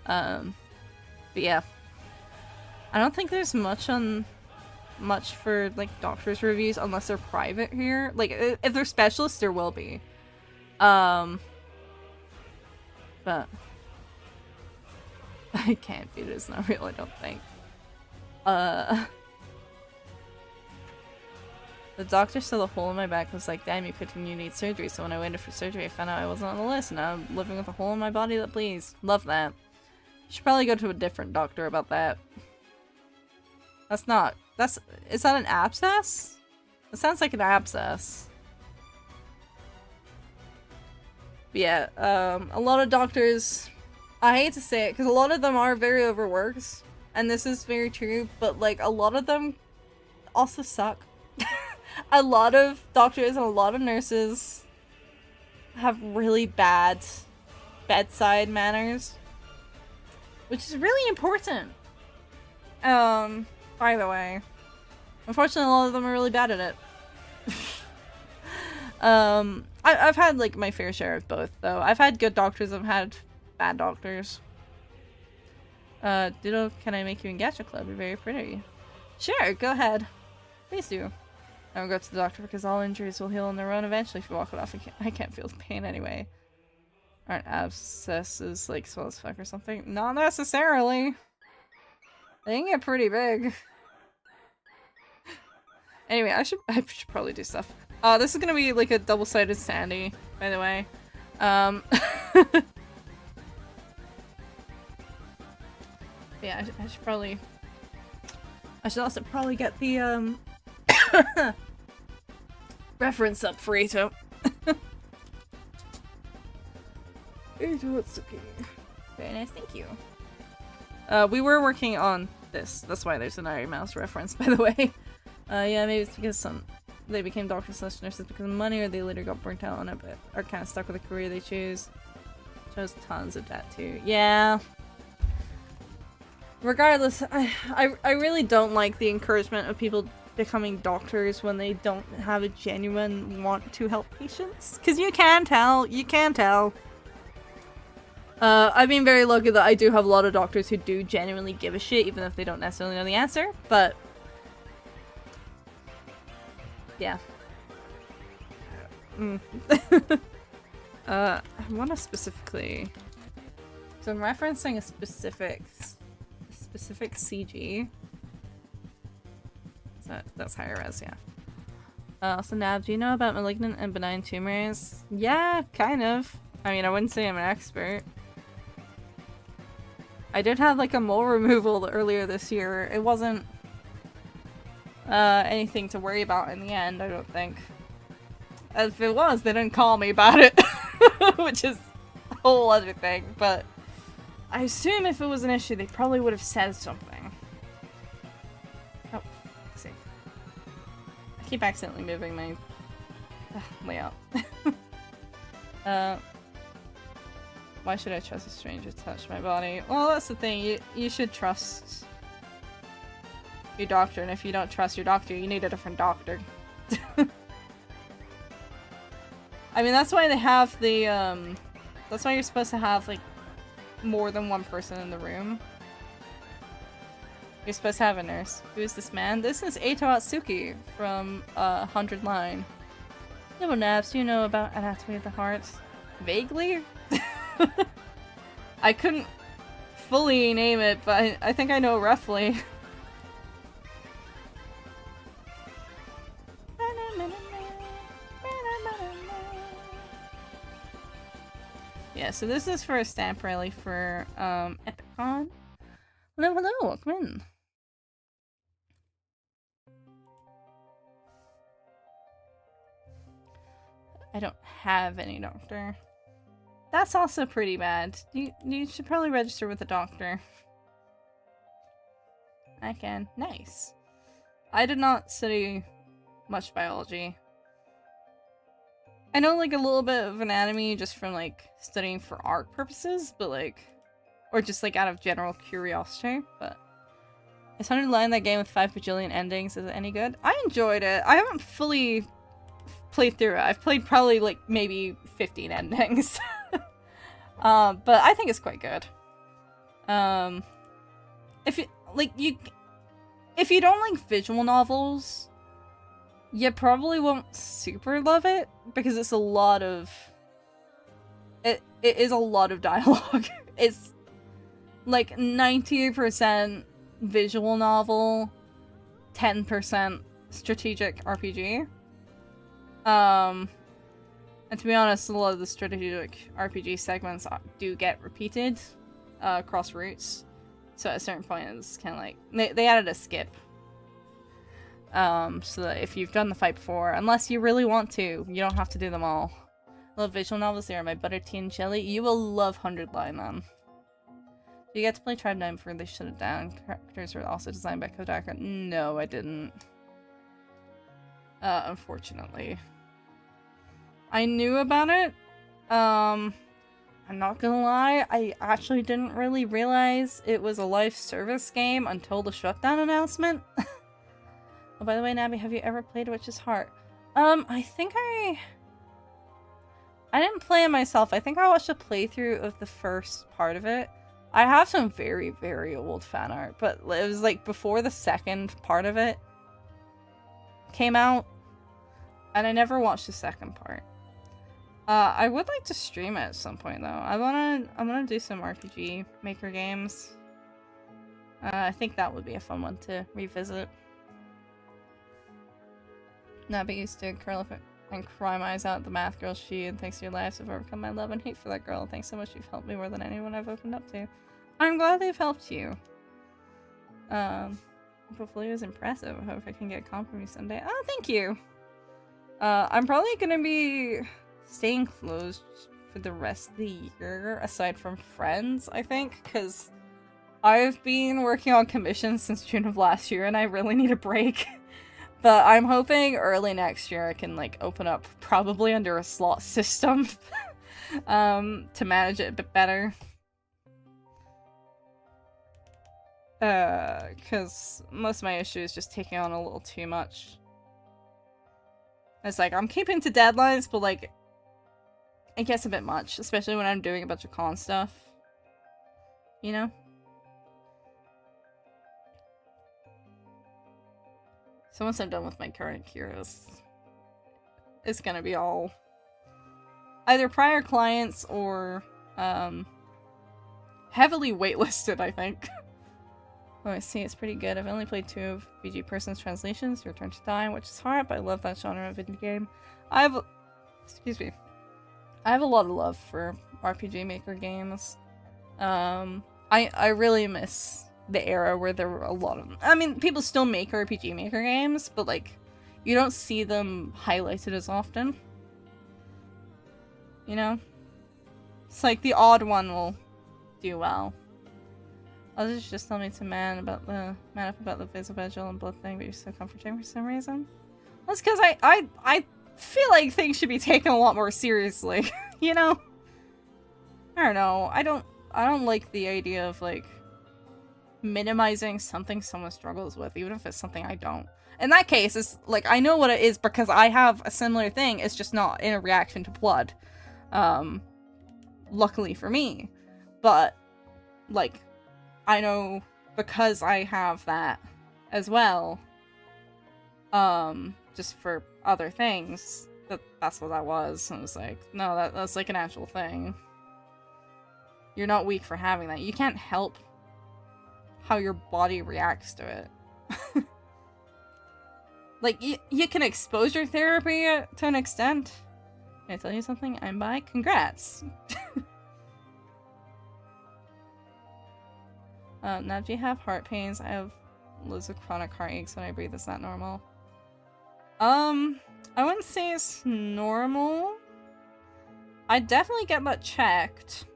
But yeah. I don't think there's much for like doctors' reviews unless they're private here. Like if they're specialists, there will be. But I can't beat it. It's not real, I don't think. The doctor saw the hole in my back and was like, damn, you couldn't need surgery. So when I waited for surgery, I found out I wasn't on the list. Now I'm living with a hole in my body that bleeds. Love that. You should probably go to a different doctor about that. Is that an abscess? It sounds like an abscess. But yeah, a lot of doctors, I hate to say it, because a lot of them are very overworked, and this is very true, but like a lot of them also suck. A lot of doctors and a lot of nurses have really bad bedside manners, which is really important. By the way, unfortunately, a lot of them are really bad at it. I've had like my fair share of both, though. I've had good doctors, I've had bad doctors. Ditto, can I make you in Gacha Club? You're very pretty. Sure, go ahead. Please do. I will go to the doctor because all injuries will heal on their own eventually if you walk it off. I can't feel the pain anyway. Aren't abscesses like swell as fuck or something? Not necessarily. They can get pretty big. Anyway, I should probably do stuff. This is gonna be like a double-sided sandy, by the way. Yeah, I should probably. I should also probably get the reference up for Ito. Very nice, thank you. We were working on this. That's why there's an Iron Mouse reference, by the way. Yeah, maybe it's because they became doctors / nurses because of money, or they later got burnt out on it, but are kind of stuck with the career they chose. Chose tons of that too. Yeah. Regardless, I really don't like the encouragement of people becoming doctors when they don't have a genuine want to help patients. Because you can tell. You can tell. I've been very lucky that I do have a lot of doctors who do genuinely give a shit, even if they don't necessarily know the answer, but yeah. I want to specifically, so I'm referencing a specific CG. That's higher res, yeah. Also, Nab, do you know about malignant and benign tumors? Yeah, kind of. I mean, I wouldn't say I'm an expert. I did have like a mole removal earlier this year. It wasn't anything to worry about in the end, I don't think. If it was, they didn't call me about it, which is a whole other thing, but I assume if it was an issue, they probably would have said something. Oh, let's see. I keep accidentally moving my layout. Why should I trust a stranger to touch my body? Well, that's the thing. You should trust your doctor, and if you don't trust your doctor, you need a different doctor. I mean, that's why they have the, that's why you're supposed to have, like, more than one person in the room. You're supposed to have a nurse. Who is this man? This is Eito Atsuki from, 100 Line. Little Nabs, do you know about anatomy of the heart? Vaguely? I couldn't fully name it, but I think I know roughly. Yeah, so this is for a stamp rally for Epicon. Hello, hello, welcome in. I don't have any doctor. That's also pretty bad. You should probably register with a doctor. I can. Nice. I did not study much biology. I know like a little bit of anatomy just from like studying for art purposes, but like, or just like out of general curiosity, but Is 100 line that game with 5 bajillion endings? Is it any good? I enjoyed it. I haven't fully played through it. I've played probably like maybe 15 endings. But I think it's quite good. If you don't like visual novels, you probably won't super love it because it's a lot of it is a lot of dialogue. It's like 90% visual novel, 10% strategic RPG. And to be honest, a lot of the strategic RPG segments do get repeated across routes. So at a certain point, it's kind of like they added a skip. So that if you've done the fight before, unless you really want to, you don't have to do them all. I love visual novels. They are my butter, tea, and jelly. You will love 100 Line then. You get to play Tribe 9 before they shut it down. Characters were also designed by Kodaka. No, I didn't. Unfortunately. I knew about it. I'm not gonna lie, I actually didn't really realize it was a live service game until the shutdown announcement. Oh, by the way, Nabbie, have you ever played Witch's Heart? I think I didn't play it myself. I think I watched a playthrough of the first part of it. I have some very, very old fan art, but it was like before the second part of it came out, and I never watched the second part. I would like to stream it at some point though. I wanna do some RPG Maker games. I think that would be a fun one to revisit. Nabbie used to curl up and cry my eyes out the math girl she, and thanks to your lives I've overcome my love and hate for that girl. Thanks so much, you've helped me more than anyone I've opened up to. I'm glad they've helped you. Hopefully it was impressive. I hope I can get a compliment someday. Oh, thank you! I'm probably gonna be staying closed for the rest of the year, aside from friends, I think, because I've been working on commissions since June of last year and I really need a break. But I'm hoping early next year I can like open up, probably under a slot system, to manage it a bit better. Because most of my issue is just taking on a little too much. It's like, I'm keeping to deadlines, but like, it gets a bit much, especially when I'm doing a bunch of con stuff. You know? So once I'm done with my current cures, it's gonna be all either prior clients or heavily waitlisted, I think. Oh, I see, it's pretty good. I've only played 2 of VG Person's translations, Return to Die, which is hard, but I love that genre of video game. I have a lot of love for RPG Maker games. I really miss the era where there were a lot of them. I mean, people still make RPG Maker games, but like, you don't see them highlighted as often. You know? It's like the odd one will do well. Others just tell me to man up about the Visibegel and blood thing, but you're so comforting for some reason. Well, it's because I feel like things should be taken a lot more seriously. You know? I don't know. I don't like the idea of like minimizing something someone struggles with, even if it's something I don't. In that case, it's like I know what it is because I have a similar thing. It's just not in a reaction to blood. Luckily for me. But like, I know because I have that as well. Just for other things. That's what that was. And it was like, no, that's like an actual thing. You're not weak for having that. You can't help how your body reacts to it. Like, you can exposure therapy to an extent. Can I tell you something? I'm bi? Congrats! Now, do you have heart pains? I have loads of chronic heartaches when I breathe. Is that normal? I wouldn't say it's normal. I'd definitely get that checked.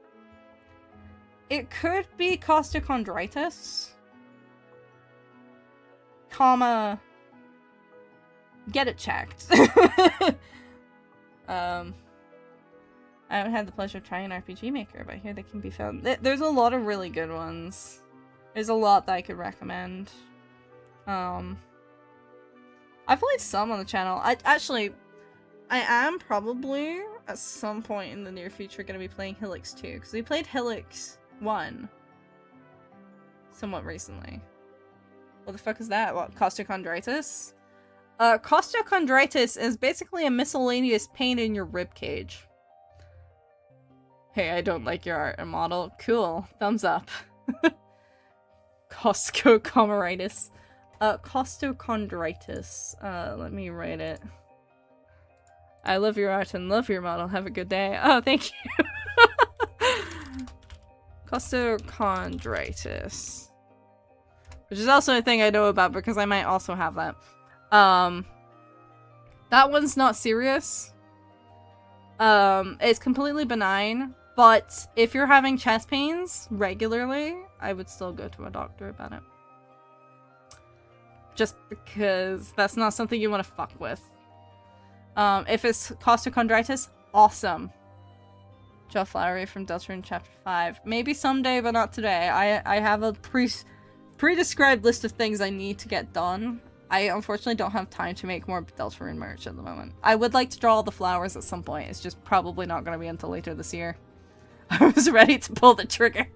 It could be costochondritis. Comma. Get it checked. I haven't had the pleasure of trying an RPG Maker, but I hear they can be found. There's a lot of really good ones. There's a lot that I could recommend. I've played some on the channel. I am probably at some point in the near future going to be playing Helix 2, because we played Helix 1 somewhat recently. What the fuck is that? What, costochondritis? Costochondritis is basically a miscellaneous pain in your rib cage. Hey, I don't like your art and model. Cool. Thumbs up. Costochondritis. Costochondritis. Let me write it. I love your art and love your model. Have a good day. Oh, thank you. Costochondritis. Which is also a thing I know about because I might also have that. That one's not serious. It's completely benign, but if you're having chest pains regularly, I would still go to a doctor about it. Just because that's not something you want to fuck with. If it's costochondritis, awesome. Joe Flowery from Deltarune Chapter 5. Maybe someday, but not today. I have a pre-described list of things I need to get done. I unfortunately don't have time to make more Deltarune merch at the moment. I would like to draw all the flowers at some point. It's just probably not going to be until later this year. I was ready to pull the trigger.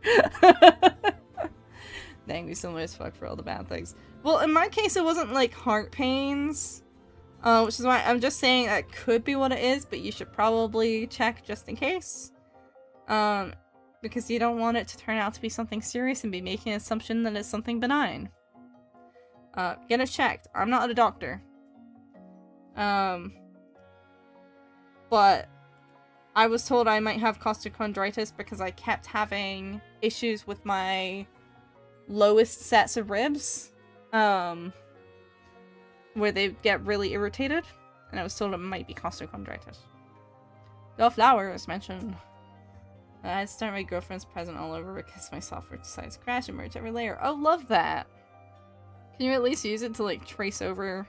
Dang, we similar as fuck for all the bad things. Well, in my case, it wasn't like heart pains. Which is why I'm just saying that could be what it is, but you should probably check just in case. Because you don't want it to turn out to be something serious and be making an assumption that it's something benign. Get it checked. I'm not a doctor. But I was told I might have costochondritis because I kept having issues with my lowest sets of ribs. Where they get really irritated, and I was told it might be costochondritis. The flower was mentioned. I had to start my girlfriend's present all over because my software decides to crash and merge every layer. Oh, love that! Can you at least use it to, like, trace over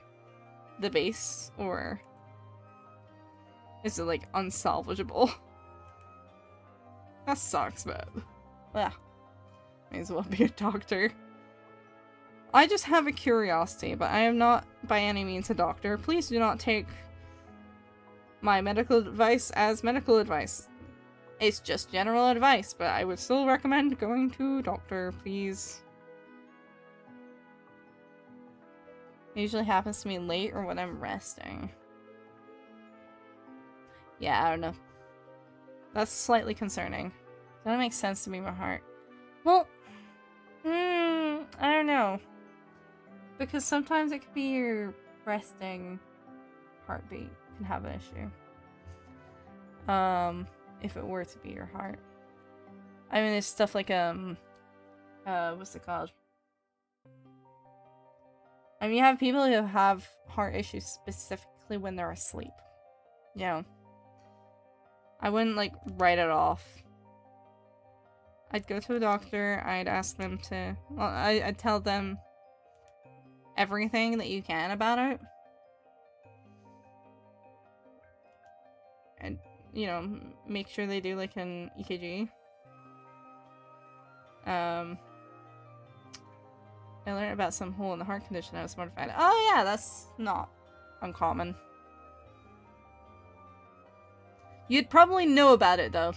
the base, or is it, like, unsalvageable? That sucks, but yeah. May as well be a doctor. I just have a curiosity, but I am not by any means a doctor. Please do not take my medical advice as medical advice. It's just general advice, but I would still recommend going to a doctor, please. It usually happens to me late or when I'm resting. Yeah, I don't know. That's slightly concerning. That makes sense to me, my heart. Well, I don't know. Because sometimes it could be your resting heartbeat can have an issue. If it were to be your heart. I mean, there's stuff like, what's it called? I mean, you have people who have heart issues specifically when they're asleep. You know. I wouldn't, like, write it off. I'd go to a doctor, I'd ask them to, well, I'd tell them everything that you can about it. And, you know, make sure they do, like, an EKG. I learned about some hole in the heart condition I was mortified. Oh yeah, that's not uncommon. You'd probably know about it, though.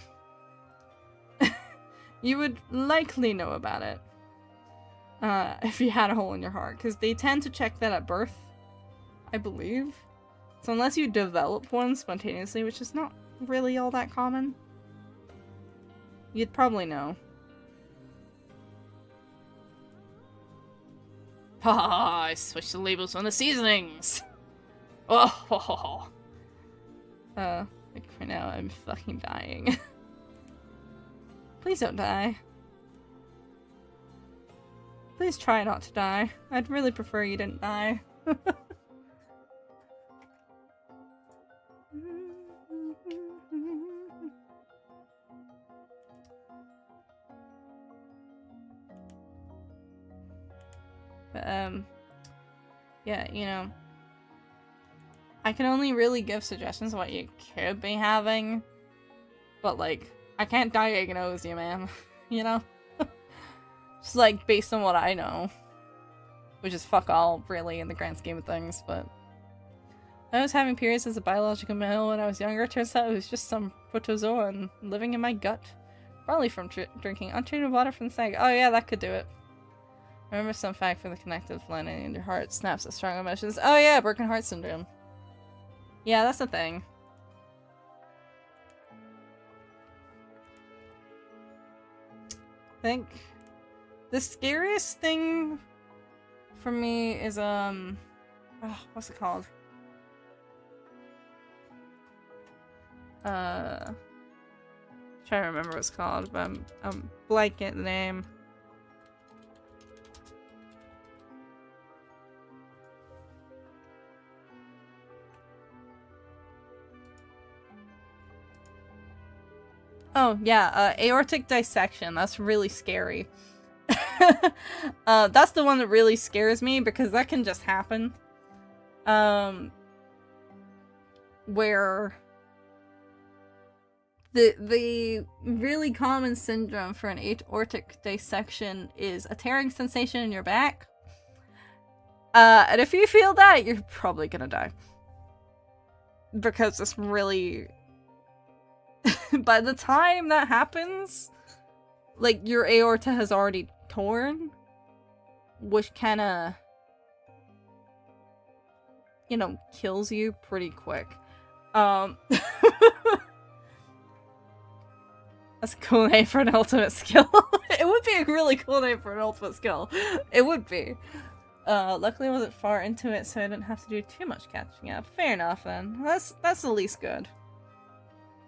You would likely know about it. If you had a hole in your heart, because they tend to check that at birth, I believe. So unless you develop one spontaneously, which is not really all that common, you'd probably know. Haha, I switched the labels on the seasonings! Oh, ho, ho, ho. Like right now I'm fucking dying. Please don't die. Please try not to die. I'd really prefer you didn't die. But, yeah, you know, I can only really give suggestions of what you could be having, but, like, I can't diagnose you, man, you know? Just, like, based on what I know. which is fuck all, really, in the grand scheme of things, but... I was having periods as a biological male when I was younger. Turns out it was just some protozoan living in my gut. Probably from drinking untreated water from the sink. Oh yeah, that could do it. Remember some fact for the connective lining in your heart snaps at strong emotions. Oh yeah, broken heart syndrome. Yeah, that's a thing. I think the scariest thing for me is oh, what's it called? Trying to remember what it's called, but I'm blanking the name. Oh, yeah, aortic dissection. That's really scary. That's the one that really scares me because that can just happen. Where the really common syndrome for an aortic dissection is a tearing sensation in your back. And if you feel that, you're probably gonna die. Because it's really... by the time that happens, like, your aorta has already torn, which kinda, you know, kills you pretty quick. That's a cool name for an ultimate skill. It would be a really cool name for an ultimate skill. It would be. Luckily I wasn't far into it, so I didn't have to do too much catching up. Fair enough, then. That's the least good.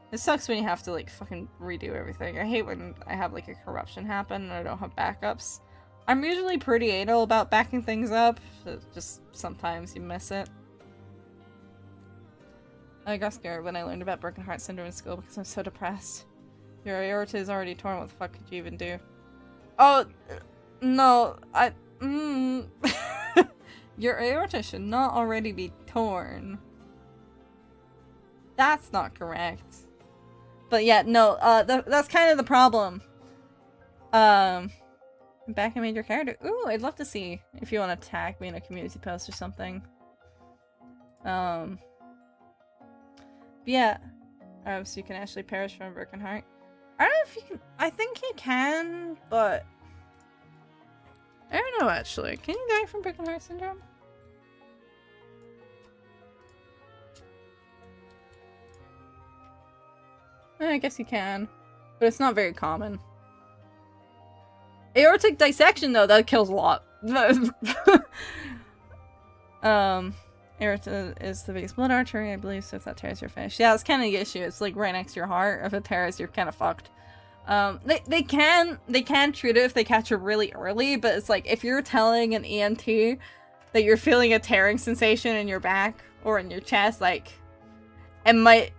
It sucks when you have to, like, fucking redo everything. I hate when I have, like, a corruption happen and I don't have backups. I'm usually pretty anal about backing things up, but just sometimes you miss it. I got scared when I learned about broken heart syndrome in school because I'm so depressed. Your aorta is already torn, what the fuck could you even do? Oh, no, Your aorta should not already be torn. That's not correct. But yeah, no, that's kind of the problem. Back and made your character. Ooh, I'd love to see if you want to tag me in a community post or something. But yeah. So you can actually perish from a broken heart. I don't know if you can. I think you can, but I don't know actually. Can you die from broken heart syndrome? I guess you can, but it's not very common. Aortic dissection, though, that kills a lot. Aorta is the biggest blood artery, I believe, so if that tears, you're finished. Yeah, that's kind of the issue. It's like right next to your heart. If it tears, you're kind of fucked. They can treat it if they catch it really early, but it's like if you're telling an EMT that you're feeling a tearing sensation in your back or in your chest, like it might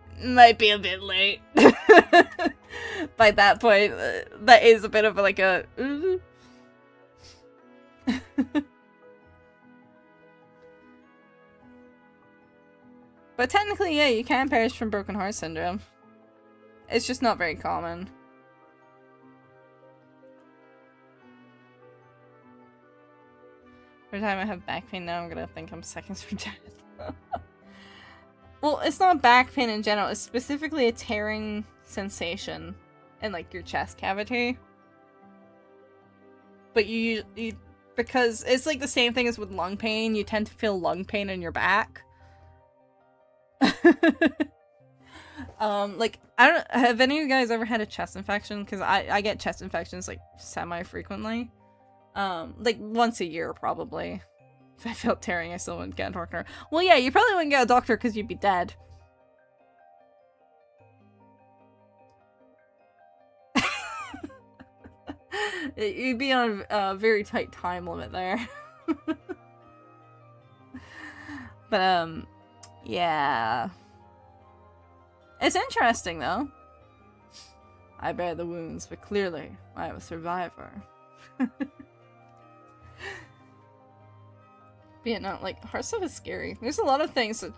be a bit late. By that point, that is a bit of like a but technically, yeah, you can perish from broken heart syndrome. It's just not very common. Every time I have back pain now, I'm gonna think I'm seconds from death. Well, it's not back pain in general, it's specifically a tearing sensation in, like, your chest cavity. But you because it's like the same thing as with lung pain, you tend to feel lung pain in your back. Like, I don't have any of you guys ever had a chest infection? Because I get chest infections, like, semi-frequently. Like, once a year, probably. If I felt tearing, I still wouldn't get a doctor. Well, yeah, you probably wouldn't get a doctor because you'd be dead. You'd be on a very tight time limit there. But, yeah. It's interesting, though. I bear the wounds, but clearly, I am a survivor. But yeah, no, like, heart stuff is scary. There's a lot of things that...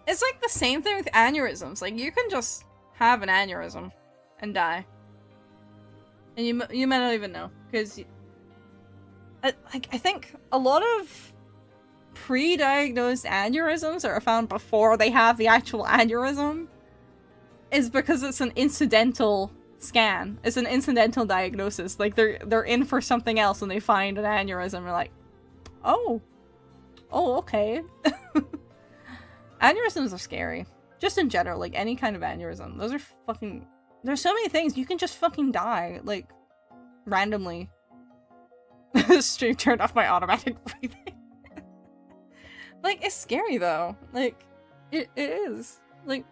It's like the same thing with aneurysms. Like, you can just have an aneurysm and die. And you might not even know, because I think a lot of pre-diagnosed aneurysms that are found before they have the actual aneurysm is because it's an incidental scan. It's an incidental diagnosis. Like, they're in for something else and they find an aneurysm and they're like, oh, okay. Aneurysms are scary. Just in general, like, any kind of aneurysm. Those are fucking... There's so many things. You can just fucking die, like, randomly. Stream turned off my automatic breathing. Like, it's scary, though. Like, it is. Like,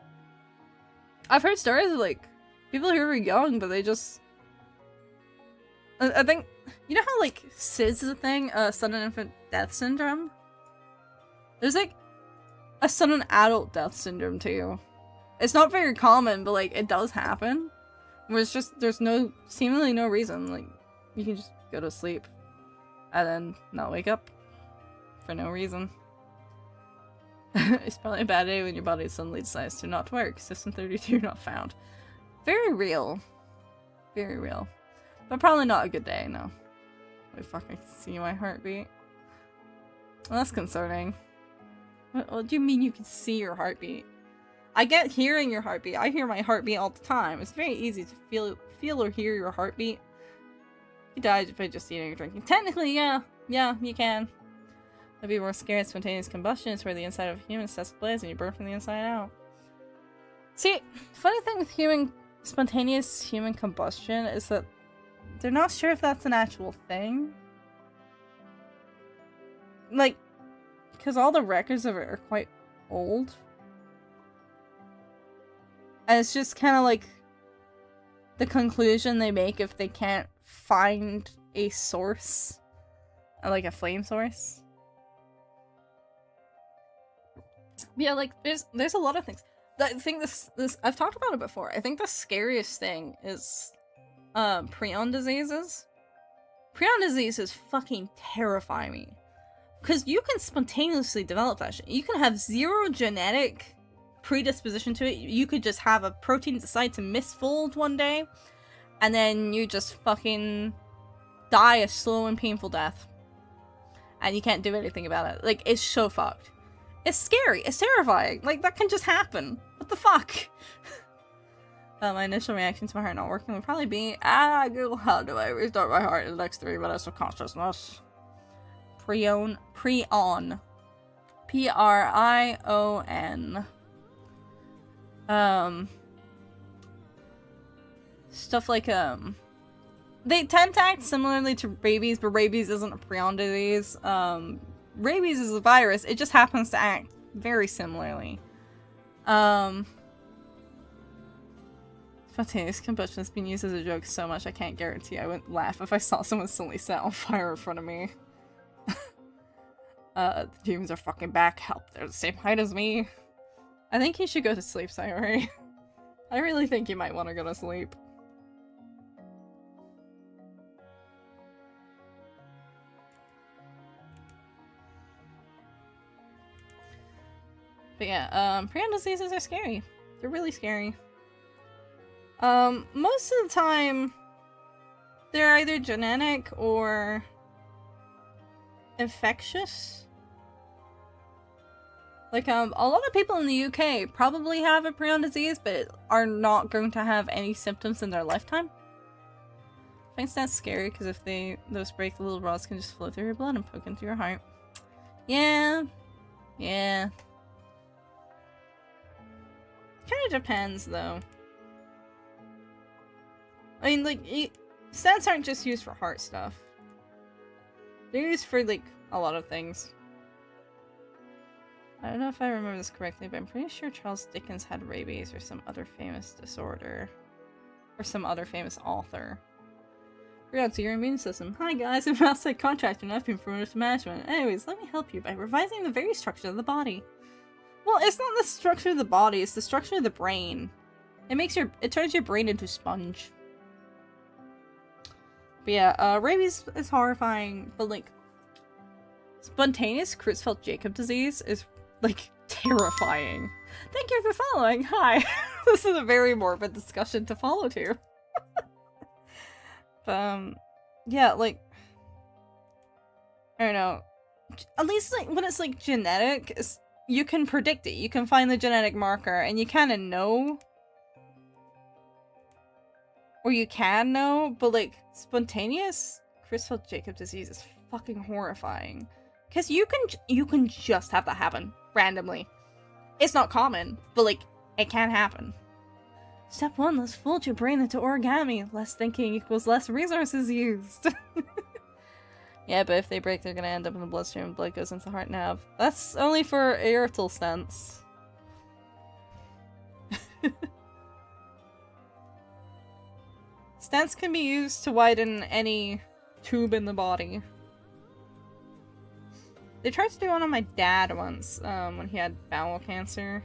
I've heard stories of, like, people who are young, but they just... I think... You know how, like, SIDS is a thing? Sudden Infant Death Syndrome? There's, like, a sudden adult death syndrome, too. It's not very common, but, like, it does happen. Where it's just, there's seemingly no reason. Like, you can just go to sleep. And then not wake up. For no reason. It's probably a bad day when your body suddenly decides to not work. System 32 not found. Very real. Very real. But probably not a good day, no. I fucking see my heartbeat. Well, that's concerning. What do you mean you can see your heartbeat? I get hearing your heartbeat. I hear my heartbeat all the time. It's very easy to feel or hear your heartbeat. You died by just eating or drinking. Technically, yeah. Yeah, you can. I'd be more scared of spontaneous combustion. It's where the inside of a human sets ablaze and you burn from the inside out. See, funny thing with spontaneous human combustion is that they're not sure if that's an actual thing. Like, because all the records of it are quite old. And it's just kind of like the conclusion they make if they can't find a source. Like a flame source. Yeah, like, there's a lot of things. I think this I've talked about it before. I think the scariest thing is prion diseases. Prion diseases fucking terrify me. Because you can spontaneously develop that shit. You can have zero genetic predisposition to it. You could just have a protein decide to misfold one day, and then you just fucking die a slow and painful death. And you can't do anything about it. Like, it's so fucked. It's scary. It's terrifying. Like, that can just happen. What the fuck? My initial reaction to my heart not working would probably be, Google, how do I restart my heart in the next 3 minutes of consciousness? Prion. Prion. P-R-I-O-N. Stuff like, they tend to act similarly to rabies, but rabies isn't a prion disease. Rabies is a virus. It just happens to act very similarly. Spontaneous combustion has been used as a joke so much I can't guarantee I wouldn't laugh if I saw someone suddenly set on fire in front of me. The demons are fucking back. Help, they're the same height as me. I think you should go to sleep, Sayori. I really think you might want to go to sleep. But yeah, prion diseases are scary. They're really scary. Most of the time, they're either genetic or infectious. Like, a lot of people in the UK probably have a prion disease, but are not going to have any symptoms in their lifetime. I think that's scary, because if those break, the little rods can just flow through your blood and poke into your heart. Yeah. Yeah. Kind of depends, though. I mean, like, stents aren't just used for heart stuff. They're used for, like, a lot of things. I don't know if I remember this correctly, but I'm pretty sure Charles Dickens had rabies or some other famous disorder. Or some other famous author. Regards to your immune system. Hi guys, I'm an outside contractor and I've been promoted to management. Anyways, let me help you by revising the very structure of the body. Well, it's not the structure of the body, it's the structure of the brain. It turns your brain into a sponge. But yeah, rabies is horrifying, but like, spontaneous Creutzfeldt-Jakob disease is, like, terrifying. Thank you for following, hi! This is a very morbid discussion to follow to. Yeah, like, I don't know. At least like when it's like genetic, you can predict it. You can find the genetic marker and you kind of know. Or you can know, but like spontaneous Creutzfeldt-Jakob disease is fucking horrifying. Because you can just have that happen randomly. It's not common, but like it can happen. Step 1, let's fold your brain into origami. Less thinking equals less resources used. Yeah, but if they break, they're gonna end up in the bloodstream and blood goes into the heart nav. That's only for aortal stents. Stents can be used to widen any tube in the body. They tried to do one on my dad once, when he had bowel cancer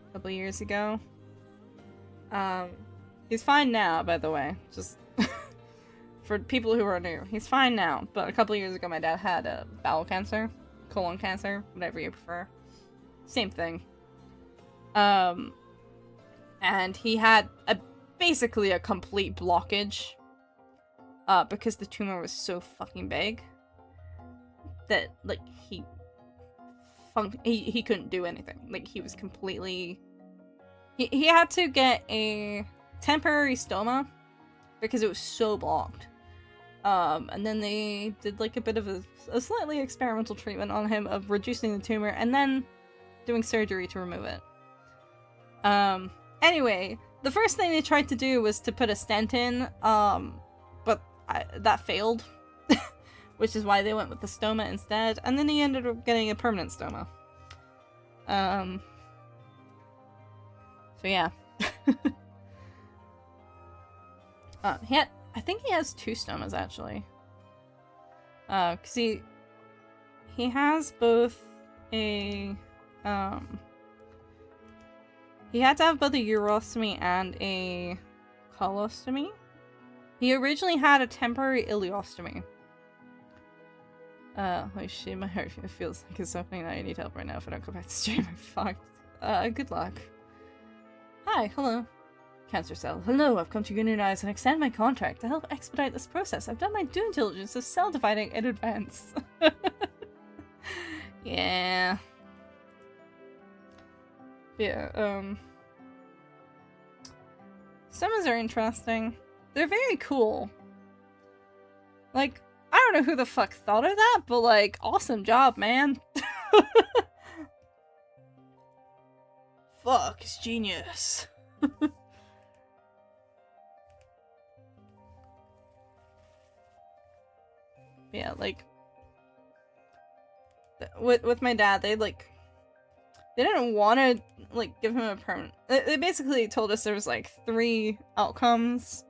a couple years ago. He's fine now, by the way. Just for people who are new. He's fine now, but a couple years ago my dad had bowel cancer, colon cancer, whatever you prefer. Same thing. And he had basically a complete blockage, because the tumor was so fucking big that, like, he couldn't do anything. Like, he was completely... He had to get a temporary stoma because it was so blocked. And then they did like a bit of a slightly experimental treatment on him of reducing the tumor and then doing surgery to remove it. Anyway, the first thing they tried to do was to put a stent in, but that failed, which is why they went with the stoma instead, and then he ended up getting a permanent stoma. So yeah. I think he has 2 stomas actually. Cause he has both a, he had to have both a urostomy and a colostomy. He originally had a temporary ileostomy. Holy shit, my heart feels like it's opening. I need help right now if I don't go back to stream. I'm fucked. Good luck. Hi, hello. Cancer cell. Hello, I've come to unionize and extend my contract to help expedite this process. I've done my due diligence of cell dividing in advance. Yeah. Yeah, Stomas are interesting. They're very cool. Like, I don't know who the fuck thought of that, but like, awesome job, man. Fuck, it's genius. Yeah, like, with my dad, they didn't want to, like, give him a permanent... They basically told us there was, like, 3 outcomes,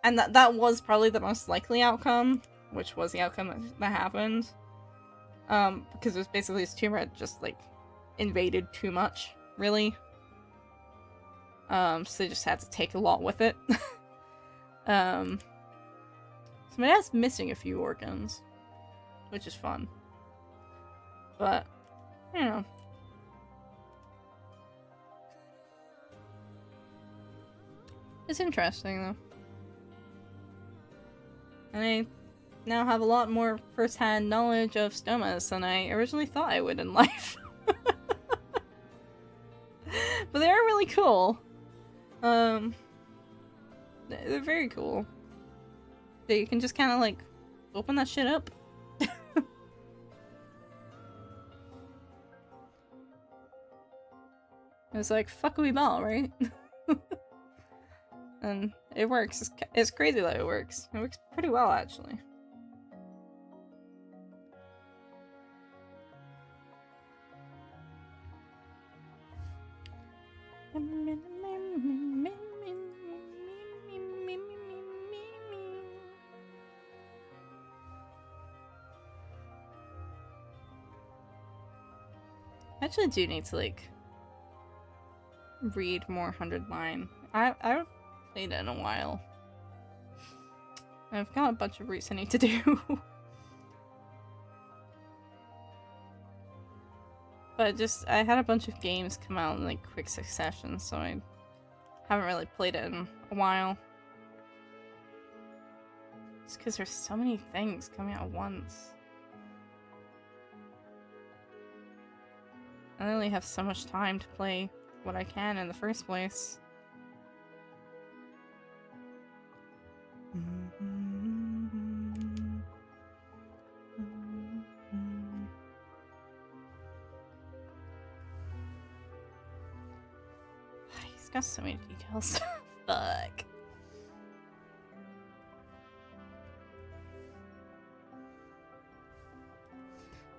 and that was probably the most likely outcome, which was the outcome that happened, because it was basically his tumor had just, like, invaded too much, really. So they just had to take a lot with it. So my dad's missing a few organs, which is fun. But, you know. It's interesting, though. And I now have a lot more first-hand knowledge of stomas than I originally thought I would in life. But they are really cool. They're very cool. So you can just kind of, like, open that shit up. It's like, fuck we ball, right? And it works. It's crazy that it works. It works pretty well, actually. I actually do need to, like, read more 100-line. I haven't played it in a while. I've got a bunch of routes I need to do. But I had a bunch of games come out in, like, quick succession, so I haven't really played it in a while. Just because there's so many things coming out at once. I only have so much time to play what I can in the first place. He's got so many details. Fuck.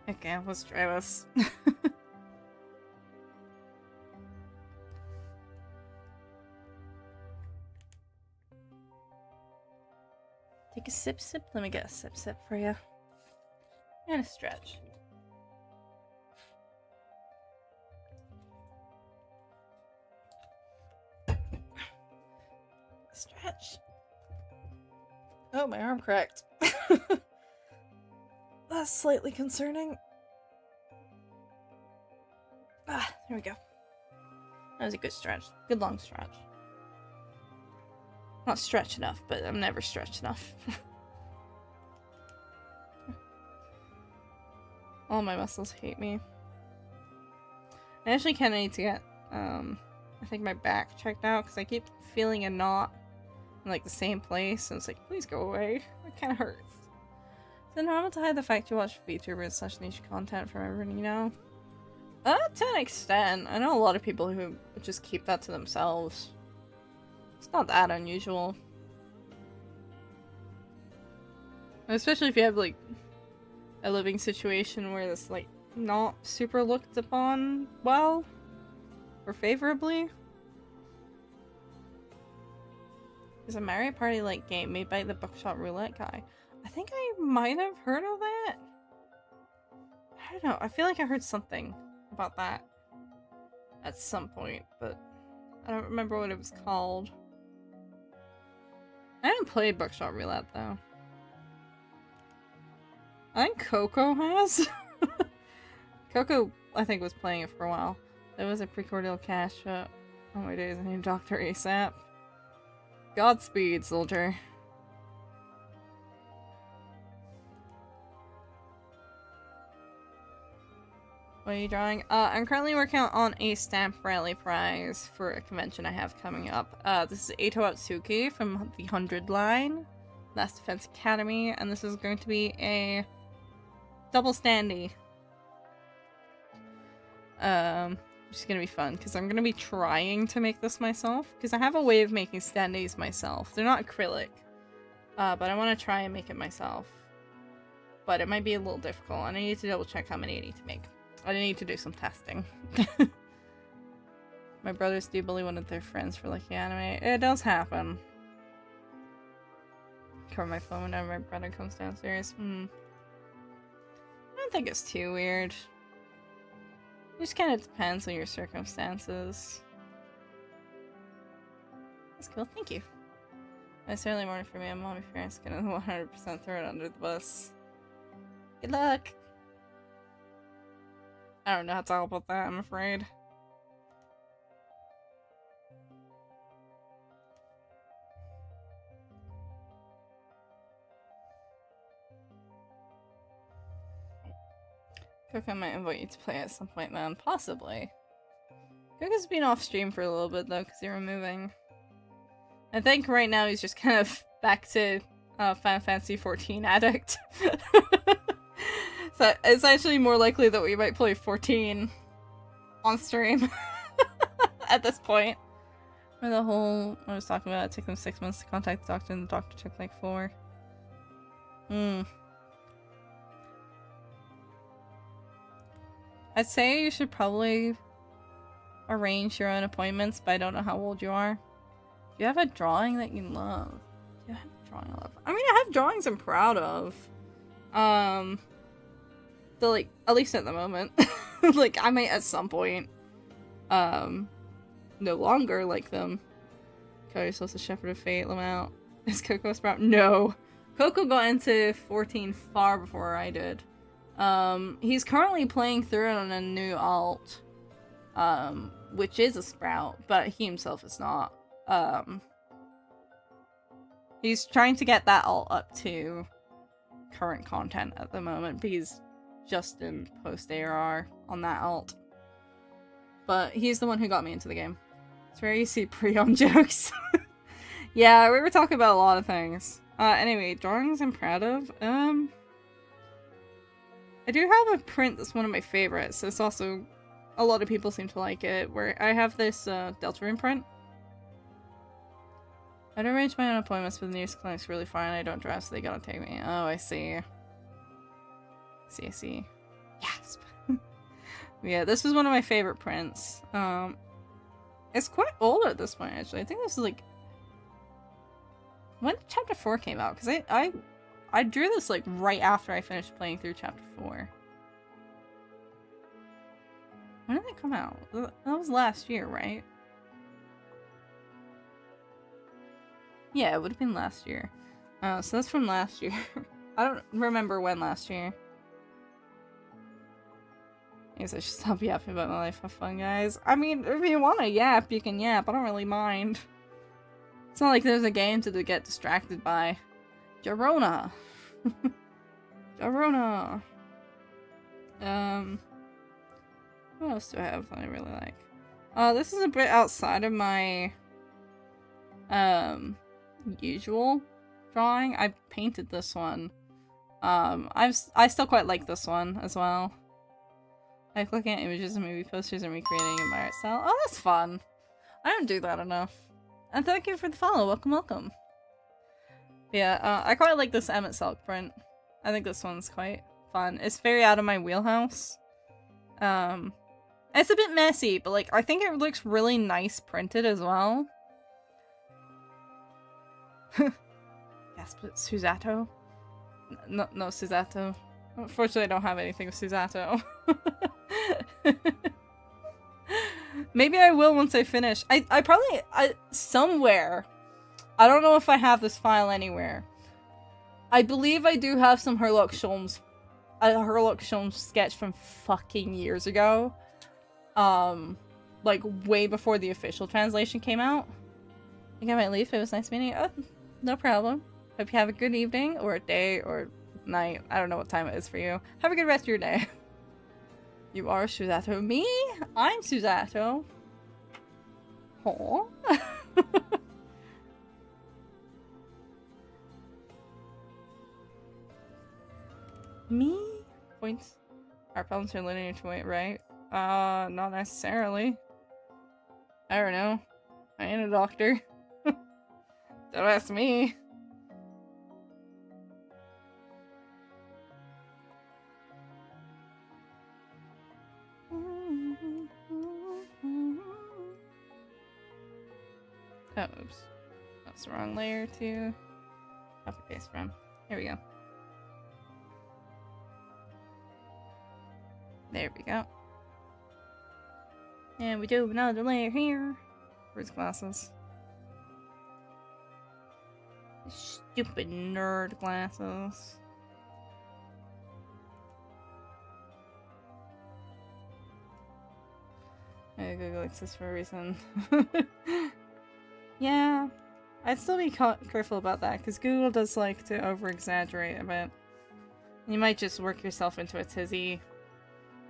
Okay, let's try this. Take a sip. Let me get a sip for you. And a stretch. Stretch. Oh, my arm cracked. That's slightly concerning. Ah, there we go. That was a good stretch. Good long stretch. Not stretch enough, but I'm never stretched enough. All my muscles hate me. I actually kind of need to get, I think my back checked out because I keep feeling a knot in like the same place, and it's like, please go away. It kind of hurts. Is it normal to hide the fact you watch VTuber and such niche content from everyone you know? To an extent. I know a lot of people who just keep that to themselves. It's not that unusual. Especially if you have, like, a living situation where it's, like, not super looked upon well or favorably. Is a Mario Party like game made by the Bookshop Roulette guy? I think I might have heard of that. I don't know. I feel like I heard something about that at some point, but I don't remember what it was called. I haven't played Bookshop Roulette though. I think Coco has. Coco, I think, was playing it for a while. There was a pre-cordial cash, but oh my days, I need Dr. ASAP. Godspeed, soldier. What are you drawing? I'm currently working on a stamp rally prize for a convention I have coming up. This is Eito Atsuki from the 100 line, Last Defense Academy, and this is going to be a double standee. Which is gonna be fun, because I'm gonna be trying to make this myself, because I have a way of making standees myself. They're not acrylic, but I want to try and make it myself. But it might be a little difficult, and I need to double check how many I need to make. I need to do some testing. My brothers do bully one of their friends for liking anime. It does happen. Cover my phone whenever my brother comes downstairs. I don't think it's too weird. It just kind of depends on your circumstances. That's cool, thank you. It's early morning for me. I'm on my parents gonna 100% throw it under the bus. Good luck! I don't know how to talk about that, I'm afraid. Coco might invite you to play at some point then. Possibly. Coco's been off stream for a little bit though, because they were moving. I think right now he's just kind of back to Final Fantasy XIV addict. So it's actually more likely that we might play 14 on stream at this point. For the whole I was talking about, it took them 6 months to contact the doctor, and the doctor took like 4. I'd say you should probably arrange your own appointments, but I don't know how old you are. Do you have a drawing that you love? Do you have a drawing I love? I mean, I have drawings I'm proud of. Like, at least at the moment. Like, I might at some point, no longer like them. Call yourself a shepherd of fate, Lamount. Is Coco a sprout? No. Coco got into 14 far before I did. He's currently playing through it on a new alt, which is a sprout, but he himself is not. He's trying to get that alt up to current content at the moment, but he's just in post ARR on that alt. but he's the one who got me into the game. It's where you see pre-on jokes. Yeah, we were talking about a lot of things. Anyway, drawings I'm proud of. I do have a print that's one of my favorites. It's also, a lot of people seem to like it, where I have this Deltarune print. I don't arrange my own appointments, but the nearest clinic's really far and I don't drive, so they gotta take me. Oh, I see. I see. Yes! Yeah, this is one of my favorite prints. It's quite old at this point, actually. I think this is like... when Chapter 4 came out, because I drew this like right after I finished playing through Chapter 4. When did it come out? That was last year, right? Yeah, it would have been last year. So that's from last year. I don't remember when last year. I guess I should stop yapping about my life. Have fun, guys. I mean, if you want to yap, you can yap. I don't really mind. It's not like there's a game to get distracted by. Jarona! Jarona! What else do I have that I really like? This is a bit outside of my, usual drawing. I painted this one. I still quite like this one as well. I like looking at images and movie posters and recreating in my art style. Oh, that's fun! I don't do that enough. And thank you for the follow. Welcome, welcome. Yeah, I quite like this Emmett Selk print. I think this one's quite fun. It's very out of my wheelhouse. It's a bit messy, but like I think it looks really nice printed as well. Yes, but Susato? No, Susato. Unfortunately, I don't have anything with Susato. Maybe I will once I finish. I probably somewhere. I don't know if I have this file anywhere. I believe I do have some Herlock Sholmes sketch from fucking years ago. Like way before the official translation came out. I think I might leave. It was nice meeting you. Oh, no problem. Hope you have a good evening or a day or night. I don't know what time it is for you. Have a good rest of your day. You are Susato. Me? I'm Susato. Aw. Me? Points. Our problems are linear to weight, right? Not necessarily. I don't know. I ain't a doctor. Don't ask me. Oh, oops. That's the wrong layer to copy paste from. Here we go. There we go. And we do another layer here. Where's glasses? Stupid nerd glasses. I Google likes this for a reason. Yeah, I'd still be careful about that, because Google does like to over-exaggerate a bit. You might just work yourself into a tizzy.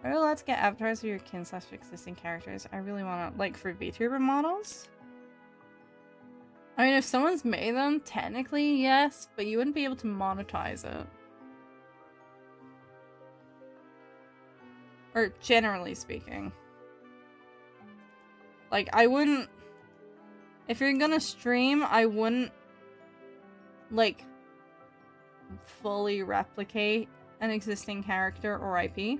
Are you allowed to get avatars of your kin / existing characters? I really want to, like, for VTuber models? I mean, if someone's made them, technically, yes, but you wouldn't be able to monetize it. Or, generally speaking. Like, I wouldn't... If you're gonna stream, I wouldn't, like, fully replicate an existing character or IP.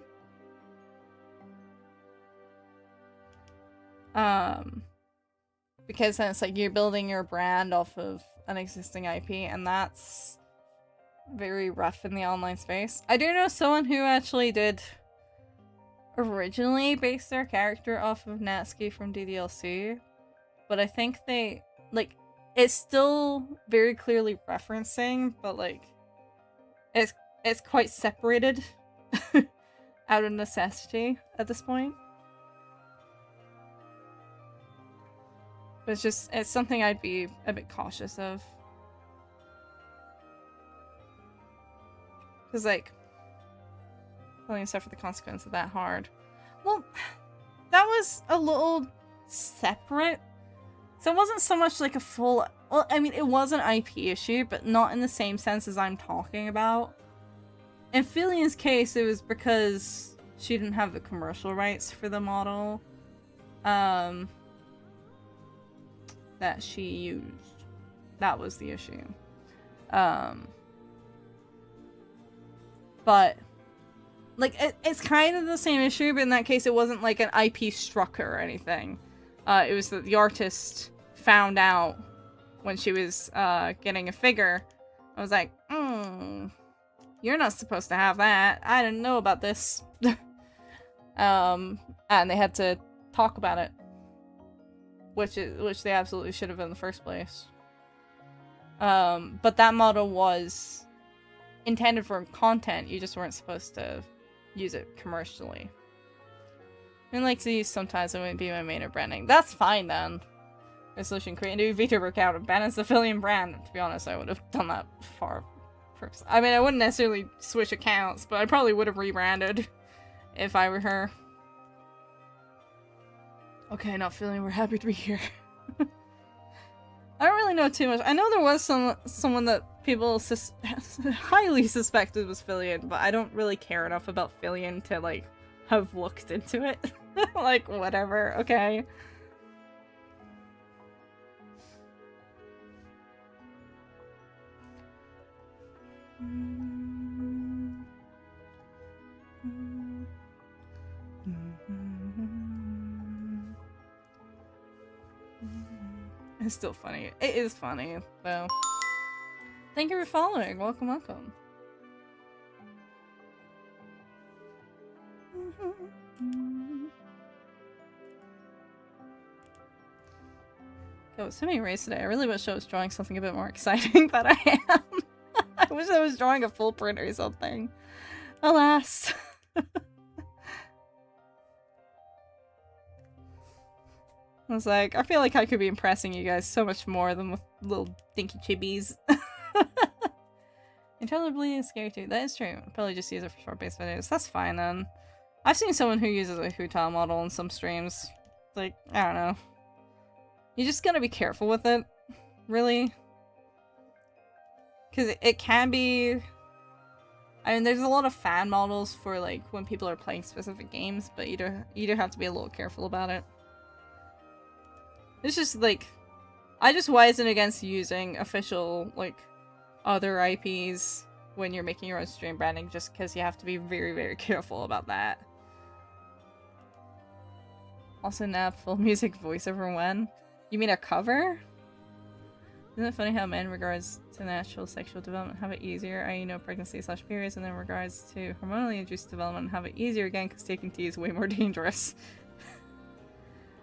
Because then it's like you're building your brand off of an existing IP, and that's very rough in the online space. I do know someone who actually did originally base their character off of Natsuki from DDLC. But I think they, like, it's still very clearly referencing, but, like, it's quite separated out of necessity at this point. But it's something I'd be a bit cautious of. Because, like, pulling yourself for the consequence of that hard. Well, that was a little separate. So it wasn't so much like a full... Well, I mean, it was an IP issue, but not in the same sense as I'm talking about. In Filian's case, it was because she didn't have the commercial rights for the model that she used. That was the issue. But, like, it's kind of the same issue, but in that case, it wasn't like an IP struck her or anything. It was that the artist found out when she was getting a figure. I was like, you're not supposed to have that. I didn't know about this. And they had to talk about it, which they absolutely should have in the first place. But that model was intended for content. You just weren't supposed to use it commercially. I like to use sometimes. It wouldn't be my main or branding. That's fine then. Resolution: create a new VTuber account and ban a civilian brand. To be honest, I would have done that far. I mean, I wouldn't necessarily switch accounts, but I probably would have rebranded if I were her. Okay, not feeling. We're happy to be here. I don't really know too much. I know there was someone that people highly suspected was Filian, but I don't really care enough about Filian to like have looked into it. Like, whatever. Okay. It's still funny. It is funny, though. Thank you for following. Welcome, welcome. There was so many rays today. I really wish I was drawing something a bit more exciting than I am. I wish I was drawing a full print or something. Alas. I was like, I feel like I could be impressing you guys so much more than with little dinky chibis. Intelligibly is scary too. That is true. I'll probably just use it for short-based videos. That's fine then. I've seen someone who uses a Huta model in some streams. Like, I don't know. You just gotta be careful with it. Really. Because it can be... I mean, there's a lot of fan models for, like, when people are playing specific games, but you do have to be a little careful about it. It's just, like... I just wisen against using official, like, other IPs when you're making your own stream branding, just because you have to be very, very careful about that. Also, Nab, full music voiceover when? You mean a cover? Isn't it funny how men, in regards to natural sexual development, have it easier, i.e. no pregnancy/periods, and then in regards to hormonally induced development, have it easier again because taking tea is way more dangerous?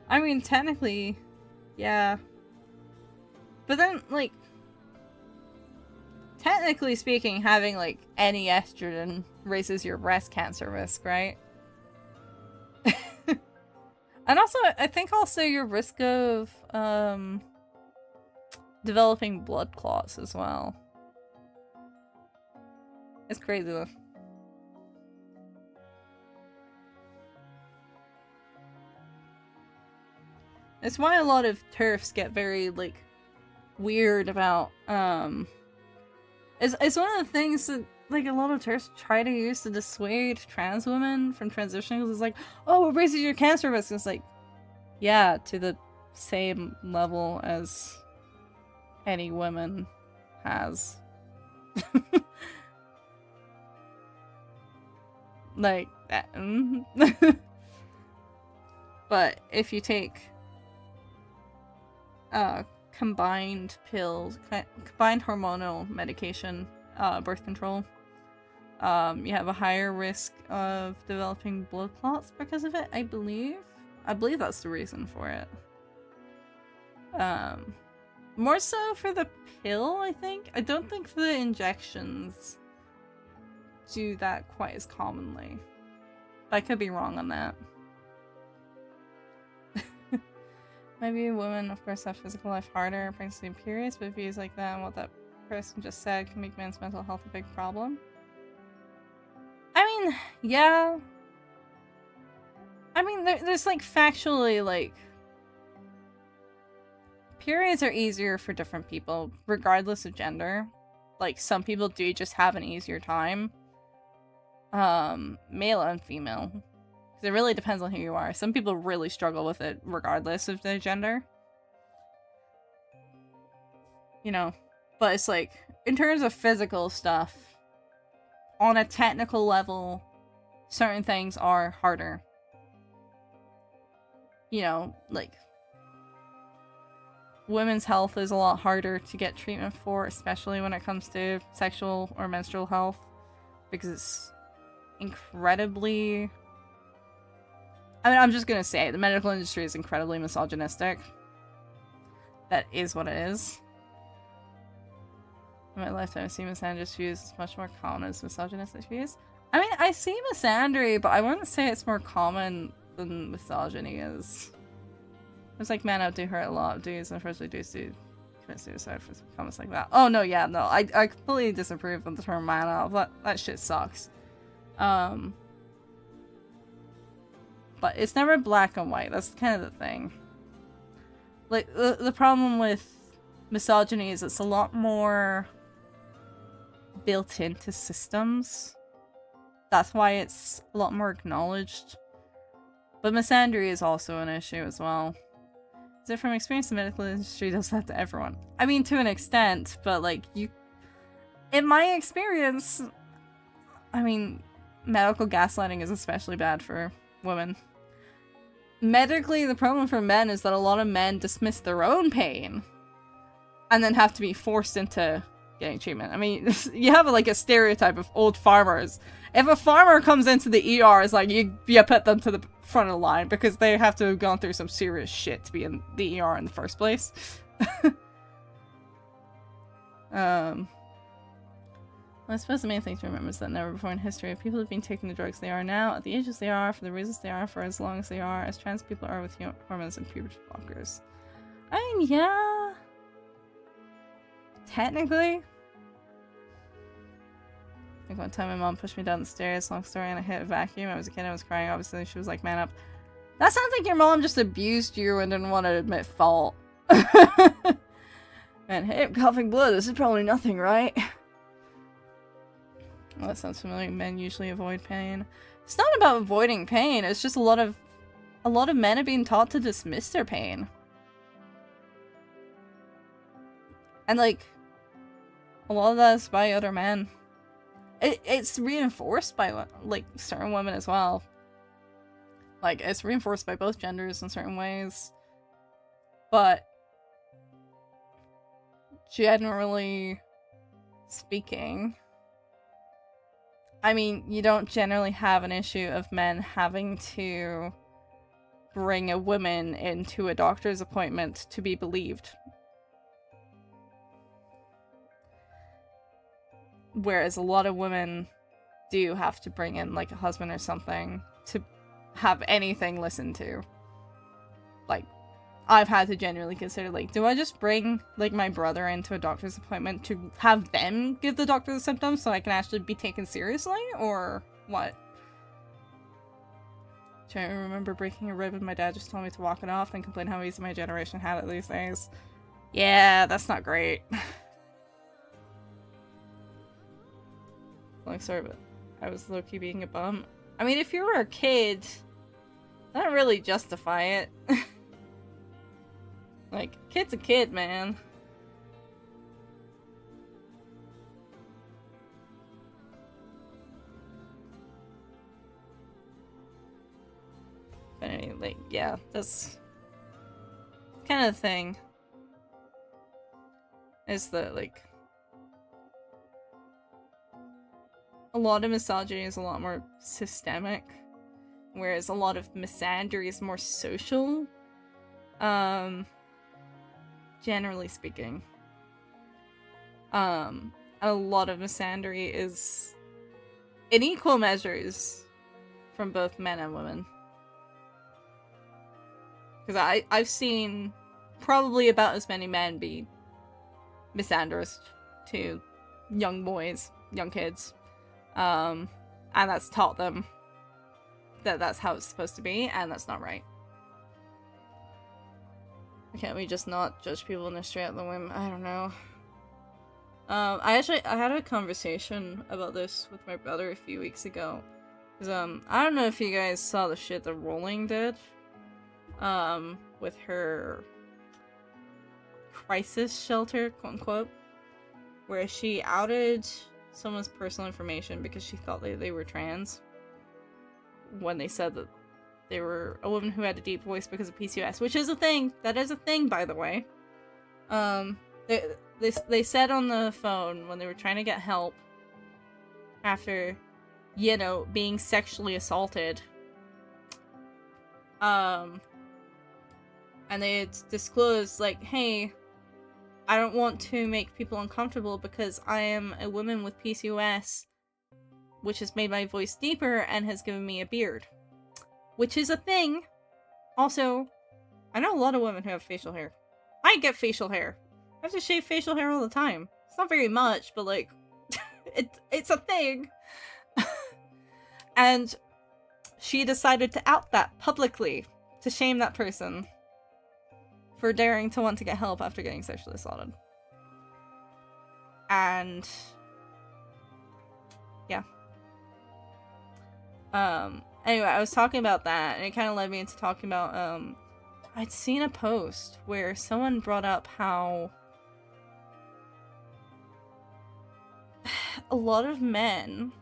I mean, technically, yeah. But then, like, technically speaking, having, like, any estrogen raises your breast cancer risk, right? And also, I think also your risk of, developing blood clots as well. It's crazy though. It's why a lot of TERFs get very, like, weird about, It's one of the things that, like, a lot of TERFs try to use to dissuade trans women from transitioning, because it's like, oh, it raises your cancer risk. It's like, yeah, to the same level as any woman has. Like, that. But if you take combined pills, combined hormonal medication, birth control, you have a higher risk of developing blood clots because of it, I believe. I believe that's the reason for it. More so for the pill, I think. I don't think the injections do that quite as commonly. I could be wrong on that. Maybe women, of course, have physical life harder, pregnancy and periods, but views like that and what that person just said can make men's mental health a big problem. I mean, yeah. I mean, there's like factually, like, periods are easier for different people, regardless of gender. Like, some people do just have an easier time. Male and female. It really depends on who you are. Some people really struggle with it, regardless of their gender. You know, but it's like, in terms of physical stuff, on a technical level, certain things are harder. You know, like, women's health is a lot harder to get treatment for, especially when it comes to sexual or menstrual health, because it's incredibly... I mean, I'm just gonna say, the medical industry is incredibly misogynistic. That is what it is. In my lifetime, I've seen misandrous views as much more common as misogynistic views. I mean, I see misandry, but I wouldn't say it's more common than misogyny is. It's like, men outdo her a lot. Dudes, unfortunately, dudes do commit suicide for comments like that. Oh, no, yeah, no. I completely disapprove of the term man out. That shit sucks. But it's never black and white. That's kind of the thing. Like, the problem with misogyny is it's a lot more built into systems. That's why it's a lot more acknowledged. But misandry is also an issue as well. Is it from experience, the medical industry does that to everyone? I mean, to an extent, but like, in my experience, I mean, medical gaslighting is especially bad for women. Medically, the problem for men is that a lot of men dismiss their own pain and then have to be forced into getting treatment. I mean, you have like a stereotype of old farmers. If a farmer comes into the ER, it's like you put them to the front of the line because they have to have gone through some serious shit to be in the ER in the first place. I suppose the main thing to remember is that never before in history people have been taking the drugs they are now, at the ages they are, for the reasons they are, for as long as they are, as trans people are with hormones and puberty blockers. I mean, yeah. Technically. Like one time my mom pushed me down the stairs, long story, and I hit a vacuum. I was a kid, I was crying, obviously. She was like, man up. That sounds like your mom just abused you and didn't want to admit fault. Man, hey, I'm coughing blood. This is probably nothing, right? Well, that sounds familiar. Men usually avoid pain. It's not about avoiding pain. It's just a lot of men are being taught to dismiss their pain. And like, a lot of that is by other men. It's reinforced by like certain women as well. Like, it's reinforced by both genders in certain ways. But generally speaking, I mean, you don't generally have an issue of men having to bring a woman into a doctor's appointment to be believed. Whereas a lot of women do have to bring in, like, a husband or something to have anything listened to. Like, I've had to genuinely consider, like, do I just bring, like, my brother into a doctor's appointment to have them give the doctor the symptoms so I can actually be taken seriously? Or what? I remember breaking a rib and my dad just told me to walk it off and complain how easy my generation had it these days. Yeah, that's not great. Like, sorry, but I was low-key being a bum. I mean, if you were a kid, that doesn't really justify it. Like, kid's a kid, man. But anyway, like, yeah, that's kind of the thing. Is that, like, a lot of misogyny is a lot more systemic, whereas a lot of misandry is more social. Generally speaking. A lot of misandry is in equal measures from both men and women. Because I've seen probably about as many men be misandrous to young boys, young kids. And that's taught them that that's how it's supposed to be, and that's not right. Can't we just not judge people in their straight out the whim? I don't know. I had a conversation about this with my brother a few weeks ago. Cause, I don't know if you guys saw the shit that Rowling did. With her crisis shelter, quote unquote. Where she outed someone's personal information because she thought they were trans. When they said that they were a woman who had a deep voice because of PCOS, which is a thing. That is a thing, by the way. They said on the phone when they were trying to get help after, you know, being sexually assaulted. And they had disclosed, like, hey, I don't want to make people uncomfortable because I am a woman with PCOS, which has made my voice deeper and has given me a beard. Which is a thing. Also, I know a lot of women who have facial hair. I get facial hair. I have to shave facial hair all the time. It's not very much, but like, it's a thing. And she decided to out that publicly to shame that person for daring to want to get help after getting sexually assaulted. And yeah. Anyway, I was talking about that, and it kind of led me into talking about, I'd seen a post where someone brought up how a lot of men,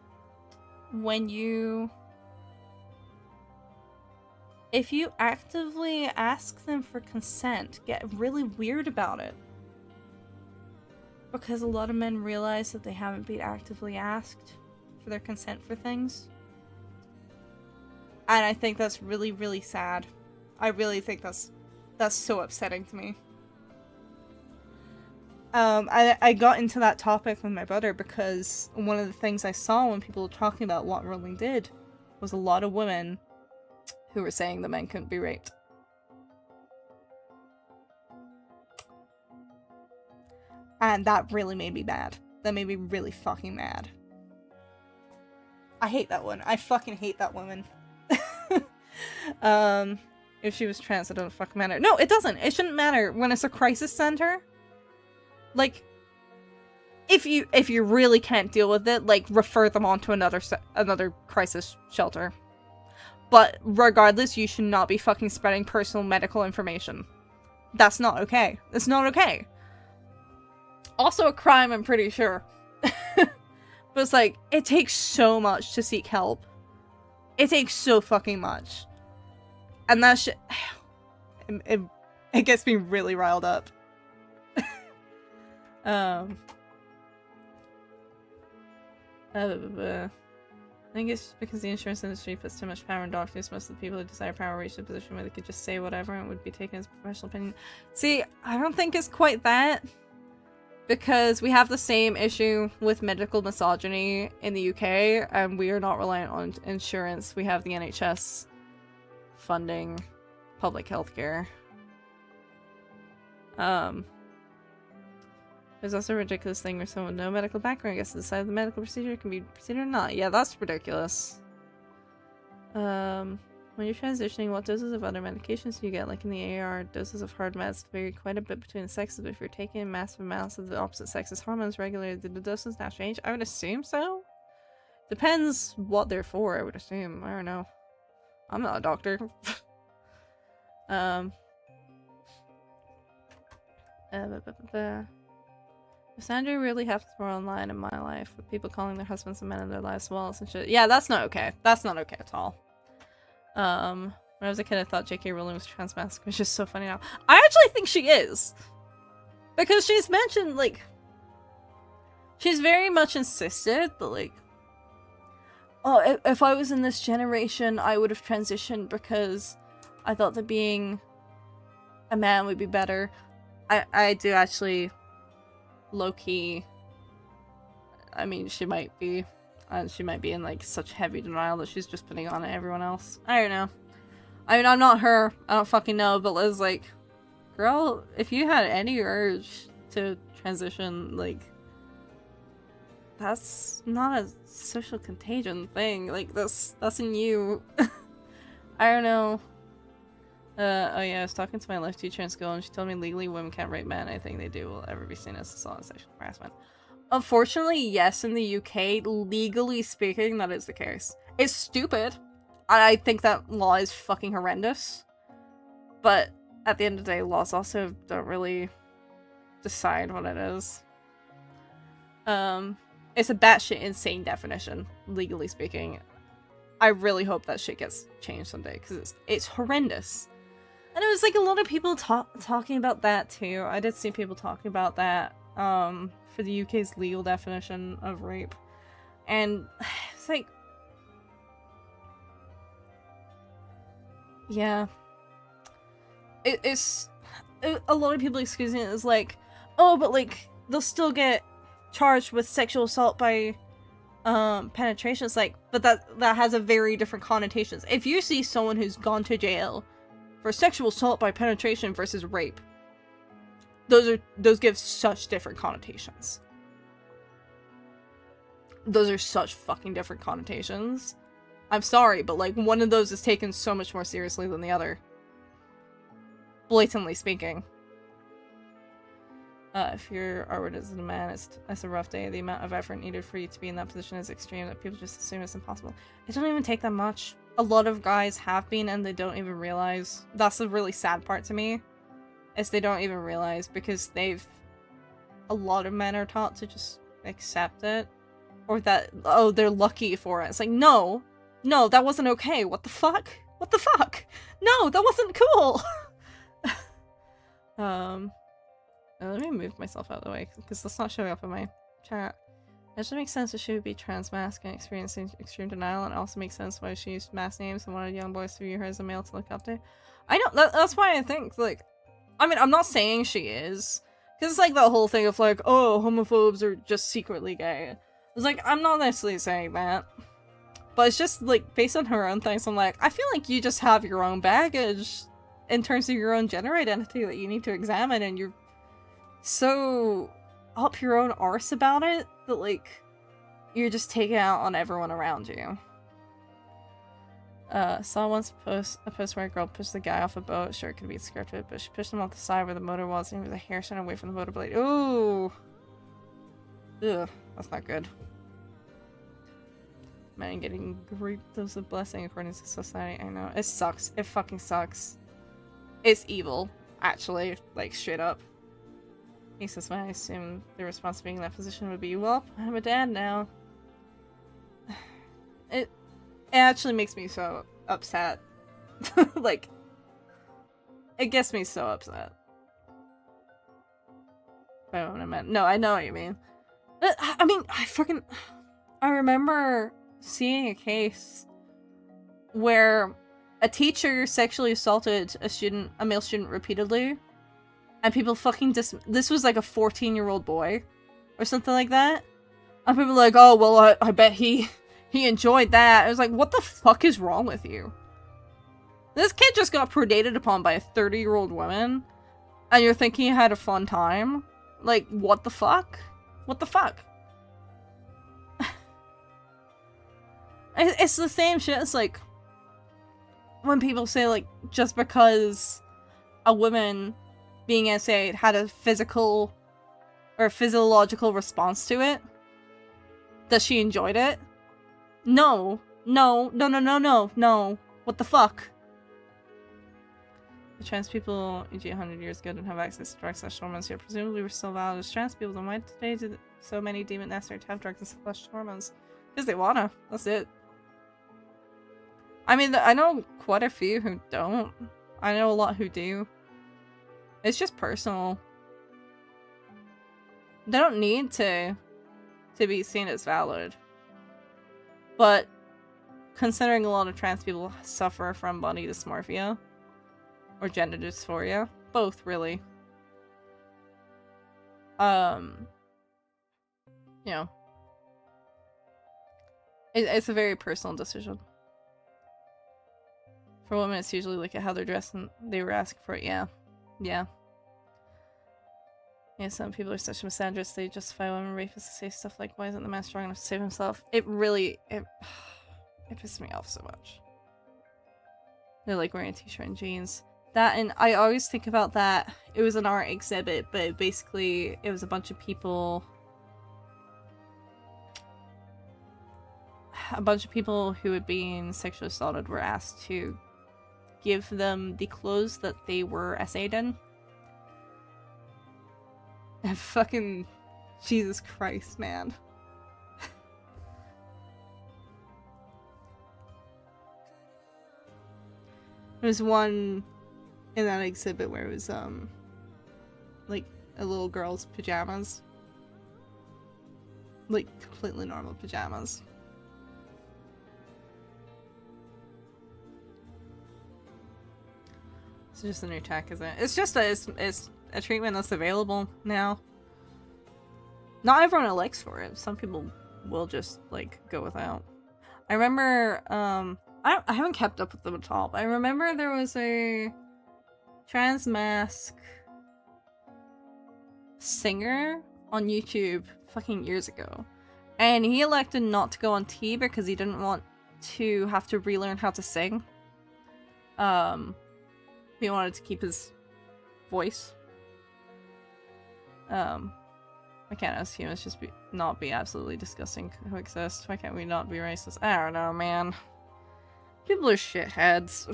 if you actively ask them for consent, get really weird about it. Because a lot of men realize that they haven't been actively asked for their consent for things. And I think that's really, really sad. I really think that's so upsetting to me. I got into that topic with my brother because one of the things I saw when people were talking about what Rowling did was a lot of women who were saying that men couldn't be raped. And that really made me mad. That made me really fucking mad. I hate that one. I fucking hate that woman. If she was trans, it doesn't fucking matter. No, it doesn't. It shouldn't matter when it's a crisis center. Like, if you really can't deal with it, like, refer them on to another crisis shelter. But regardless, you should not be fucking spreading personal medical information. That's not okay. It's not okay. Also a crime, I'm pretty sure. But it's like, it takes so much to seek help. It takes so fucking much. And that shit... It gets me really riled up. I think it's just because the insurance industry puts too much power in doctors. Most of the people who desire power reach a position where they could just say whatever and it would be taken as a professional opinion. See, I don't think it's quite that. Because we have the same issue with medical misogyny in the UK, and we are not reliant on insurance. We have the NHS funding public healthcare. There's also a ridiculous thing where someone with no medical background gets to decide the medical procedure can be proceeded or not. Yeah, that's ridiculous. When you're transitioning, what doses of other medications do you get? Like in the AR, doses of hard meds vary quite a bit between the sexes, but if you're taking massive amounts of the opposite sex's hormones regularly, do the doses now change? I would assume so. Depends what they're for, I would assume. I don't know. I'm not a doctor. Sandra really happens more online in my life, with people calling their husbands and men in their lives walls and shit. Yeah, that's not okay. That's not okay at all. When I was a kid, I thought J.K. Rowling was transmasculine, which is so funny now. I actually think she is. Because she's mentioned, like... She's very much insisted that, like... Oh, if I was in this generation, I would have transitioned because I thought that being a man would be better. I do actually... Low-key... I mean, she might be... And she might be in, like, such heavy denial that she's just putting on everyone else. I don't know. I mean, I'm not her. I don't fucking know. But Liz, like, girl, if you had any urge to transition, like, that's not a social contagion thing. Like, that's in you. I don't know. Oh yeah, I was talking to my life teacher in school and she told me legally women can't rape men. Anything they do will ever be seen as assault and sexual harassment. Unfortunately, yes, in the UK, legally speaking, that is the case. It's stupid. I think that law is fucking horrendous. But at the end of the day, laws also don't really decide what it is. It's a batshit insane definition, legally speaking. I really hope that shit gets changed someday, because it's horrendous. And it was like a lot of people talking about that too. I did see people talking about that, for the UK's legal definition of rape. And it's like... yeah. It's... a lot of people excusing it as like, oh, but like, they'll still get charged with sexual assault by penetration. It's like, but that has a very different connotations. If you see someone who's gone to jail for sexual assault by penetration versus rape, those give such different connotations. Those are such fucking different connotations. I'm sorry, but like, one of those is taken so much more seriously than the other. Blatantly speaking. If you're already as a man, it's a rough day. The amount of effort needed for you to be in that position is extreme that people just assume it's impossible. It don't even take that much. A lot of guys have been and they don't even realize. That's the really sad part to me. Is they don't even realize because a lot of men are taught to just accept it. Or that, oh, they're lucky for it. It's like, no, that wasn't okay. What the fuck? What the fuck? No, that wasn't cool. Let me move myself out of the way, because that's not showing up in my chat. It just makes sense that she would be trans-masc and experiencing extreme denial, and it also makes sense why she used mass names and wanted young boys to view her as a male to look up to. I know, that's why I think, like, I mean, I'm not saying she is, because it's like the whole thing of like, oh, homophobes are just secretly gay. It's like, I'm not necessarily saying that. But it's just, like, based on her own things, I'm like, I feel like you just have your own baggage in terms of your own gender identity that you need to examine, and you're so up your own arse about it that, like, you're just taking it out on everyone around you. Saw once a post where a girl pushed the guy off a boat. Sure, it could be scripted, but she pushed him off the side where the motor was, and he was a hair shine away from the motor blade. Ooh! Ugh, that's not good. Man, getting raped is a blessing according to society. I know. It sucks. It fucking sucks. It's evil, actually. Like, straight up. He says, when I assume the response to being in that position would be, well, I'm a dad now. It actually makes me so upset. Like, it gets me so upset. I don't know what I meant. No, I know what you mean. But, I mean, I remember seeing a case where a teacher sexually assaulted a male student repeatedly, and people fucking this was like a 14-year-old boy or something like that, and people were like, oh well, I bet he enjoyed that. I was like, what the fuck is wrong with you? This kid just got predated upon by a 30-year-old woman, and you're thinking he had a fun time? Like, what the fuck? What the fuck? It's the same shit. It's like when people say, like, just because a woman being essayed had a physical or physiological response to it, that she enjoyed it. No. What the fuck? The trans people, e.g. 100 years ago, didn't have access to drugs slash hormones yet. Presumably were still valid as trans people. Then why today do so many deem it necessary to have drugs slash hormones? Because they wanna. That's it. I mean, I know quite a few who don't. I know a lot who do. It's just personal. They don't need to be seen as valid. But considering a lot of trans people suffer from body dysmorphia or gender dysphoria, both really. You know, it's a very personal decision. For women, it's usually like how they're dressed and they were asking for it. Yeah. Yeah, some people are such misogynists, they justify women rapists to say stuff like, why isn't the man strong enough to save himself? It pisses me off so much. They're like wearing a t-shirt and jeans. That, and I always think about that. It was an art exhibit, but basically it was a bunch of people. A bunch of people who had been sexually assaulted were asked to give them the clothes that they were essayed in. And fucking Jesus Christ, man. There was one in that exhibit where it was like a little girl's pajamas. Like completely normal pajamas. It's just a new tech, isn't it? It's just that it's a treatment that's available now. Not everyone elects for it. Some people will just like go without. I remember I haven't kept up with them at all, but I remember there was a trans mask singer on YouTube fucking years ago. And he elected not to go on T because he didn't want to have to relearn how to sing. He wanted to keep his voice. Why can't us humans just not be absolutely disgusting coexist? Why can't we not be racist? I don't know, man. People are shitheads.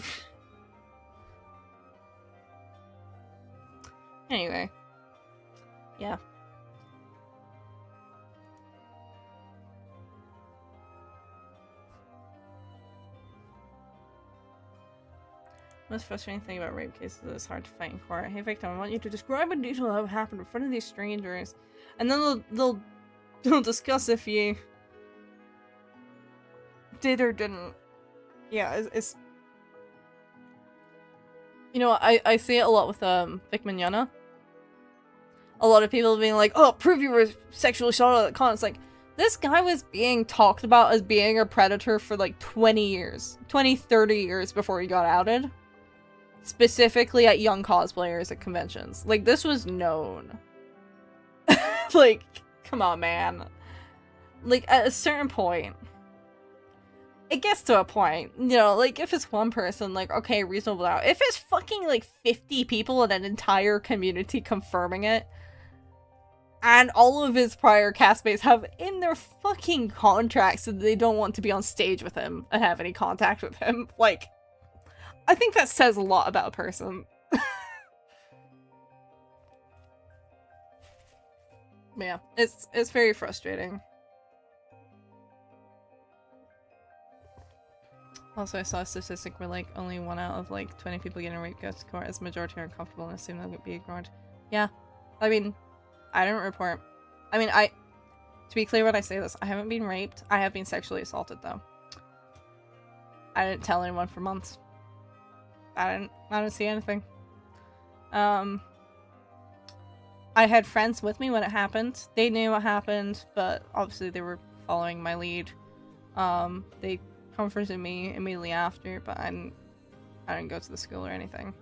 Anyway. Yeah. The most frustrating thing about rape cases is it's hard to fight in court. Hey victim, I want you to describe in detail how it happened in front of these strangers. And then they'll discuss if you did or didn't. Yeah, it's you know, I see it a lot with Vic Mignogna. A lot of people being like, oh, prove you were sexually assaulted at con. It's like, this guy was being talked about as being a predator for like 20 years. 20, 30 years before he got outed. Specifically at young cosplayers at conventions. Like, this was known. Like, come on, man. Like, at a certain point, it gets to a point, you know, like, if it's one person, like, okay, reasonable doubt. If it's fucking, like, 50 people in an entire community confirming it, and all of his prior castmates have in their fucking contracts that they don't want to be on stage with him and have any contact with him, like, I think that says a lot about a person. Yeah, it's very frustrating. Also, I saw a statistic where, like, only 1 out of, like, 20 people getting raped goes to court, as the majority are uncomfortable and assume they'll be ignored. Yeah. I mean, I don't report. I mean, to be clear when I say this, I haven't been raped. I have been sexually assaulted, though. I didn't tell anyone for months. I didn't see anything. I had friends with me when it happened. They knew what happened, but obviously they were following my lead. They comforted me immediately after, but I didn't go to the school or anything.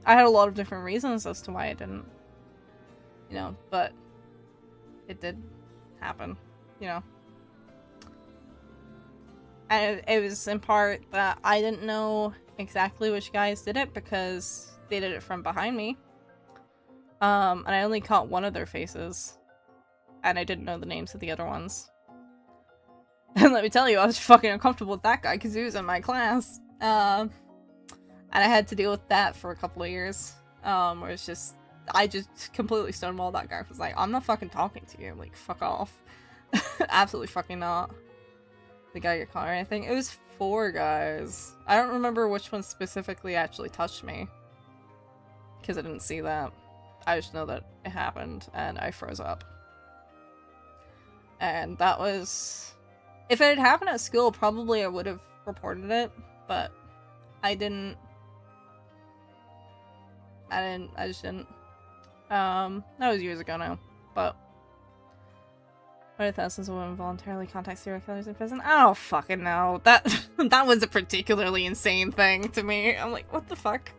I had a lot of different reasons as to why I didn't, you know, but it did happen, you know. And it was in part that I didn't know exactly which guys did it because they did it from behind me. And I only caught one of their faces, and I didn't know the names of the other ones. And let me tell you, I was fucking uncomfortable with that guy because he was in my class. And I had to deal with that for a couple of years. Where it's just, I just completely stonewalled that guy. I was like, I'm not fucking talking to you. Like, fuck off. Absolutely fucking not. The guy got caught or anything. It was 4 guys. I don't remember which one specifically actually touched me. Because I didn't see that. I just know that it happened, and I froze up. And that was... If it had happened at school, probably I would have reported it, but I didn't. I just didn't. That was years ago now, but... What if thousands of women voluntarily contact serial killers in prison? I don't fucking know. That was a particularly insane thing to me. I'm like, what the fuck?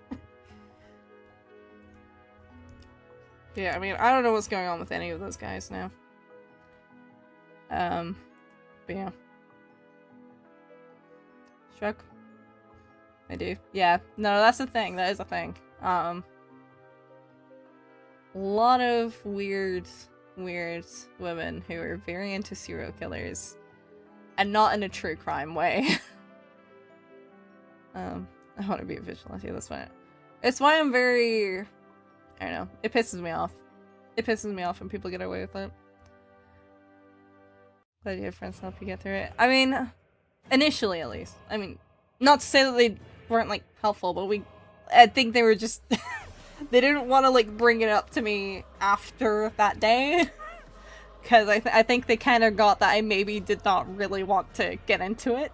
Yeah, I mean, I don't know what's going on with any of those guys now. But yeah. Shrug. I do. Yeah. No, that's the thing. That is a thing. A lot of weird women who are very into serial killers. And not in a true crime way. I want to be a vigilante, that's why. It's why I'm very... I don't know. It pisses me off. It pisses me off when people get away with it. Glad you have friends to help you get through it. I mean, initially at least. I mean, not to say that they weren't, like, helpful, but I think they were just... they didn't want to, like, bring it up to me after that day. Because I think they kind of got that I maybe did not really want to get into it.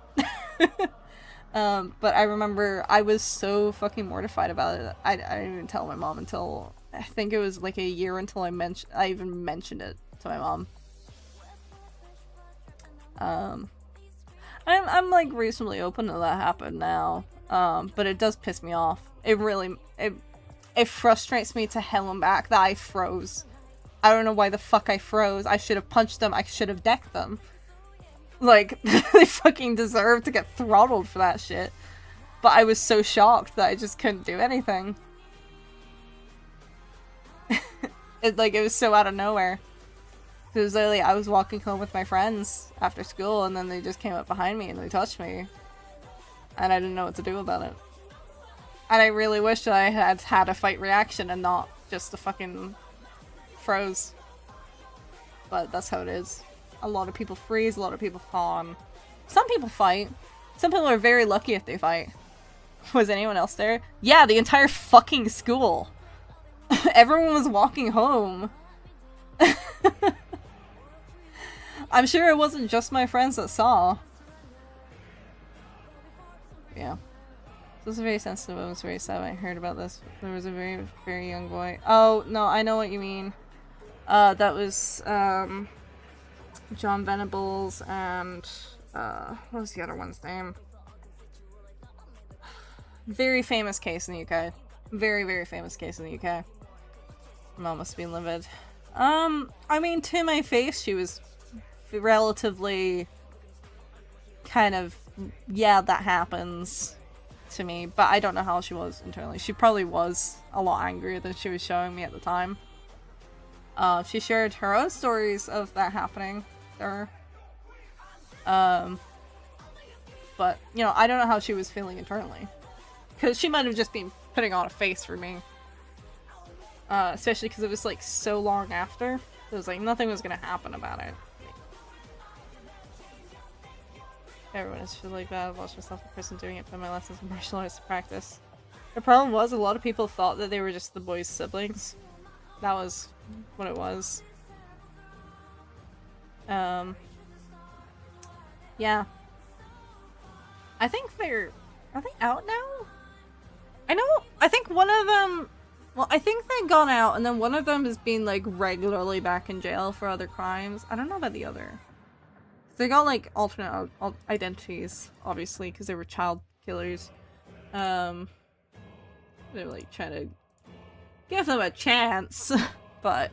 But I remember I was so fucking mortified about it. I didn't even tell my mom until... I think it was like a year until I even mentioned it to my mom. I'm like reasonably open to that happen now. But it does piss me off. It really... It frustrates me to hell and back that I froze. I don't know why the fuck I froze. I should have punched them. I should have decked them. Like, they fucking deserve to get throttled for that shit. But I was so shocked that I just couldn't do anything. It was so out of nowhere. It was literally, I was walking home with my friends after school, and then they just came up behind me and they touched me. And I didn't know what to do about it. And I really wish that I had had a fight reaction and not just a fucking... froze. But that's how it is. A lot of people freeze, a lot of people fawn. Some people fight. Some people are very lucky if they fight. Was anyone else there? Yeah, the entire fucking school. Everyone was walking home. I'm sure it wasn't just my friends that saw. Yeah. This is very sensitive. I was very sad when I heard about this. There was a very, very young boy. Oh, no, I know what you mean. That was, John Venables and, what was the other one's name? Very famous case in the UK. Very, very famous case in the UK. Mom must be livid. I mean, to my face, she was relatively kind of, yeah, that happens to me, but I don't know how she was internally. She probably was a lot angrier than she was showing me at the time. She shared her own stories of that happening to her. But, you know, I don't know how she was feeling internally. Because she might have just been putting on a face for me. Especially because it was, like, so long after. It was like, nothing was gonna happen about it. Everyone is feel like that. I've watched myself in prison doing it for my lessons in martial arts practice. The problem was, a lot of people thought that they were just the boys' siblings. That was what it was. Yeah. I think are they out now? I think one of them, well, I think they got out, and then one of them is being, like, regularly back in jail for other crimes. I don't know about the other. They got, like, alternate identities, obviously, because they were child killers. They were, like, trying to give them a chance, but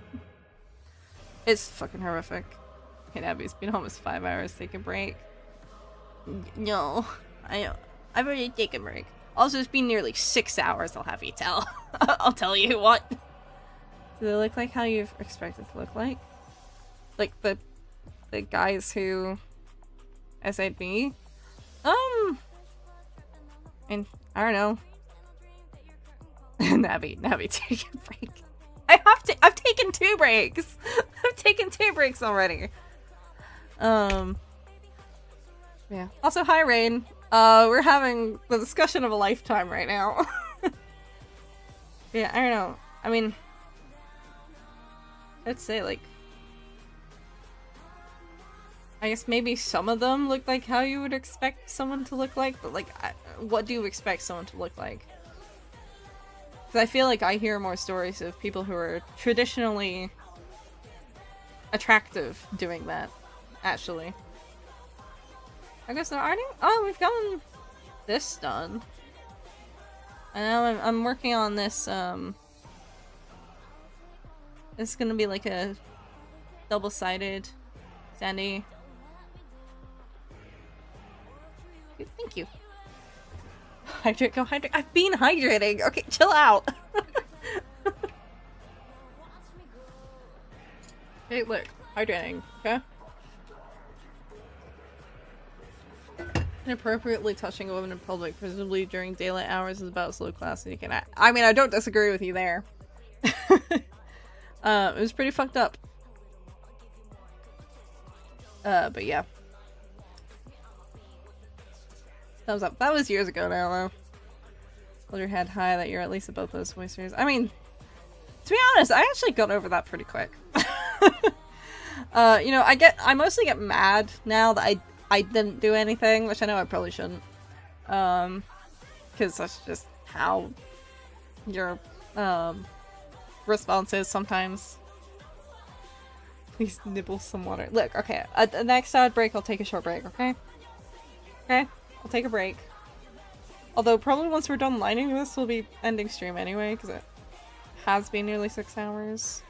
it's fucking horrific. Okay, Nabbie's been almost 5 hours. Take a break. No, I've already taken a break. Also, it's been nearly 6 hours, I'll have you tell. I'll tell you what. Do they look like how you've expected to look like? Like the guys who essayed me? And I don't know. Nabbie, take a break. I've taken 2 breaks. I've taken 2 breaks already. Yeah. Also, hi, Rain. We're having the discussion of a lifetime right now. Yeah, I don't know. I mean, I'd say, like, I guess maybe some of them look like how you would expect someone to look like, but, like, what do you expect someone to look like? Because I feel like I hear more stories of people who are traditionally attractive doing that, actually. I guess they're ironing? Oh, we've gotten this done. And now I'm working on this, it's gonna be like a double-sided sandy. Thank you. hydrate, go hydrate. I've been hydrating! Okay, chill out! Hey, look. Hydrating, okay? Inappropriately touching a woman in public, presumably during daylight hours, is about as low class as you can act. I mean, I don't disagree with you there. It was pretty fucked up. But yeah. Thumbs up. That was years ago now, though. Hold your head high that you're at least above those voices. I mean, to be honest, I actually got over that pretty quick. You know, I mostly get mad now that I didn't do anything, which I know I probably shouldn't. Because that's just how your, response is sometimes. Please nibble some water. Look, okay, at the next ad break, I'll take a short break, okay? Okay? I'll take a break. Although, probably once we're done lining this, we'll be ending stream anyway, because it has been nearly 6 hours.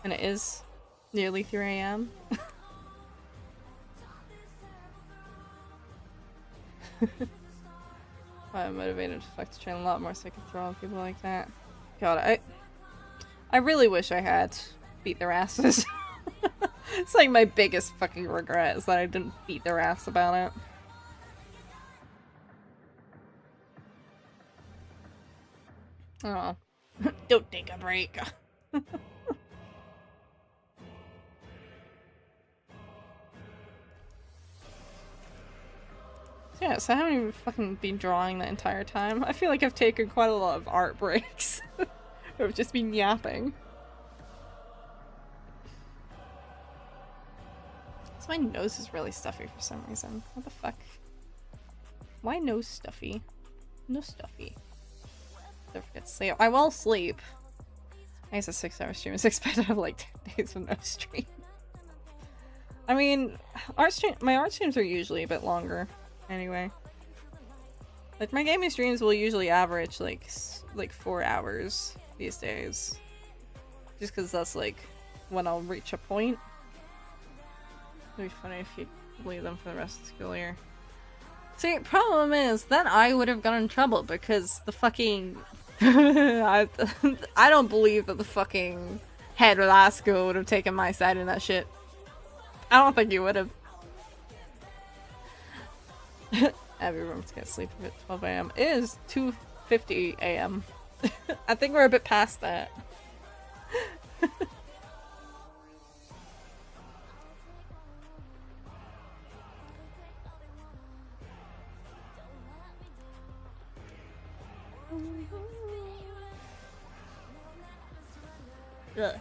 And it is nearly 3 AM. I'm motivated to fuck to train a lot more so I can throw on people like that. God, I really wish I had beat their asses. It's like my biggest fucking regret is that I didn't beat their ass about it. Oh. Don't take a break. Yeah, so I haven't even fucking been drawing the entire time. I feel like I've taken quite a lot of art breaks. I've just been yapping. So my nose is really stuffy for some reason. What the fuck? Why nose stuffy? No stuffy. Don't forget to sleep. I will sleep. I guess a 6-hour stream is expected to have like 10 days of no stream. I mean, my art streams are usually a bit longer. Anyway. Like, my gaming streams will usually average like 4 hours these days. Just because that's like when I'll reach a point. It'd be funny if you leave them for the rest of the school year. See, problem is, then I would have gotten in trouble because the fucking... I don't believe that the fucking head of that school would have taken my side in that shit. I don't think you would have. Everyone's gonna sleep at 12 AM. It is 2:50 AM. I think we're a bit past that. Ugh.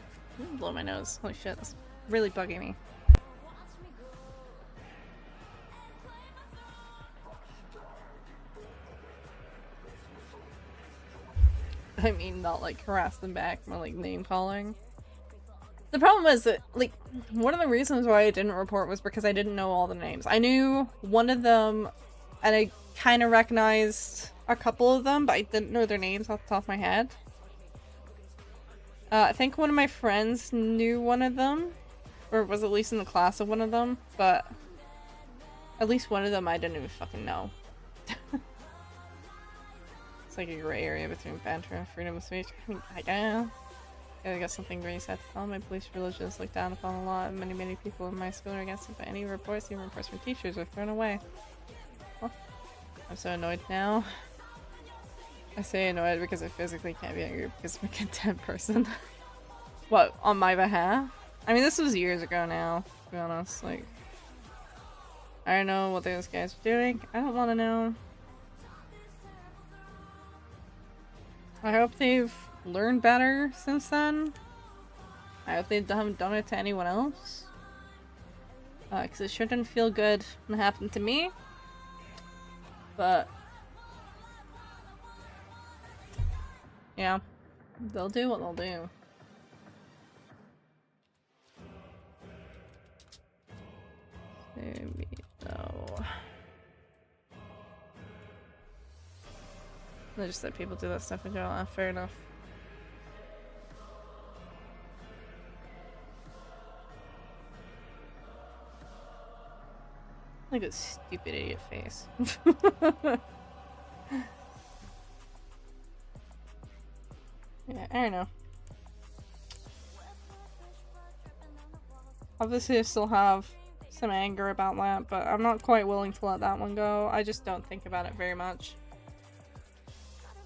Blow my nose. Holy shit, that's really bugging me. I mean, not like harass them back, more like name calling. The problem is that, like, one of the reasons why I didn't report was because I didn't know all the names. I knew one of them, and I kind of recognized a couple of them, but I didn't know their names off the top of my head. I think one of my friends knew one of them, or was at least in the class of one of them, but at least one of them I didn't even fucking know. It's like a gray area between banter and freedom of speech. I mean, I got something very sad to tell. My beliefs religion is looked down upon a lot, and many people in my school are against it, but any reports, even reports from teachers, are thrown away. Oh, I'm so annoyed now. I say annoyed because I physically can't be angry because I'm a content person. What, on my behalf? I mean, this was years ago now, to be honest. Like, I don't know what those guys are doing. I don't want to know. I hope they've learned better since then. I hope they haven't done it to anyone else. Because it shouldn't feel good when it happened to me. But yeah, they'll do what they'll do. Maybe though. I just said people do that stuff in general. Fair enough. Look at stupid idiot face. I don't know. Obviously I still have some anger about that, but I'm not quite willing to let that one go. I just don't think about it very much.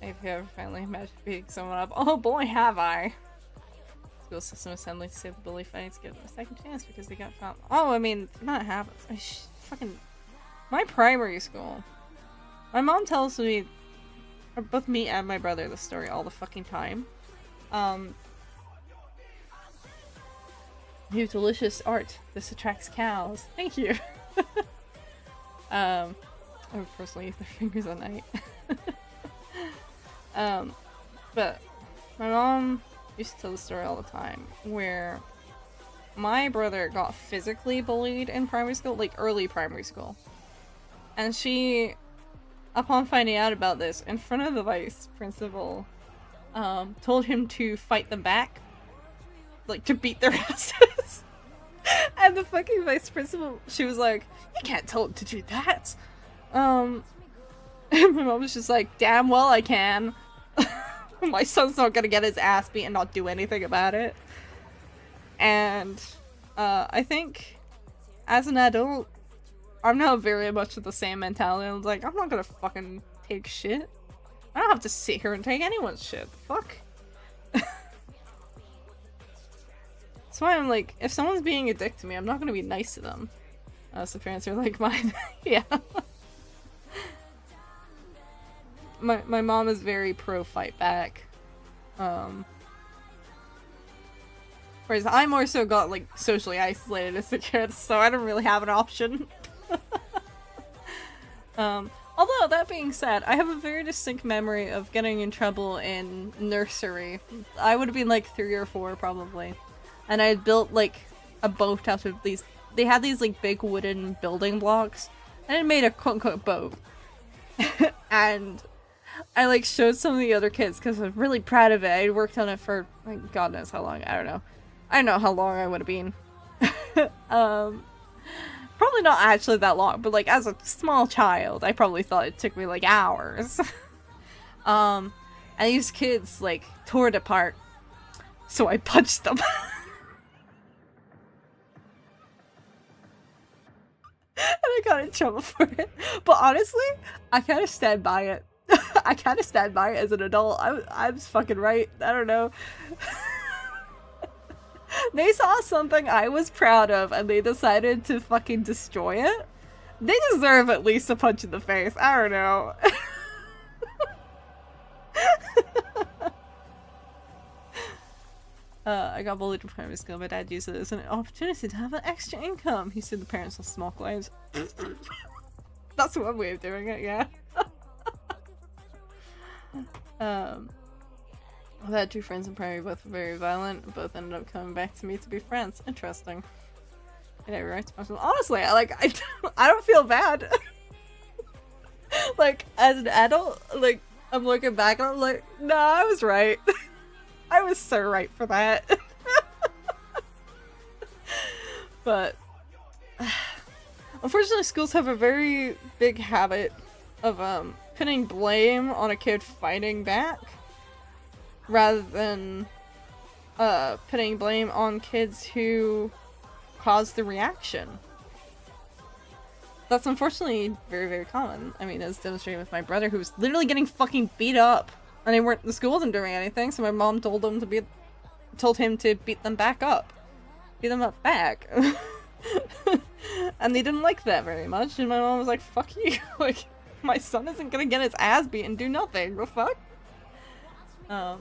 Maybe I've finally imagined beating someone up. Oh boy, have I! School system assembly to save the bully fights, give them a second chance because they got found. Oh, I mean, that happens. Fucking. My primary school. My mom tells me, or both me and my brother, this story all the fucking time. You have delicious art. This attracts cows. Thank you. I would personally eat their fingers at night. But my mom used to tell the story all the time where my brother got physically bullied in primary school, like early primary school. And she, upon finding out about this in front of the vice principal, told him to fight them back. Like, to beat their asses. And the fucking vice principal, she was like, you can't tell him to do that. And my mom was just like, damn well I can. My son's not gonna get his ass beat and not do anything about it. And I think as an adult, I'm now very much of the same mentality. I was like, I'm not gonna fucking take shit. I don't have to sit here and take anyone's shit. Fuck. That's why I'm like, if someone's being a dick to me, I'm not gonna be nice to them. So parents are like mine. Yeah. My mom is very pro fight back. Whereas I more so got like socially isolated as a kid, so I don't really have an option. Although that being said, I have a very distinct memory of getting in trouble in nursery. I would have been like 3 or 4 probably. And I had built like a boat out of these, they had these like big wooden building blocks, and I made a quote-unquote boat. And I like showed some of the other kids because I was really proud of it. I worked on it for like God knows how long. I don't know. I don't know how long I would have been. Probably not actually that long, but like as a small child, I probably thought it took me like hours. And these kids like tore it apart, so I punched them. And I got in trouble for it. But honestly, I kind of stand by it. I kind of stand by it as an adult. I was fucking right. I don't know. They saw something I was proud of and they decided to fucking destroy it. They deserve at least a punch in the face. I don't know. I got bullied in primary school. My dad used it as an opportunity to have an extra income. He sued the parents of small claims. That's one way of doing it, yeah. I've had 2 friends in primary, both were very violent. Both ended up coming back to me to be friends. Interesting. I never right to punch them. Honestly, I don't feel bad. Like, as an adult, like, I'm looking back and I'm like, nah, I was right. I was so right for that. But unfortunately, schools have a very big habit of putting blame on a kid fighting back rather than putting blame on kids who caused the reaction. That's unfortunately very, very common. I mean, as demonstrated with my brother, who was literally getting fucking beat up. And the school wasn't doing anything, so my mom told him to beat them back up. Beat them up back. And they didn't like that very much, and my mom was like, fuck you. Like, my son isn't gonna get his ass beat and do nothing. The fuck? I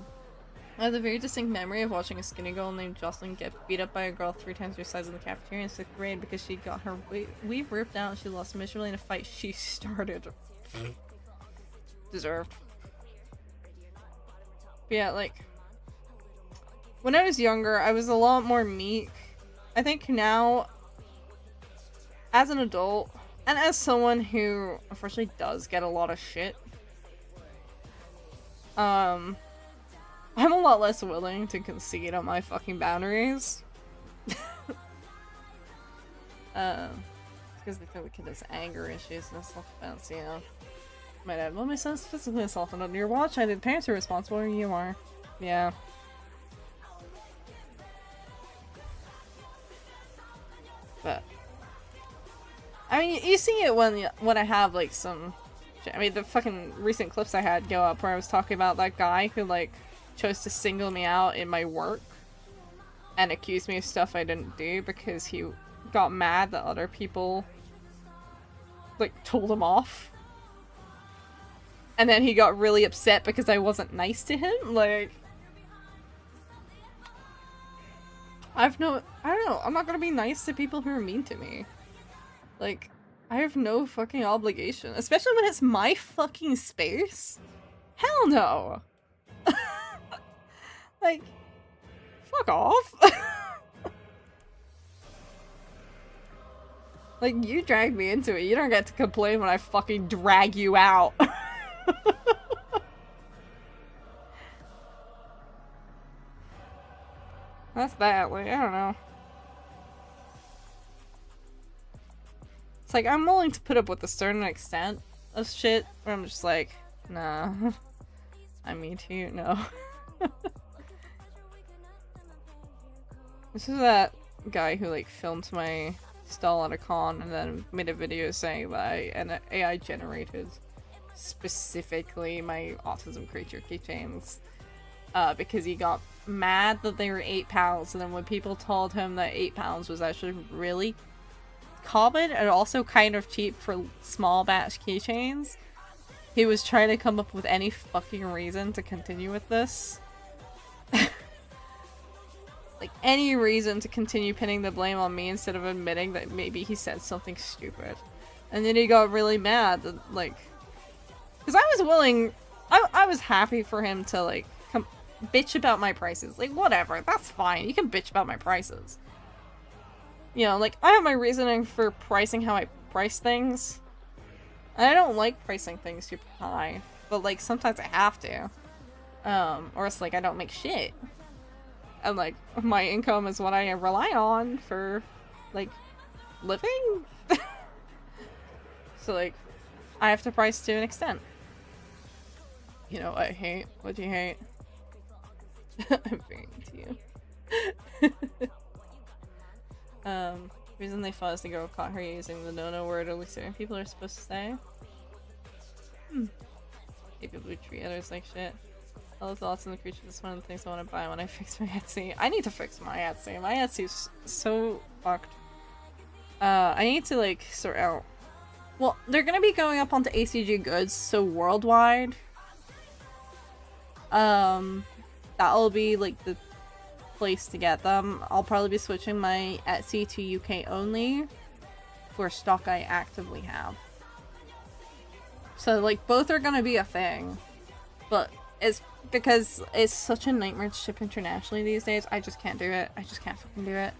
have a very distinct memory of watching a skinny girl named Jocelyn get beat up by a girl 3 times her size in the cafeteria in 6th grade because she got her weave ripped out and she lost miserably in a fight she started. Deserved. But yeah, like, when I was younger, I was a lot more meek. I think now, as an adult, and as someone who unfortunately does get a lot of shit, I'm a lot less willing to concede on my fucking boundaries. Because they feel the kid has anger issues and self-defense, you know. My dad, well, my son's physically assaulted under your watch. I did. Parents are responsible, or you are. Yeah. But I mean, you see it when I have like some. I mean, the fucking recent clips I had go up where I was talking about that guy who like chose to single me out in my work and accused me of stuff I didn't do because he got mad that other people like told him off. And then he got really upset because I wasn't nice to him. Like, I don't know, I'm not gonna be nice to people who are mean to me. Like, I have no fucking obligation, especially when it's my fucking space. Hell no. Like, fuck off. Like, you dragged me into it. You don't get to complain when I fucking drag you out. That's that, like, I don't know. It's like, I'm willing to put up with a certain extent of shit, where I'm just like, nah. I mean to you, no. This is that guy who, like, filmed my stall at a con and then made a video saying that an AI generated specifically my autism creature keychains because he got mad that they were £8, and then when people told him that £8 was actually really common and also kind of cheap for small batch keychains, he was trying to come up with any fucking reason to continue with this. Like, any reason to continue pinning the blame on me instead of admitting that maybe he said something stupid. And then he got really mad that, like... Because I was willing... I was happy for him to, like, bitch about my prices. Like, whatever, that's fine. You can bitch about my prices. You know, like, I have my reasoning for pricing how I price things. And I don't like pricing things super high. But, like, sometimes I have to. Or else, like, I don't make shit. And, like, my income is what I rely on for, like, living? So, like, I have to price to an extent. You know what I hate? What do you hate? I'm very into you. Reason they fought is the girl caught her using the no-no word only certain people are supposed to say. People who treat others like shit. All the thoughts on the creature is one of the things I want to buy when I fix my Etsy. I need to fix my Etsy. My Etsy's so fucked. I need to, like, sort out... Well, they're gonna be going up onto ACG Goods, so worldwide. That'll be, like, the place to get them. I'll probably be switching my Etsy to UK only for stock I actively have. So, like, both are gonna be a thing. But it's because it's such a nightmare to ship internationally these days. I just can't do it. I just can't fucking do it.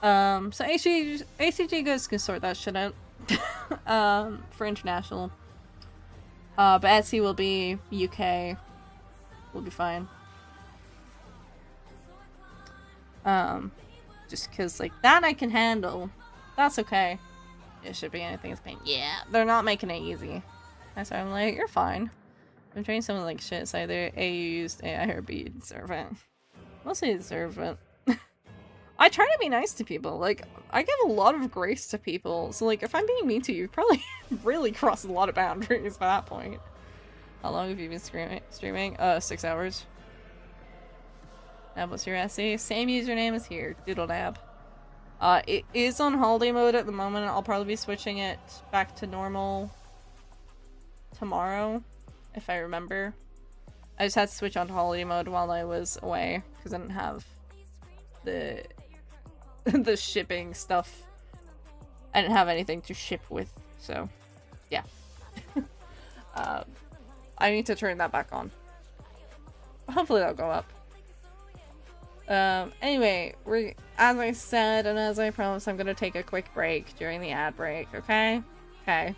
So ACG Goods can sort that shit out. For international. But Etsy will be UK. We'll be fine. Just cause, like, that I can handle. That's okay. It should be anything that's paying. Yeah, they're not making it easy. And so I'm like, you're fine. I'm trying something like shit. It's either A, you used AI, or B, you deserve it. Mostly you deserve it. I try to be nice to people. Like, I give a lot of grace to people. So, like, if I'm being mean to you, you've probably really crossed a lot of boundaries by that point. How long have you been streaming? 6 hours. Nab, what's your Etsy? Same username as here, DoodleNab. It is on holiday mode at the moment. I'll probably be switching it back to normal tomorrow, if I remember. I just had to switch on to holiday mode while I was away, because I didn't have the the shipping stuff. I didn't have anything to ship with, so yeah. I need to turn that back on. Hopefully that'll go up. Anyway, as I said and as I promised, I'm gonna take a quick break during the ad break, okay? Okay.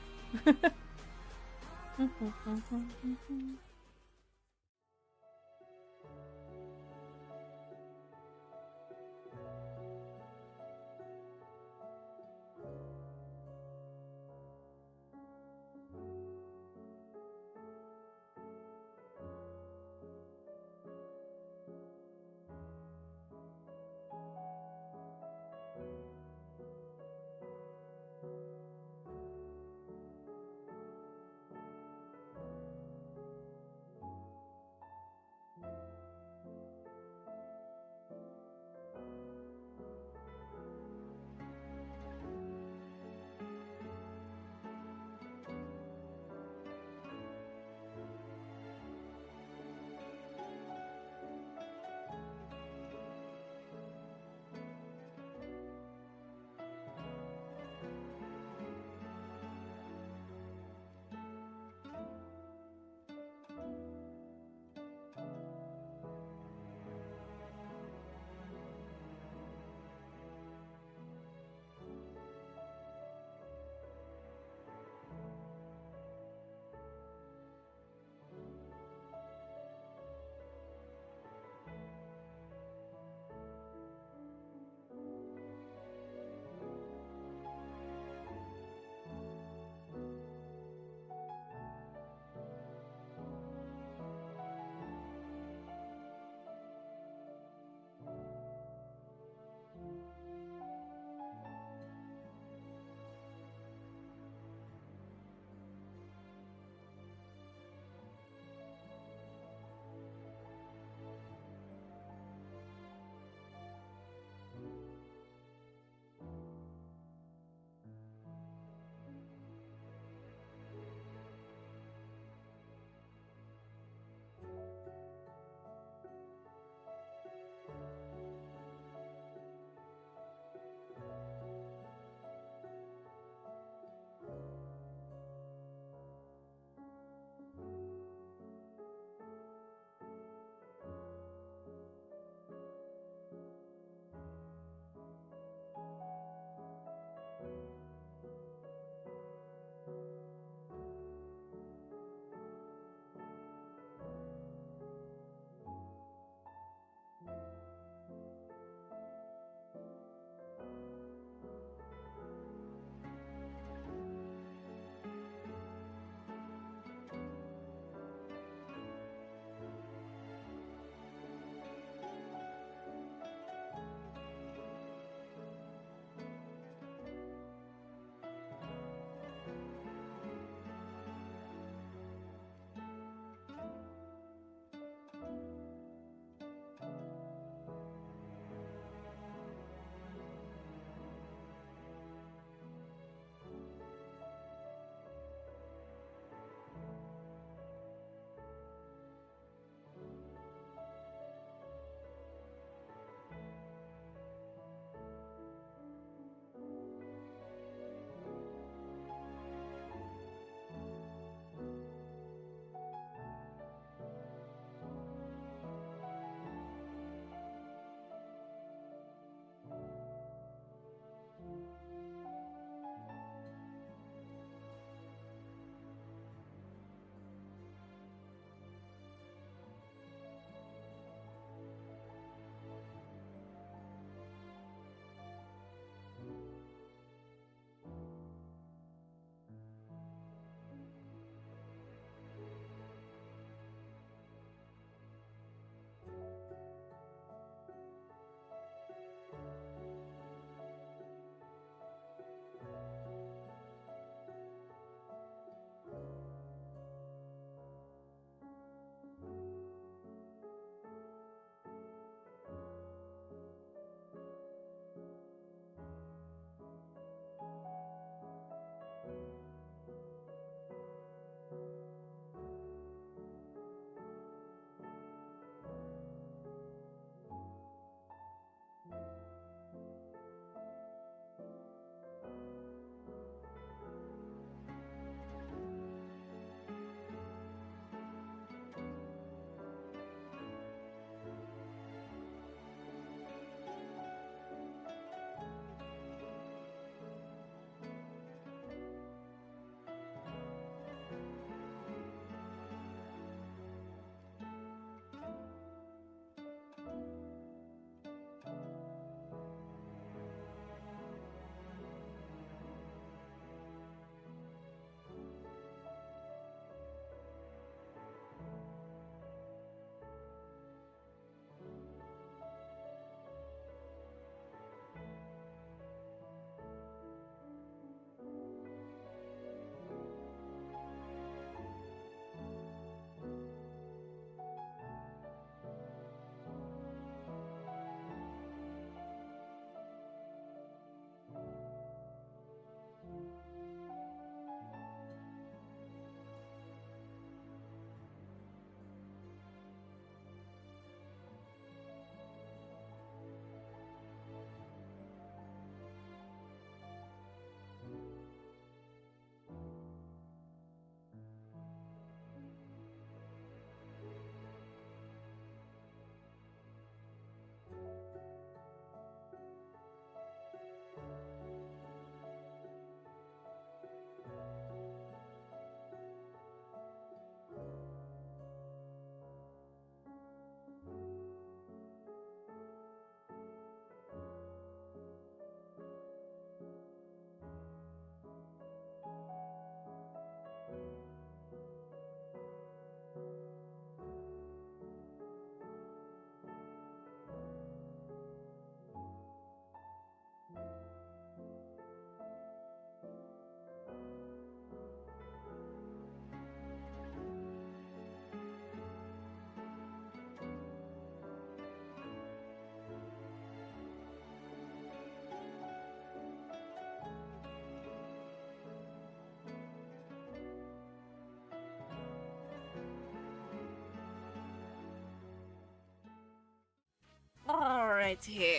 Alrighty.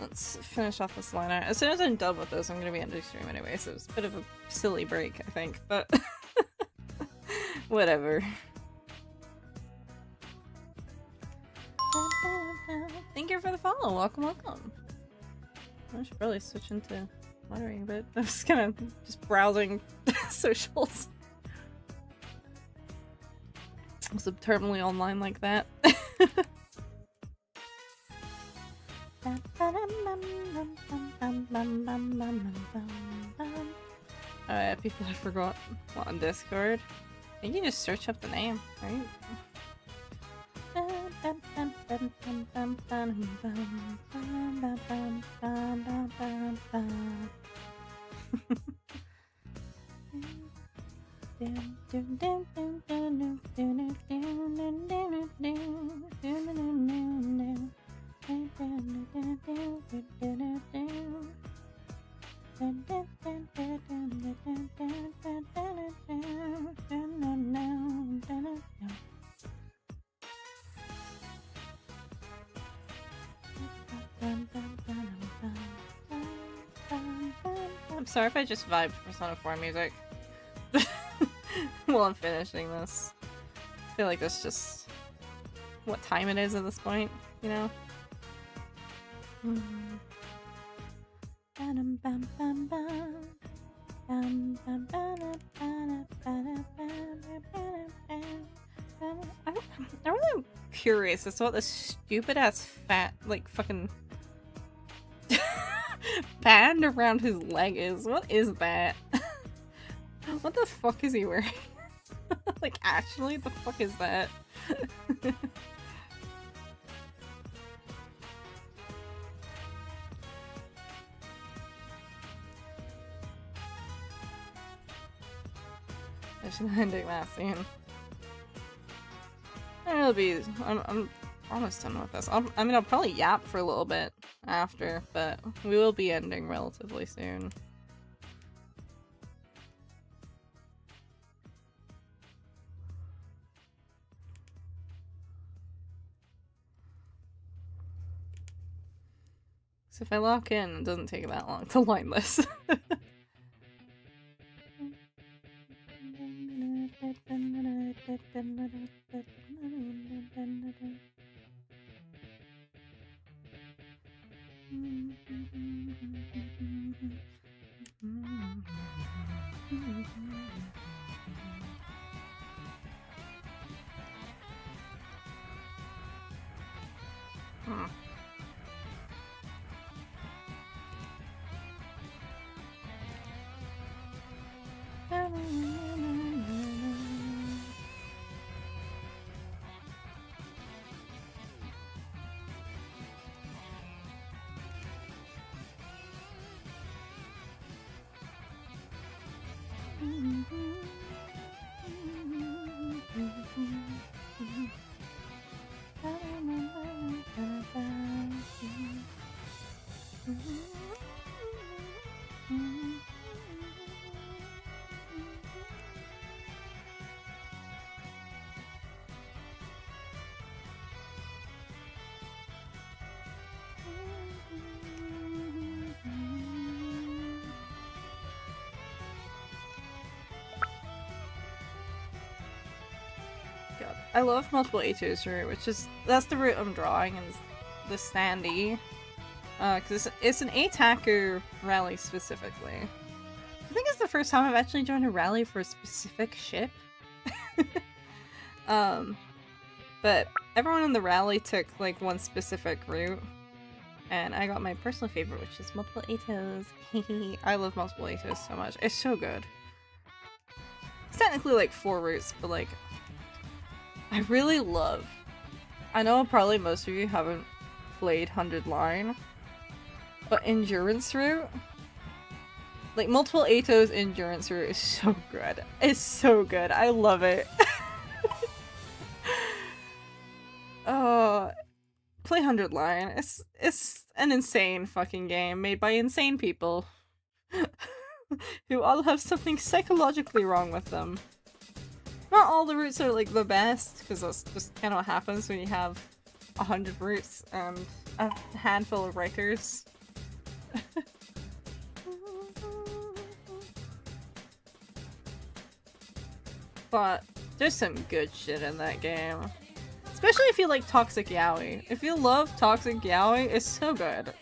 Let's finish off this line art. As soon as I'm done with this, I'm gonna be ending stream anyway, so it's a bit of a silly break, I think, but whatever. Thank you for the follow. Welcome, welcome. I should probably switch into moderating, but I'm just kind of just browsing socials. I'm so terminally online like that. Alright, people I forgot what on Discord. I think you just search up the name, right? I'm sorry if I just vibed Persona 4 music while I'm finishing this. I feel like that's just what time it is at this point, you know? I'm really curious as to what this stupid ass fat, like, fucking band around his leg is. What is that? What the fuck is he wearing? Like, actually, the fuck is that? I should end it that soon. I'm almost done with this. I mean, I'll probably yap for a little bit after, but we will be ending relatively soon. So if I lock in, it doesn't take that long to line this. I love multiple A2s route, which is, that's the route I'm drawing, and the standee. Because it's an A-Taku rally specifically. I think it's the first time I've actually joined a rally for a specific ship. But everyone in the rally took, like, one specific route. And I got my personal favorite, which is multiple A2s. I love multiple A2s so much. It's so good. It's technically, like, 4 routes, but, like, I really love... I know probably most of you haven't played 100 Line, but Endurance Route? Like, multiple Atos Endurance Route is so good. It's so good. I love it. Oh, play 100 Line. It's an insane fucking game made by insane people who all have something psychologically wrong with them. Not all the routes are, like, the best, because that's just kind of what happens when you have 100 roots and a handful of writers. But there's some good shit in that game. Especially if you like toxic yaoi. If you love toxic yaoi, it's so good.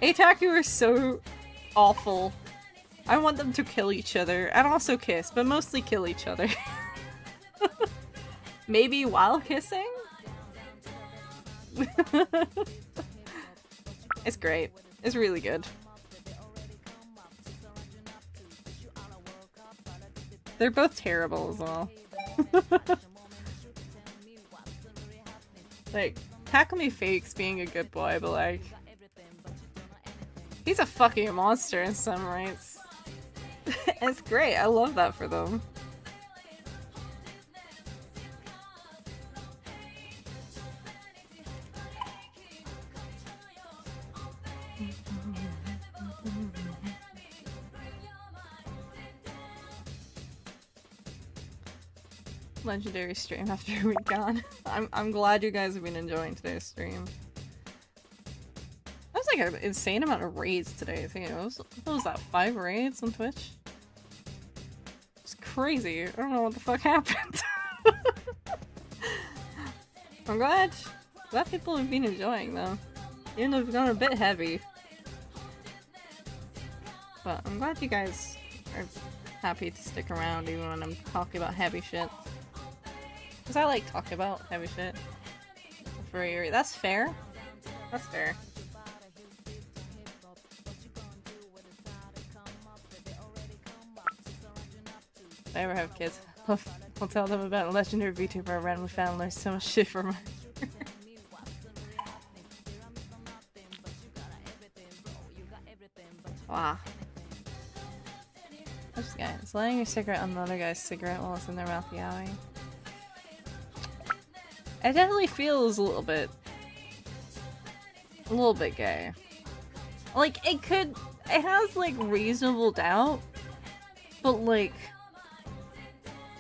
Otaku are so awful. I want them to kill each other and also kiss, but mostly kill each other. Maybe while kissing? It's great. It's really good. They're both terrible as well. Like, Takumi fakes being a good boy, but like, he's a fucking monster in some rights. It's great. I love that for them. Legendary stream after a week gone. I'm glad you guys have been enjoying today's stream. That was like an insane amount of raids today. I think what was that, 5 raids on Twitch? It's crazy. I don't know what the fuck happened. I'm glad people have been enjoying though. Even though we've gone a bit heavy. But I'm glad you guys are happy to stick around even when I'm talking about heavy shit. Because I like talking about heavy shit. That's fair. That's fair. If I ever have kids, I'll tell them about a legendary VTuber I randomly found and learned so much shit from her. Wow. This guy is lighting your cigarette on another guy's cigarette while it's in their mouth yowing. It definitely feels a little bit gay. Like, it has like reasonable doubt, but like,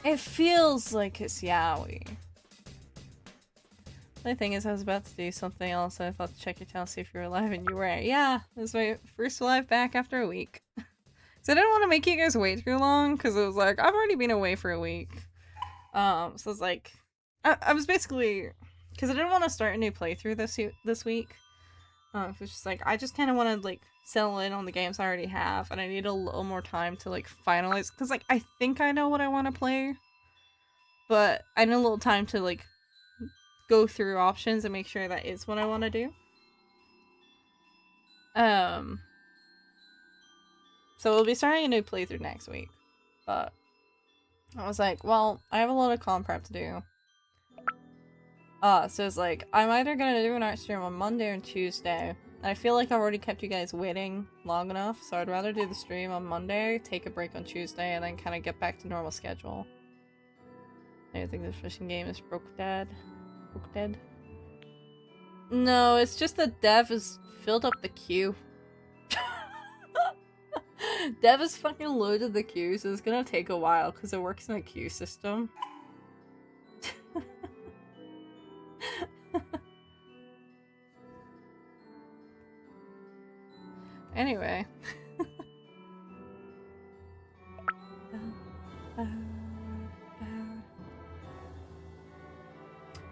it feels like it's yaoi. The thing is, I was about to do something else, so I thought to check your channel, see if you were alive, and you were. Yeah, this is my first live back after a week. So I didn't want to make you guys wait too long, because it was like, I've already been away for a week. So it's like, I was basically, because I didn't want to start a new playthrough this week. It's just like, I just kind of want to like settle in on the games I already have, and I need a little more time to like finalize, because like I think I know what I want to play, but I need a little time to like go through options and make sure that is what I want to do. So we'll be starting a new playthrough next week, but I was like, well, I have a lot of con prep to do. So it's like, I'm either gonna do an art stream on Monday or Tuesday. I feel like I've already kept you guys waiting long enough, so I'd rather do the stream on Monday, take a break on Tuesday, and then kind of get back to normal schedule. I think this fishing game is broke dead. No, it's just that Dev has filled up the queue. Dev has fucking loaded the queue, so it's gonna take a while because it works in a queue system. Anyway.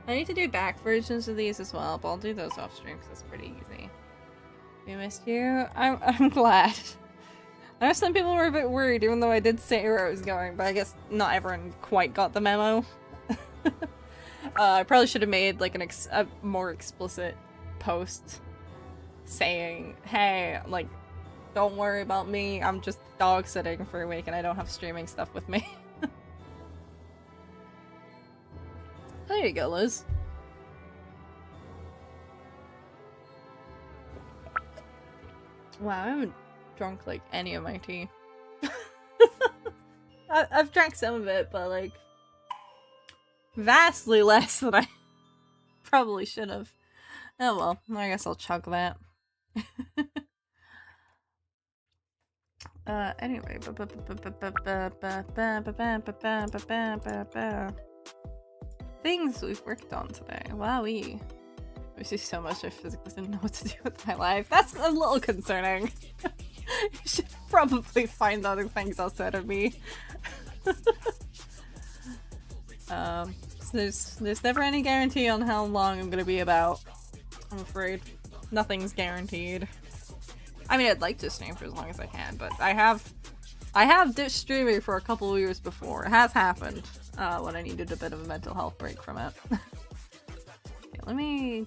I need to do back versions of these as well, but I'll do those off stream because it's pretty easy. We missed you. I'm glad. I know some people were a bit worried, even though I did say where I was going, but I guess not everyone quite got the memo. I probably should have made like a more explicit post saying, hey, like, don't worry about me, I'm just dog sitting for a week and I don't have streaming stuff with me. There you go, Liz. Wow, I haven't drunk like any of my tea. I've drank some of it, but like vastly less than I probably should have. Oh well, I guess I'll chug that. Anyway. things we've worked on today. Wowee. There's just so much I physically didn't know what to do with my life. That's a little concerning. You should probably find other things outside of me. There's never any guarantee on how long I'm gonna be about. I'm afraid. Nothing's guaranteed. I mean, I'd like to stream for as long as I can, but I have ditched streaming for a couple of years before. It has happened when I needed a bit of a mental health break from it. Okay, let me.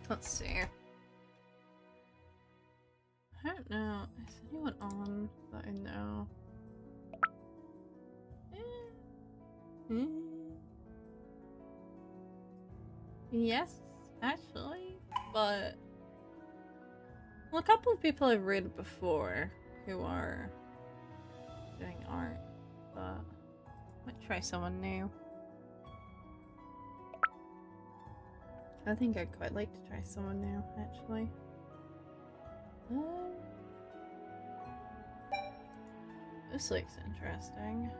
Let's see. I don't know. Is anyone on that I know? Yes, actually, but well, a couple of people I've read before who are doing art, but I might try someone new. I think I'd quite like to try someone new, actually. This looks interesting.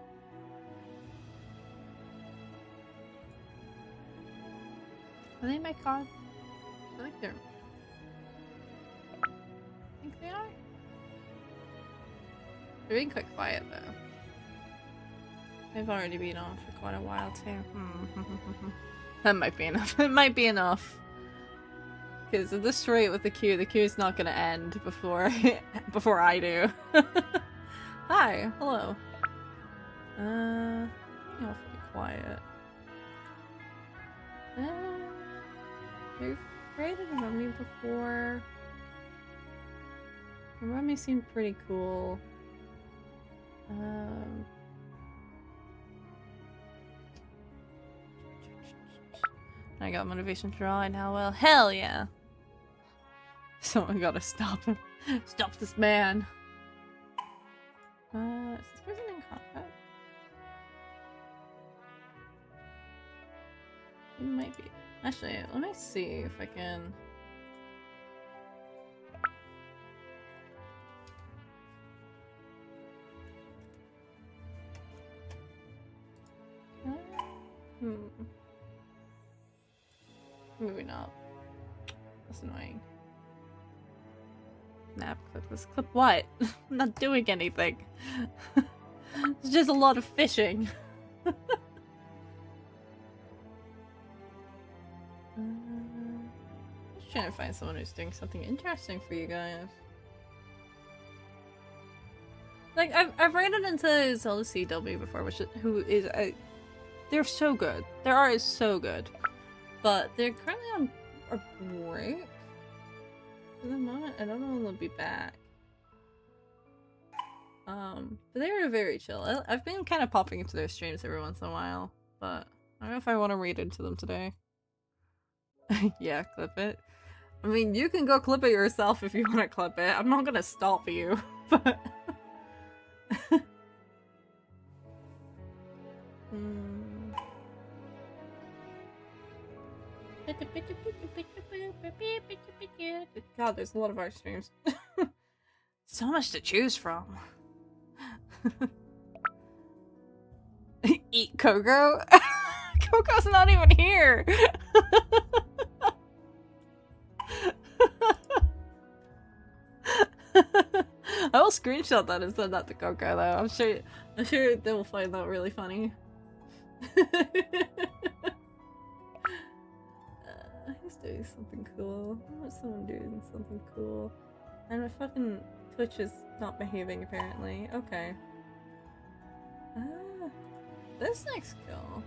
Are they my cards? I think they're... I think they are? They're being quite quiet, though. They've already been on for quite a while, too. That might be enough. It might be enough. Because at this rate with the queue is not gonna end before before I do. Hi, hello. Awfully quiet. You've created a mummy before. The mummy seemed pretty cool. I got motivation to draw, and now, well, hell yeah! Someone gotta stop him. Stop this man! Is this person in combat? It might be. Actually, let me see if I can... Maybe not. That's annoying. Nap clip. This clip what? I'm not doing anything. It's just a lot of fishing. Just trying to find someone who's doing something interesting for you guys. Like I've ran it into Zelda CW before, who is they're so good. Their art is so good. But they're currently on a break. For the moment, I don't know when they'll be back. But they're very chill. I've been kind of popping into their streams every once in a while, but I don't know if I want to read into them today. Yeah, clip it. I mean, you can go clip it yourself if you want to clip it. I'm not gonna stop you, but... God, there's a lot of art streams. So much to choose from. Eat Coco? Coco's not even here! I will screenshot that and send that to Coco though. I'm sure they will find that really funny. He's doing something cool. I want someone doing something cool. And my fucking Twitch is not behaving apparently. Okay. This looks cool.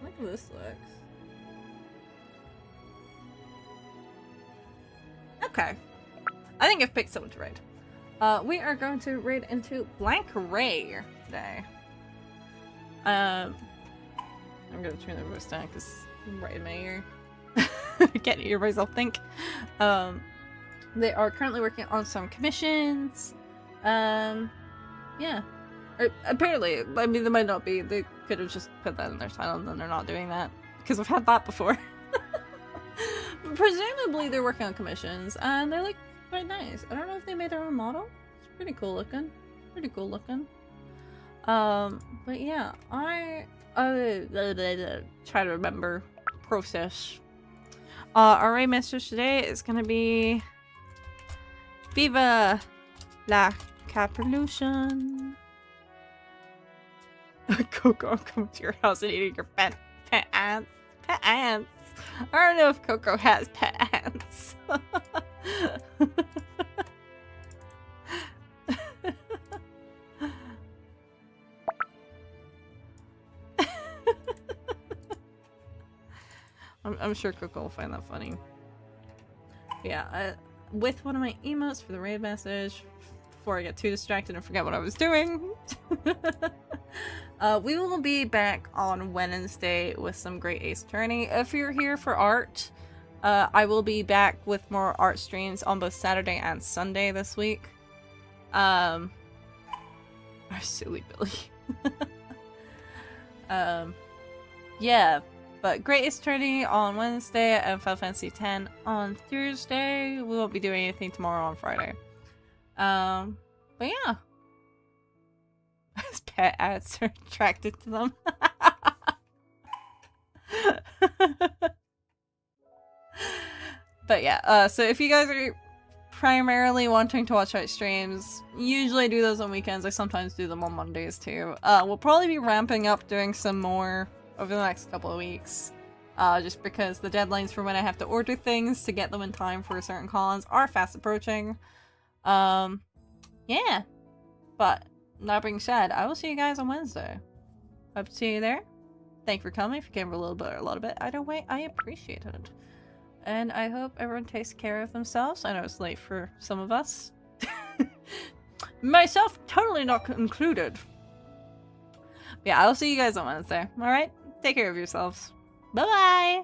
Look how this looks. Okay. I think I've picked someone to raid. We are going to raid into Blank Ray today. I'm gonna turn the voice down because I'm right in my ear. Can't hear myself think. They are currently working on some commissions. Yeah. Or, apparently, I mean, they might not be. They could have just put that in their title and then they're not doing that. Because we've had that before. Presumably they're working on commissions and they're like quite nice. I don't know if they made their own model. It's pretty cool looking. Pretty cool looking. But yeah, I try to remember process. Our raid message today is gonna be Viva la Caprilution. Coco, I'm coming to your house and eating your pet ants. Pet ants. I don't know if Coco has pet ants. I'm sure Coco will find that funny. Yeah, with one of my emotes for the raid message, before I get too distracted and forget what I was doing. We will be back on Wednesday with some Great Ace Attorney. If you're here for art, I will be back with more art streams on both Saturday and Sunday this week. Our silly Billy. Yeah, but Great Ace Attorney on Wednesday and Final Fantasy X on Thursday. We won't be doing anything tomorrow on Friday. But yeah. His pet ants are attracted to them. But yeah, so if you guys are primarily wanting to watch art streams, usually I do those on weekends. I sometimes do them on Mondays too. We'll probably be ramping up doing some more over the next couple of weeks. Just because the deadlines for when I have to order things to get them in time for certain cons are fast approaching. Yeah. But that being said, I will see you guys on Wednesday. Hope to see you there. Thank you for coming. If you came for a little bit or a lot of it, either way, I appreciate it. And I hope everyone takes care of themselves. I know it's late for some of us. Myself totally not included. But yeah, I'll see you guys on Wednesday. Alright? Take care of yourselves. Bye-bye!